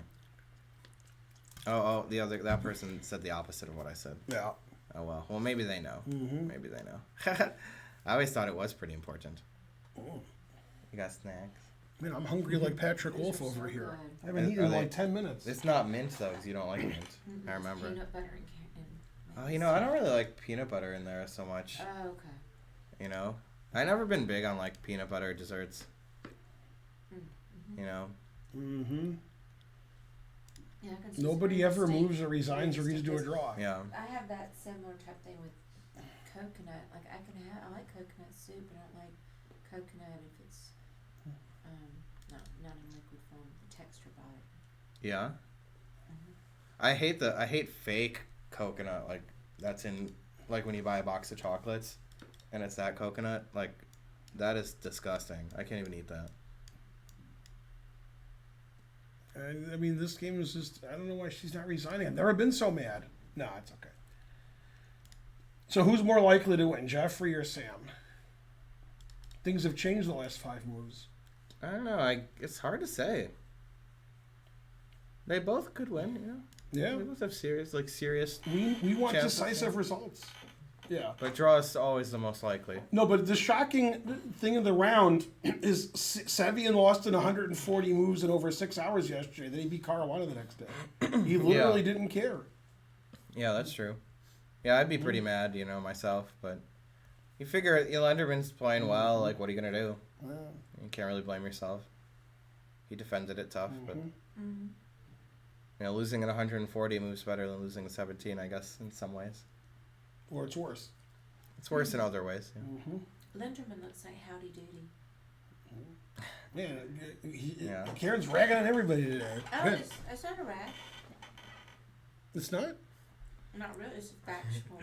Oh, that person said the opposite of what I said. Yeah. Oh, well. Well, maybe they know. Maybe they know. I always thought it was pretty important. You got snacks? Man, I'm hungry like Patrick These Wolf are over so here. I good. haven't eaten Are in they- like 10 minutes. It's not mint, though, because you don't like mint. I It's remember. Peanut butter and Oh, I don't really like peanut butter in there so much. Oh, okay. I've never been big on, like, peanut butter desserts. Mm-hmm. Yeah, I can see Nobody some ever steak- moves or resigns or steak reads to a is- draw. Yeah. I have that similar type thing with coconut. Like I like coconut soup, but I don't like coconut if it's not in liquid form. The texture about it. Yeah? I hate fake coconut, like, that's in, like, when you buy a box of chocolates, and it's that coconut, like, that is disgusting. I can't even eat that. And, I mean, this game is just, I don't know why she's not resigning. I've never been so mad. No, it's okay. So who's more likely to win, Jeffrey or Sam? Things have changed the last 5 moves. I don't know, it's hard to say. They both could win, Yeah. We both have serious. We want chances, decisive results. Yeah. But draw is always the most likely. No, but the shocking thing of the round is Sevian lost in 140 moves in over 6 hours yesterday. Then he beat Caruana the next day. He literally didn't care. Yeah, that's true. Yeah, I'd be pretty mad, myself. But you figure Lenderman's playing well. Like, what are you going to do? Yeah. You can't really blame yourself. He defended it tough. But, losing in 140 moves better than losing in 17, I guess, in some ways. Or it's worse. It's worse in other ways. Yeah. Linderman looks like howdy doody. Yeah, Karen's ragging on everybody today. Oh, it's not a rag. It's not? Not really. It's factual.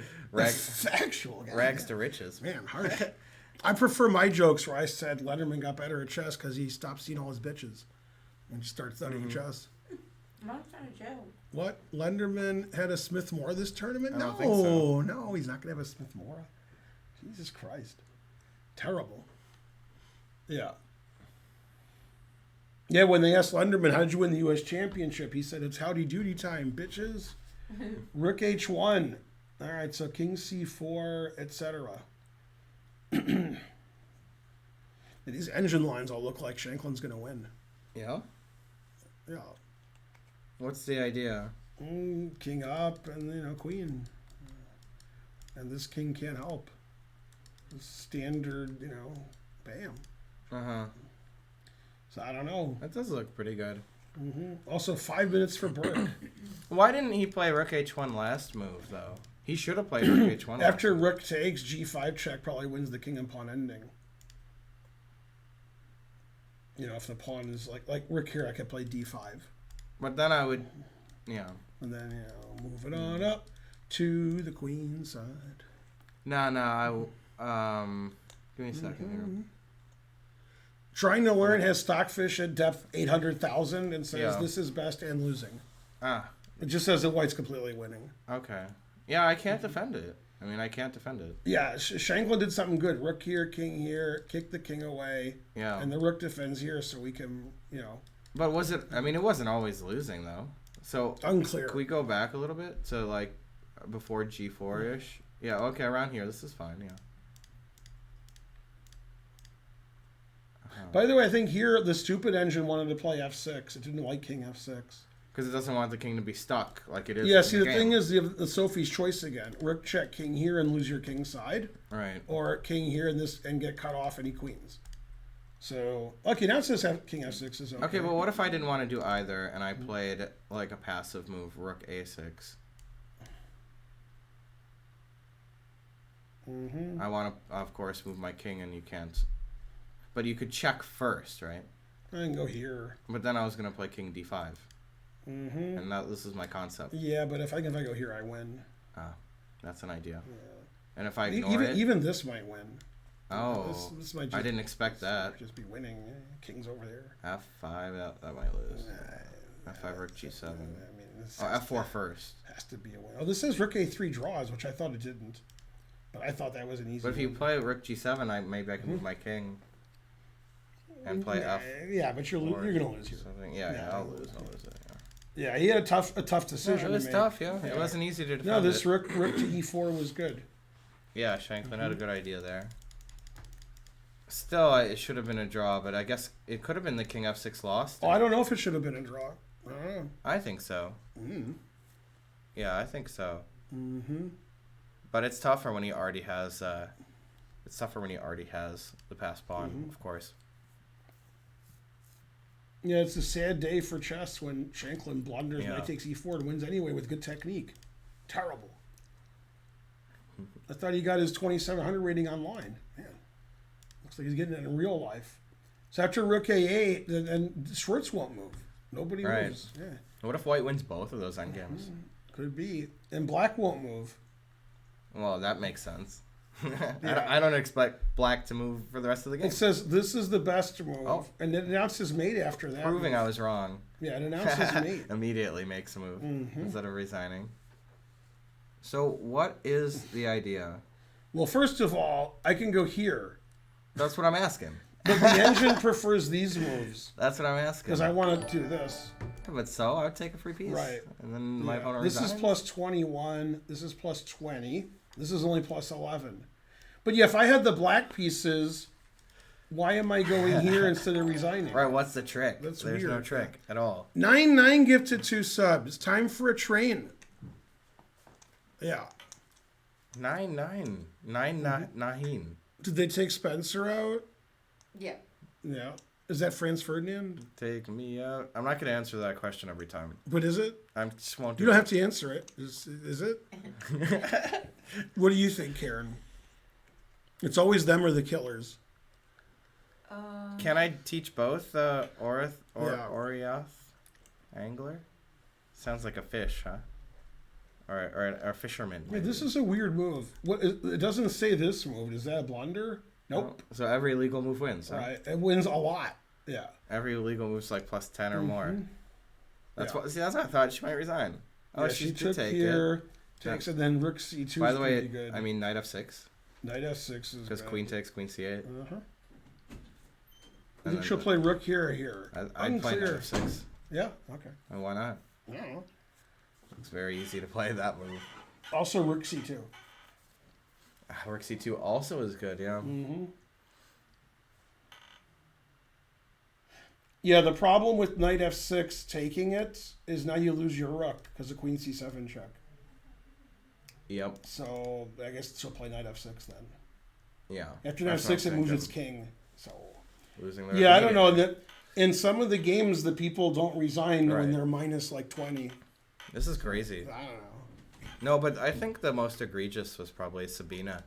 Factual. Rags to riches. Man, harsh. I prefer my jokes where I said Lenderman got better at chess because he stopped seeing all his bitches and started studying chess. Not a joke. What? Lenderman had a Smith Mora this tournament? I don't think so. No, he's not going to have a Smith Mora. Jesus Christ. Terrible. Yeah. Yeah, when they asked Lenderman, how did you win the U.S. Championship? He said, it's howdy doody time, bitches. Rook H1. All right, so King C4, etc. These engine lines all look like Shankland's going to win. Yeah? Yeah. What's the idea? King up and, queen. And this king can't help. Standard, bam. Uh-huh. So I don't know. That does look pretty good. Also, 5 minutes for Burke. Why didn't he play Rook H1 last move, though? He should have played Rook H1 After Rook takes, G5 check probably wins the king and pawn ending. If the pawn is like Rook here, I could play D5. But then I would, And then, move it on up to the queen side. No, give me a second here. Trying to learn has Stockfish at depth 800,000 and says Yeah. this is best and losing. Ah, It just says that white's completely winning. okay. Yeah, I can't defend it. I can't defend it. Yeah, Shankland did something good. Rook here, king here, kick the king away. Yeah. And the rook defends here so we can, But was it, it wasn't always losing, though. So, unclear. can we go back a little bit to, before G4-ish? Yeah, okay, around here. This is fine, yeah. By the way, I think here the stupid engine wanted to play F6. It didn't like king F6. Because it doesn't want the king to be stuck like it is. Yeah, in see, the the game. thing is, you have the Sophie's choice again. Rook check king here and lose your king side. Right. Or king here and get cut off any queens. So, okay, now it says king F6 is okay. Okay, but what if I didn't want to do either and I played, a passive move, Rook A6? I want to, of course, move my king and you can't. But you could check first, right? I can go here. But then I was going to play king D5. And this is my concept. Yeah, but if I go here, I win. Ah, that's an idea. Yeah. And if I ignore it... Even this might win. Oh, this might just, I didn't expect that. Just be winning. King's over there. F5, that might lose. F5, Rook G7. F4 first. Has to be a win. Oh, this says Rook A3 draws, which I thought it didn't. But I thought that was an easy But if you play Rook G7, maybe I can move my king and play F. Yeah, but you're going to lose here. Yeah, I'll lose it. Yeah, he had a tough decision. It was tough, yeah. It wasn't easy to defend. No, this rook to E4 was good. Yeah, Shankland had a good idea there. Still, it should have been a draw, but I guess it could have been the king F6 lost. Oh, I don't know if it should have been a draw. I don't know. I think so. Yeah, I think so. But it's tougher when he already has. It's tougher when he already has the passed pawn, of course. Yeah, it's a sad day for chess when Shankland blunders knight takes E4 and wins anyway with good technique. Terrible. I thought he got his 2700 rating online. Man, looks like he's getting it in real life. So after Rook A8, then Schwartz won't move. Nobody moves. Yeah. What if White wins both of those endgames? Could be. And Black won't move. Well, that makes sense. I don't expect Black to move for the rest of the game. It says this is the best move, and it announces mate after that. Proving I was wrong. Yeah, it announces mate. Immediately makes a move instead of resigning. So what is the idea? Well, first of all, I can go here. That's what I'm asking. But the engine prefers these moves. That's what I'm asking. Because I want to do this. But so, I would take a free piece. Right. And then my opponent This resigns. is plus 21. This is plus 20. This is only plus 11. But yeah, if I had the black pieces, why am I going here instead of resigning? Right, what's the trick? That's There's weird. no trick at all. 9-9 gifted 2 subs. Time for a train. Yeah. 9-9. 9-9. Did they take Spencer out? Yeah. Yeah. Is that Franz Ferdinand? Take me out. I'm not going to answer that question every time. But is it? I just won't do You don't it. have to answer it. Is it? What do you think, Karen? It's always them or the killers. Can I teach both Orith or Yeah. Orioth angler? Sounds like a fish, huh? Or a fisherman. Wait, this is a weird move. What? It doesn't say this move. Is that a blunder? Nope. So every legal move wins, huh? Right. It wins a lot. Yeah. Every legal move's like plus 10 or more. That's Yeah. what. See, that's what I thought. She might resign. Oh, Yeah, she she did took take here, it. takes and then Rook C2 By is the pretty way, good. I mean knight f6 Knight F6 is because good. queen takes queen c8. Uh-huh. You And think then she'll play Rook here or here? I'd play knight Unclear. f6. Yeah, okay. And why not? Yeah. It's very easy to play that move. Also Rook C2. Rook c2 also is good, yeah. Mm-hmm. Yeah, the problem with Knight F6 taking it is now you lose your Rook because of Queen C7 check. Yep. So I guess she'll play Knight F6 then. Yeah. After Knight That's what F6 it I'm moves thinking. its king. So Losing their yeah, I don't know immediate. that in some of the games the people don't resign when Right. they're minus like 20. This is crazy. I don't know. No, but I think the most egregious was probably Sabina.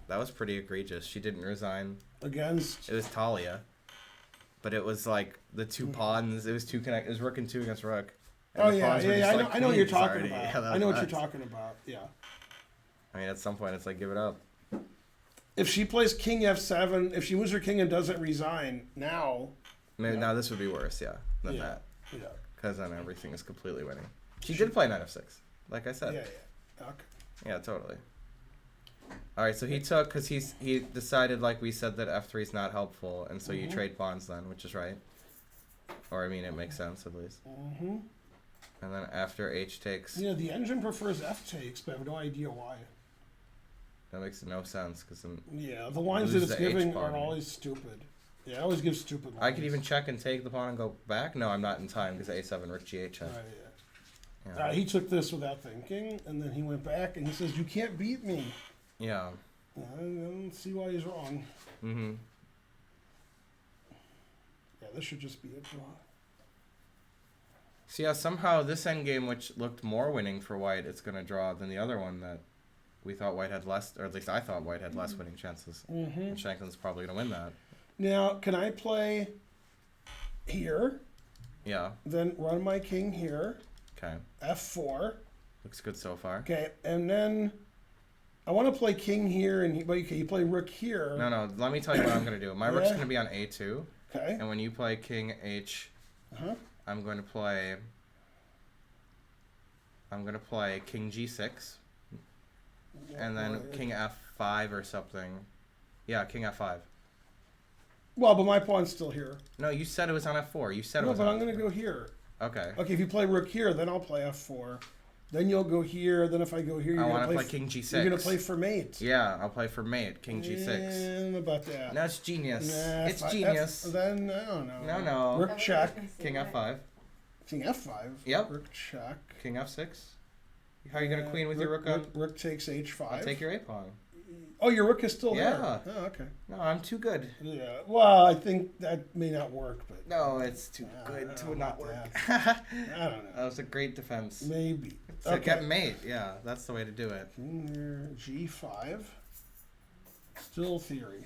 That was pretty egregious. She didn't resign. Against It was Talia. But it was like the two pawns. It was it was Rook and 2 against Rook. And Oh the yeah, pawns were yeah, just, yeah. like, I know what you're queens talking already. about. Yeah, that I was know what you're nuts. talking about. Yeah. I mean, at some point, it's like, give it up. If she plays King F7, if she moves her king and doesn't resign now, Maybe now this would be worse, than Yeah. that. yeah, Because then everything is completely winning. She did play knight f6, like I said. yeah. Okay. Yeah, totally. All right, so he took because he decided, like we said, that f3 is not helpful, and so you trade pawns then, which is right. Or I mean, it makes sense at least. Mm-hmm. And then after h takes, Yeah, the engine prefers F takes, but I have no idea why. that makes no sense because Yeah, the lines that Lose it's the H giving pawn. are always stupid. Yeah, I always give stupid lines. I could even check and take the pawn and go back. No, I'm not in time because a7 rook g8 check. Right, Yeah. yeah. He took this without thinking, and then he went back and he says, "You can't beat me." Yeah. I don't see why he's wrong. Mm-hmm. Yeah, this should just be a draw. So yeah, somehow this endgame, which looked more winning for white, it's going to draw than the other one that we thought white had less, or at least I thought white had less winning chances. Mm-hmm. And Shankland's probably going to win that. Now, can I play here, Yeah. then run my king here, Okay. F4, Looks good so far. okay, and then I want to play king here, and you play rook here. No, let me tell you what I'm going to do. My rook's Yeah. going to be on a2, Okay. and when you play king h, Uh-huh. I'm going to play king g6, and then king f5 or something. Yeah, king f5. Well, but my pawn's still here. No, you said it was on f4. You said it No, was but on I'm going to F4. go here. Okay. Okay, if you play rook here, then I'll play F4. Then you'll go here. Then if I go here, I you're want going to to play king g6. You're going to play for mate. Yeah, I'll play for mate, king g6. And about that. No, it's genius. Nah, It's if I- genius. then, I don't know. No. Rook check. King f5. King F5. Yep. Rook check. King f6. How are you going to queen with your rook on? Rook takes H5. I'll take your a pawn. Oh, your rook is still Yeah. there. Oh, okay. No, I'm too good. Yeah. Well, I think that may not work, but No, it's too I good don't to know not about work. I don't That know. was a great defense. Maybe. So get mate. Yeah, that's the way to do it. King there, G5. Still theory.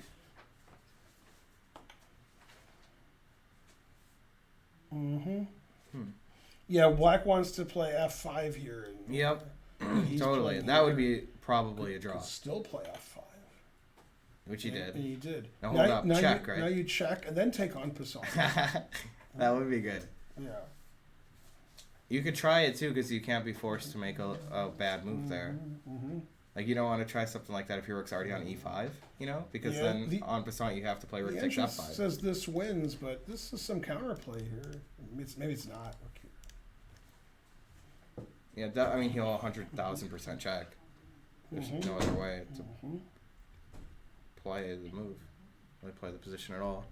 Mm-hmm. Yeah, black wants to play F5 here. And, Yep. he's Totally. playing That would here. be probably a draw, Could still play F5. which he And did. he did. Now hold up. Check, you, right? Now you check and then take on Passat. That would be good. Yeah. You could try it too, because you can't be forced to make a bad move there. Mm-hmm. Like, you don't want to try something like that if your rook's already on e5, because then on passant you have to play rook The takes entrance f5. says this wins, but this is some counterplay here. Maybe it's not. Okay. Yeah, he'll 100,000% check. There's no other way to play the move, really play the position at all.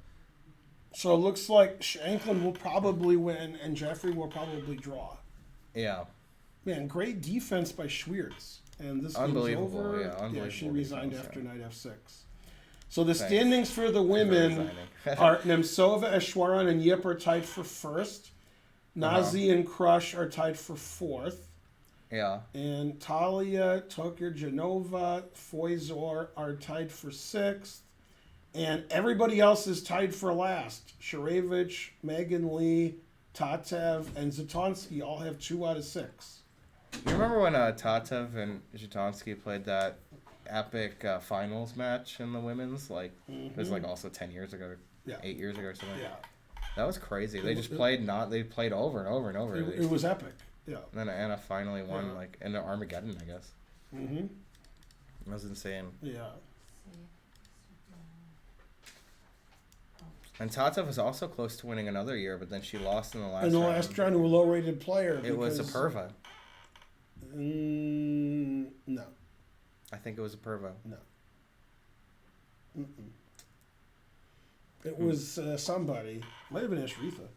So it looks like Shankland will probably win, and Jeffrey will probably draw. Yeah. Man, great defense by Schwiertz. And this unbelievable, game's over. Yeah, unbelievable. She resigned defense, after knight f6. So the standings for the women are Nemtsova, Eshwaran, and Yip are tied for first. Nazi and Crush are tied for fourth. Yeah. And Talia, Tokyo, Genova, Foizor are tied for sixth. And everybody else is tied for last. Sharevich, Megan Lee, Tatev, and Zatonsky all have 2 out of 6. You remember when Tatev and Zatonsky played that epic finals match in the women's? Like, it was like also 10 years ago, 8 years ago or something. Yeah. That was crazy. They just played they played over and over and over. It was epic. Yeah. And then Anna finally won, like, in Armageddon, I guess. Mm-hmm. That was insane. Yeah. And Tatev was also close to winning another year, but then she lost in the last round. In the last round to a low-rated player. It was a Perva. No. I think it was a Perva. No. It was somebody. Might have been Ashritha.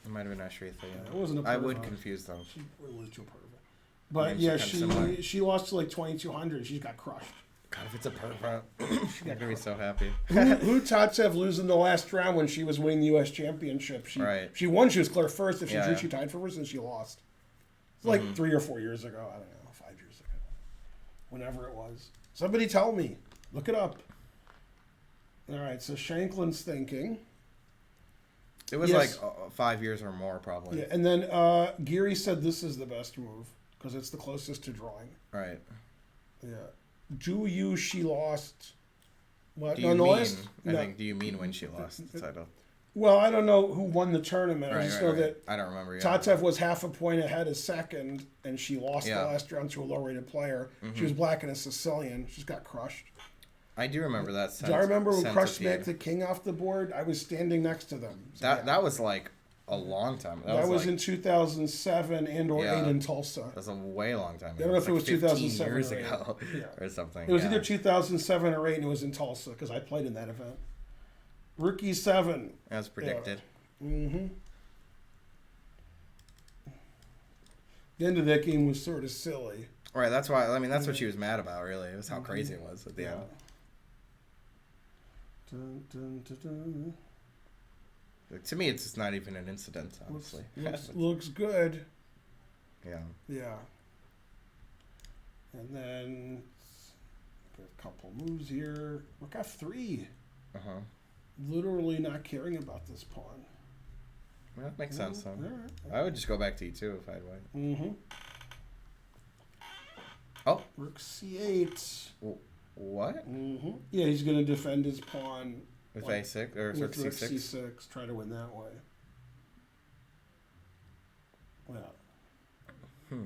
It might have been Ashritha, yeah. It wasn't a Perva. I would confuse them. She was to a Perva. But yeah, she lost to like 2,200. She got crushed. God, if it's a Perva, she's going to be so happy. Who Tatev losing the last round when she was winning the U.S. Championship? She won. She was clear first. If she drew, she tied for first, and she lost. It's like 3 or 4 years ago. I don't know, 5 years ago. Whenever it was. Somebody tell me. Look it up. All right, so Shankland's thinking. It was like 5 years or more, probably. Yeah, and then Geary said this is the best move because it's the closest to drawing. Right. Yeah. She lost. What? Do you mean when she lost the title? Well, I don't know who won the tournament. I just know that I don't remember. Tatev was half a point ahead of second, and she lost the last round to a low-rated player. She was black and a Sicilian. She just got crushed. I do remember that. Do I remember when Crush smacked the king off the board? I was standing next to them. So that was like a long time. That was in 2007 and or 8 in Tulsa. That was a way long time. I don't know if it was 2007 years or 8. ago or something. It was either 2007 or 8, and it was in Tulsa because I played in that event. Rookie 7. As predicted. The end of that game was sort of silly. Right, that's why. I mean, that's what she was mad about. Really, it was how crazy it was at the end. Dun, dun, dun, dun. To me, it's just not even an incident, honestly. Looks good. Yeah. Yeah. And then a couple moves here. Rook f3. Literally not caring about this pawn. Well, that makes sense. Huh? I would just go back to e2 if I had white. Oh. Rook c8. What? Yeah, he's going to defend his pawn. With a6 or with c6? c6, try to win that way. Yeah.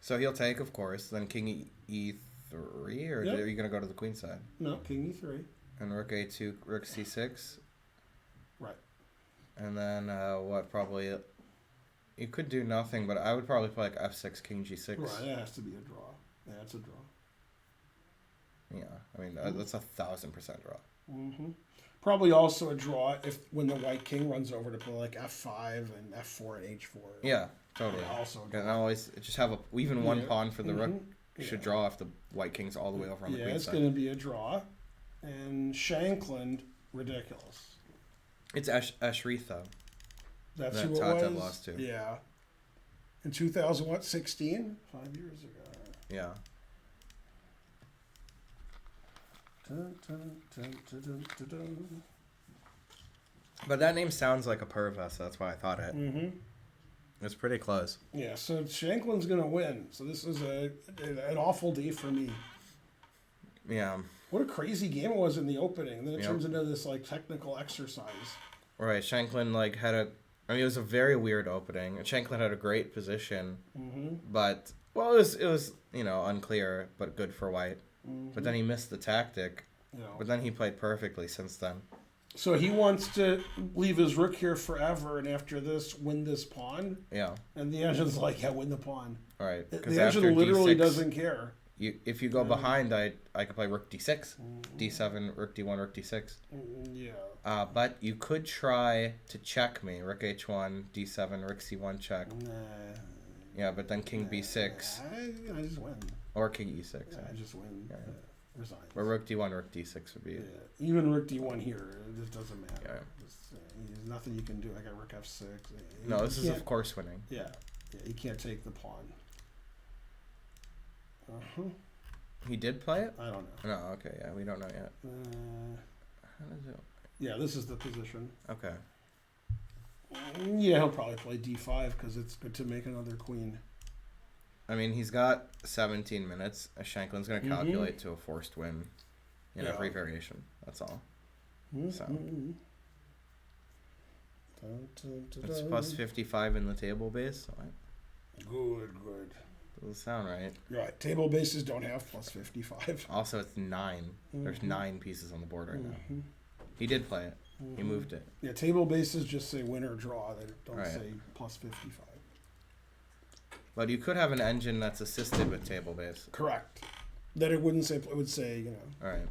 So he'll take, of course, then king e3, or are you going to go to the queen side? No, king e3. And rook a2, rook c6. Right. And then probably... You could do nothing, but I would probably play like f6, king g6. Right, that has to be a draw. Yeah, it's a draw. Yeah, I mean, that's 1,000% draw. Probably also a draw when the white king runs over to play like f5 and f4 and h4. Yeah, totally. Also and always just have even one pawn for the rook should draw if the white king's all the way over on the queen side. Yeah, it's going to be a draw. And Shankland, ridiculous. It's Ashritha. That's who it Tatev was? Lost to. Yeah. In 2016? 5 years ago. Yeah. Dun, dun, dun, dun, dun, dun, dun. But that name sounds like a Perva, so that's why I thought it. It's pretty close. Yeah, so Shankland's going to win. So this is an awful day for me. Yeah. What a crazy game it was in the opening. And then it turns into this like technical exercise. Right. Shankland it was a very weird opening. Shankland had a great position, but Well, it was unclear, but good for white. But then he missed the tactic. Yeah. But then he played perfectly since then. So he wants to leave his rook here forever, and after this, win this pawn. Yeah. And the engine's like, yeah, win the pawn. All right. The engine literally doesn't care. If you go behind, I could play rook d6, d7, rook d1, rook d6. Yeah. But you could try to check me. Rook h1, d7, rook c1 check. Nah. Yeah, but then king b6. I just win. Or king e6. I just win. Yeah. Resign. Or rook d1, rook d6 would be. Yeah. Even rook d1 here, it just doesn't matter. Yeah. There's nothing you can do. I got rook f6. No, this is of course winning. Yeah. Yeah, you can't take the pawn. He did play it? I don't know. No, okay, yeah, we don't know yet. How does it? Yeah, this is the position. Okay. Yeah, he'll probably play d5 because it's good to make another queen. I mean, he's got 17 minutes. Shankland's going to calculate to a forced win in every variation. That's all. So. It's plus 55 in the table base. So Good. doesn't sound right. Right. Table bases don't have plus 55. Also, it's 9. There's 9 pieces on the board right now. He did play it. He moved it. Yeah, table bases just say win or draw. They don't say plus 55. But you could have an engine that's assisted with table base. Correct. That it wouldn't say. It would say All right.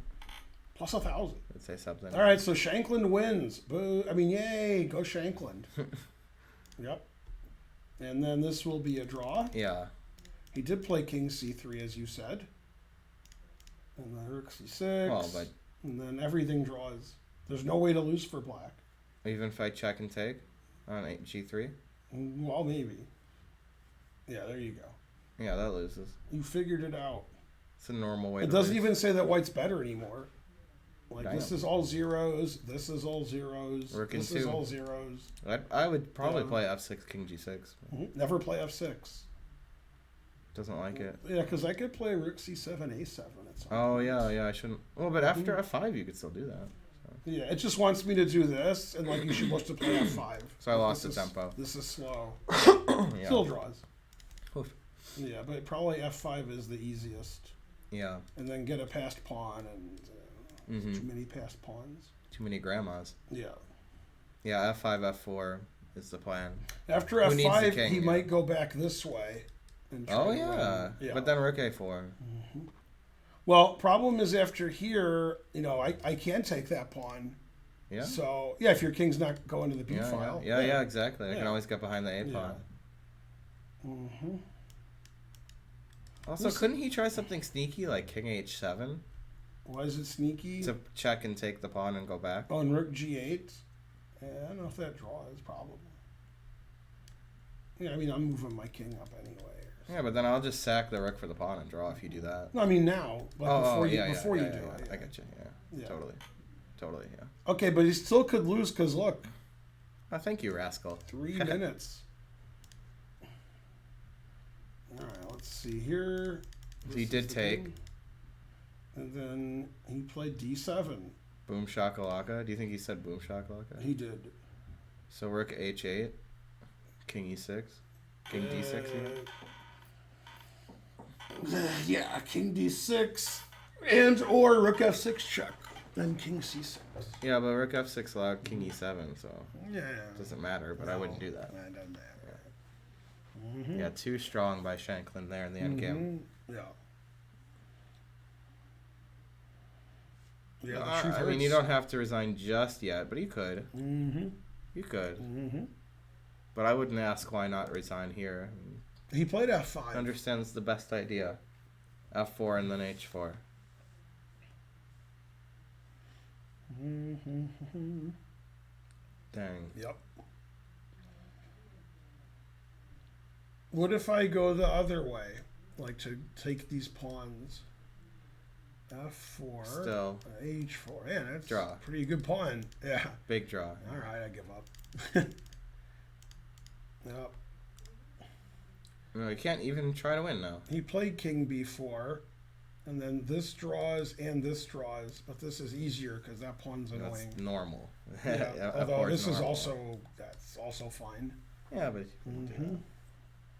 plus 1,000. Let's say something. All right. So Shankland wins. Boo! I mean, yay! Go Shankland. Yep. And then this will be a draw. Yeah. He did play king c3, as you said. And then rook c6. Well, but and then everything draws. There's no way to lose for black. even if I check and take on g3? Well, maybe. Yeah, there you go. Yeah, that loses. You figured it out. It's a normal way It to doesn't lose. even say that white's better anymore. Like, Damn. this is all zeros, this is all zeros, Rook and this is two. all zeros. I would probably Yeah. play f6, king g6. Never play f6. Doesn't like it. Yeah, because I could play rook c7, a7 at some Oh, point. yeah, I shouldn't. Well, but after f5, you could still do that. Yeah, it just wants me to do this, and like, you're supposed to play f5. So I lost This the is- tempo. This is slow. Yeah. Still draws. Oof. Yeah, but probably f5 is the easiest. Yeah. And then get a passed pawn, and Mhm. too many passed pawns. Too many grandmas. Yeah. Yeah, f5, f4 is the plan. After Who needs the f5, king, he yeah. might go back this way. And try Oh, to yeah. win. Yeah. But then rook a4. Well, problem is after here, I can take that pawn. Yeah. So, yeah, if your king's not going to the B Yeah, file. yeah, exactly. I can Yeah. always get behind the a pawn. Mm-hmm. Also, couldn't he try something sneaky like king h7 Why is it sneaky? to check and take the pawn and go back? On rook g8. Yeah, I don't know if that draws, probably. Yeah, I mean, I'm moving my king up anyway. Yeah, but then I'll just sack the rook for the pawn and draw if you do that. No, I mean now. But before you do yeah. it. I get you. Yeah. Totally. Yeah. Okay, but he still could lose because, look, Oh, thank you, rascal. 3 minutes. All right, let's see here. So he This did is the take. king. And then he played d7. Boom shakalaka. Do you think he said boom shakalaka? He did. So rook h8, king e6, king d6 even? Yeah, king d6 and or rook f6 check. Then king c6. Yeah, but rook f6 allowed king e7, so Yeah. it doesn't matter, but I wouldn't do that. That doesn't matter. Yeah, too strong by Shankland there in the end game. Yeah. Yeah, I mean, you don't have to resign just yet, but you could. Mm-hmm. You could. Mm-hmm. But I wouldn't ask why not resign here. He played f5. I understand it's the best idea. f4 and then h4. Mm-hmm. Dang. Yep. What if I go the other way? Like to take these pawns. F4. Still. H4. Yeah, that's Draw. a pretty good pawn. Yeah. Big draw. All right, I give up. Yep. No, you can't even try to win now. He played king b4, and then this draws and this draws, but this is easier because that pawn's annoying. That's normal. Yeah, Of although course this is normal. that's also fine. Yeah, but. Mm-hmm.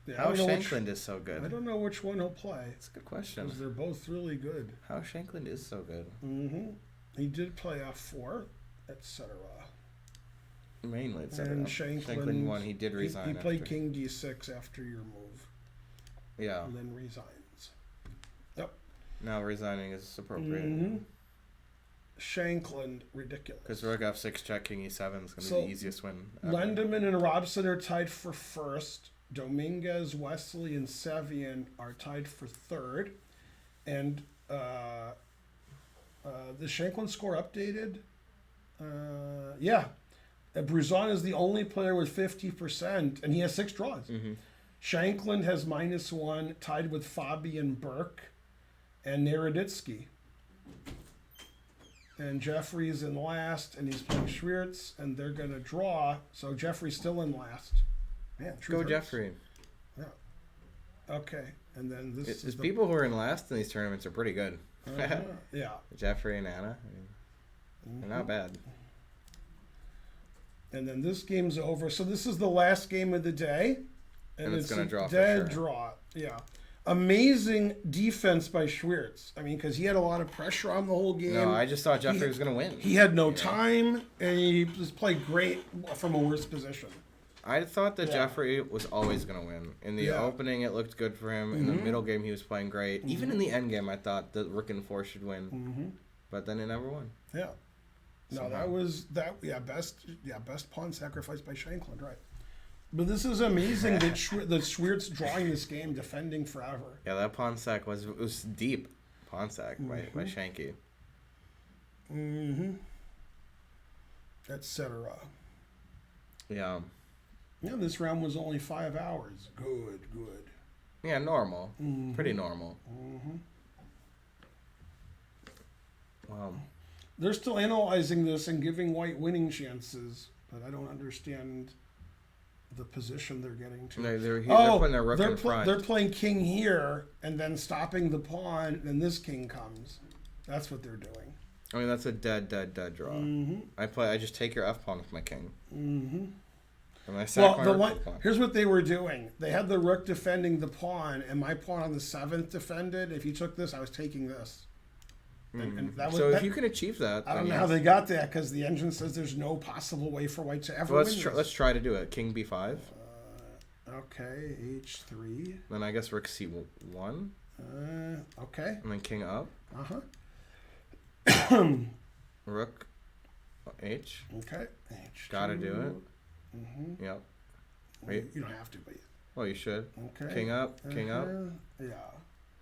Yeah, How Shankland is so good? I don't know which one he'll play. It's a good question. Because they're both really good. How Shankland is so good? Mm-hmm. He did play F4, etc. Mainly, etc. And Shankland won. He did resign. He played King D6 after your move. Yeah. And then resigns. Yep. Now resigning is appropriate. Mm-hmm. Shankland, ridiculous. Because Rook F6 check King E7 is going to be the easiest win ever. Lendeman and Robson are tied for first. Dominguez, Wesley, and Sevian are tied for third. And the Shankland score updated? Yeah. Bruzon is the only player with 50%, and he has 6 draws. Mm-hmm. Shankland has -1, tied with Fabian Burke and Naroditsky. And Jeffrey's in last, and he's playing Schwiertz, and they're going to draw. So Jeffrey's still in last. Man, go Jeffrey. Yeah. Okay, and then this is people who are in last in these tournaments are pretty good. Yeah. Jeffrey and Anna, they're not bad. And then this game's over. So this is the last game of the day. And it's going to draw dead for sure. draw. Yeah. Amazing defense by Schwiertz. I mean, because he had a lot of pressure on the whole game. No, I just thought Jeffrey was going to win. He had no time, and he just played great from a worse position. I thought that Jeffrey was always going to win. In the opening, it looked good for him. In the middle game, he was playing great. Even in the end game, I thought that Rook and 4 should win. But then it never won. Yeah. No, best pawn sacrifice by Shankland, right? But this is amazing that Schwiertz drawing this game, defending forever. Yeah, that pawn sack was deep. Pawn sack by Shanky. Etc. Yeah. Yeah, this round was only 5 hours. Good. Yeah, normal. Pretty normal. Wow. They're still analyzing this and giving white winning chances, but I don't understand the position they're getting to. They're putting their rook in front. They're playing king here and then stopping the pawn, and this king comes. That's what they're doing. I mean, that's a dead draw. I just take your f pawn with my king. And I sack my rook with the pawn. Here's what they were doing. They had the rook defending the pawn, and my pawn on the 7th defended. If you took this, I was taking this. And that was, so if you can achieve that, I don't know how they got that, because the engine says there's no possible way for white to ever win this. Let's try to do it. King b5. Okay, h3. Then I guess rook c1. Okay. And then king up. Rook h. Okay. H2. Gotta do it. Yep. Wait. You don't have to, but well, you should. Okay. King up. King up. Yeah.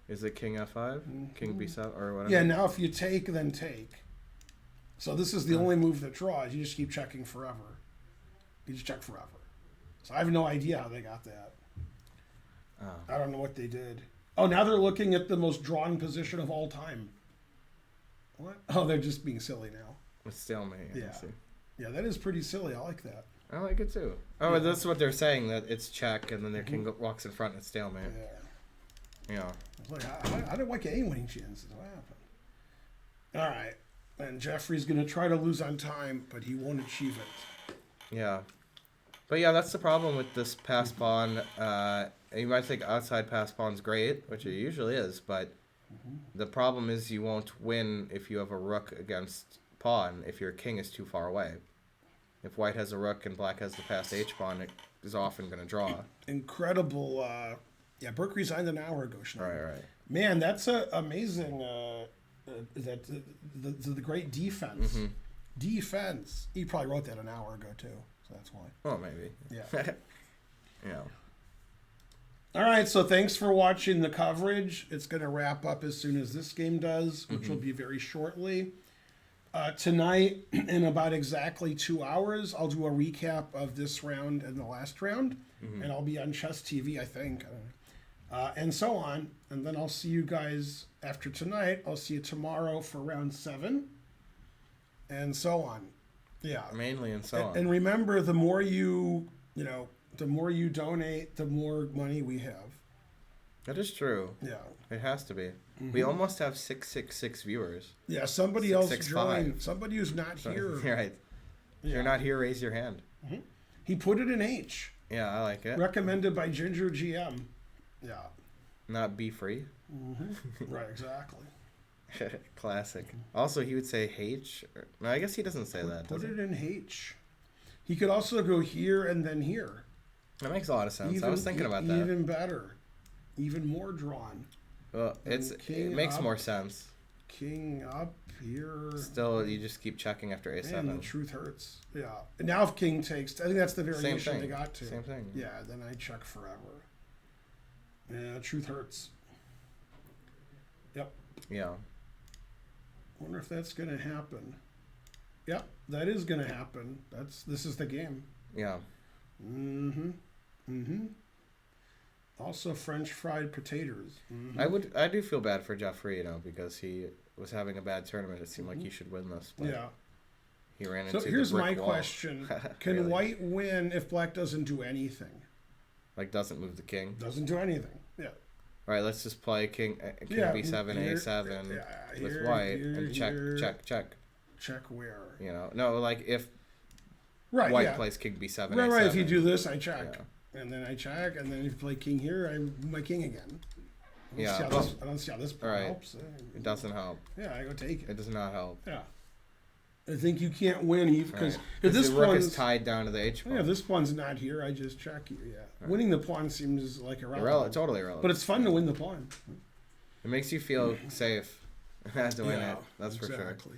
Is it king f5? King b7 or whatever? Yeah, now if you take, then take. So this is the only move that draws. You just keep checking forever. You just check forever. So I have no idea how they got that. I don't know what they did. Oh, now they're looking at the most drawn position of all time. What? Oh, they're just being silly now. It's stalemate. Yeah. Yeah, that is pretty silly. I like that. I like it too. Oh, that's what they're saying, that it's check and then their king walks in front and it's stalemate. Yeah. Like, I don't like any winning chances. What happened? All right. And Jeffrey's going to try to lose on time, but he won't achieve it. Yeah. But yeah, that's the problem with this pass pawn. You might think outside pass pawn's great, which it usually is, but the problem is you won't win if you have a rook against pawn if your king is too far away. If white has a rook and black has the passed h pawn, it is often going to draw. Incredible. Burke resigned an hour ago. Right. Man, that's amazing. That the great defense. Defense. He probably wrote that an hour ago too, so that's why. Oh, maybe. Yeah. Yeah. All right, so thanks for watching the coverage. It's going to wrap up as soon as this game does, which will be very shortly. Tonight, in about exactly 2 hours, I'll do a recap of this round and the last round, and I'll be on Chess TV, I think, and so on. And then I'll see you guys after tonight. I'll see you tomorrow for round 7, and so on. Yeah. Mainly and so on. And remember, the more you donate, the more money we have. That is true. Yeah. It has to be. We almost have 666 viewers. Yeah, somebody else joined. Somebody who's not here. Right. If you're not here, raise your hand. He put it in H. Yeah, I like it. Recommended by Ginger GM. Yeah. Not be free. Right, exactly. Classic. Also, he would say H. No, I guess he doesn't say that. Put Does it in H. He could also go here and then here. That makes a lot of sense. I was thinking about that. Even better. Even more drawn. Well, it makes more sense. King up here. Still, you just keep checking after A7. And the truth hurts. Yeah. And now if king takes, I think that's the variation they got to. Same thing. Yeah, then I check forever. Yeah, truth hurts. Yep. Yeah. Wonder if that's gonna happen. Yep, that is gonna happen. This is the game. Yeah. Also French fried potatoes. I do feel bad for Jeffrey, because he was having a bad tournament. It seemed like he should win this. But yeah. He ran into So here's the brick my wall. question. Can Really? white win if black doesn't do anything? Like, doesn't move the king? Doesn't do anything. Yeah. All right, let's just play king b7, here, a7 yeah, with here, white here, and check, here. check. Check where? No, like if Right, white yeah. plays king b7, Right, a7. right. If you do this, I check. Yeah. And then I check, and then if you play king here, I move my king again. I don't see how this Right. helps. It doesn't help. Yeah, I go take It it. does not help. Yeah. I think you can't win even because Right. if this the rook pawn's is tied down to the h pawn. if this pawn's not here, I just check here. Yeah, Right. winning the pawn seems like irrelevant. Totally irrelevant. But it's fun to win the pawn. It makes you feel safe to win it. That's for sure. exactly.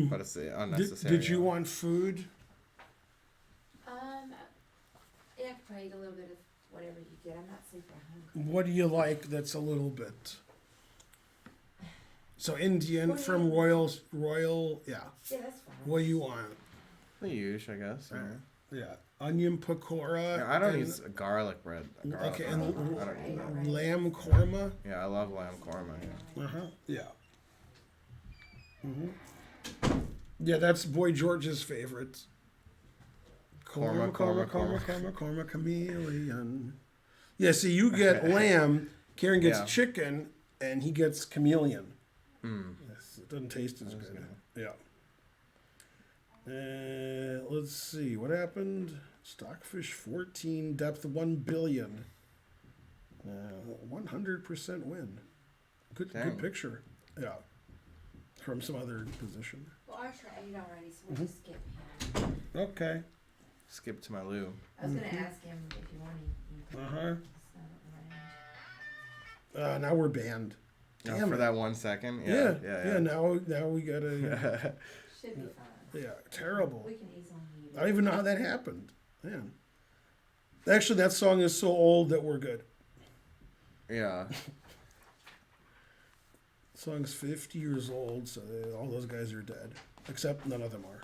But it's unnecessary. Did you want food? Yeah, I could probably eat a little bit of whatever you get. I'm not super hungry. What do you like that's a little bit? So Indian from Royal, yeah. Yeah, that's fine. What do you want? The usual, I guess. Yeah, onion pakora. I don't and- eat garlic bread. Garlic Okay, bread. and I don't eat lamb korma. Yeah, I love lamb korma. Yeah. Yeah. Yeah, that's Boy George's favorite. Korma, chameleon. Yeah, see, you get lamb, Karen gets Yeah. chicken, and he gets chameleon. Mm. Yes, it doesn't taste as good. good. Yeah. Let's see, what happened? Stockfish 14, depth 1 billion. 100% win. Good Dang. picture. Yeah. From some other position. Well, Archer ate already, so we'll just skip him. Okay. Skip to my loo. I was gonna ask him if you wanted. Uh-huh. It's not around. Now we're banned. Oh, Damn for it. that 1 second. Yeah. Yeah. Now we gotta. Should be fine. Yeah. Terrible. We can easily mute I don't even know how that happened. Man. Actually, that song is so old that we're good. Yeah. Song's 50 years old, so all those guys are dead. Except none of them are.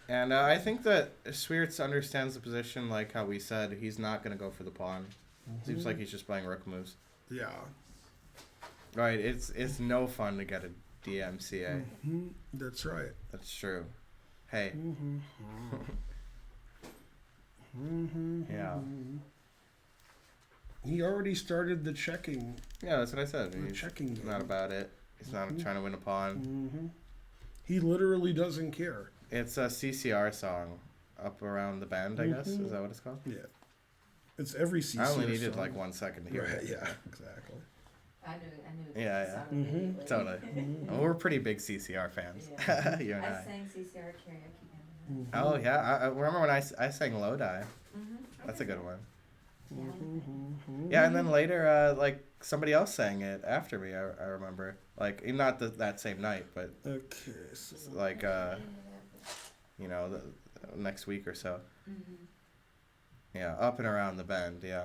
And I think that Swiertz understands the position, like how we said. He's not going to go for the pawn. Seems like he's just playing rook moves. Yeah. Right, it's no fun to get a DMCA. That's right. That's true. Hey. Yeah. He already started the checking. Yeah, that's what I said. The He's checking game. not about it. He's not trying to win a pawn. He literally doesn't care. It's a CCR song, Up Around the Bend, I guess. Is that what it's called? Yeah. It's every CC. I only needed like 1 second to hear Right, it. yeah, exactly. I knew it. Yeah, Saw it immediately. Totally. Well, we're pretty big CCR fans. Yeah. You and I I. sang CCR karaoke. Oh, yeah. I remember when I sang Lodi. Mm-hmm. That's a good one. Yeah. Yeah, and then later, like, somebody else sang it after me, I remember. Like, not that same night, but, Okay, so like, the next week or so. Mm-hmm. Yeah, Up and Around the Bend, yeah.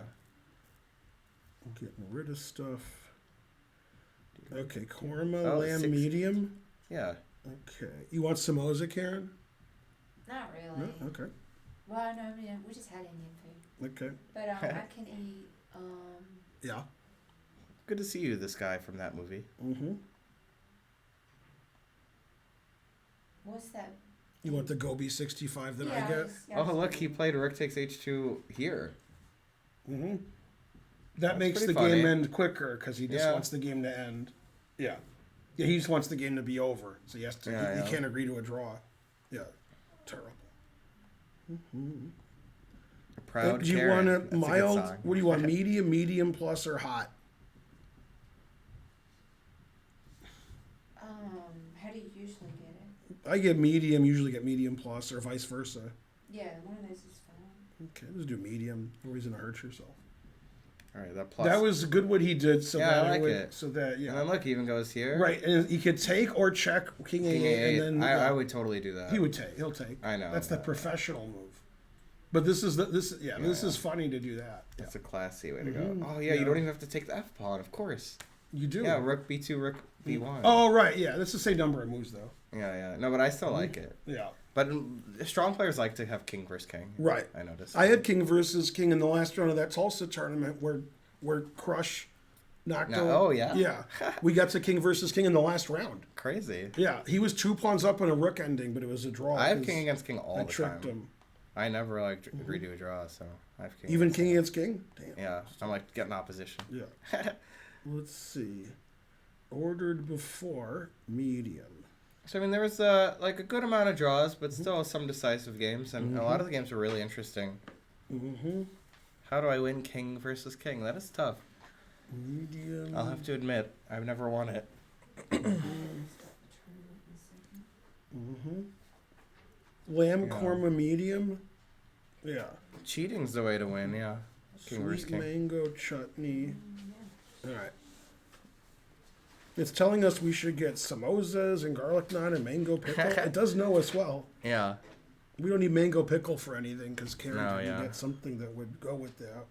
I'm getting rid of stuff. Okay, korma, Oh, lamb 6. medium. Yeah. Okay. You want samosa, Karen? Not really. No? Okay. Well, no, I mean, we just had Indian food. Okay. But I can eat, Yeah. Good to see you, this guy from that movie. what's that? You want the Gobi 65 that I get? Oh, look, he played Rook takes H2 here. That That's makes the pretty funny. game end quicker because he just Yeah. wants the game to end. Yeah. Yeah, he just wants the game to be over. So he has to. Yeah, he yeah. can't agree to a draw. Yeah. Terrible. Proud Do you Karen. want a That's good mild? song. What do you want? Medium plus, or hot? How do you usually get it? I get medium. Usually get medium plus, or vice versa. Yeah, one of those is fine. Okay, let's do medium. No reason to hurt yourself. All right, that plus. That was good what he did. So Yeah, that I like would, it. So that And yeah. then look, he even goes here. Right, and he could take or check king King A8, A8. and then I would totally do that. he would take. He'll take. I know. That's the but professional move. But this is this is funny to do that. Yeah. That's a classy way to Mhm. go. Oh yeah, Yeah. you don't even have to take the F pawn, of course. You do. Yeah, rook B2, rook B1. Oh right, yeah. That's the same number of moves though. Yeah. No, but I still like it. Yeah. But strong players like to have king versus king. Right. I noticed. I had king versus king in the last round of that Tulsa tournament where Crush knocked No, out. oh, yeah? Yeah. We got to king versus king in the last round. Crazy. Yeah. He was 2 pawns up on a rook ending, but it was a draw. I have 'cause king against king all I the tricked time. him. I never like redo a draw, so I have king. Even against king all. against king? Damn. Yeah, I'm like getting opposition. Yeah. Let's see. Ordered before medium. So I mean, there was like a good amount of draws, but still some decisive games, and a lot of the games were really interesting. Mm-hmm. How do I win king versus king? That is tough. Medium. I'll have to admit, I've never won it. Mm-hmm. Lamb Yeah. korma medium. Yeah. Cheating's the way to win, yeah. King versus Sweet king. mango chutney. All right. It's telling us we should get samosas and garlic naan and mango pickle. It does know us well. Yeah. We don't need mango pickle for anything because Karen No, can yeah. get something that would go with that.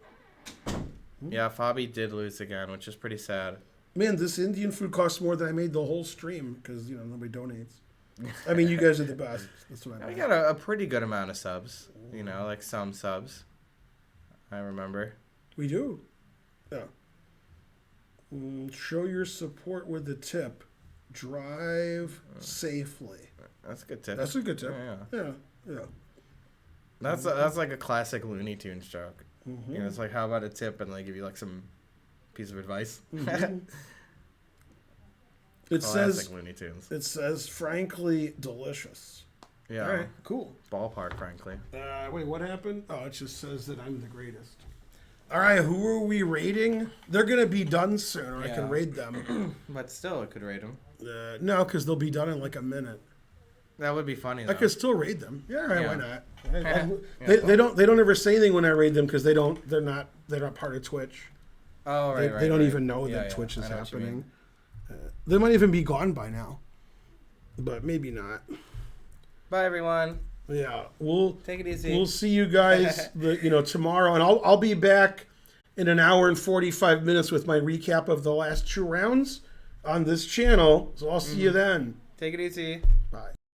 Yeah, Fabi did lose again, which is pretty sad. Man, this Indian food costs more than I made the whole stream because nobody donates. I mean, you guys are the best. That's what I We mean. got a pretty good amount of subs, like some subs. I remember. We do. Yeah. Show your support with the tip. Drive safely. That's a good tip. That's a good tip. Yeah. Yeah. That's like a classic Looney Tunes joke. Mm-hmm. It's like, how about a tip, and they give you like some piece of advice. Mhm. It Classic says, Looney Tunes. it says, frankly delicious. Yeah. All right, cool. Ballpark, frankly. Wait, what happened? Oh, it just says that I'm the greatest. All right, who are we rating? They're going to be done soon, or I Yeah. can raid them. But still, it could rate them. No, because they'll be done in like a minute. That would be funny, though. I could still raid them. Yeah, all right, why not? Yeah. They don't ever say anything when I raid them because they're not part of Twitch. Oh, right, They don't right. even know Yeah, that yeah. Twitch is I know what you mean. happening. They might even be gone by now, but maybe not. Bye, everyone. Yeah, we'll Take it easy. We'll see you guys, tomorrow, and I'll be back in an hour and 45 minutes with my recap of the last 2 rounds on this channel. So I'll see you then. Take it easy. Bye.